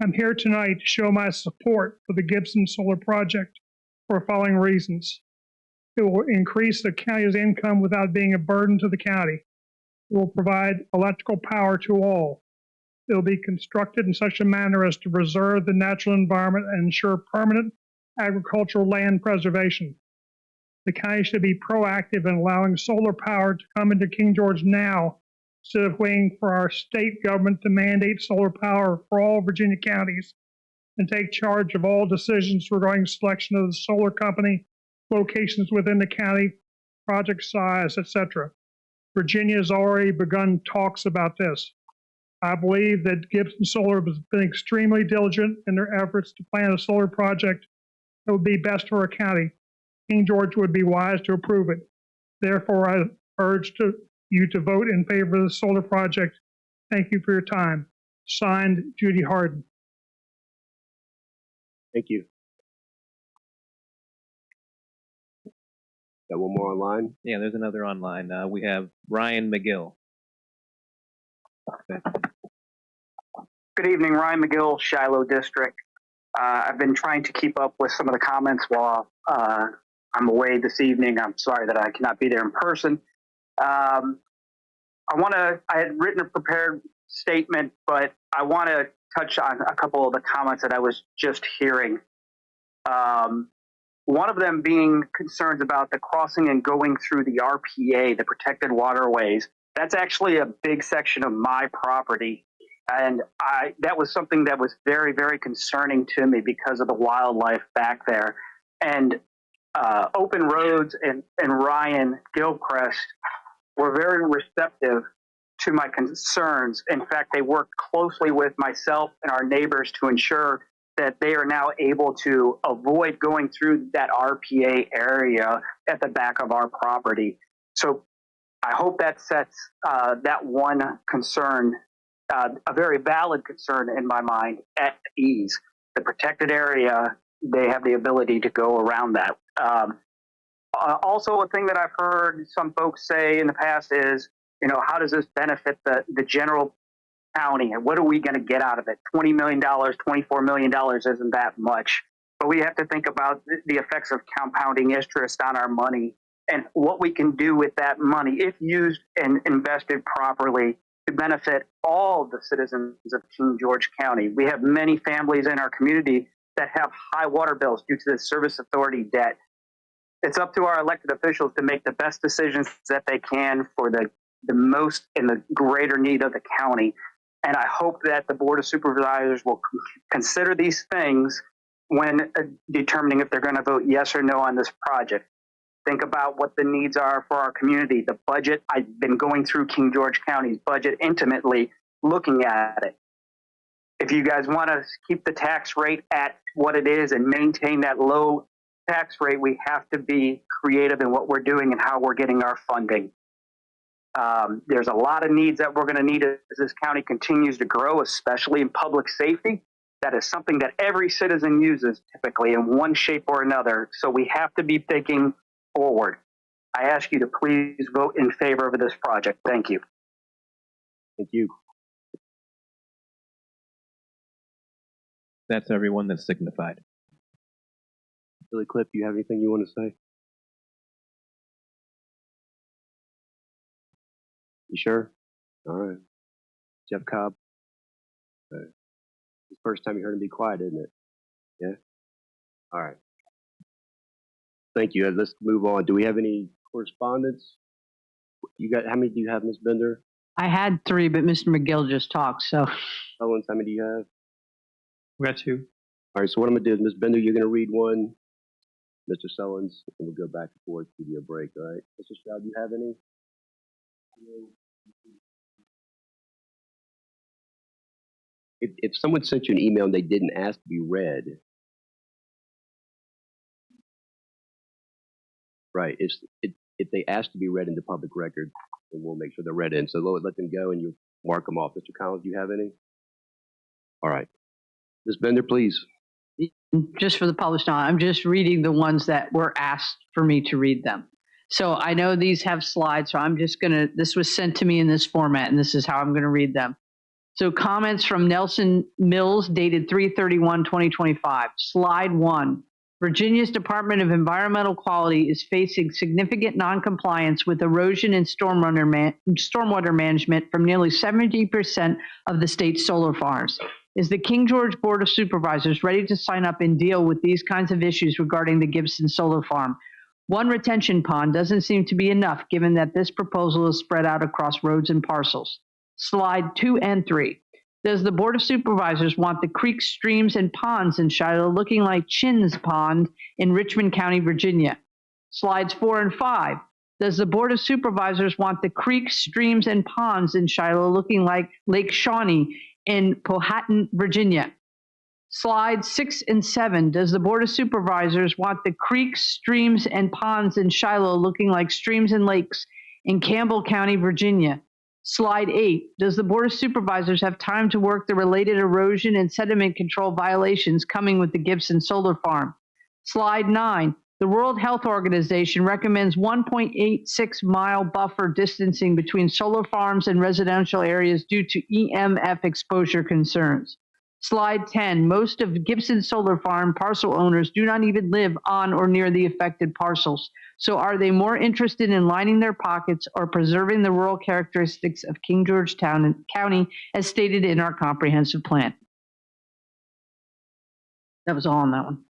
I'm here tonight to show my support for the Gibson Solar Project for the following reasons. It will increase the county's income without being a burden to the county. It will provide electrical power to all. It will be constructed in such a manner as to preserve the natural environment and ensure permanent agricultural land preservation. The county should be proactive in allowing solar power to come into King George now, instead of waiting for our state government to mandate solar power for all Virginia counties and take charge of all decisions regarding selection of the solar company, locations within the county, project size, etc. Virginia has already begun talks about this. I believe that Gibson Solar has been extremely diligent in their efforts to plan a solar project that would be best for our county. King George would be wise to approve it. Therefore, I urge you to vote in favor of the solar project. Thank you for your time. Signed, Judy Harden. Thank you. Got one more online? Yeah, there's another online. We have Ryan McGill. Good evening, Ryan McGill, Shiloh District. I've been trying to keep up with some of the comments while I'm away this evening. I'm sorry that I cannot be there in person. I had written a prepared statement, but I want to touch on a couple of the comments that I was just hearing. One of them being concerns about the crossing and going through the RPA, the protected waterways. That's actually a big section of my property. And that was something that was very, very concerning to me because of the wildlife back there. And Open Roads and Ryan Gilchrist were very receptive to my concerns. In fact, they worked closely with myself and our neighbors to ensure that they are now able to avoid going through that RPA area at the back of our property. So I hope that sets that one concern, a very valid concern in my mind, at ease. The protected area, they have the ability to go around that. Also, a thing that I've heard some folks say in the past is, you know, how does this benefit the general county, and what are we going to get out of it? $20 million, $24 million isn't that much. But we have to think about the effects of compounding interest on our money and what we can do with that money, if used and invested properly, to benefit all the citizens of King George County. We have many families in our community that have high water bills due to the service authority debt. It's up to our elected officials to make the best decisions that they can for the most and the greater need of the county. And I hope that the Board of Supervisors will consider these things when determining if they're going to vote yes or no on this project. Think about what the needs are for our community, the budget. I've been going through King George County's budget intimately, looking at it. If you guys want to keep the tax rate at what it is and maintain that low tax rate, we have to be creative in what we're doing and how we're getting our funding. There's a lot of needs that we're going to need as this county continues to grow, especially in public safety. That is something that every citizen uses typically in one shape or another. So we have to be thinking forward. I ask you to please vote in favor of this project. Thank you. Thank you. That's everyone that's signified. Billy Cliff, do you have anything you want to say? You sure? All right. Jeff Cobb. It's the first time you heard him be quiet, isn't it? Yeah? All right. Thank you. Let's move on. Do we have any correspondence? You got, how many do you have, Ms. Bender? I had 3, but Mr. McGill just talked, so. Owens, how many do you have? We got 2. All right, so what I'm going to do is, Ms. Bender, you're going to read one. Mr. Sullins, and we'll go back and forth, give you a break, all right? Mr. Stroud, do you have any? If someone sent you an email and they didn't ask to be read, right, if they ask to be read in the public record, then we'll make sure they're read in. So let them go and you mark them off. Mr. Collins, do you have any? All right. Ms. Bender, please. Just for the published knowledge, I'm just reading the ones that were asked for me to read them. So I know these have slides, so I'm just gonna, this was sent to me in this format, and this is how I'm gonna read them. So comments from Nelson Mills dated 3/31/2025. Slide 1. Virginia's Department of Environmental Quality is facing significant noncompliance with erosion and stormwater management from nearly 70% of the state's solar farms. Is the King George Board of Supervisors ready to sign up and deal with these kinds of issues regarding the Gibson Solar Farm? One retention pond doesn't seem to be enough, given that this proposal is spread out across roads and parcels. Slide 2 and 3. Does the Board of Supervisors want the creeks, streams, and ponds in Shiloh looking like Chin's Pond in Richmond County, Virginia? Slides 4 and 5. Does the Board of Supervisors want the creeks, streams, and ponds in Shiloh looking like Lake Shawnee in Powhatan, Virginia? Slides 6 and 7. Does the Board of Supervisors want the creeks, streams, and ponds in Shiloh looking like streams and lakes in Campbell County, Virginia? Slide 8. Does the Board of Supervisors have time to work the related erosion and sediment control violations coming with the Gibson Solar Farm? Slide 9. The World Health Organization recommends 1.86-mile buffer distancing between solar farms and residential areas due to EMF exposure concerns. Slide 10. Most of Gibson Solar Farm parcel owners do not even live on or near the affected parcels. So are they more interested in lining their pockets or preserving the rural characteristics of King George County as stated in our comprehensive plan? That was all on that one.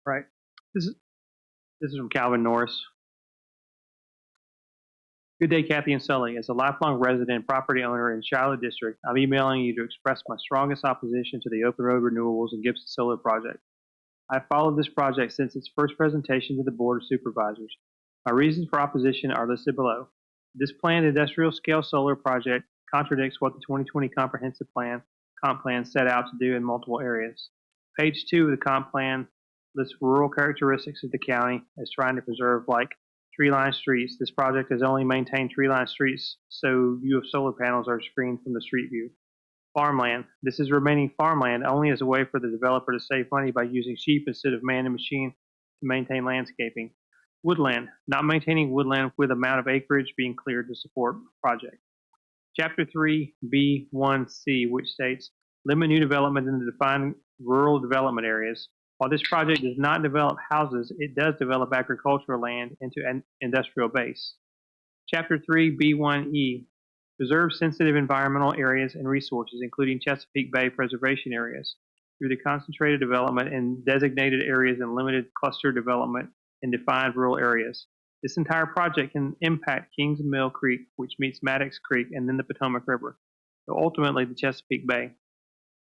Right. This is from Calvin Norris. Good day, Kathy and Sully. As a lifelong resident and property owner in Shiloh District, I'm emailing you to express my strongest opposition to the Open Road Renewables and Gibson Solar project. I've followed this project since its first presentation to the Board of Supervisors. My reasons for opposition are listed below. This planned industrial scale solar project contradicts what the 2020 comprehensive comp plan set out to do in multiple areas. Page 2 of the comp plan lists rural characteristics of the county as trying to preserve like tree-lined streets. This project has only maintained tree-lined streets, so view of solar panels are screened from the street view. Farmland. This is remaining farmland only as a way for the developer to save money by using sheep instead of man and machine to maintain landscaping. Woodland. Not maintaining woodland with amount of acreage being cleared to support project. Chapter 3B1C, which states, limit new development in the defined rural development areas. While this project does not develop houses, it does develop agricultural land into an industrial base. Chapter 3B1E, preserve sensitive environmental areas and resources, including Chesapeake Bay preservation areas, through the concentrated development in designated areas and limited cluster development in defined rural areas. This entire project can impact Kings Mill Creek, which meets Maddox Creek, and then the Potomac River, so ultimately the Chesapeake Bay.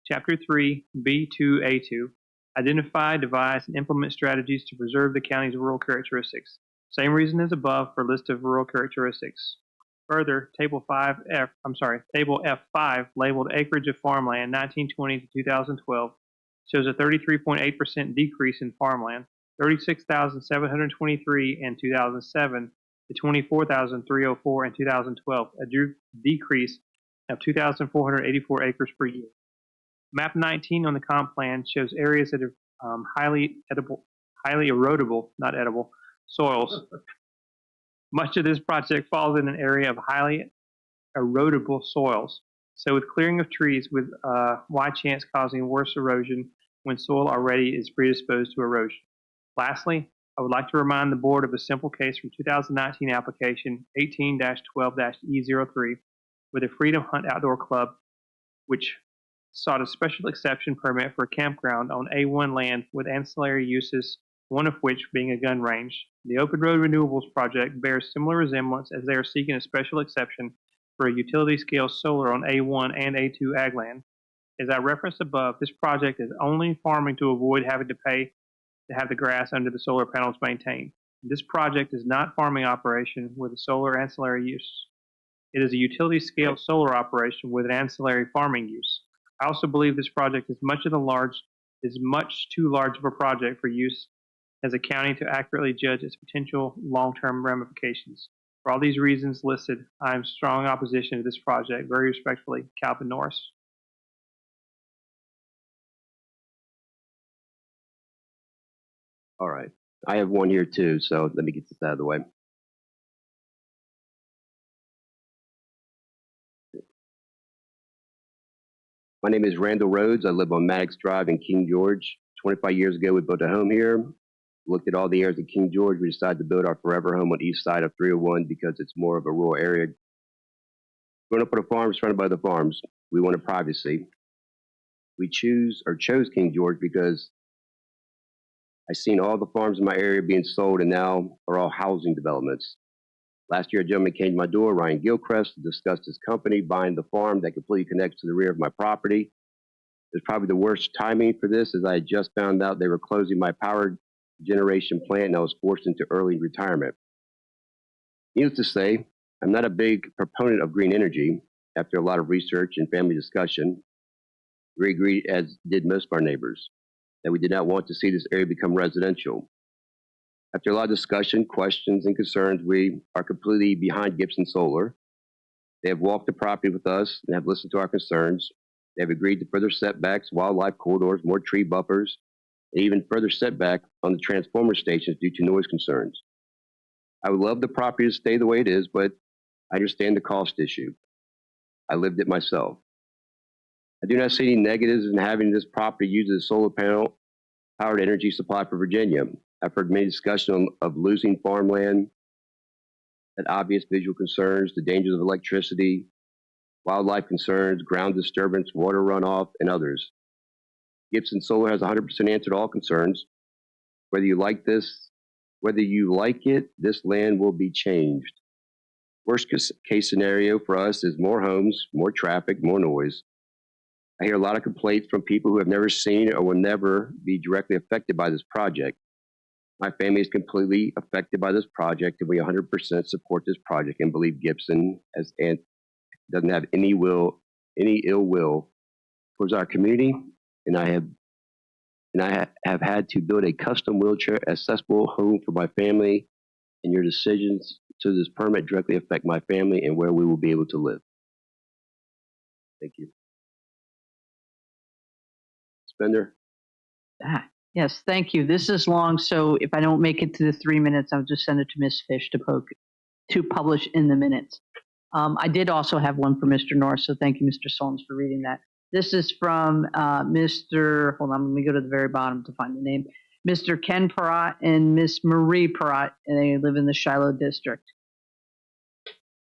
Chapter 3B2A2, identify, devise, and implement strategies to preserve the county's rural characteristics. Same reason as above for list of rural characteristics. Further, Table F5, labeled Acreage of Farmland 1920 to 2012, shows a 33.8% decrease in farmland, 36,723 in 2007 to 24,304 in 2012, a decrease of 2,484 acres per year. Map 19 on the comp plan shows areas that have highly erodible, not edible, soils. Much of this project falls in an area of highly erodible soils. So with clearing of trees with why chance causing worse erosion when soil already is predisposed to erosion. Lastly, I would like to remind the board of a simple case from 2019 application 18-12-E03 with a Freedom Hunt Outdoor Club, which sought a special exception permit for a campground on A1 land with ancillary uses, one of which being a gun range. The Open Road Renewables project bears similar resemblance as they are seeking a special exception for a utility-scale solar on A1 and A2 ag land. As I referenced above, this project is only farming to avoid having to pay to have the grass under the solar panels maintained. This project is not farming operation with a solar ancillary use. It is a utility-scale solar operation with an ancillary farming use. I also believe this project is much too large of a project for use as a county to accurately judge its potential long-term ramifications. For all these reasons listed, I am in strong opposition to this project. Very respectfully, Calvin Norris. All right. I have one here too, so let me get this out of the way. My name is Randall Rhodes. I live on Maddox Drive in King George. 25 years ago, we built a home here. Looked at all the areas in King George. We decided to build our forever home on the east side of 301 because it's more of a rural area. Growing up on a farm, surrounded by the farms, we wanted privacy. We chose King George because I've seen all the farms in my area being sold and now are all housing developments. Last year, a gentleman came to my door, Ryan Gilchrist, to discuss his company buying the farm that completely connects to the rear of my property. It's probably the worst timing for this, as I had just found out they were closing my power generation plant and I was forced into early retirement. Needless to say, I'm not a big proponent of green energy. After a lot of research and family discussion, we agreed, as did most of our neighbors, that we did not want to see this area become residential. After a lot of discussion, questions, and concerns, we are completely behind Gibson Solar. They have walked the property with us and have listened to our concerns. They have agreed to further setbacks, wildlife corridors, more tree buffers, and even further setback on the transformer stations due to noise concerns. I would love the property to stay the way it is, but I understand the cost issue. I lived it myself. I do not see any negatives in having this property used as a solar panel powered energy supply for Virginia. I've heard many discussions of losing farmland, that obvious visual concerns, the dangers of electricity, wildlife concerns, ground disturbance, water runoff, and others. Gibson Solar has 100% answer to all concerns. Whether you like it, this land will be changed. Worst case scenario for us is more homes, more traffic, more noise. I hear a lot of complaints from people who have never seen or will never be directly affected by this project. My family is completely affected by this project, and we 100% support this project and believe Gibson doesn't have any ill will towards our community. And I have had to build a custom wheelchair accessible home for my family, and your decisions to this permit directly affect my family and where we will be able to live. Thank you. Spender. Yes, thank you. This is long, so if I don't make it to the 3 minutes, I'll just send it to Ms. Fish to publish in the minutes. I did also have one for Mr. North, so thank you, Mr. Solms, for reading that. This is from Mr. Hold on, let me go to the very bottom to find the name. Mr. Ken Perrott and Miss Marie Perrott, and they live in the Shiloh district.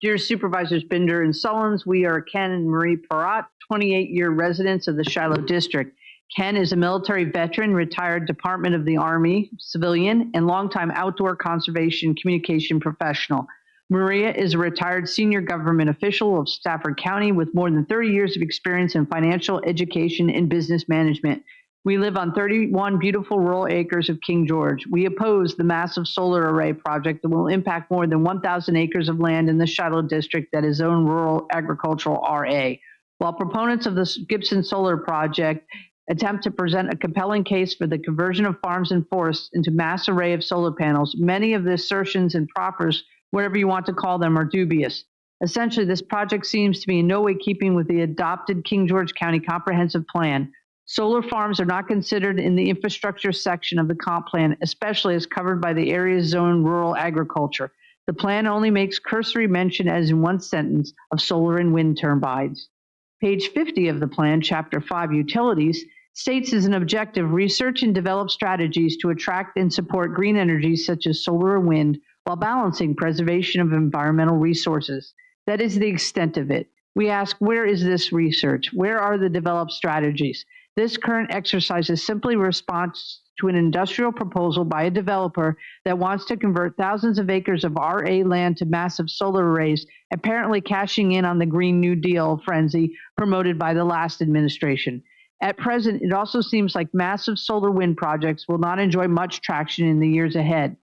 Dear Supervisors Binder and Sullins, we are Ken and Marie Perrott, 28-year residents of the Shiloh district. Ken is a military veteran, retired Department of the Army civilian, and longtime outdoor conservation communication professional. Maria is a retired senior government official of Stafford County with more than 30 years of experience in financial, education, and business management. We live on 31 beautiful rural acres of King George. We oppose the massive solar array project that will impact more than 1,000 acres of land in the Shiloh district that is zoned rural agricultural RA. While proponents of the Gibson solar project attempt to present a compelling case for the conversion of farms and forests into mass array of solar panels, many of the assertions and proffers, whatever you want to call them, are dubious. Essentially, this project seems to be in no way keeping with the adopted King George County Comprehensive Plan. Solar farms are not considered in the infrastructure section of the comp plan, especially as covered by the area's zone rural agriculture. The plan only makes cursory mention, as in one sentence, of solar and wind turbines. Page 50 of the plan, Chapter 5, Utilities, states as an objective, research and develop strategies to attract and support green energies such as solar and wind while balancing preservation of environmental resources. That is the extent of it. We ask, where is this research? Where are the developed strategies? This current exercise is simply a response to an industrial proposal by a developer that wants to convert thousands of acres of RA land to massive solar arrays, apparently cashing in on the Green New Deal frenzy promoted by the last administration. At present, it also seems like massive solar wind projects will not enjoy much traction in the years ahead.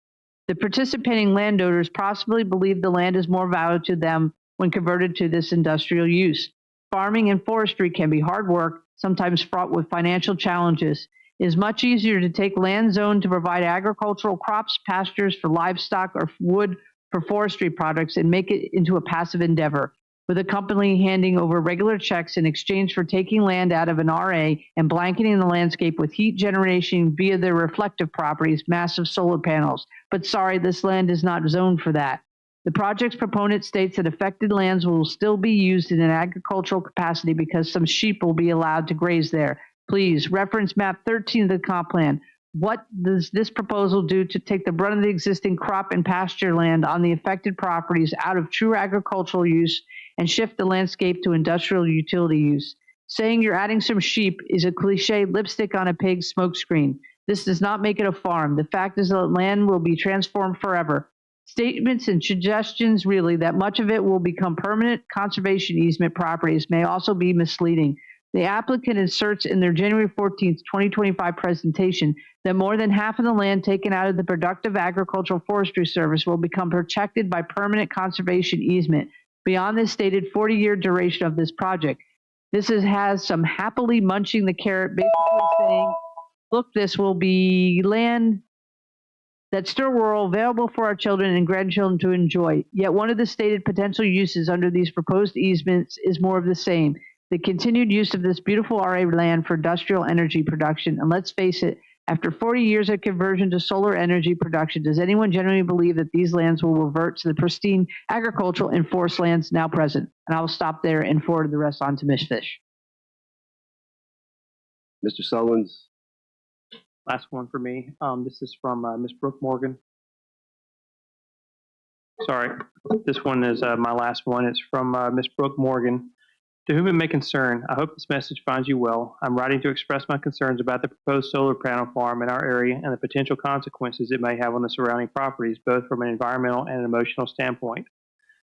The participating landowners possibly believe the land is more valuable to them when converted to this industrial use. Farming and forestry can be hard work, sometimes fraught with financial challenges. It is much easier to take land zoned to provide agricultural crops, pastures for livestock, or wood for forestry products and make it into a passive endeavor, with a company handing over regular checks in exchange for taking land out of an RA and blanketing the landscape with heat generation via their reflective properties, massive solar panels. But sorry, this land is not zoned for that. The project's proponent states that affected lands will still be used in an agricultural capacity because some sheep will be allowed to graze there. Please reference map 13 of the comp plan. What does this proposal do to take the brunt of the existing crop and pasture land on the affected properties out of true agricultural use and shift the landscape to industrial utility use? Saying you're adding some sheep is a cliche lipstick on a pig's smokescreen. This does not make it a farm. The fact is that land will be transformed forever. Statements and suggestions really that much of it will become permanent conservation easement properties may also be misleading. The applicant asserts in their January 14th, 2025 presentation that more than half of the land taken out of the productive agricultural forestry service will become protected by permanent conservation easement beyond the stated 40-year duration of this project. This has some happily munching the carrot, basically saying, look, this will be land that's still rural, available for our children and grandchildren to enjoy. Yet one of the stated potential uses under these proposed easements is more of the same. The continued use of this beautiful RA land for industrial energy production. And let's face it, after 40 years of conversion to solar energy production, does anyone genuinely believe that these lands will revert to the pristine agricultural and forest lands now present? And I'll stop there and forward the rest on to Ms. Fish. Mr. Sullins. Last one for me. This is from Ms. Brooke Morgan. Sorry, this one is my last one. It's from Ms. Brooke Morgan. To whom it may concern, I hope this message finds you well. I'm writing to express my concerns about the proposed solar panel farm in our area and the potential consequences it may have on the surrounding properties, both from an environmental and an emotional standpoint.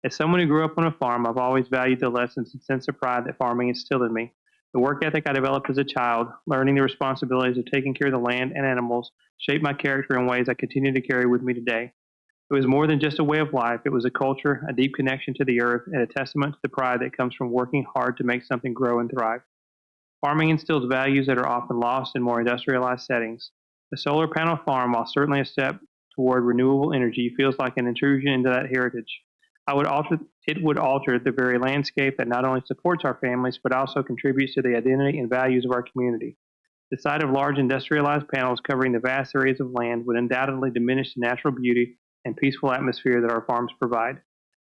As someone who grew up on a farm, I've always valued the lessons and sense of pride that farming instilled in me. The work ethic I developed as a child, learning the responsibilities of taking care of the land and animals, shaped my character in ways I continue to carry with me today. It was more than just a way of life. It was a culture, a deep connection to the earth, and a testament to the pride that comes from working hard to make something grow and thrive. Farming instills values that are often lost in more industrialized settings. The solar panel farm, while certainly a step toward renewable energy, feels like an intrusion into that heritage. It would alter the very landscape that not only supports our families, but also contributes to the identity and values of our community. The sight of large industrialized panels covering the vast areas of land would undoubtedly diminish the natural beauty and peaceful atmosphere that our farms provide.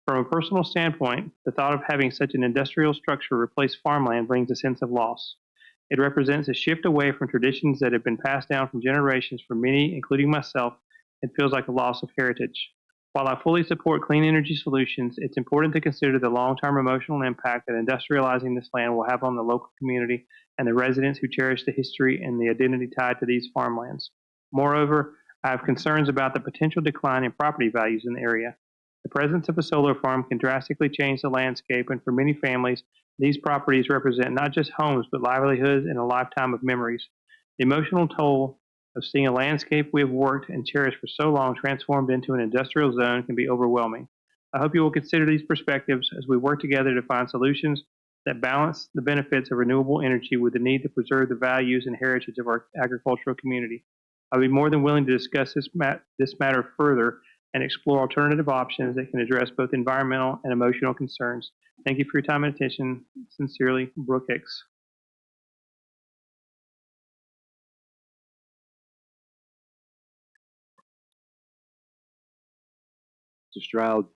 From a personal standpoint, the thought of having such an industrial structure replace farmland brings a sense of loss. It represents a shift away from traditions that have been passed down from generations for many, including myself. It feels like a loss of heritage. While I fully support clean energy solutions, it's important to consider the long-term emotional impact that industrializing this land will have on the local community and the residents who cherish the history and the identity tied to these farmlands. Moreover, I have concerns about the potential decline in property values in the area. The presence of a solar farm can drastically change the landscape, and for many families, these properties represent not just homes, but livelihoods and a lifetime of memories. The emotional toll of seeing a landscape we have worked and cherished for so long transformed into an industrial zone can be overwhelming. I hope you will consider these perspectives as we work together to find solutions that balance the benefits of renewable energy with the need to preserve the values and heritage of our agricultural community. I'll be more than willing to discuss this matter further and explore alternative options that can address both environmental and emotional concerns. Thank you for your time and attention. Sincerely, Brooke Hicks. Mr. Stroud.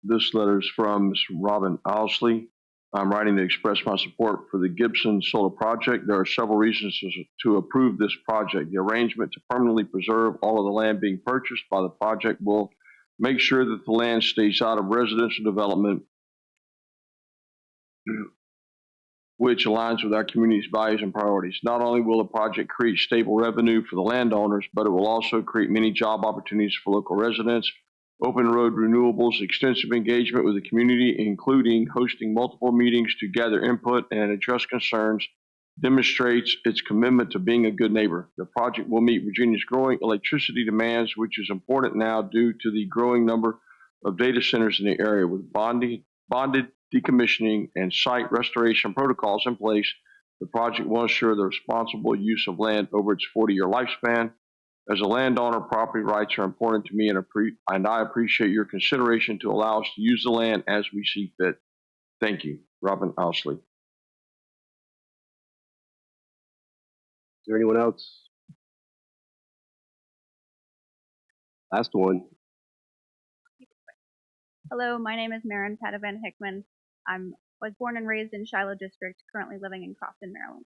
This letter is from Ms. Robin Owsley. I'm writing to express my support for the Gibson Solar Project. There are several reasons to approve this project. The arrangement to permanently preserve all of the land being purchased by the project will make sure that the land stays out of residential development, which aligns with our community's values and priorities. Not only will the project create stable revenue for the landowners, but it will also create many job opportunities for local residents. Open road renewables, extensive engagement with the community, including hosting multiple meetings to gather input and address concerns, demonstrates its commitment to being a good neighbor. The project will meet Virginia's growing electricity demands, which is important now due to the growing number of data centers in the area. With bonded decommissioning and site restoration protocols in place, the project will ensure the responsible use of land over its 40-year lifespan. As a landowner, property rights are important to me, and I appreciate your consideration to allow us to use the land as we see fit. Thank you, Robin Owsley. Is there anyone else? Last one. Hello, my name is Maren Padavan Hickman. I was born and raised in Shiloh District, currently living in Crofton, Maryland.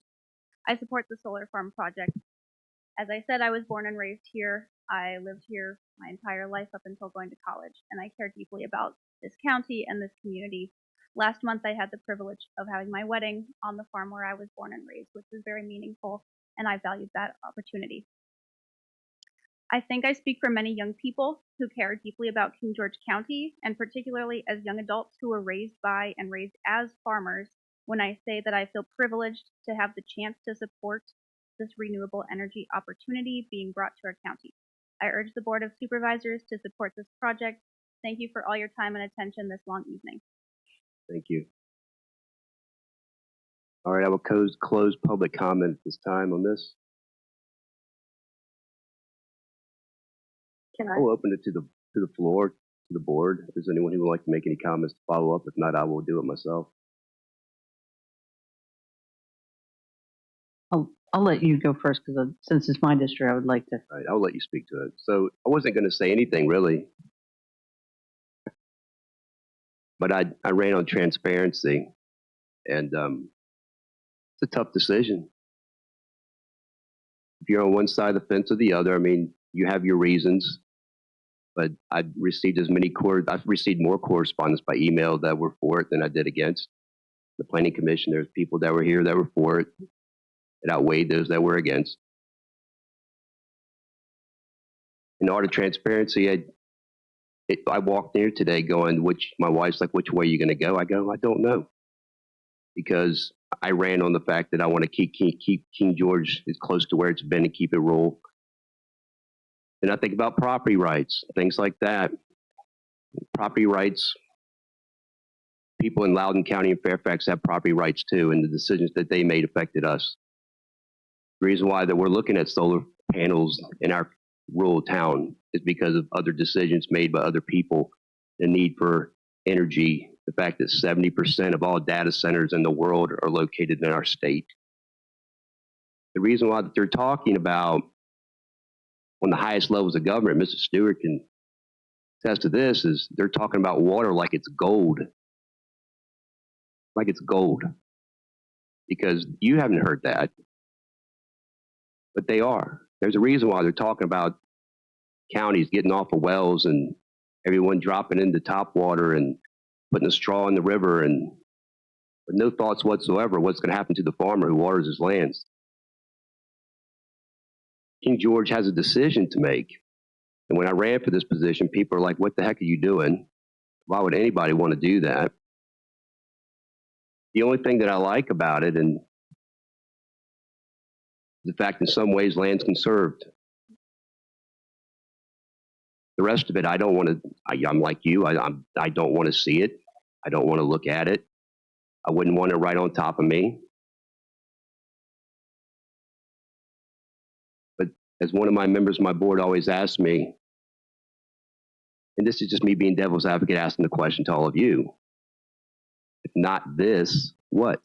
I support the solar farm project. As I said, I was born and raised here. I lived here my entire life up until going to college, and I care deeply about this county and this community. Last month, I had the privilege of having my wedding on the farm where I was born and raised, which was very meaningful, and I valued that opportunity. I think I speak for many young people who care deeply about King George County, and particularly as young adults who were raised by and raised as farmers, when I say that I feel privileged to have the chance to support this renewable energy opportunity being brought to our county. I urge the Board of Supervisors to support this project. Thank you for all your time and attention this long evening. Thank you. All right, I will close public comment at this time on this. I will open it to the floor, to the board. If there's anyone who would like to make any comments to follow up, if not, I will do it myself. I'll let you go first because since it's my district, I would like to. All right, I'll let you speak to it. So I wasn't going to say anything really, but I ran on transparency, and it's a tough decision. If you're on one side of the fence or the other, I mean, you have your reasons, but I've received more correspondence by email that were for it than I did against. The Planning Commission, there's people that were here that were for it. It outweighed those that were against. In order of transparency, I walked there today going, my wife's like, which way are you going to go? I go, I don't know. Because I ran on the fact that I want to keep King George as close to where it's been and keep it rural. And I think about property rights, things like that. Property rights, people in Loudoun County and Fairfax have property rights too, and the decisions that they made affected us. The reason why that we're looking at solar panels in our rural town is because of other decisions made by other people, the need for energy, the fact that 70% of all data centers in the world are located in our state. The reason why that they're talking about on the highest levels of government, Mr. Stewart can attest to this, is they're talking about water like it's gold. Like it's gold. Because you haven't heard that, but they are. There's a reason why they're talking about counties getting off of wells and everyone dropping into top water and putting a straw in the river and with no thoughts whatsoever what's going to happen to the farmer who waters his lands. King George has a decision to make. And when I ran for this position, people are like, what the heck are you doing? Why would anybody want to do that? The only thing that I like about it, and the fact in some ways land's conserved. The rest of it, I don't want to, I'm like you, I don't want to see it. I don't want to look at it. I wouldn't want it right on top of me. But as one of my members of my board always asked me, and this is just me being devil's advocate asking the question to all of you, if not this, what?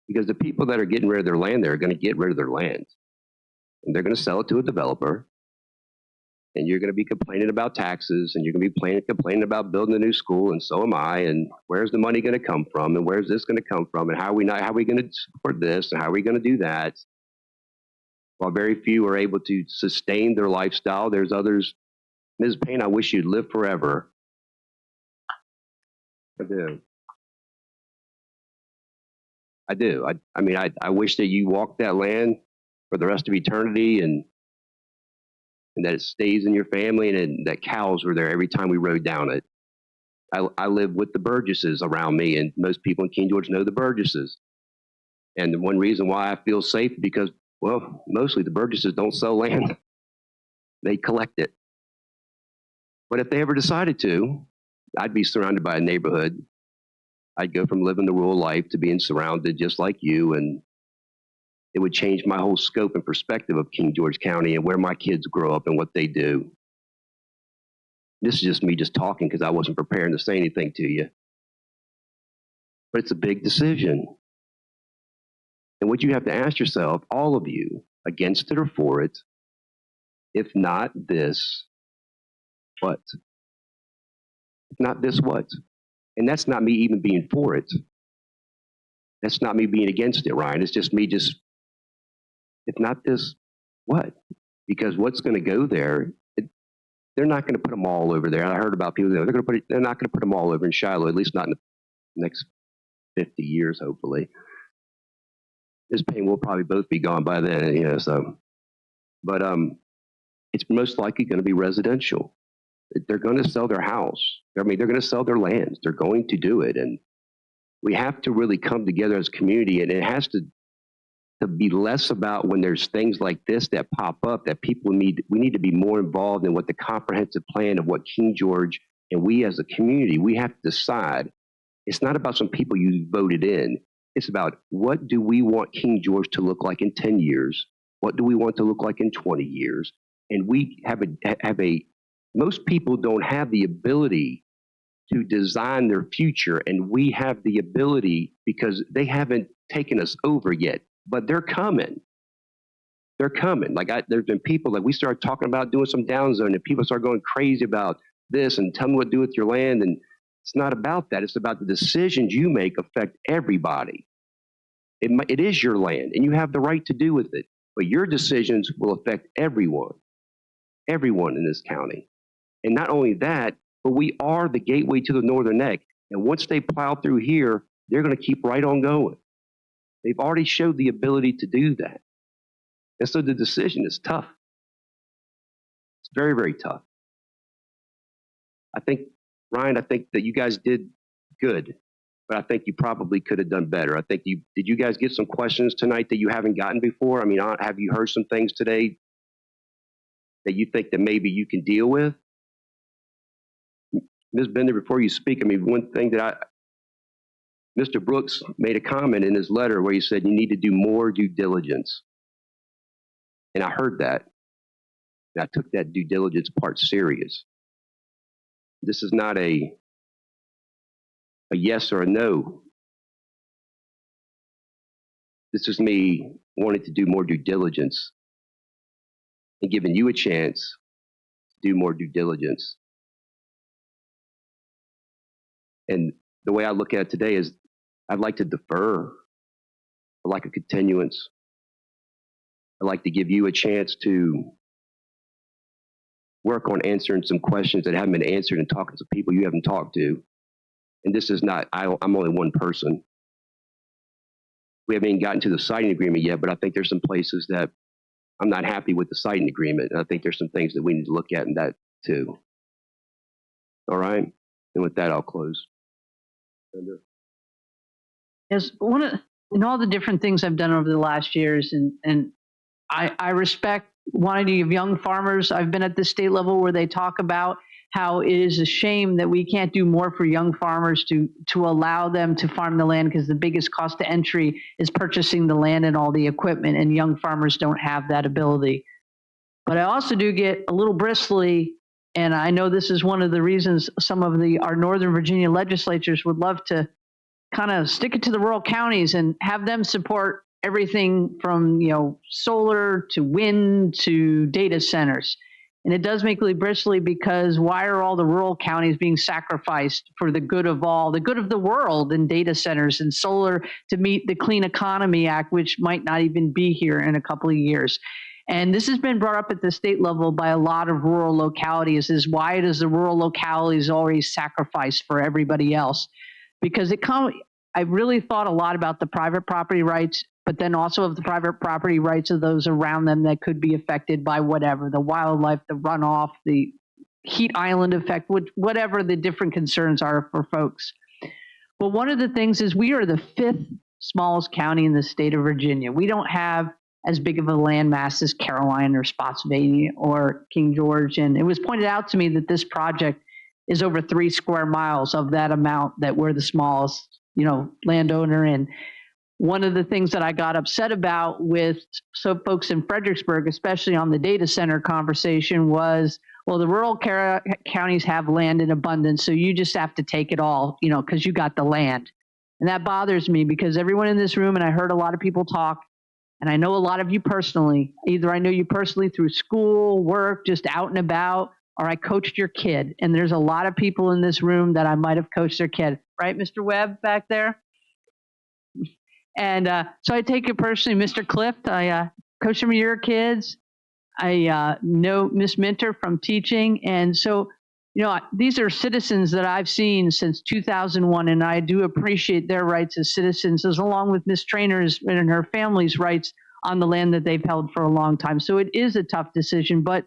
Because the people that are getting rid of their land, they're going to get rid of their land. And they're going to sell it to a developer. And you're going to be complaining about taxes, and you're going to be complaining about building a new school, and so am I, and where's the money going to come from, and where's this going to come from, and how are we going to support this, and how are we going to do that? While very few are able to sustain their lifestyle, there's others. Ms. Payne, I wish you'd live forever. I do. I do. I mean, I wish that you walked that land for the rest of eternity, and that it stays in your family, and that cows were there every time we rode down it. I live with the Burgesses around me, and most people in King George know the Burgesses. And the one reason why I feel safe is because, well, mostly the Burgesses don't sell land. They collect it. But if they ever decided to, I'd be surrounded by a neighborhood. I'd go from living the rural life to being surrounded just like you, and it would change my whole scope and perspective of King George County and where my kids grow up and what they do. This is just me just talking because I wasn't preparing to say anything to you. But it's a big decision. And what you have to ask yourself, all of you, against it or for it, if not this, what? If not this, what? And that's not me even being for it. That's not me being against it, Ryan. It's just me just, if not this, what? Because what's going to go there, they're not going to put them all over there. I heard about people, they're not going to put them all over in Shiloh, at least not in the next 50 years, hopefully. This pain will probably both be gone by then, you know, so. But it's most likely going to be residential. They're going to sell their house. I mean, they're going to sell their lands. They're going to do it. And we have to really come together as a community, and it has to be less about when there's things like this that pop up that we need to be more involved in what the comprehensive plan of what King George and we as a community, we have to decide. It's not about some people you voted in. It's about what do we want King George to look like in 10 years? What do we want to look like in 20 years? And we have most people don't have the ability to design their future, and we have the ability because they haven't taken us over yet. But they're coming. They're coming. Like there's been people, like we started talking about doing some down zone, and people start going crazy about this and tell me what to do with your land. And it's not about that. It's about the decisions you make affect everybody. It is your land, and you have the right to do with it. But your decisions will affect everyone in this county. And not only that, but we are the gateway to the Northern Neck. And once they plow through here, they're going to keep right on going. They've already showed the ability to do that. And so the decision is tough. It's very, very tough. I think, Ryan, I think that you guys did good, but I think you probably could have done better. I think did you guys get some questions tonight that you haven't gotten before? I mean, have you heard some things today that you think that maybe you can deal with? Ms. Bender, before you speak, I mean, one thing that Mr. Brooks made a comment in his letter where he said you need to do more due diligence. And I heard that. And I took that due diligence part serious. This is not a yes or a no. This is me wanting to do more due diligence and giving you a chance to do more due diligence. And the way I look at it today is I'd like to defer. I'd like a continuance. I'd like to give you a chance to work on answering some questions that haven't been answered and talking to people you haven't talked to. And this is not, I'm only one person. We haven't even gotten to the siting agreement yet, but I think there's some places that I'm not happy with the siting agreement. And I think there's some things that we need to look at in that too. All right. And with that, I'll close. Yes, in all the different things I've done over the last years, and I respect wanting of young farmers. I've been at the state level where they talk about how it is a shame that we can't do more for young farmers to allow them to farm the land, because the biggest cost to entry is purchasing the land and all the equipment, and young farmers don't have that ability. But I also do get a little bristly, and I know this is one of the reasons some of our Northern Virginia legislatures would love to kind of stick it to the rural counties and have them support everything from, solar to wind to data centers. And it does make me bristly, because why are all the rural counties being sacrificed for the good of the world in data centers and solar to meet the Clean Economy Act, which might not even be here in a couple of years? And this has been brought up at the state level by a lot of rural localities, is why does the rural localities always sacrifice for everybody else? Because I really thought a lot about the private property rights, but then also of the private property rights of those around them that could be affected by whatever, the wildlife, the runoff, the heat island effect, whatever the different concerns are for folks. But one of the things is we are the 5th smallest county in the state of Virginia. We don't have as big of a land mass as Caroline or Spotsylvania or King George. And it was pointed out to me that this project is over 3 square miles of that amount that we're the smallest, landowner in. One of the things that I got upset about with some folks in Fredericksburg, especially on the data center conversation, was, well, the rural counties have land in abundance, so you just have to take it all, because you got the land. And that bothers me, because everyone in this room, and I heard a lot of people talk, and I know a lot of you personally, either I know you personally through school, work, just out and about, or I coached your kid. And there's a lot of people in this room that I might have coached their kid. Right, Mr. Webb back there? And so I take it personally, Mr. Clift, I coached some of your kids. I know Miss Minter from teaching. And so, these are citizens that I've seen since 2001, and I do appreciate their rights as citizens, as along with Miss Trainer's and her family's rights on the land that they've held for a long time. So it is a tough decision, but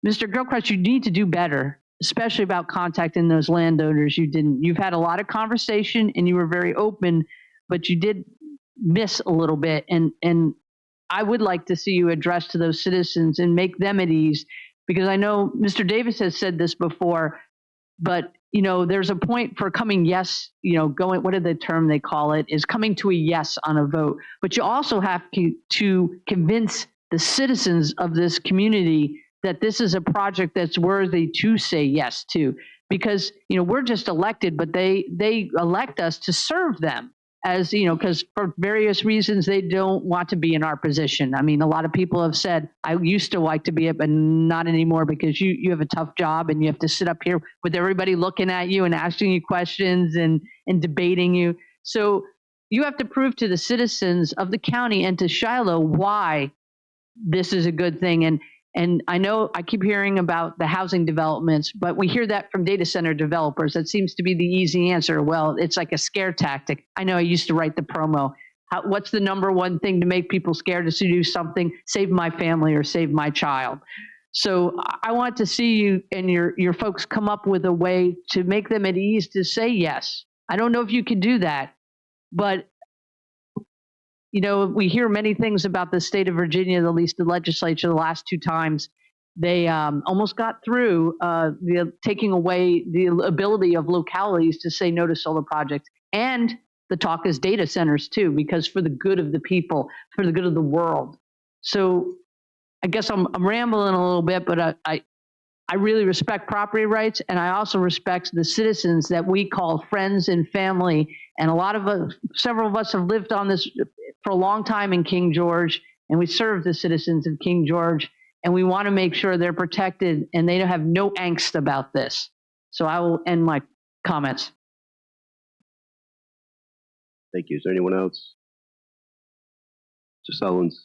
Mr. Gilchrist, you need to do better, especially about contacting those landowners. You didn't. You've had a lot of conversation and you were very open, but you did miss a little bit. And I would like to see you address to those citizens and make them at ease, because I know Mr. Davis has said this before, but there's a point for coming yes, going, what is the term they call it, is coming to a yes on a vote. But you also have to convince the citizens of this community that this is a project that's worthy to say yes to, because, we're just elected, but they elect us to serve them, as, because for various reasons, they don't want to be in our position. I mean, a lot of people have said, I used to like to be it, but not anymore, because you have a tough job and you have to sit up here with everybody looking at you and asking you questions and debating you. So you have to prove to the citizens of the county and to Shiloh why this is a good thing. And I know I keep hearing about the housing developments, but we hear that from data center developers. That seems to be the easy answer. Well, it's like a scare tactic. I know I used to write the promo. What's the number one thing to make people scared to do something? Save my family or save my child. So I want to see you and your folks come up with a way to make them at ease to say yes. I don't know if you can do that, but you know, we hear many things about the state of Virginia, at least the legislature, the last 2 times. They almost got through the taking away the ability of localities to say no to solar projects. And the talk is data centers too, because for the good of the people, for the good of the world. So I guess I'm rambling a little bit, but I really respect property rights, and I also respect the citizens that we call friends and family. And a lot of us, several of us have lived on this for a long time in King George, and we serve the citizens of King George, and we want to make sure they're protected and they don't have no angst about this. So I will end my comments. Thank you. Is there anyone else? Mr. Sullins.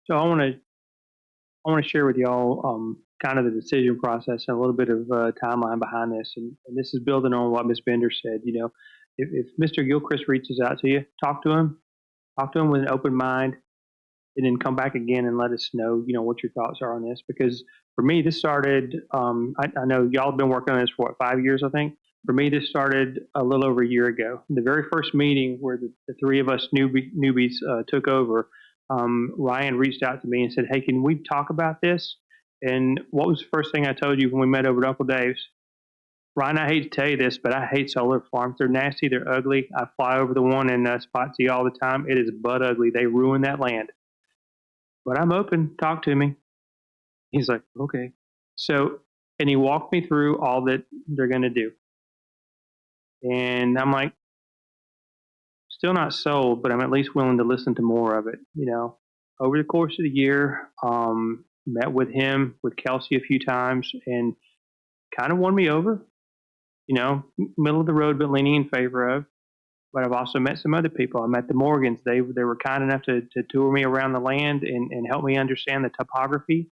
So I want to share with y'all kind of the decision process and a little bit of timeline behind this. And this is building on what Ms. Bender said. You know, if Mr. Gilchrist reaches out to you, talk to him with an open mind, and then come back again and let us know, you know, what your thoughts are on this. Because for me, this started, I know y'all have been working on this for, what, 5 years, I think? For me, this started a little over a year ago. The very first meeting where the 3 of us newbies took over, Ryan reached out to me and said, hey, can we talk about this? And what was the first thing I told you when we met over at Uncle Dave's? Ryan, I hate to tell you this, but I hate solar farms. They're nasty. They're ugly. I fly over the one in Spotsy all the time. It is butt ugly. They ruin that land. But I'm open. Talk to me. He's like, okay. So, and he walked me through all that they're going to do. And I'm like, still not sold, but I'm at least willing to listen to more of it. You know, over the course of the year, met with him, with Kelsey a few times, and kind of won me over. You know, middle of the road, but leaning in favor of. But I've also met some other people. I met the Morgans. They were kind enough to tour me around the land and help me understand the topography.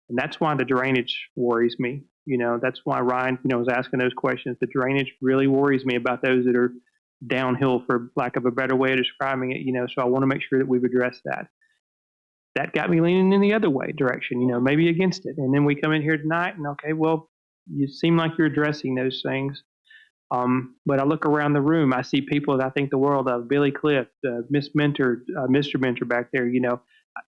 And that's why the drainage worries me. You know, that's why Ryan, you know, was asking those questions. The drainage really worries me about those that are downhill, for lack of a better way of describing it. You know, so I want to make sure that we've addressed that. That got me leaning in the other way direction, you know, maybe against it. And then we come in here tonight and, okay, well, you seem like you're addressing those things. But I look around the room, I see people that I think the world of, Billy Cliff, Miss Mentor, Mr. Mentor back there. You know,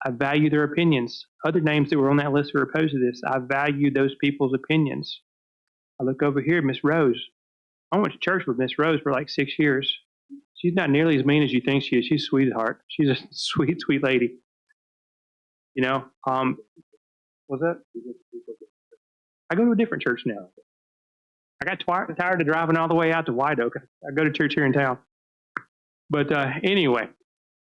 I value their opinions. Other names that were on that list who are opposed to this, I value those people's opinions. I look over here, Miss Rose. I went to church with Miss Rose for like 6 years. She's not nearly as mean as you think she is. She's a sweetheart. She's a sweet, sweet lady. You know, what's that? I go to a different church now. I got tired of driving all the way out to White Oak. I go to church here in town. But anyway,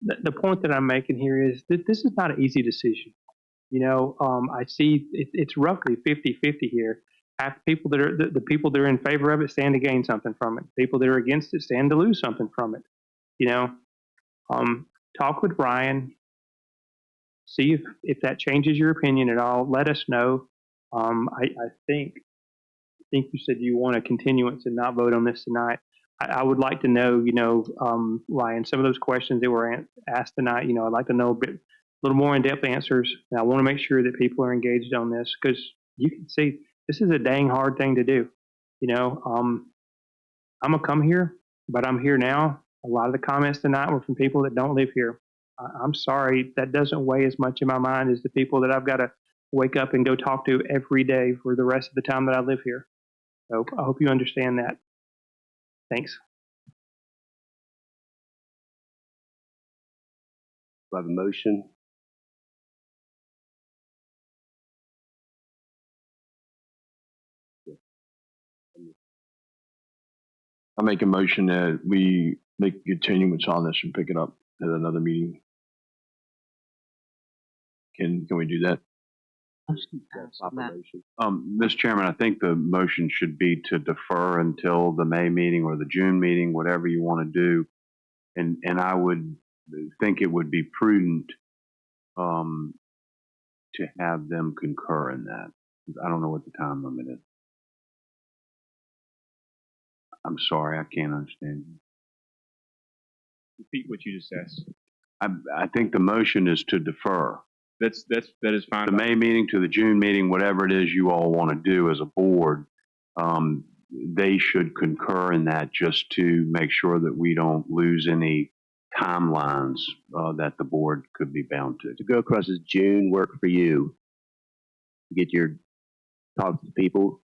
the point that I'm making here is that this is not an easy decision. You know, I see it's roughly 50-50 here. Half the people that are the people that are in favor of it stand to gain something from it. People that are against it stand to lose something from it. You know, talk with Ryan. See if that changes your opinion at all. Let us know. I think you said you want a continuance and not vote on this tonight. I would like to know, you know, Ryan, some of those questions that were asked tonight, you know, I'd like to know a little more in-depth answers. And I want to make sure that people are engaged on this, because you can see this is a dang hard thing to do. You know, I'm going to come here, but I'm here now. A lot of the comments tonight were from people that don't live here. I'm sorry, that doesn't weigh as much in my mind as the people that I've got to wake up and go talk to every day for the rest of the time that I live here. So I hope you understand that. Thanks. Do I have a motion? I make a motion that we make a continuance on this and pick it up at another meeting. Can we do that? Mr. Chairman, I think the motion should be to defer until the May meeting or the June meeting, whatever you want to do. And I would think it would be prudent to have them concur in that. I don't know what the time limit is. I'm sorry, I can't understand you. Repeat what you just asked. I think the motion is to defer. That is fine. The May meeting to the June meeting, whatever it is you all want to do as a board, they should concur in that just to make sure that we don't lose any timelines that the board could be bound to. To go across as June work for you? Get your talk to people.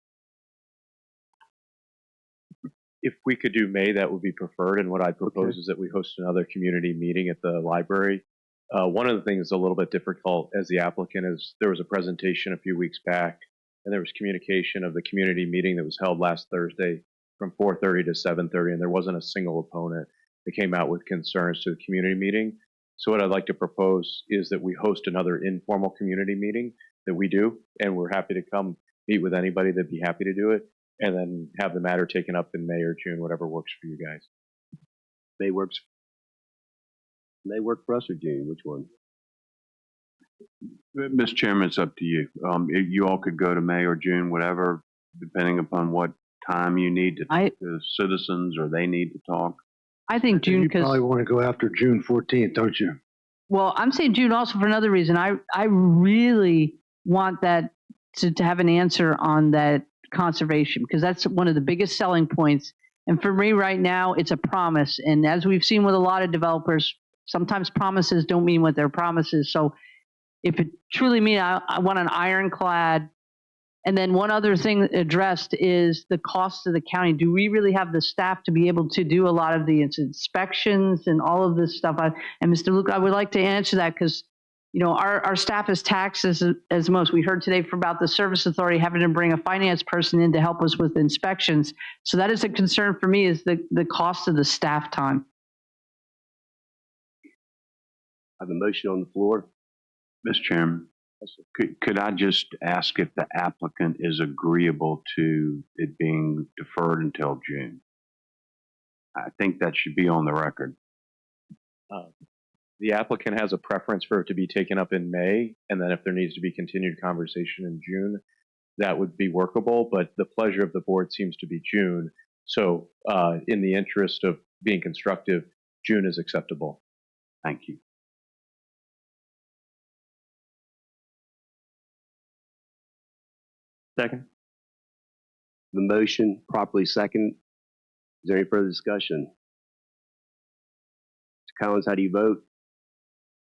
If we could do May, that would be preferred. And what I propose is that we host another community meeting at the library. One of the things a little bit difficult as the applicant is there was a presentation a few weeks back, and there was communication of the community meeting that was held last Thursday from 4:30 to 7:30, and there wasn't a single opponent that came out with concerns to the community meeting. So what I'd like to propose is that we host another informal community meeting that we do, and we're happy to come meet with anybody that'd be happy to do it, and then have the matter taken up in May or June, whatever works for you guys. May works. May work for us or June? Which one? Mr. Chairman, it's up to you. You all could go to May or June, whatever, depending upon what time you need to talk to citizens or they need to talk. I think June, You because, probably want to go after June 14th, don't you? well, I'm saying June also for another reason. I really want that to have an answer on that conservation, because that's one of the biggest selling points. And for me right now, it's a promise. And as we've seen with a lot of developers, sometimes promises don't mean what their promises. So if it truly means I want an ironclad. And then one other thing addressed is the cost of the county. Do we really have the staff to be able to do a lot of the inspections and all of this stuff? And Mr. Luke, I would like to answer that because, you know, our staff is taxed as most. We heard today about the Service Authority having to bring a finance person in to help us with inspections. So that is a concern for me, is the cost of the staff time. I have a motion on the floor. Mr. Chairman, could I just ask if the applicant is agreeable to it being deferred until June? I think that should be on the record. The applicant has a preference for it to be taken up in May, and then if there needs to be continued conversation in June, that would be workable, but the pleasure of the board seems to be June. So in the interest of being constructive, June is acceptable. Thank you. Second. The motion properly second. Is there any further discussion? Mr. Collins, how do you vote?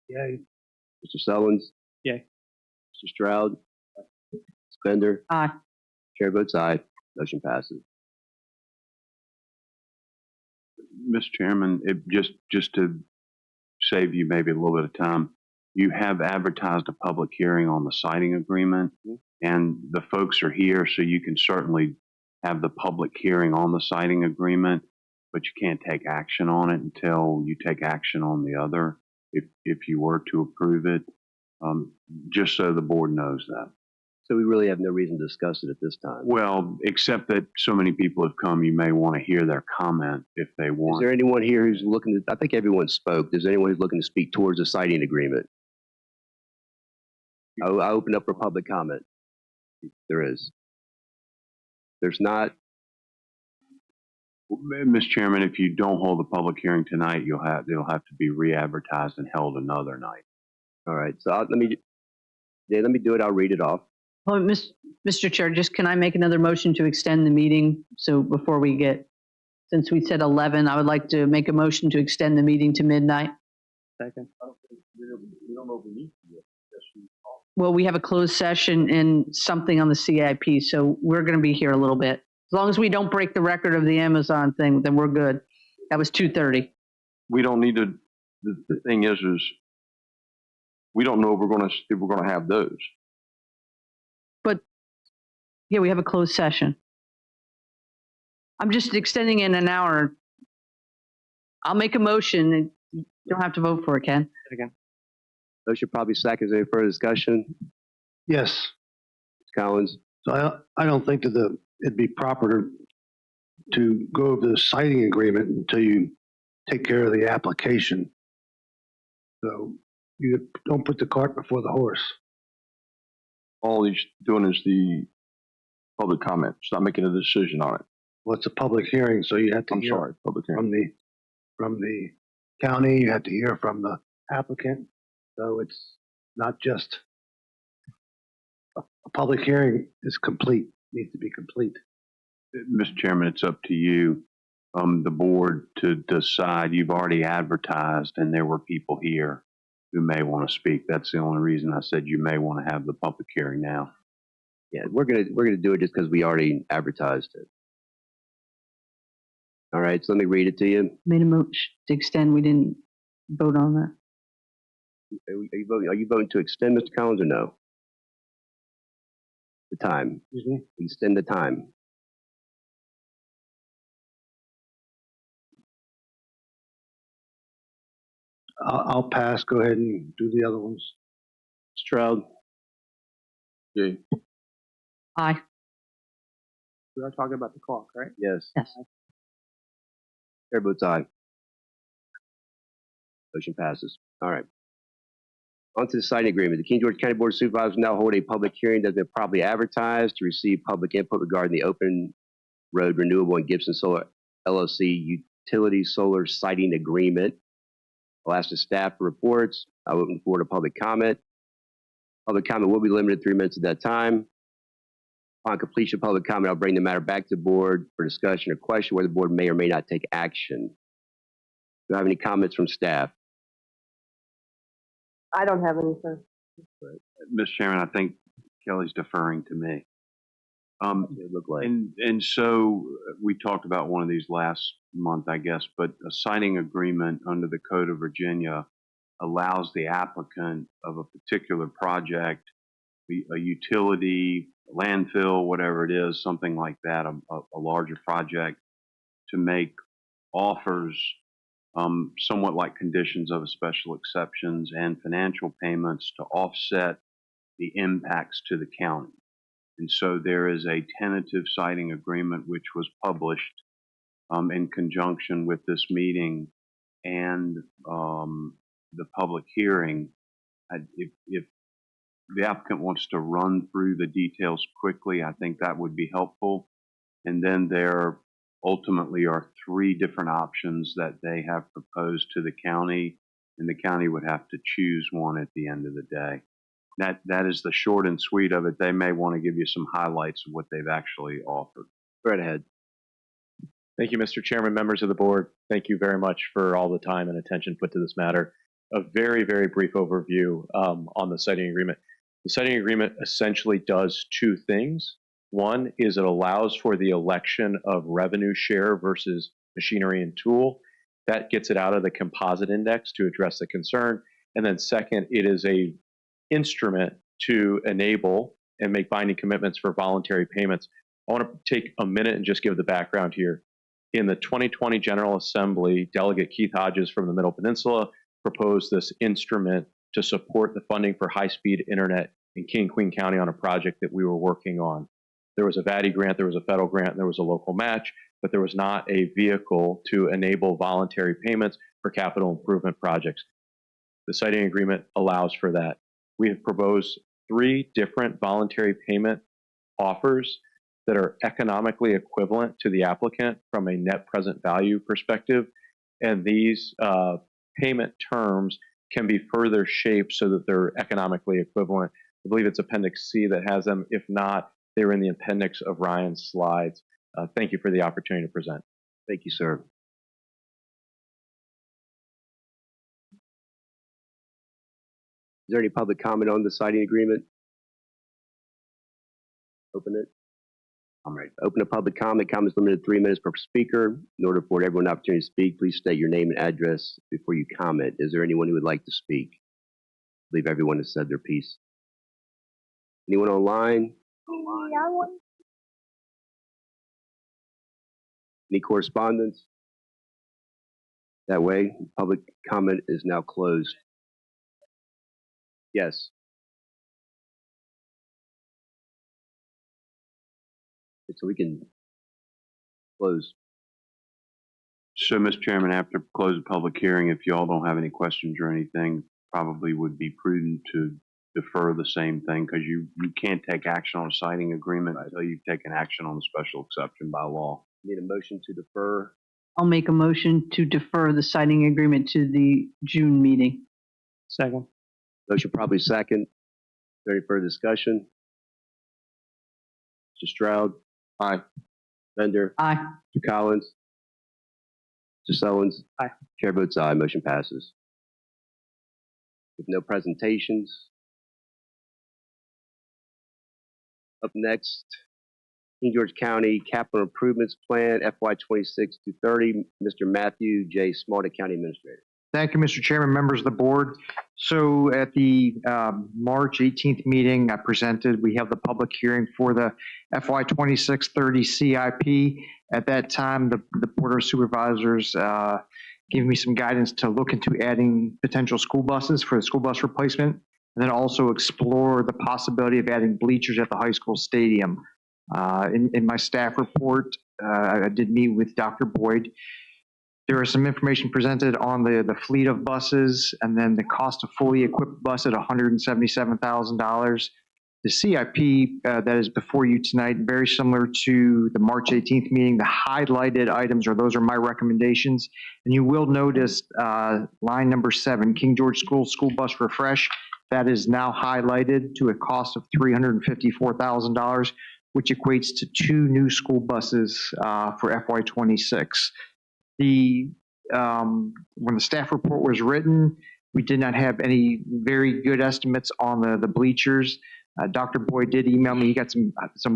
Yay. Mr. Sullins? Yay. Mr. Stroud? Spender? Aye. Chair votes aye. Motion passes. Mr. Chairman, just to save you maybe a little bit of time, you have advertised a public hearing on the siting agreement, and the folks are here, so you can certainly have the public hearing on the siting agreement, but you can't take action on it until you take action on the other, if you were to approve it, just so the board knows that. So we really have no reason to discuss it at this time. Well, except that so many people have come, you may want to hear their comment if they want. Is there anyone here who's looking to, I think everyone spoke. Is there anyone who's looking to speak towards the siting agreement? I open up for public comment. There is. There's not. Mr. Chairman, if you don't hold the public hearing tonight, it'll have to be re-advertised and held another night. All right. So let me do it. I'll read it off. Oh, Mr. Chair, just can I make another motion to extend the meeting? So before we get, since we said 11, I would like to make a motion to extend the meeting to midnight. Second. We don't know if we need to. Well, we have a closed session and something on the CIP, so we're going to be here a little bit. As long as we don't break the record of the Amazon thing, then we're good. That was 2:30. We don't need to. The thing is we don't know if we're going to have those. But yeah, we have a closed session. I'm just extending it an hour. I'll make a motion, and you don't have to vote for it, Ken. Again. Motion probably second. Is there any further discussion? Yes. Mr. Collins? So I don't think that it'd be proper to go over the siting agreement until you take care of the application. So you don't put the cart before the horse. All he's doing is the public comment. It's not making a decision on it. Well, it's a public hearing, so you have to hear public hearing. from the county. You have to hear from the applicant. So it's not just a public hearing is complete, needs to be complete. Mr. Chairman, it's up to you, the board, to decide. You've already advertised, and there were people here who may want to speak. That's the only reason I said you may want to have the public hearing now. Yeah, we're gonna do it just because we already advertised it. All right, so let me read it to you. Made a motion to extend. We didn't vote on that. Are you voting to extend, Mr. Collins, or no? The time. Excuse me? Extend the time. I'll pass. Go ahead and do the other ones. Stroud. Yay. Aye. We are talking about the clock, right? Yes. Yes. Chair votes aye. Motion passes. All right. On to the siting agreement. The King George County Board of Supervisors now hold a public hearing that's been properly advertised to receive public input regarding the open road renewable and Gibson Solar LLC utility solar siting agreement. I'll ask the staff for reports. I'll open the floor to public comment. Public comment will be limited to 3 minutes at that time. Upon completion of public comment, I'll bring the matter back to the board for discussion or question where the board may or may not take action. Do I have any comments from staff? I don't have any, sir. Mr. Chairman, I think Kelly's deferring to me. Look like. And so we talked about one of these last month, I guess, but a siting agreement under the Code of Virginia allows the applicant of a particular project, a utility, landfill, whatever it is, something like that, a larger project, to make offers somewhat like conditions of a special exceptions and financial payments to offset the impacts to the county. And so there is a tentative siting agreement which was published in conjunction with this meeting and the public hearing. If the applicant wants to run through the details quickly, I think that would be helpful. And then there ultimately are 3 different options that they have proposed to the county, and the county would have to choose one at the end of the day. That is the short and sweet of it. They may want to give you some highlights of what they've actually offered. Right ahead. Thank you, Mr. Chairman, members of the board. Thank you very much for all the time and attention put to this matter. A very, very brief overview on the siting agreement. The siting agreement essentially does 2 things. One is it allows for the election of revenue share versus machinery and tool. That gets it out of the composite index to address the concern. And then second, it is a instrument to enable and make binding commitments for voluntary payments. I want to take a minute and just give the background here. In the 2020 General Assembly, Delegate Keith Hodges from the Middle Peninsula proposed this instrument to support the funding for high-speed internet in King and Queen County on a project that we were working on. There was a VATI grant, there was a federal grant, and there was a local match, but there was not a vehicle to enable voluntary payments for capital improvement projects. The siting agreement allows for that. We have proposed 3 different voluntary payment offers that are economically equivalent to the applicant from a net present value perspective. And these payment terms can be further shaped so that they're economically equivalent. I believe it's Appendix C that has them. If not, they're in the appendix of Ryan's slides. Thank you for the opportunity to present. Thank you, sir. Is there any public comment on the siting agreement? Open it. All right. Open a public comment. Comments limited to 3 minutes per speaker. In order for everyone an opportunity to speak, please state your name and address before you comment. Is there anyone who would like to speak? I believe everyone has said their piece. Anyone online? Any correspondence? That way, public comment is now closed. Yes. So we can close. So, Mr. Chairman, after close the public hearing, if you all don't have any questions or anything, probably would be prudent to defer the same thing, because you can't take action on a siting agreement until you've taken action on the special exception by law. Need a motion to defer. I'll make a motion to defer the siting agreement to the June meeting. Second. Motion probably second. Is there any further discussion? Mr. Stroud? Aye. Bender? Aye. Mr. Collins? Mr. Sullins? Aye. Chair votes aye. Motion passes. With no presentations. Up next, King George County Capital Improvements Plan FY 26 to 30. Mr. Matthew J. Smarty, County Administrator. Thank you, Mr. Chairman, members of the board. So at the March 18th meeting I presented, we have the public hearing for the FY 26-30 CIP. At that time, the Board of Supervisors gave me some guidance to look into adding potential school buses for the school bus replacement, and then also explore the possibility of adding bleachers at the high school stadium. In my staff report, I did meet with Dr. Boyd. There is some information presented on the fleet of buses and then the cost of fully equipped bus at $177,000. The CIP that is before you tonight, very similar to the March 18th meeting. The highlighted items those are my recommendations. And you will notice line number 7, King George School Bus Refresh. That is now highlighted to a cost of $354,000, which equates to 2 new school buses for FY 26. When the staff report was written, we did not have any very good estimates on the bleachers. Dr. Boyd did email me. He got some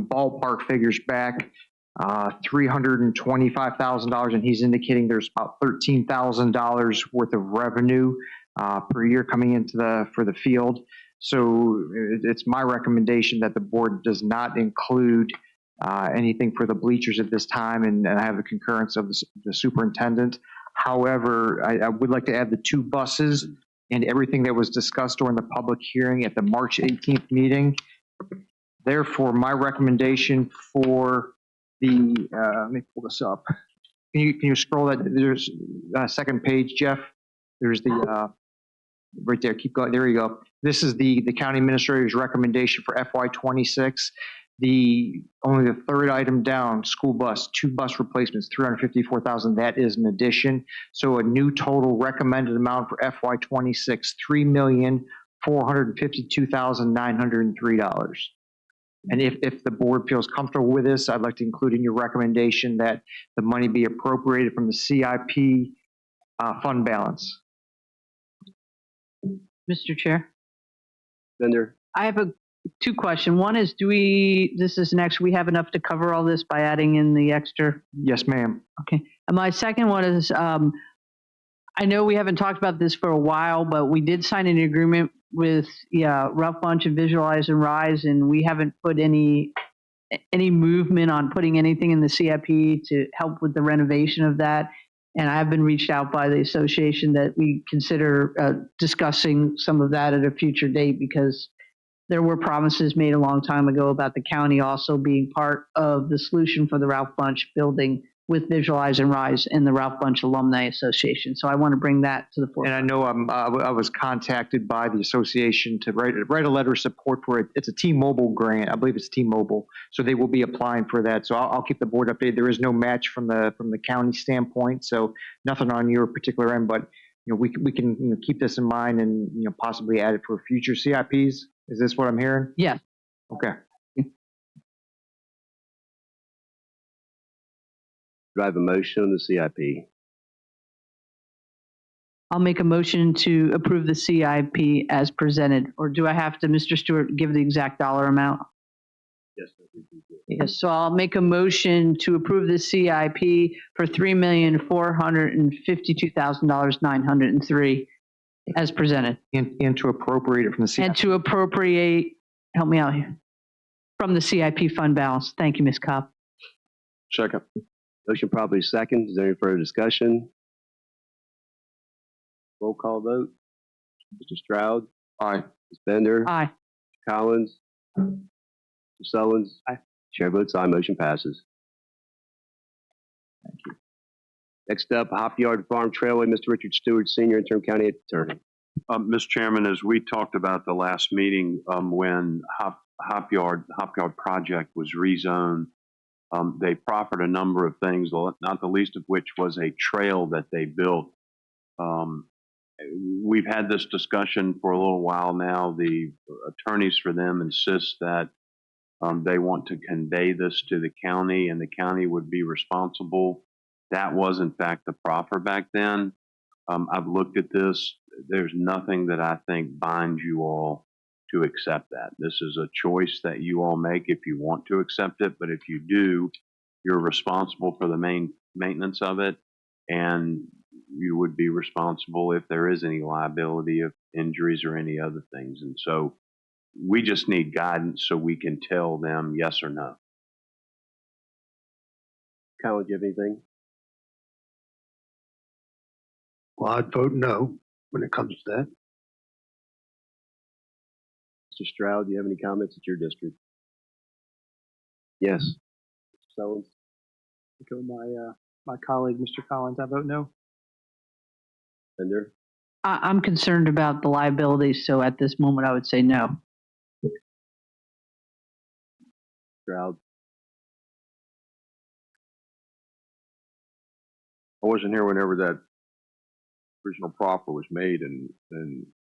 ballpark figures back, $325,000, and he's indicating there's about $13,000 worth of revenue per year coming into for the field. So it's my recommendation that the board does not include anything for the bleachers at this time, and I have the concurrence of the superintendent. However, I would like to add the 2 buses and everything that was discussed during the public hearing at the March 18th meeting. Therefore, my recommendation for the, let me pull this up. Can you scroll that? There's second page, Jeff. There's the, right there, keep going, there you go. This is the county administrator's recommendation for FY 26. Only the third item down, school bus, 2 bus replacements, $354,000. That is an addition. So a new total recommended amount for FY 26, $3,452,903. And if the board feels comfortable with this, I'd like to include in your recommendation that the money be appropriated from the CIP fund balance. Mr. Chair. Bender. I have 2 questions. One is, this is next, we have enough to cover all this by adding in the extra? Yes, ma'am. Okay. And my second one is, I know we haven't talked about this for a while, but we did sign an agreement with Rough Bunch and Visualize and Rise, and we haven't put any movement on putting anything in the CIP to help with the renovation of that. And I've been reached out by the association that we consider discussing some of that at a future date, because there were promises made a long time ago about the county also being part of the solution for the Ralph Bunch building with Visualize and Rise and the Ralph Bunch Alumni Association. So I want to bring that to the forefront. And I know I was contacted by the association to write a letter of support for it. It's a T-Mobile grant. I believe it's T-Mobile. So they will be applying for that. So I'll keep the board updated. There is no match from the county standpoint. So nothing on your particular end, but we can keep this in mind and possibly add it for future CIPs. Is this what I'm hearing? Yeah. Okay. Do I have a motion on the CIP? I'll make a motion to approve the CIP as presented. Or do I have to, Mr. Stewart, give the exact dollar amount? Yes. Yes, so I'll make a motion to approve the CIP for $3,452,903 as presented. And to appropriate it from the CIP. And to appropriate, help me out here, from the CIP fund balance. Thank you, Ms. Cobb. Second. Motion probably second. Is there any further discussion? Roll call vote. Mr. Stroud? Aye. Ms. Bender? Aye. Mr. Collins? Mr. Sullins? Aye. Chair votes aye. Motion passes. Thank you. Next up, Hop Yard Farm Trailway, Mr. Richard Stewart, Senior Interim County Attorney. Mr. Chairman, as we talked about the last meeting, when Hop Yard project was rezoned, they proffered a number of things, not the least of which was a trail that they built we've had this discussion for a little while now. The attorneys for them insist that they want to convey this to the county, and the county would be responsible. That was, in fact, the proffer back then. I've looked at this. There's nothing that I think binds you all to accept that. This is a choice that you all make if you want to accept it, but if you do, you're responsible for the main maintenance of it, and you would be responsible if there is any liability of injuries or any other things. And so we just need guidance so we can tell them yes or no. Kyle, do you have anything? Well, I'd vote no when it comes to that. Mr. Stroud, do you have any comments at your district? Yes. Mr. Sellens? Echo my colleague, Mr. Collins, I vote no. Bender? I'm concerned about the liabilities, so at this moment I would say no. Stroud? I wasn't here whenever that original proffer was made and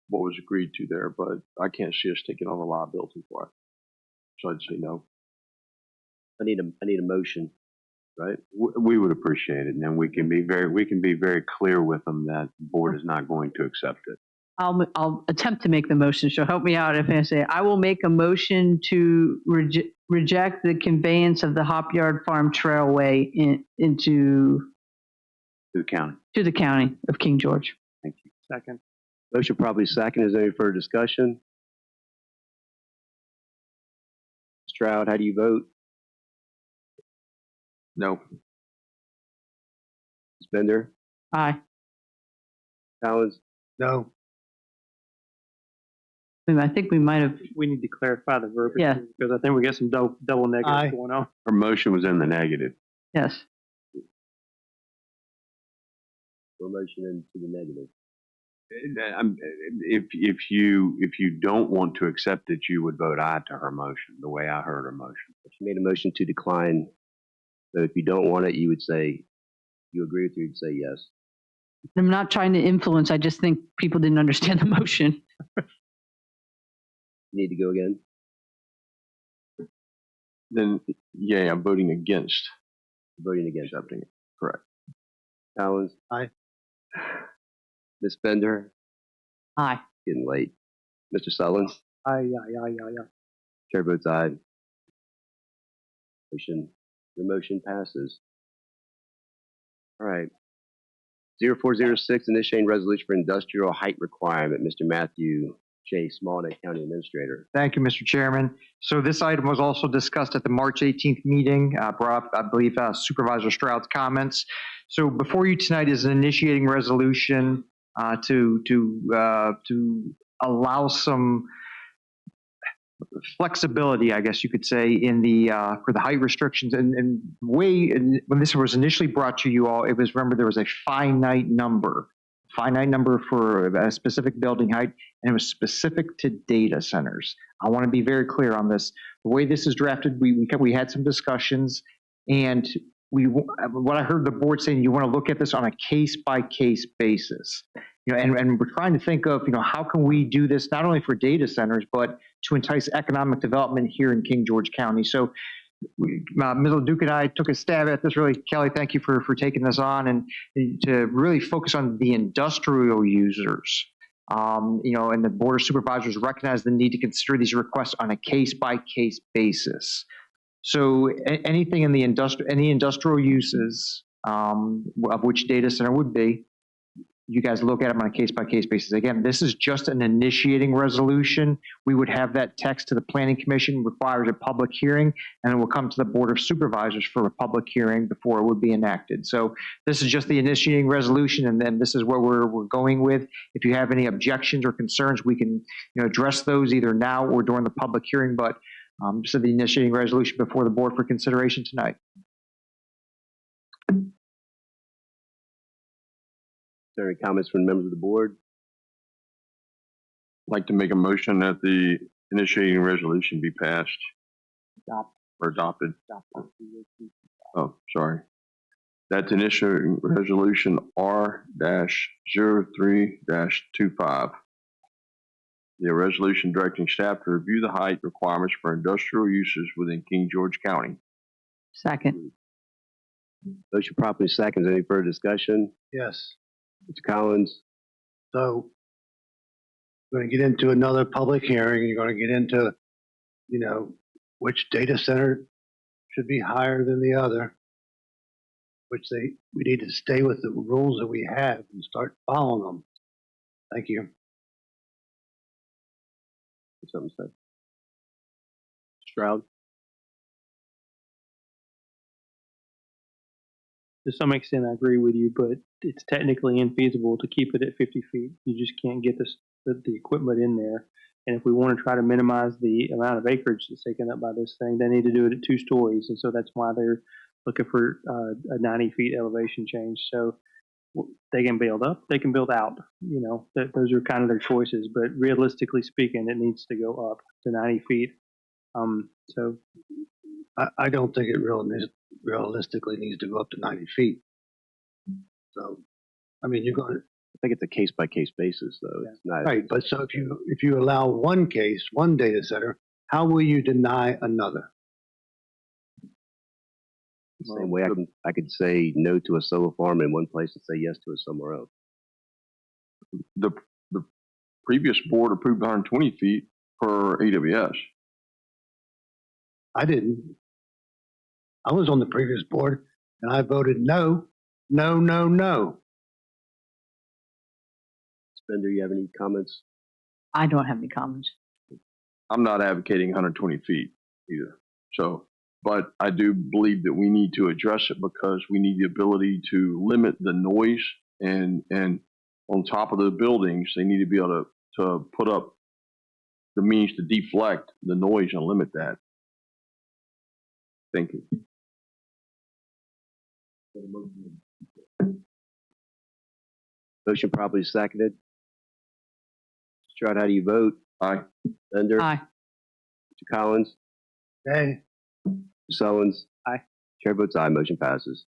what was agreed to there, but I can't see us taking on the liability for it. So I'd say no. I need a motion, right? We would appreciate it, and then we can be very clear with them that the board is not going to accept it. I'll attempt to make the motion. So help me out if I say I will make a motion to reject the conveyance of the Hop Yard Farm Trailway into the county. To the county of King George. Thank you. Second. Motion probably second. Is there any further discussion? Stroud, how do you vote? No. Bender? Aye. Collins? No. I think we might have. We need to clarify the verbiage. Yeah. Because I think we got some double negatives going on. Her motion was in the negative. Yes. Or motion into the negative. If you don't want to accept it, you would vote aye to her motion, the way I heard her motion. She made a motion to decline. So if you don't want it, you would say, you agree with her, you'd say yes. I'm not trying to influence. I just think people didn't understand the motion. You need to go again? Then, yeah, I'm voting against. Voting against. Accepting it. Correct. Collins? Aye. Ms. Bender? Aye. Getting late. Mr. Sullins? Aye. Chair votes aye. The motion passes. All right. 0406, initiating resolution for industrial height requirement. Mr. Matthew J. Smallneck, County Administrator. Thank you, Mr. Chairman. So this item was also discussed at the March 18th meeting, brought up, I believe, Supervisor Stroud's comments. So before you tonight is an initiating resolution to allow some flexibility, I guess you could say, in the for the height restrictions. And when this was initially brought to you all, it was, remember, there was a finite number for a specific building height, and it was specific to data centers. I want to be very clear on this. The way this is drafted, we had some discussions, and what I heard the board saying, you want to look at this on a case-by-case basis. And we're trying to think of, how can we do this not only for data centers, but to entice economic development here in King George County. So Ms. LeDuc and I took a stab at this. Really, Kelly, thank you for taking this on, and to really focus on the industrial users. And the Board of Supervisors recognize the need to consider these requests on a case-by-case basis. So anything in the any industrial uses, of which data center would be, you guys look at them on a case-by-case basis. Again, this is just an initiating resolution. We would have that text to the Planning Commission, requires a public hearing, and it will come to the Board of Supervisors for a public hearing before it would be enacted. So this is just the initiating resolution, and then this is where we're going with. If you have any objections or concerns, we can address those either now or during the public hearing, but so the initiating resolution before the board for consideration tonight. Are there any comments from members of the board? I'd like to make a motion that the initiating resolution be passed. Or adopted. Oh, sorry. That's initial resolution R-03-25. The resolution directing staff to review the height requirements for industrial uses within King George County. Second. Motion properly seconds. Any further discussion? Yes. Mr. Collins? So we're going to get into another public hearing. You're going to get into, which data center should be higher than the other, we need to stay with the rules that we have and start following them. Thank you. Something said. Stroud? To some extent, I agree with you, but it's technically infeasible to keep it at 50 feet. You just can't get the equipment in there. And if we want to try to minimize the amount of acreage that's taken up by this thing, they need to do it at 2 stories. And so that's why they're looking for a 90 feet elevation change. So they can build up, they can build out. Those are kind of their choices. But realistically speaking, it needs to go up to 90 feet. So I don't think it realistically needs to go up to 90 feet. So, I mean, you're going to. I think it's a case by case basis, though. It's not Right, but so if you allow one case, one data center, how will you deny another? the same way I could say no to a solar farm in one place and say yes to it somewhere else. The previous board approved 120 feet for AWS. I didn't. I was on the previous board and I voted no, no, no, no. Spender, you have any comments? I don't have any comments. I'm not advocating 120 feet either. So, but I do believe that we need to address it because we need the ability to limit the noise and on top of the buildings, they need to be able to put up the means to deflect the noise and limit that. Thank you. Motion properly seconded. Stroud, how do you vote? Aye. Bender? Aye. Mr. Collins? Hey. Mr. Sullins? Aye. Chair votes aye. Motion passes.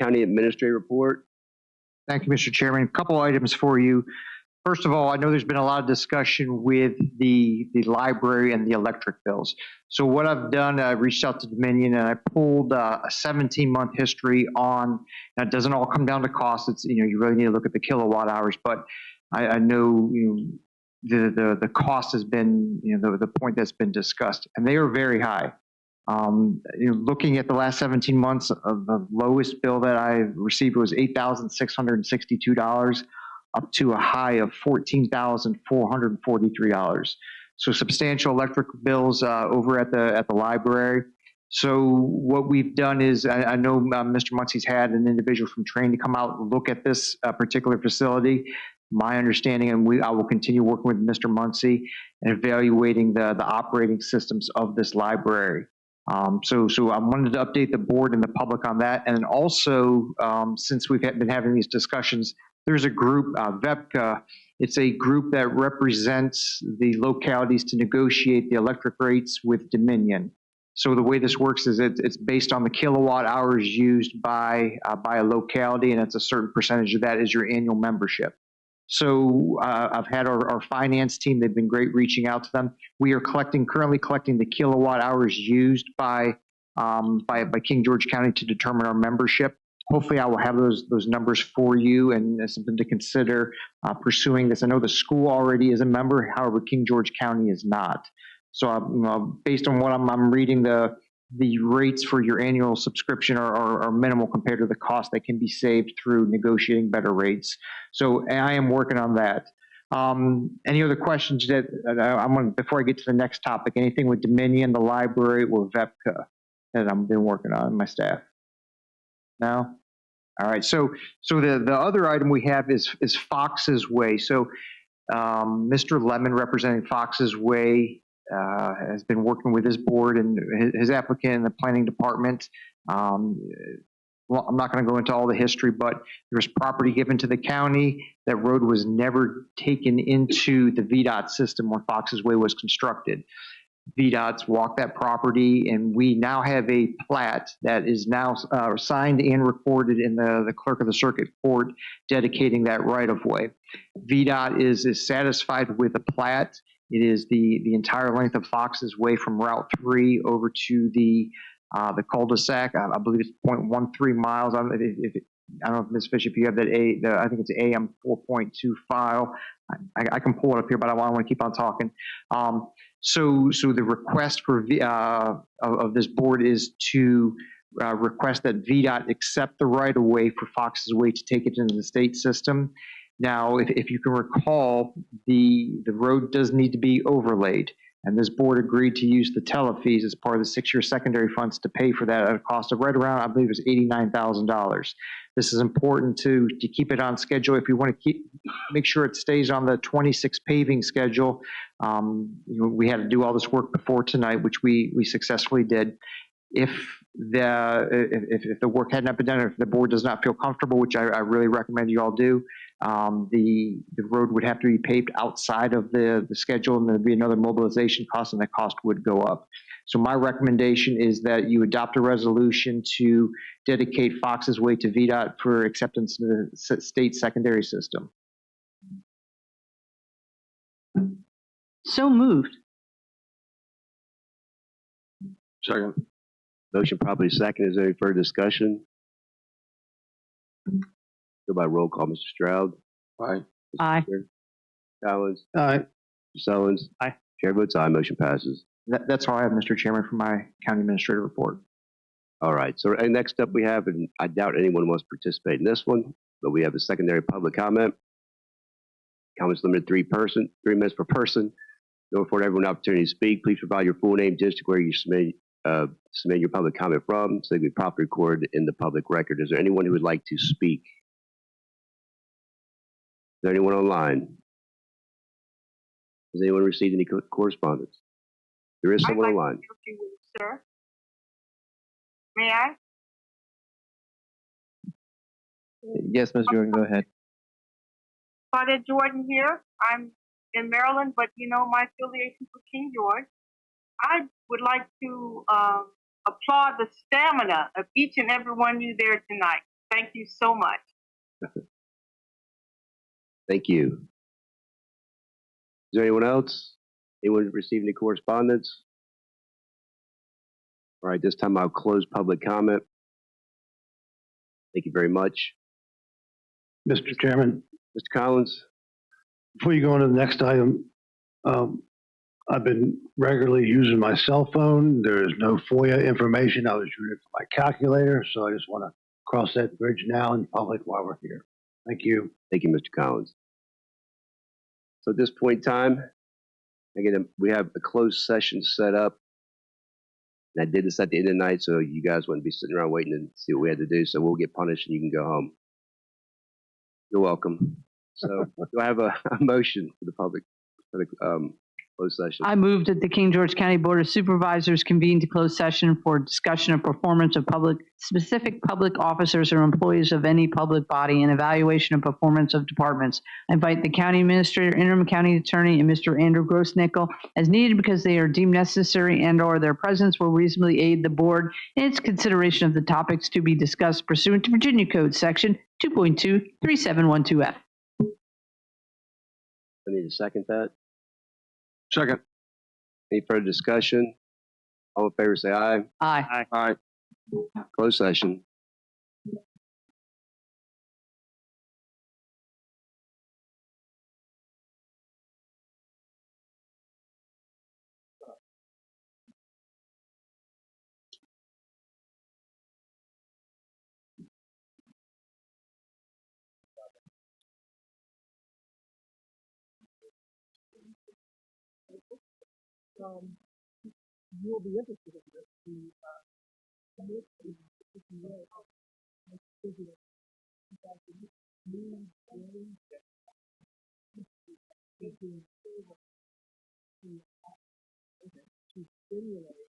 County Administrator Report. Thank you, Mr. Chairman. A couple items for you. First of all, I know there's been a lot of discussion with the library and the electric bills. So what I've done, I reached out to Dominion and I pulled a 17-month history on, now it doesn't all come down to cost. It's, you really need to look at the kilowatt hours, but I know, the cost has been, the point that's been discussed, and they are very high. Looking at the last 17 months, the lowest bill that I received was $8,662, up to a high of $14,443. So substantial electric bills over at the library. So what we've done is, I know Mr. Muncie's had an individual from Train to come out and look at this particular facility. My understanding, and I will continue working with Mr. Muncie and evaluating the operating systems of this library. So I wanted to update the board and the public on that. And also, since we've been having these discussions, there's a group, VEPCA. It's a group that represents the localities to negotiate the electric rates with Dominion. So the way this works is it's based on the kilowatt hours used by a locality, and it's a certain percentage of that is your annual membership. So I've had our finance team, they've been great reaching out to them. We are currently collecting the kilowatt hours used by King George County to determine our membership. Hopefully I will have those numbers for you and something to consider pursuing this. I know the school already is a member, however, King George County is not. So based on what I'm reading, the rates for your annual subscription are minimal compared to the cost that can be saved through negotiating better rates. So I am working on that. Any other questions that before I get to the next topic, anything with Dominion, the library, or VEPCA that I've been working on, my staff? No? All right, so the other item we have is Fox's Way. So Mr. Lemon, representing Fox's Way, has been working with his board and his applicant in the planning department. Well, I'm not going to go into all the history, but there was property given to the county. That road was never taken into the VDOT system when Fox's Way was constructed. VDOT's walked that property, and we now have a plat that is now signed and recorded in the clerk of the circuit court dedicating that right-of-way. VDOT is satisfied with the plat. It is the entire length of Fox's Way from Route 3 over to the cul-de-sac. I believe it's 0.13 miles. I don't know if Ms. Fisher, if you have that I think it's AM 4.2 file. I can pull it up here, but I want to keep on talking. So the request for of this board is to request that VDOT accept the right-of-way for Fox's Way to take it into the state system. Now, if you can recall, the road does need to be overlaid, and this board agreed to use the tele fees as part of the 6-year secondary funds to pay for that at a cost of right around, I believe it was $89,000. This is important to keep it on schedule. If you want to make sure it stays on the 26 paving schedule, we had to do all this work before tonight, which we successfully did. If the work hadn't been done, or if the board does not feel comfortable, which I really recommend you all do, the road would have to be paved outside of the schedule, and there'd be another mobilization cost, and the cost would go up. So my recommendation is that you adopt a resolution to dedicate Fox's Way to VDOT for acceptance in the state secondary system. So moved. Second. Motion properly second. Is there any further discussion? Go by roll call. Mr. Stroud? Aye. Aye. Collins? Aye. Mr. Sullins? Aye. Chair votes aye. Motion passes. That's all I have, Mr. Chairman, for my county administrator report. All right. So next up we have, and I doubt anyone wants to participate in this one, but we have a secondary public comment. Comments limited 3 minutes per person. To afford everyone an opportunity to speak, please provide your full name, district where you submit your public comment from, so they can be properly recorded in the public record. Is there anyone who would like to speak? Is there anyone online? Has anyone received any correspondence? There is someone online. If you would, sir. May I? Yes, Ms. Jordan, go ahead. Claudette Jordan here. I'm in Maryland, but you know my affiliation with King George. I would like to applaud the stamina of each and every one of you there tonight. Thank you so much. Thank you. Is there anyone else? Anyone received any correspondence? All right, this time I'll close public comment. Thank you very much. Mr. Chairman. Mr. Collins? Before you go on to the next item, I've been regularly using my cell phone. There is no FOIA information. I was using it for my calculator, so I just want to cross that bridge now in public while we're here. Thank you. Thank you, Mr. Collins. So at this point in time, again, we have a closed session set up. And I did this at the end of the night, so you guys wouldn't be sitting around waiting to see what we had to do. So we'll get punished and you can go home. You're welcome. So do I have a motion for the public, for the closed session? I moved that the King George County Board of Supervisors convene to closed session for discussion of performance of specific public officers or employees of any public body and evaluation of performance of departments. I invite the county administrator, interim county attorney, and Mr. Andrew Grossnickel as needed because they are deemed necessary and/or their presence will reasonably aid the board in its consideration of the topics to be discussed pursuant to Virginia Code Section 2.23712F. I need to second that. Second. Any further discussion? All in favor say aye. Aye. Aye. Closed session. You will be interested in this. To stimulate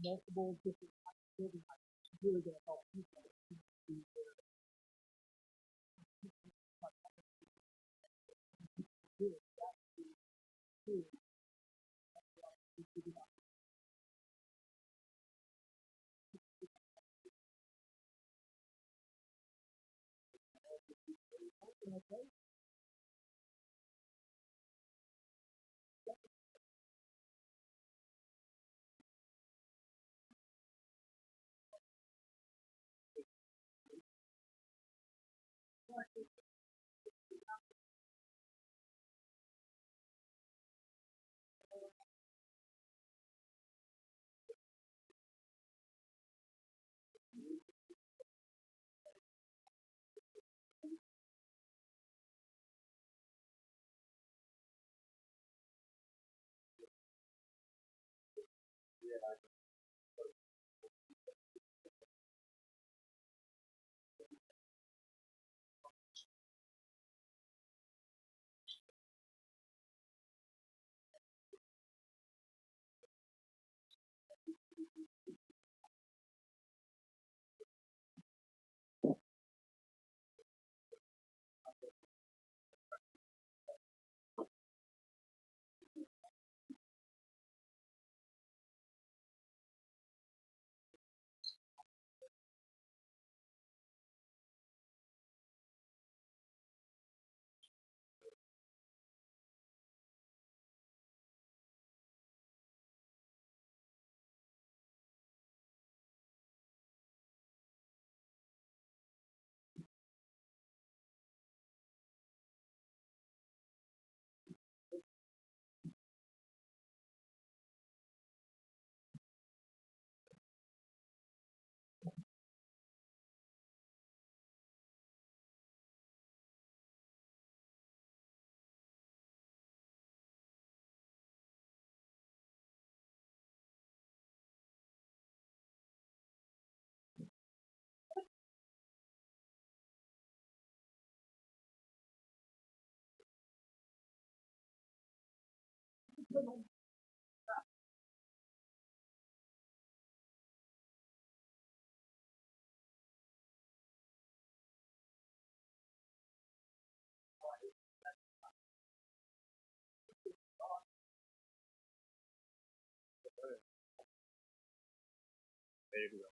multiple different types of building types, it's really going to help people to do There you go.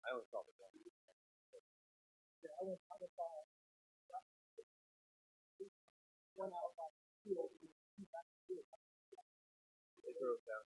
I always thought it was they drove down.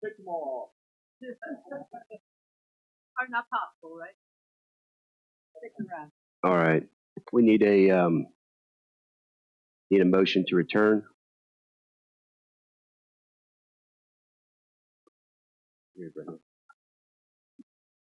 Pick them all. Are not possible, right? Stick around. All right. We need a motion to return.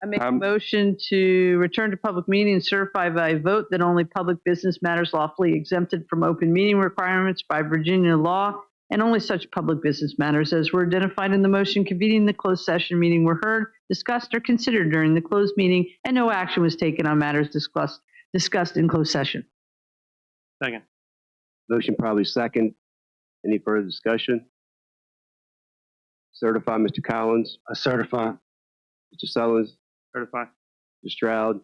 I make a motion to return to public meeting and certify by vote that only public business matters lawfully exempted from open meeting requirements by Virginia law and only such public business matters as were identified in the motion convening the closed session meeting were heard, discussed, or considered during the closed meeting, and no action was taken on matters discussed in closed session. Second. Motion probably second. Any further discussion? Certify, Mr. Collins. I certify. Mr. Sullins. Certify. Mr. Stroud.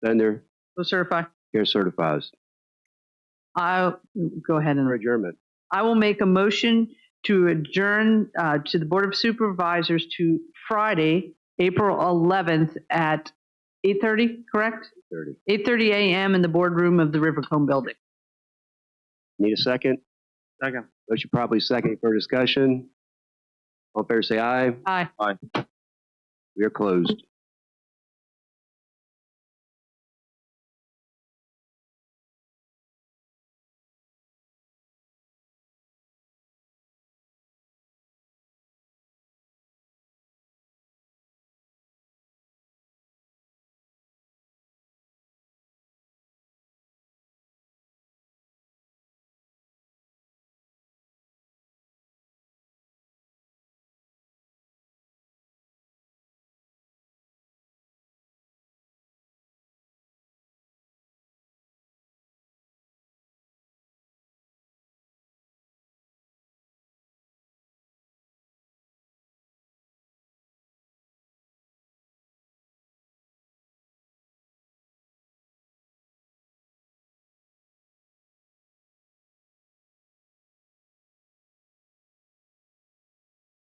Bender. So certify. Chair certifies. I'll go ahead and Adjournment. I will make a motion to adjourn to the Board of Supervisors to Friday, April 11th at 8:30, correct? 8:30 a.m. in the boardroom of the Rivercombe Building. Need a second? Second. Motion probably second for discussion. All in favor say aye. Aye. Aye. We are closed.